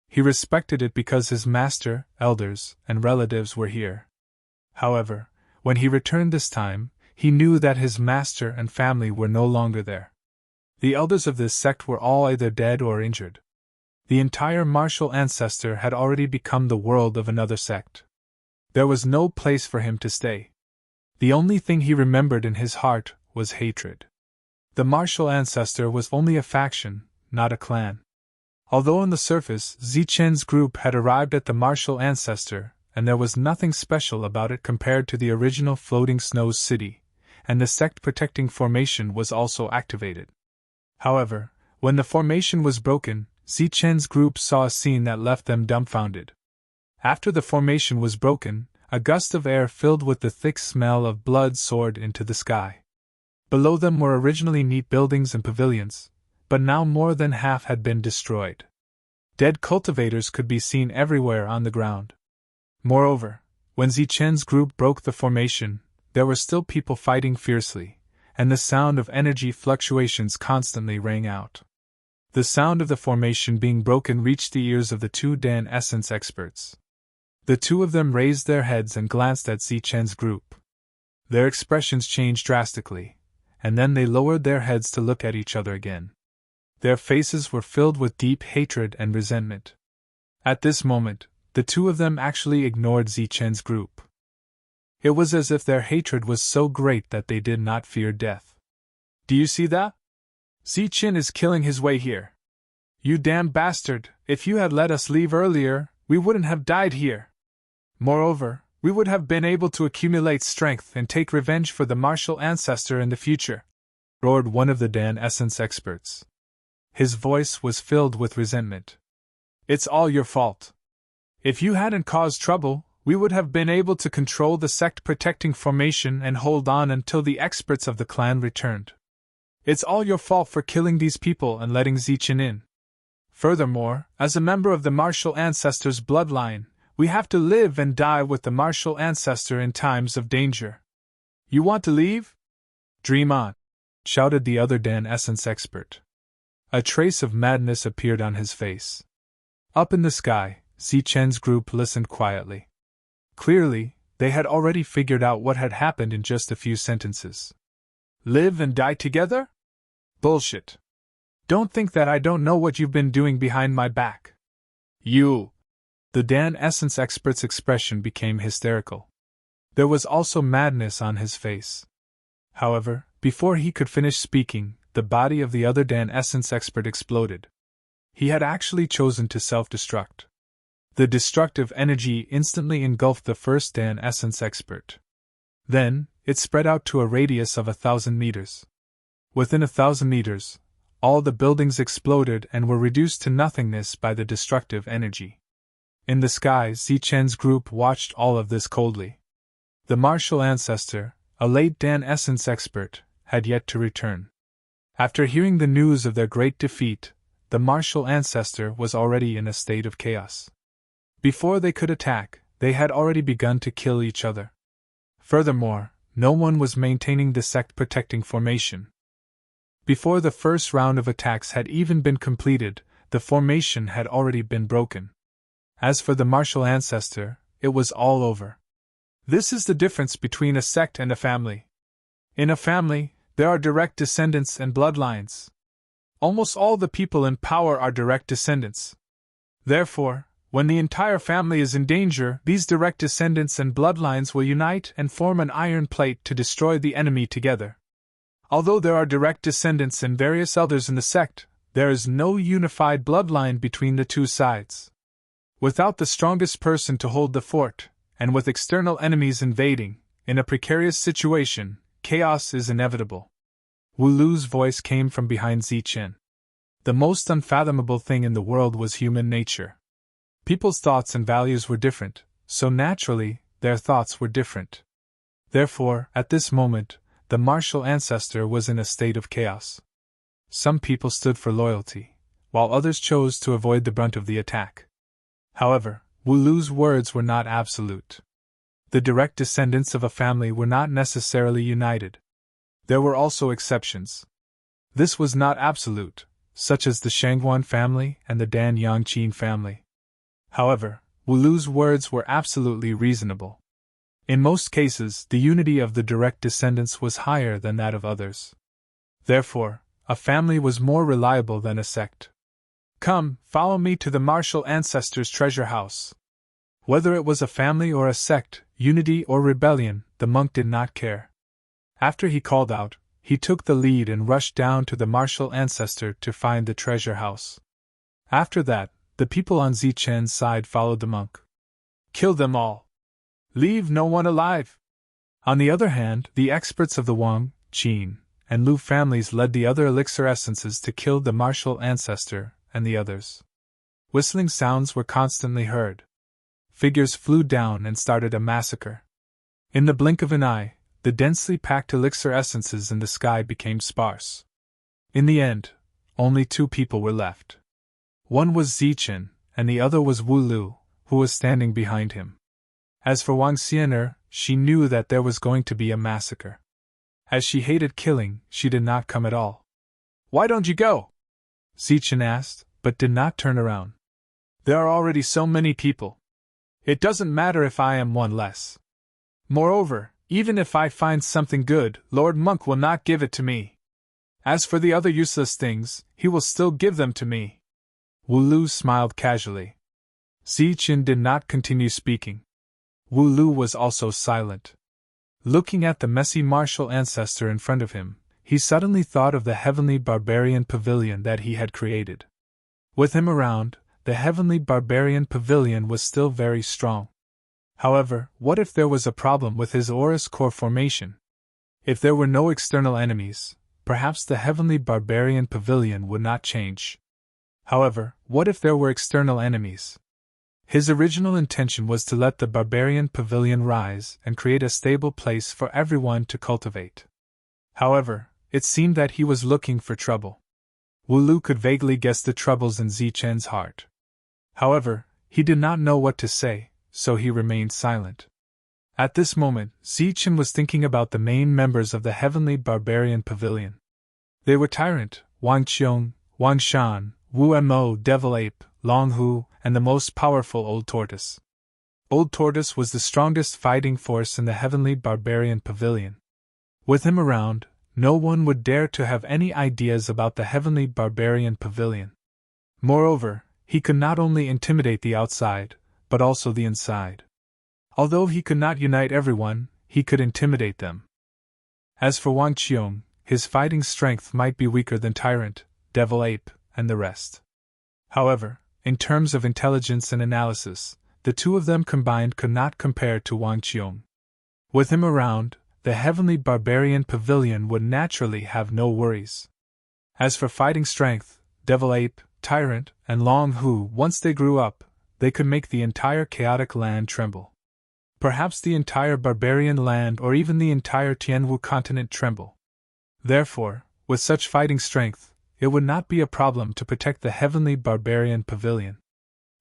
He respected it because his master, elders, and relatives were here. However, when he returned this time, he knew that his master and family were no longer there. The elders of this sect were all either dead or injured. The entire martial ancestor had already become the world of another sect. There was no place for him to stay. The only thing he remembered in his heart was hatred. The martial ancestor was only a faction, not a clan. Although on the surface Zichen's group had arrived at the martial ancestor, and there was nothing special about it compared to the original Floating Snows city, and the sect-protecting formation was also activated. However, when the formation was broken, Zichen's group saw a scene that left them dumbfounded. After the formation was broken, a gust of air filled with the thick smell of blood soared into the sky. Below them were originally neat buildings and pavilions, but now more than half had been destroyed. Dead cultivators could be seen everywhere on the ground. Moreover, when Zichen's group broke the formation, there were still people fighting fiercely, and the sound of energy fluctuations constantly rang out. The sound of the formation being broken reached the ears of the two Dan essence experts. The two of them raised their heads and glanced at Zichen's group. Their expressions changed drastically, and then they lowered their heads to look at each other again. Their faces were filled with deep hatred and resentment. At this moment, the two of them actually ignored Zichen's group. It was as if their hatred was so great that they did not fear death. "Do you see that? Zichen is killing his way here. You damn bastard, if you had let us leave earlier, we wouldn't have died here. Moreover, we would have been able to accumulate strength and take revenge for the martial ancestor in the future," roared one of the Dan essence experts. His voice was filled with resentment. "It's all your fault. If you hadn't caused trouble, we would have been able to control the sect-protecting formation and hold on until the experts of the clan returned. It's all your fault for killing these people and letting Zichen in. Furthermore, as a member of the martial ancestor's bloodline, we have to live and die with the martial ancestor in times of danger. You want to leave? Dream on," shouted the other Dan essence expert. A trace of madness appeared on his face. Up in the sky, Zichen's group listened quietly. Clearly, they had already figured out what had happened in just a few sentences. "Live and die together? Bullshit. Don't think that I don't know what you've been doing behind my back. You." The Dan essence expert's expression became hysterical. There was also madness on his face. However, before he could finish speaking, the body of the other Dan essence expert exploded. He had actually chosen to self-destruct. The destructive energy instantly engulfed the first Dan essence expert. Then, it spread out to a radius of 1,000 meters. Within 1,000 meters, all the buildings exploded and were reduced to nothingness by the destructive energy. In the sky, Zichen's group watched all of this coldly. The martial ancestor, a late Dan essence expert, had yet to return. After hearing the news of their great defeat, the martial ancestor was already in a state of chaos. Before they could attack, they had already begun to kill each other. Furthermore, no one was maintaining the sect-protecting formation. Before the first round of attacks had even been completed, the formation had already been broken. As for the martial ancestor, it was all over. This is the difference between a sect and a family. In a family, there are direct descendants and bloodlines. Almost all the people in power are direct descendants. Therefore, when the entire family is in danger, these direct descendants and bloodlines will unite and form an iron plate to destroy the enemy together. Although there are direct descendants and various others in the sect, there is no unified bloodline between the two sides. Without the strongest person to hold the fort, and with external enemies invading, in a precarious situation, chaos is inevitable. Wu Lu's voice came from behind Zichen. The most unfathomable thing in the world was human nature. People's thoughts and values were different, so naturally, their thoughts were different. Therefore, at this moment, the martial ancestor was in a state of chaos. Some people stood for loyalty, while others chose to avoid the brunt of the attack. However, Wu Lu's words were not absolute. The direct descendants of a family were not necessarily united. There were also exceptions. This was not absolute, such as the Shangguan family and the Dan Yangqin family. However, Wu Lu's words were absolutely reasonable. In most cases, the unity of the direct descendants was higher than that of others. Therefore, a family was more reliable than a sect. "Come, follow me to the martial ancestors' treasure house." Whether it was a family or a sect, unity or rebellion, the monk did not care. After he called out, he took the lead and rushed down to the martial ancestor to find the treasure house. After that, the people on Zichen's side followed the monk. "Kill them all. Leave no one alive." On the other hand, the experts of the Wang, Qin, and Lu families led the other elixir essences to kill the martial ancestor and the others. Whistling sounds were constantly heard. figures flew down and started a massacre. In the blink of an eye, the densely packed elixir essences in the sky became sparse. In the end, only 2 people were left. One was Zichen, and the other was Wu Lu, who was standing behind him. As for Wang Xian'er, she knew that there was going to be a massacre. As she hated killing, she did not come at all. "Why don't you go?" Zichen asked, but did not turn around. "There are already so many people. It doesn't matter if I am one less. Moreover, even if I find something good, Lord Monk will not give it to me. As for the other useless things, he will still give them to me." Wu Lu smiled casually. Zichen did not continue speaking. Wu Lu was also silent. Looking at the messy martial ancestor in front of him, he suddenly thought of the heavenly barbarian pavilion that he had created. With him around, the heavenly barbarian pavilion was still very strong. However, what if there was a problem with his aura's core formation? If there were no external enemies, perhaps the heavenly barbarian pavilion would not change. However, what if there were external enemies? His original intention was to let the barbarian pavilion rise and create a stable place for everyone to cultivate. However, it seemed that he was looking for trouble. Wu Lu could vaguely guess the troubles in Zichen's heart. However, he did not know what to say, so he remained silent. At this moment, Zichen was thinking about the main members of the heavenly barbarian pavilion. They were Tyrant, Wang Qiong, Wang Shan, Wu Mo, Devil Ape, Long Hu, and the most powerful Old Tortoise. Old Tortoise was the strongest fighting force in the heavenly barbarian pavilion. With him around, no one would dare to have any ideas about the heavenly barbarian pavilion. Moreover, he could not only intimidate the outside, but also the inside. Although he could not unite everyone, he could intimidate them. As for Wang Qiong, his fighting strength might be weaker than Tyrant, Devil Ape, and the rest. However, in terms of intelligence and analysis, the 2 of them combined could not compare to Wang Qiong. With him around, the heavenly barbarian pavilion would naturally have no worries. As for fighting strength, Devil Ape, Tyrant, and Long Hu, once they grew up, they could make the entire chaotic land tremble. Perhaps the entire barbarian land or even the entire Tianwu continent tremble. Therefore, with such fighting strength, it would not be a problem to protect the heavenly barbarian pavilion.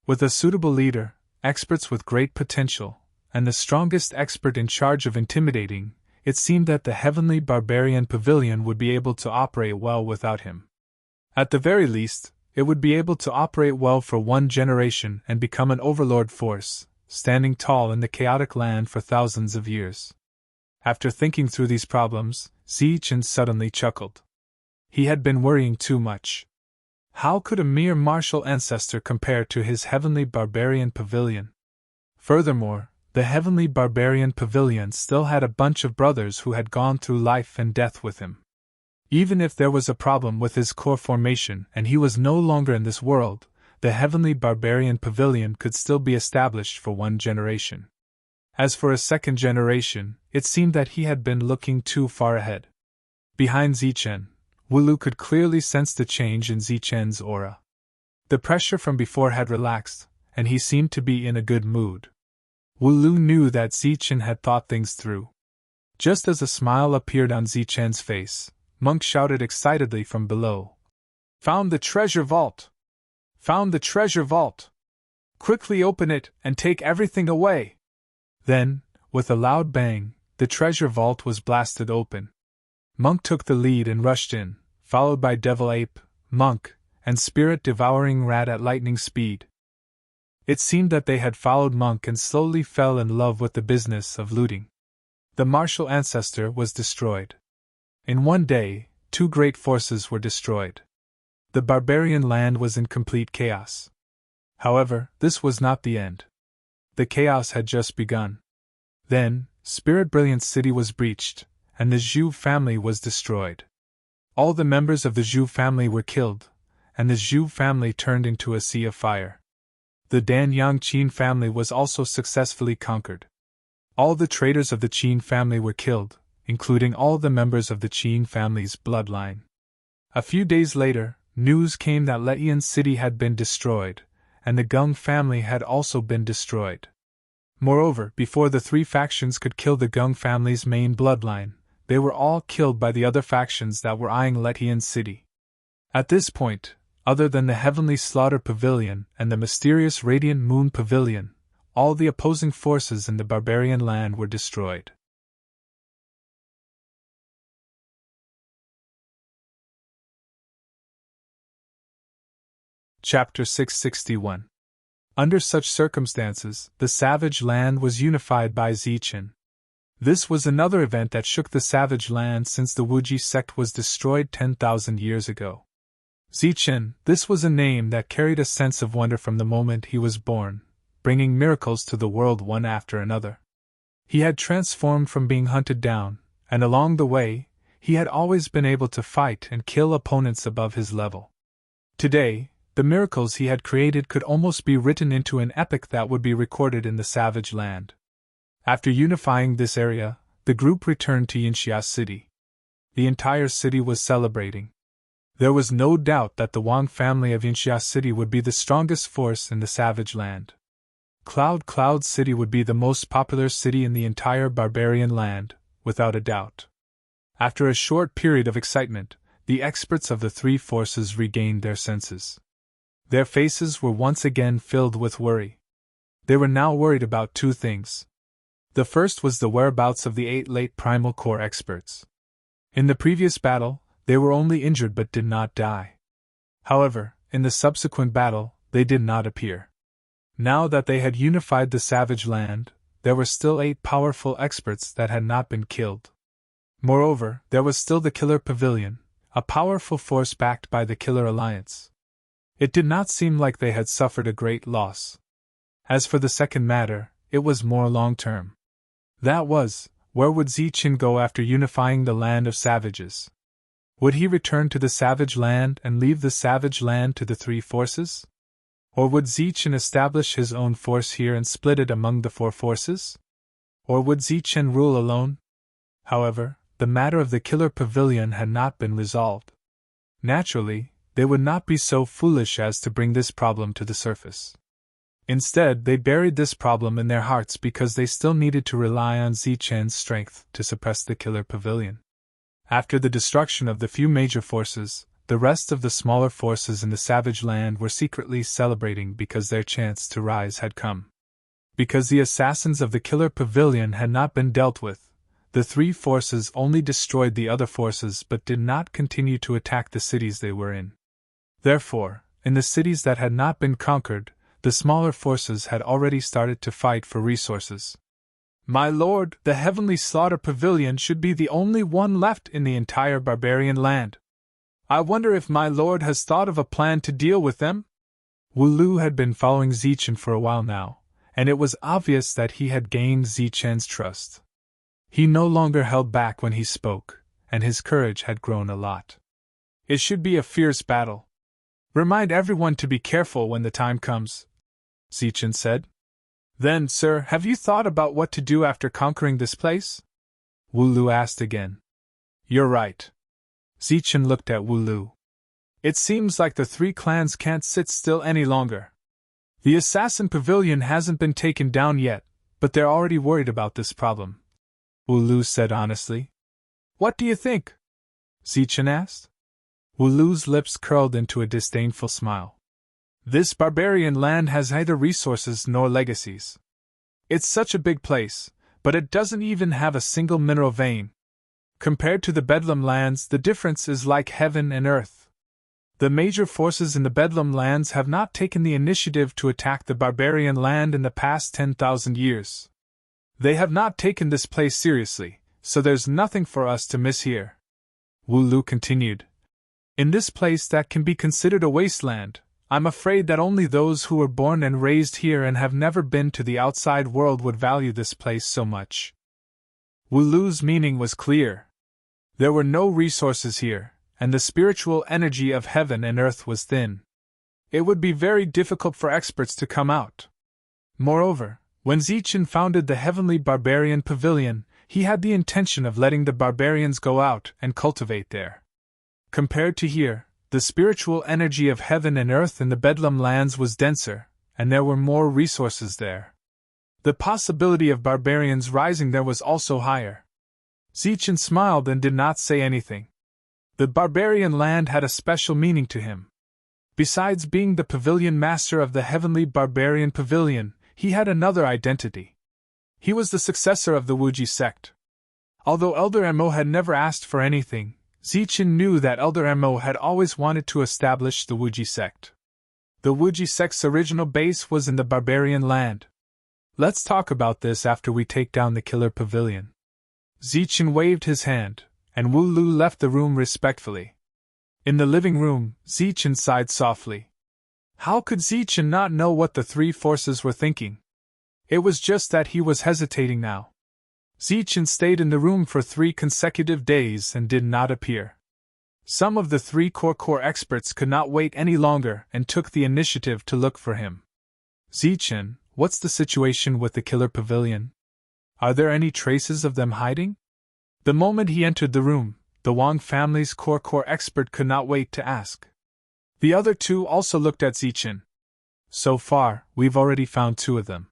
With a suitable leader, experts with great potential, and the strongest expert in charge of intimidating, it seemed that the heavenly barbarian pavilion would be able to operate well without him. At the very least, it would be able to operate well for 1 generation and become an overlord force, standing tall in the chaotic land for thousands of years. After thinking through these problems, Zichen suddenly chuckled. He had been worrying too much. How could a mere martial ancestor compare to his heavenly barbarian pavilion? Furthermore, the heavenly barbarian pavilion still had a bunch of brothers who had gone through life and death with him. Even if there was a problem with his core formation and he was no longer in this world, the heavenly barbarian pavilion could still be established for 1 generation. As for a 2nd generation, it seemed that he had been looking too far ahead. Behind Zichen, Wu Lu could clearly sense the change in Zichen's aura. The pressure from before had relaxed, and he seemed to be in a good mood. Wu Lu knew that Zichen had thought things through. Just as a smile appeared on Zichen's face, Monk shouted excitedly from below. "Found the treasure vault! Found the treasure vault! Quickly open it and take everything away!" Then, with a loud bang, the treasure vault was blasted open. Monk took the lead and rushed in, followed by Devil Ape, Monk, and Spirit-Devouring Rat at lightning speed. It seemed that they had followed Monk and slowly fell in love with the business of looting. The martial ancestor was destroyed. In 1 day, 2 great forces were destroyed. The barbarian land was in complete chaos. However, this was not the end. The chaos had just begun. Then, Spirit Brilliant City was breached, and the Zhu family was destroyed. All the members of the Zhu family were killed, and the Zhu family turned into a sea of fire. The Dan Yang Qin family was also successfully conquered. All the traders of the Qin family were killed, including all the members of the Qin family's bloodline. A few days later, news came that Leiyan City had been destroyed, and the Gung family had also been destroyed. Moreover, before the three factions could kill the Gung family's main bloodline, they were all killed by the other factions that were eyeing Letian City. At this point, other than the Heavenly Slaughter Pavilion and the mysterious Radiant Moon Pavilion, all the opposing forces in the barbarian land were destroyed. Chapter 661. Under such circumstances, the savage land was unified by Zichen. This was another event that shook the savage land since the Wuji sect was destroyed 10,000 years ago. Zichen, this was a name that carried a sense of wonder from the moment he was born, bringing miracles to the world one after another. He had transformed from being hunted down, and along the way, he had always been able to fight and kill opponents above his level. Today, the miracles he had created could almost be written into an epic that would be recorded in the savage land. After unifying this area, the group returned to Yinxia City. The entire city was celebrating. There was no doubt that the Wang family of Yinxia City would be the strongest force in the savage land. Cloud City would be the most popular city in the entire barbarian land, without a doubt. After a short period of excitement, the experts of the three forces regained their senses. Their faces were once again filled with worry. They were now worried about two things. The first was the whereabouts of the 8 late primal core experts. In the previous battle, they were only injured but did not die. However, in the subsequent battle, they did not appear. Now that they had unified the savage land, there were still 8 powerful experts that had not been killed. Moreover, there was still the Killer Pavilion, a powerful force backed by the Killer Alliance. It did not seem like they had suffered a great loss. As for the second matter, it was more long-term. That was, where would Zichen go after unifying the land of savages? Would he return to the savage land and leave the savage land to the three forces? Or would Zichen establish his own force here and split it among the 4 forces? Or would Zichen rule alone? However, the matter of the Killer Pavilion had not been resolved. Naturally, they would not be so foolish as to bring this problem to the surface. Instead, they buried this problem in their hearts because they still needed to rely on Zichen's strength to suppress the Killer Pavilion. After the destruction of the few major forces, the rest of the smaller forces in the savage land were secretly celebrating because their chance to rise had come. Because the assassins of the Killer Pavilion had not been dealt with, the three forces only destroyed the other forces but did not continue to attack the cities they were in. Therefore, in the cities that had not been conquered, the smaller forces had already started to fight for resources. My lord, the Heavenly Slaughter Pavilion should be the only one left in the entire barbarian land. I wonder if my lord has thought of a plan to deal with them? Wu Lu had been following Zichen for a while now, and it was obvious that he had gained Zichen's trust. He no longer held back when he spoke, and his courage had grown a lot. It should be a fierce battle. Remind everyone to be careful when the time comes, Zichen said. Then, sir, have you thought about what to do after conquering this place? Wu Lu asked again. You're right. Zichen looked at Wu Lu. It seems like the 3 clans can't sit still any longer. The Assassin Pavilion hasn't been taken down yet, but they're already worried about this problem, Wu Lu said honestly. What do you think? Zichen asked. Wu Lu's lips curled into a disdainful smile. This barbarian land has neither resources nor legacies. It's such a big place, but it doesn't even have a single mineral vein. Compared to the Bedlam lands, the difference is like heaven and earth. The major forces in the Bedlam lands have not taken the initiative to attack the barbarian land in the past 10,000 years. They have not taken this place seriously, so there's nothing for us to miss here. Wu Lu continued. In this place that can be considered a wasteland, I'm afraid that only those who were born and raised here and have never been to the outside world would value this place so much. Wu Lu's meaning was clear. There were no resources here, and the spiritual energy of heaven and earth was thin. It would be very difficult for experts to come out. Moreover, when Zichen founded the Heavenly Barbarian Pavilion, he had the intention of letting the barbarians go out and cultivate there. Compared to here, the spiritual energy of heaven and earth in the Bedlam lands was denser, and there were more resources there. The possibility of barbarians rising there was also higher. Zichen smiled and did not say anything. The barbarian land had a special meaning to him. Besides being the pavilion master of the heavenly barbarian pavilion, he had another identity. He was the successor of the Wuji sect. Although Elder Mo had never asked for anything, Zichen knew that Elder Mo had always wanted to establish the Wuji sect. The Wuji sect's original base was in the barbarian land. Let's talk about this after we take down the killer pavilion. Zichen waved his hand, and Wu Lu left the room respectfully. In the living room, Zichen sighed softly. How could Zichen not know what the three forces were thinking? It was just that he was hesitating now. Zichen stayed in the room for 3 consecutive days and did not appear. Some of the 3 core experts could not wait any longer and took the initiative to look for him. Zichen, what's the situation with the killer pavilion? Are there any traces of them hiding? The moment he entered the room, the Wang family's core expert could not wait to ask. The other 2 also looked at Zichen. So far, we've already found 2 of them.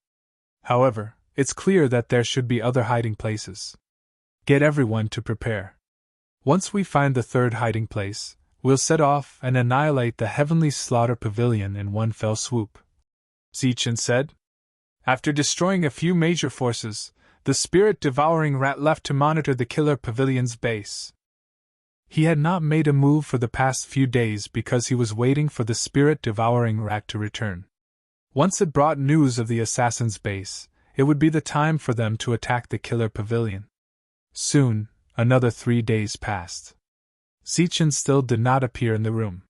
However, it's clear that there should be other hiding places. Get everyone to prepare. Once we find the 3rd hiding place, we'll set off and annihilate the Heavenly Slaughter Pavilion in one fell swoop. Zichen said. After destroying a few major forces, the spirit-devouring rat left to monitor the killer pavilion's base. He had not made a move for the past few days because he was waiting for the spirit-devouring rat to return. Once it brought news of the assassin's base, it would be the time for them to attack the killer pavilion. Soon, another 3 days passed. Zichen still did not appear in the room.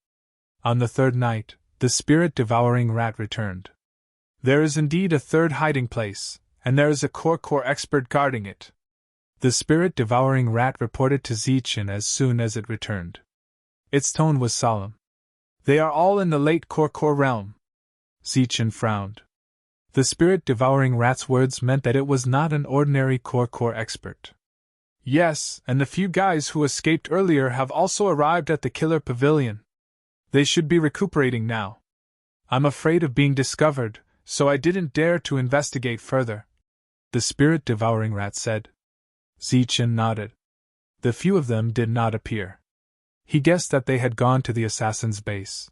On the 3rd night, the spirit-devouring rat returned. There is indeed a 3rd hiding place, and there is a core expert guarding it. The spirit-devouring rat reported to Zichen as soon as it returned. Its tone was solemn. They are all in the late core realm. Zichen frowned. The spirit-devouring rat's words meant that it was not an ordinary core expert. Yes, and the few guys who escaped earlier have also arrived at the killer pavilion. They should be recuperating now. I'm afraid of being discovered, so I didn't dare to investigate further, the spirit-devouring rat said. Zichen nodded. The few of them did not appear. He guessed that they had gone to the assassin's base.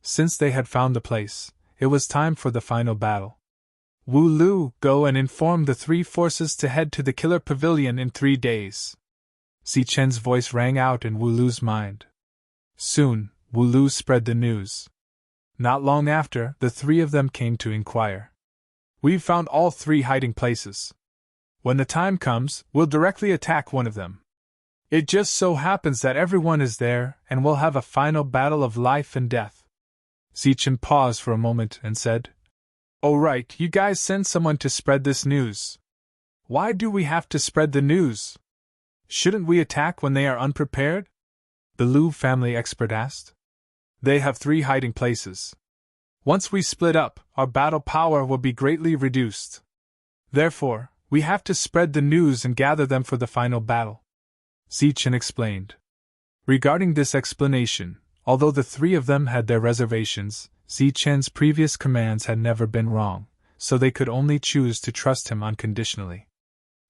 Since they had found the place, it was time for the final battle. Wu Lu, go and inform the 3 forces to head to the killer pavilion in 3 days. Zichen's voice rang out in Wu Lu's mind. Soon, Wu Lu spread the news. Not long after, the 3 of them came to inquire. We've found all 3 hiding places. When the time comes, we'll directly attack one of them. It just so happens that everyone is there, and we'll have a final battle of life and death. Zichen paused for a moment and said, "Oh right, you guys send someone to spread this news. Why do we have to spread the news? Shouldn't we attack when they are unprepared?" The Lu family expert asked. They have 3 hiding places. Once we split up, our battle power will be greatly reduced. Therefore, we have to spread the news and gather them for the final battle. Zichen explained. Regarding this explanation, although the 3 of them had their reservations, Zichen's previous commands had never been wrong, so they could only choose to trust him unconditionally.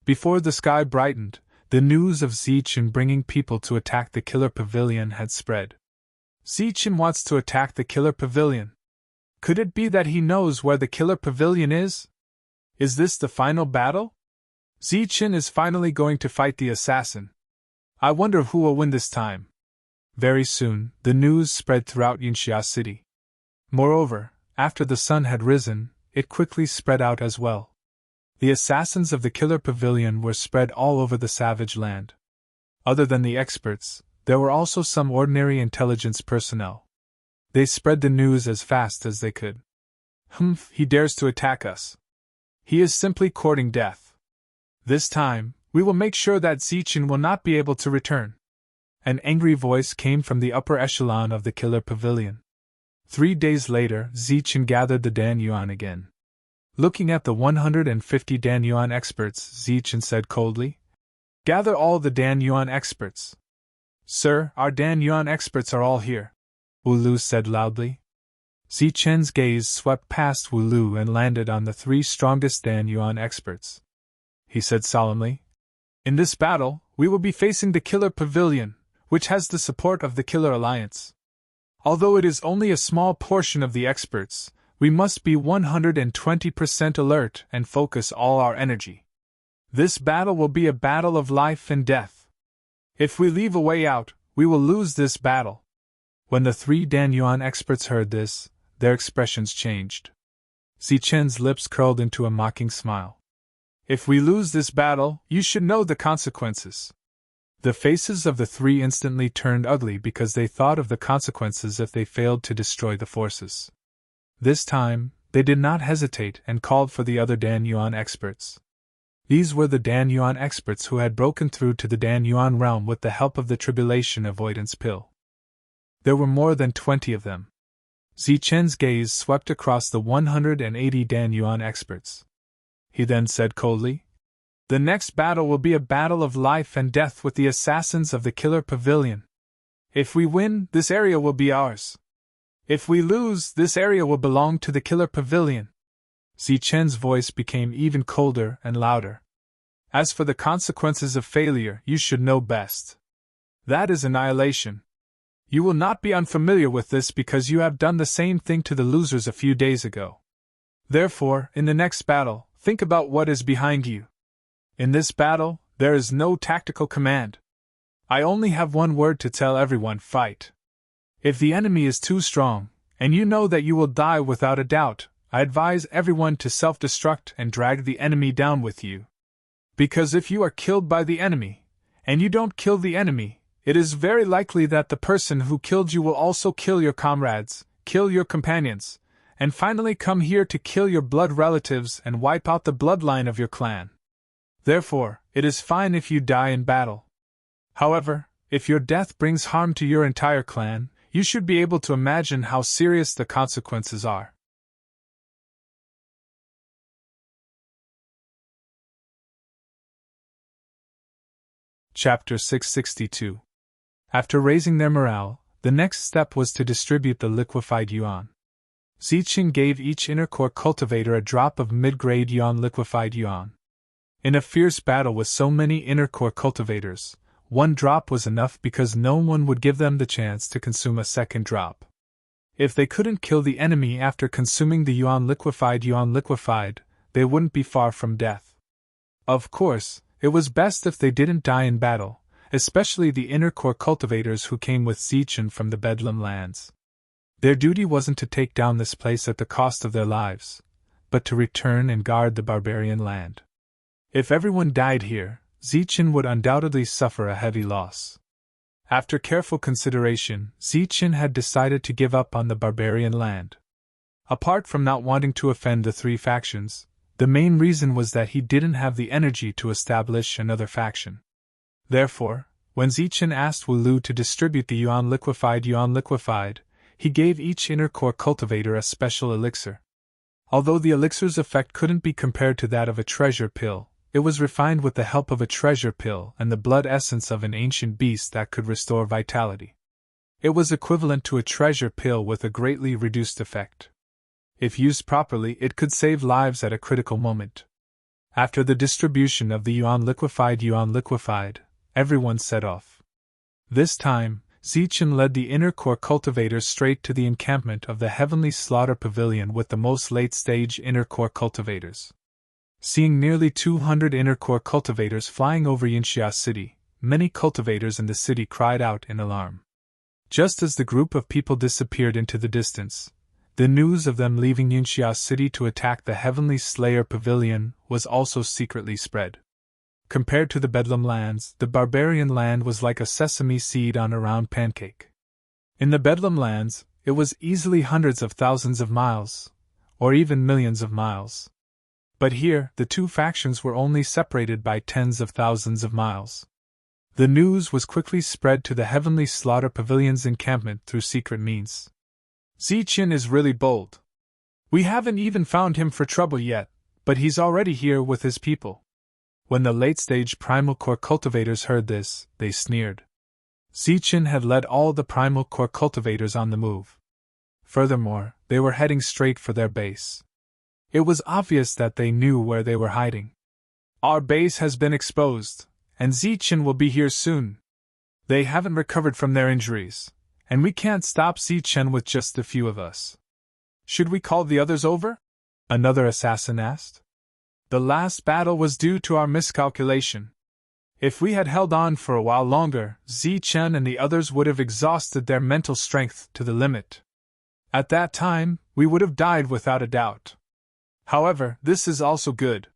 Before the sky brightened, the news of Zichen bringing people to attack the killer pavilion had spread. Zichen wants to attack the killer pavilion. Could it be that he knows where the killer pavilion is? Is this the final battle? Zichen is finally going to fight the assassin. I wonder who will win this time. Very soon, the news spread throughout Yinxia City. Moreover, after the sun had risen, it quickly spread out as well. The assassins of the killer pavilion were spread all over the savage land. Other than the experts, there were also some ordinary intelligence personnel. They spread the news as fast as they could. He dares to attack us. He is simply courting death. This time, we will make sure that Zichen will not be able to return. An angry voice came from the upper echelon of the killer pavilion. 3 days later, Zichen gathered the Dan Yuan again. Looking at the 150 Dan Yuan experts, Zichen said coldly, "Gather all the Dan Yuan experts." "Sir, our Dan Yuan experts are all here," Wu Lu said loudly. Zichen's gaze swept past Wu Lu and landed on the three strongest Dan Yuan experts. He said solemnly, "In this battle, we will be facing the Killer Pavilion, which has the support of the Killer Alliance. Although it is only a small portion of the experts, we must be 120% alert and focus all our energy. This battle will be a battle of life and death. If we leave a way out, we will lose this battle." When the three Dan Yuan experts heard this, their expressions changed. Zichen's lips curled into a mocking smile. "If we lose this battle, you should know the consequences." The faces of the three instantly turned ugly because they thought of the consequences if they failed to destroy the forces. This time, they did not hesitate and called for the other Dan Yuan experts. These were the Dan Yuan experts who had broken through to the Dan Yuan realm with the help of the Tribulation Avoidance Pill. There were more than 20 of them. Zichen's gaze swept across the 180 Dan Yuan experts. He then said coldly, "The next battle will be a battle of life and death with the assassins of the Killer Pavilion. If we win, this area will be ours. If we lose, this area will belong to the Killer Pavilion." Zichen's voice became even colder and louder. "As for the consequences of failure, you should know best. That is annihilation. You will not be unfamiliar with this because you have done the same thing to the losers a few days ago. Therefore, in the next battle, think about what is behind you. In this battle, there is no tactical command. I only have one word to tell everyone: fight. If the enemy is too strong, and you know that you will die without a doubt, I advise everyone to self-destruct and drag the enemy down with you. Because if you are killed by the enemy, and you don't kill the enemy, it is very likely that the person who killed you will also kill your comrades, kill your companions, and finally come here to kill your blood relatives and wipe out the bloodline of your clan. Therefore, it is fine if you die in battle. However, if your death brings harm to your entire clan, you should be able to imagine how serious the consequences are." Chapter 662. After raising their morale, the next step was to distribute the liquefied yuan. Zichen gave each inner core cultivator a drop of mid-grade yuan liquefied yuan. In a fierce battle with so many inner core cultivators, one drop was enough because no one would give them the chance to consume a second drop. If they couldn't kill the enemy after consuming the yuan liquefied, they wouldn't be far from death. Of course, it was best if they didn't die in battle, especially the inner core cultivators who came with Zichen from the Bedlam lands. Their duty wasn't to take down this place at the cost of their lives, but to return and guard the barbarian land. If everyone died here, Zichen would undoubtedly suffer a heavy loss. After careful consideration, Zichen had decided to give up on the barbarian land. Apart from not wanting to offend the three factions, the main reason was that he didn't have the energy to establish another faction. Therefore, when Zichen asked Wu Lu to distribute the yuan liquefied, he gave each inner core cultivator a special elixir. Although the elixir's effect couldn't be compared to that of a treasure pill, it was refined with the help of a treasure pill and the blood essence of an ancient beast that could restore vitality. It was equivalent to a treasure pill with a greatly reduced effect. If used properly, it could save lives at a critical moment. After the distribution of the yuan liquefied, everyone set off. This time, Zichen led the inner core cultivators straight to the encampment of the Heavenly Slaughter Pavilion with the most late-stage inner core cultivators. Seeing nearly 200 inner core cultivators flying over Yinxia City, many cultivators in the city cried out in alarm. Just as the group of people disappeared into the distance, the news of them leaving Yinxia City to attack the Heavenly Slayer Pavilion was also secretly spread. Compared to the Bedlam lands, the barbarian land was like a sesame seed on a round pancake. In the Bedlam lands, it was easily hundreds of thousands of miles, or even millions of miles. But here, the two factions were only separated by tens of thousands of miles. The news was quickly spread to the Heavenly Slaughter Pavilion's encampment through secret means. "Zichen is really bold. We haven't even found him for trouble yet, but he's already here with his people." When the late-stage Primal Core cultivators heard this, they sneered. Zichen had led all the Primal Core cultivators on the move. Furthermore, they were heading straight for their base. It was obvious that they knew where they were hiding. Our base has been exposed, and Zichen will be here soon. They haven't recovered from their injuries, and we can't stop Zichen with just a few of us. Should we call the others over? Another assassin asked. The last battle was due to our miscalculation. If we had held on for a while longer, Zichen and the others would have exhausted their mental strength to the limit. At that time, we would have died without a doubt. However, this is also good.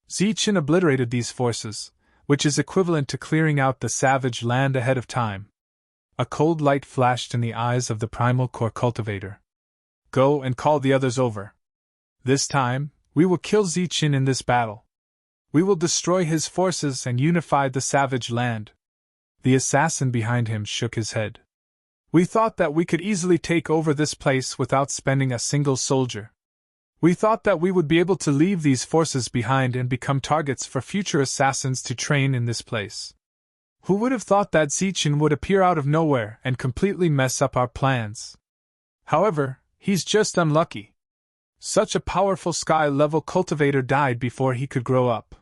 Zichen obliterated these forces, which is equivalent to clearing out the savage land ahead of time. A cold light flashed in the eyes of the primal core cultivator. Go and call the others over. This time, we will kill Zichen in this battle. We will destroy his forces and unify the savage land. The assassin behind him shook his head. We thought that we could easily take over this place without spending a single soldier. We thought that we would be able to leave these forces behind and become targets for future assassins to train in this place. Who would have thought that Zichen would appear out of nowhere and completely mess up our plans? However, he's just unlucky. Such a powerful sky-level cultivator died before he could grow up.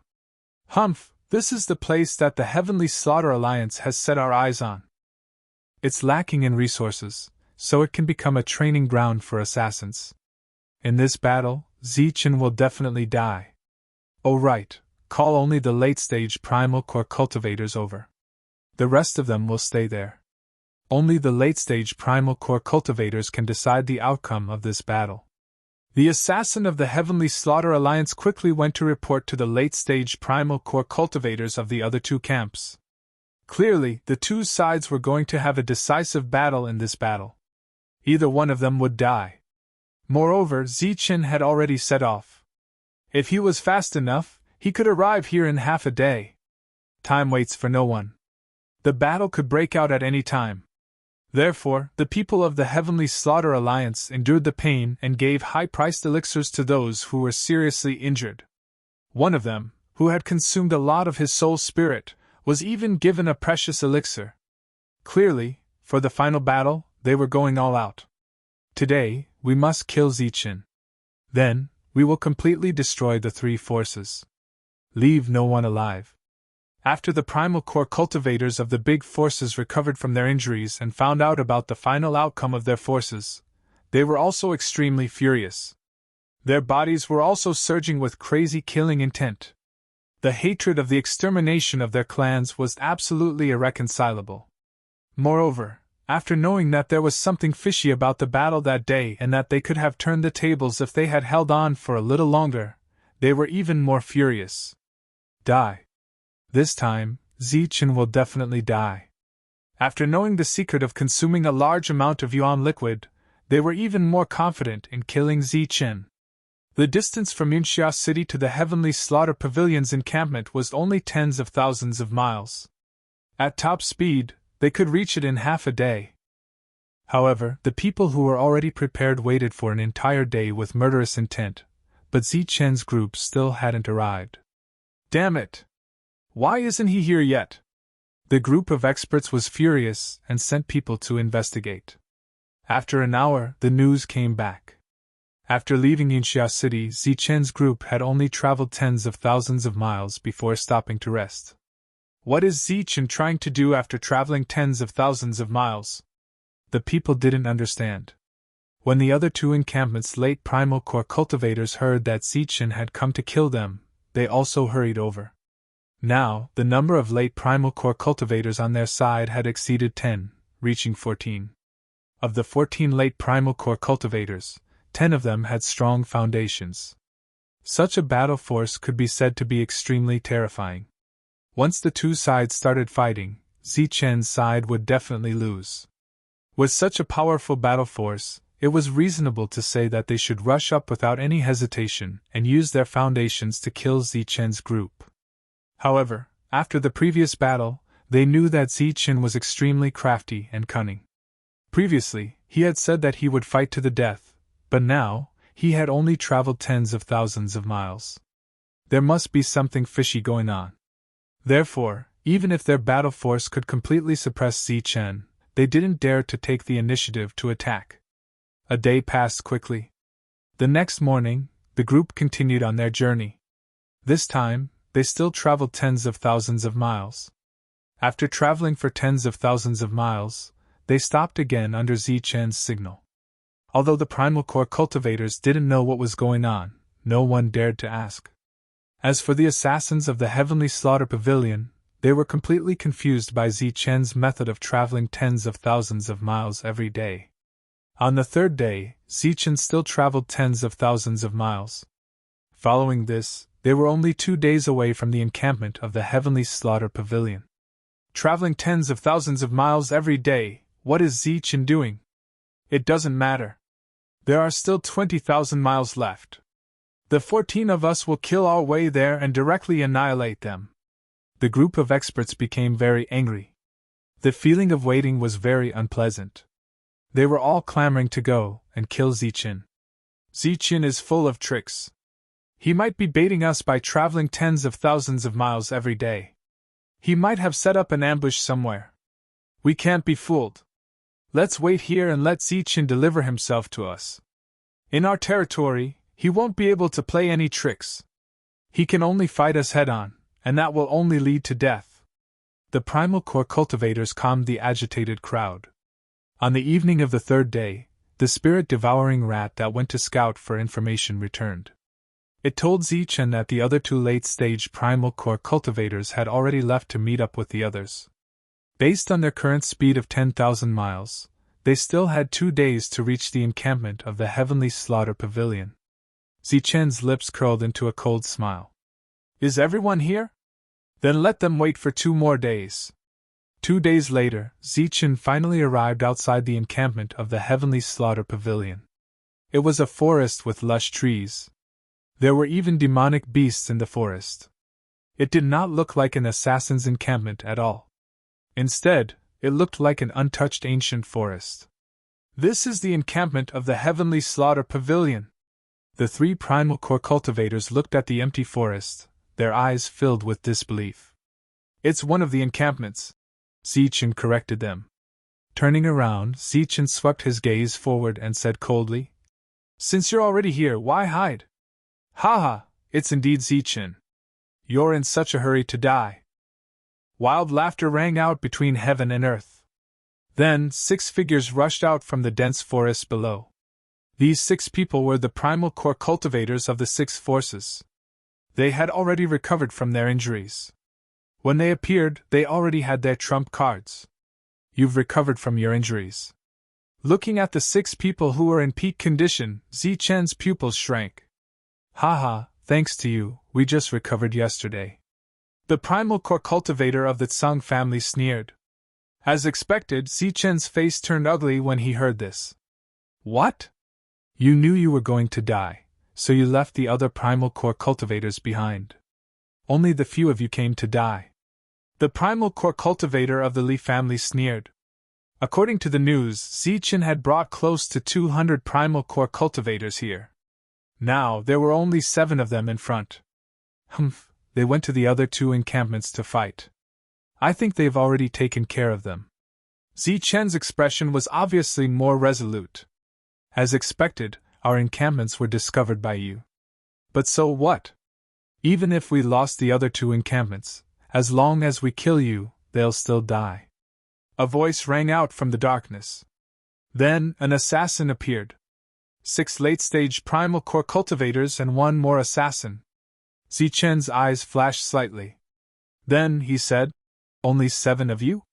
Humph, this is the place that the Heavenly Slaughter Alliance has set our eyes on. It's lacking in resources, so it can become a training ground for assassins. In this battle, Zichen will definitely die. Oh right, call only the late-stage primal core cultivators over. The rest of them will stay there. Only the late-stage primal core cultivators can decide the outcome of this battle. The assassin of the Heavenly Slaughter Alliance quickly went to report to the late-stage primal core cultivators of the other two camps. Clearly, the two sides were going to have a decisive battle in this battle. Either one of them would die. Moreover, Zichen had already set off. If he was fast enough, he could arrive here in half a day. Time waits for no one. The battle could break out at any time. Therefore, the people of the Heavenly Slaughter Alliance endured the pain and gave high-priced elixirs to those who were seriously injured. One of them, who had consumed a lot of his soul spirit, was even given a precious elixir. Clearly, for the final battle, they were going all out. Today, we must kill Zichen. Then, we will completely destroy the three forces. Leave no one alive. After the primal core cultivators of the big forces recovered from their injuries and found out about the final outcome of their forces, they were also extremely furious. Their bodies were also surging with crazy killing intent. The hatred of the extermination of their clans was absolutely irreconcilable. Moreover, after knowing that there was something fishy about the battle that day and that they could have turned the tables if they had held on for a little longer, they were even more furious. Die. This time, Zichen will definitely die. After knowing the secret of consuming a large amount of yuan liquid, they were even more confident in killing Zichen. The distance from Yunxia City to the Heavenly Slaughter Pavilion's encampment was only tens of thousands of miles. At top speed, they could reach it in half a day. However, the people who were already prepared waited for an entire day with murderous intent, but Zichen's group still hadn't arrived. Damn it! Why isn't he here yet? The group of experts was furious and sent people to investigate. After an hour, the news came back. After leaving Yunxia City, Zichen's group had only traveled tens of thousands of miles before stopping to rest. What is Zichen trying to do after traveling tens of thousands of miles? The people didn't understand. When the other two encampments' late primal core cultivators heard that Zichen had come to kill them, they also hurried over. Now, the number of late primal core cultivators on their side had exceeded 10, reaching 14. Of the 14 late primal core cultivators, 10 of them had strong foundations. Such a battle force could be said to be extremely terrifying. Once the two sides started fighting, Zichen's side would definitely lose. With such a powerful battle force, it was reasonable to say that they should rush up without any hesitation and use their foundations to kill Zichen's group. However, after the previous battle, they knew that Zichen was extremely crafty and cunning. Previously, he had said that he would fight to the death, but now, he had only traveled tens of thousands of miles. There must be something fishy going on. Therefore, even if their battle force could completely suppress Zichen, they didn't dare to take the initiative to attack. A day passed quickly. The next morning, the group continued on their journey. This time, they still traveled tens of thousands of miles. After traveling for tens of thousands of miles, they stopped again under Zichen's signal. Although the primal core cultivators didn't know what was going on, no one dared to ask. As for the assassins of the Heavenly Slaughter Pavilion, they were completely confused by Zichen's method of traveling tens of thousands of miles every day. On the third day, Zichen still traveled tens of thousands of miles. Following this, they were only 2 days away from the encampment of the Heavenly Slaughter Pavilion. Traveling tens of thousands of miles every day, what is Zichen doing? It doesn't matter. There are still 20,000 miles left. The 14 of us will kill our way there and directly annihilate them. The group of experts became very angry. The feeling of waiting was very unpleasant. They were all clamoring to go and kill Zichen. Zichen is full of tricks. He might be baiting us by traveling tens of thousands of miles every day. He might have set up an ambush somewhere. We can't be fooled. Let's wait here and let Zichen deliver himself to us. In our territory, he won't be able to play any tricks. He can only fight us head-on, and that will only lead to death. The primal core cultivators calmed the agitated crowd. On the evening of the third day, the spirit-devouring rat that went to scout for information returned. It told Zichen that the other 2 late-stage primal core cultivators had already left to meet up with the others. Based on their current speed of 10,000 miles, they still had 2 days to reach the encampment of the Heavenly Slaughter Pavilion. Zichen's lips curled into a cold smile. Is everyone here? Then let them wait for 2 more days. 2 days later, Zichen finally arrived outside the encampment of the Heavenly Slaughter Pavilion. It was a forest with lush trees. There were even demonic beasts in the forest. It did not look like an assassin's encampment at all. Instead, it looked like an untouched ancient forest. This is the encampment of the Heavenly Slaughter Pavilion. The 3 primal core cultivators looked at the empty forest, their eyes filled with disbelief. It's one of the encampments. Zichen corrected them. Turning around, Zichen swept his gaze forward and said coldly, Since you're already here, why hide? Haha, it's indeed Zichen. You're in such a hurry to die. Wild laughter rang out between heaven and earth. Then 6 figures rushed out from the dense forest below. These 6 people were the primal core cultivators of the 6 forces. They had already recovered from their injuries. When they appeared, they already had their trump cards. You've recovered from your injuries. Looking at the 6 people who were in peak condition, Zichen's pupils shrank. Haha, thanks to you, we just recovered yesterday. The primal core cultivator of the Tsang family sneered. As expected, Zichen's face turned ugly when he heard this. What? You knew you were going to die, so you left the other primal core cultivators behind. Only the few of you came to die. The primal core cultivator of the Li family sneered. According to the news, Zichen had brought close to 200 primal core cultivators here. Now, there were only 7 of them in front. Humph, they went to the other 2 encampments to fight. I think they've already taken care of them. Zichen's expression was obviously more resolute. As expected, our encampments were discovered by you. But so what? Even if we lost the other 2 encampments, as long as we kill you, they'll still die. A voice rang out from the darkness. Then, an assassin appeared. 6 late-stage primal core cultivators and 1 more assassin. Zichen's eyes flashed slightly. Then, he said, Only 7 of you?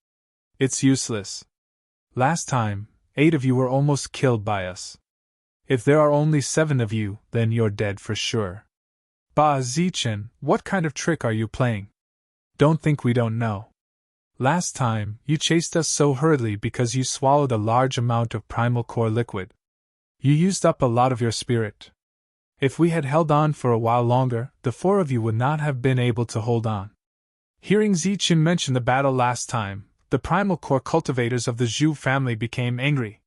It's useless. Last time, 8 of you were almost killed by us. If there are only 7 of you, then you're dead for sure. Bah, Zichen, what kind of trick are you playing? Don't think we don't know. Last time, you chased us so hurriedly because you swallowed a large amount of primal core liquid. You used up a lot of your spirit. If we had held on for a while longer, the 4 of you would not have been able to hold on. Hearing Zichen mention the battle last time, the primal core cultivators of the Zhu family became angry.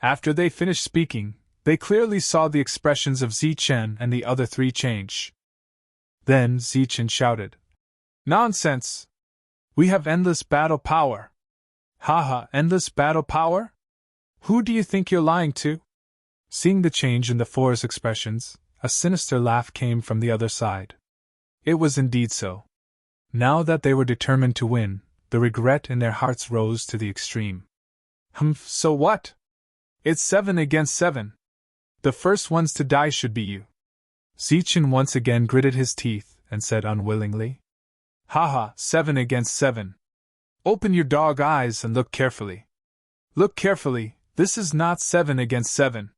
After they finished speaking, they clearly saw the expressions of Zichen and the other 3 change. Then Zichen shouted, Nonsense! We have endless battle power! Haha, endless battle power? Who do you think you're lying to? Seeing the change in the four's expressions, a sinister laugh came from the other side. It was indeed so. Now that they were determined to win, the regret in their hearts rose to the extreme. Humph, so what? It's 7 against 7. The first ones to die should be you. Zechen once again gritted his teeth and said unwillingly. Haha, 7 against 7. Open your dog eyes and look carefully. Look carefully, this is not 7 against 7.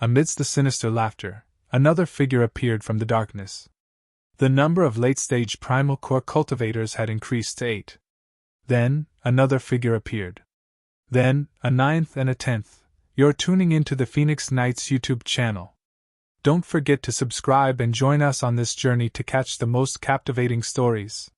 Amidst the sinister laughter, another figure appeared from the darkness. The number of late-stage primal core cultivators had increased to 8. Then, another figure appeared. Then, a 9th and a 10th. You're tuning into the Phoenix Knights YouTube channel. Don't forget to subscribe and join us on this journey to catch the most captivating stories.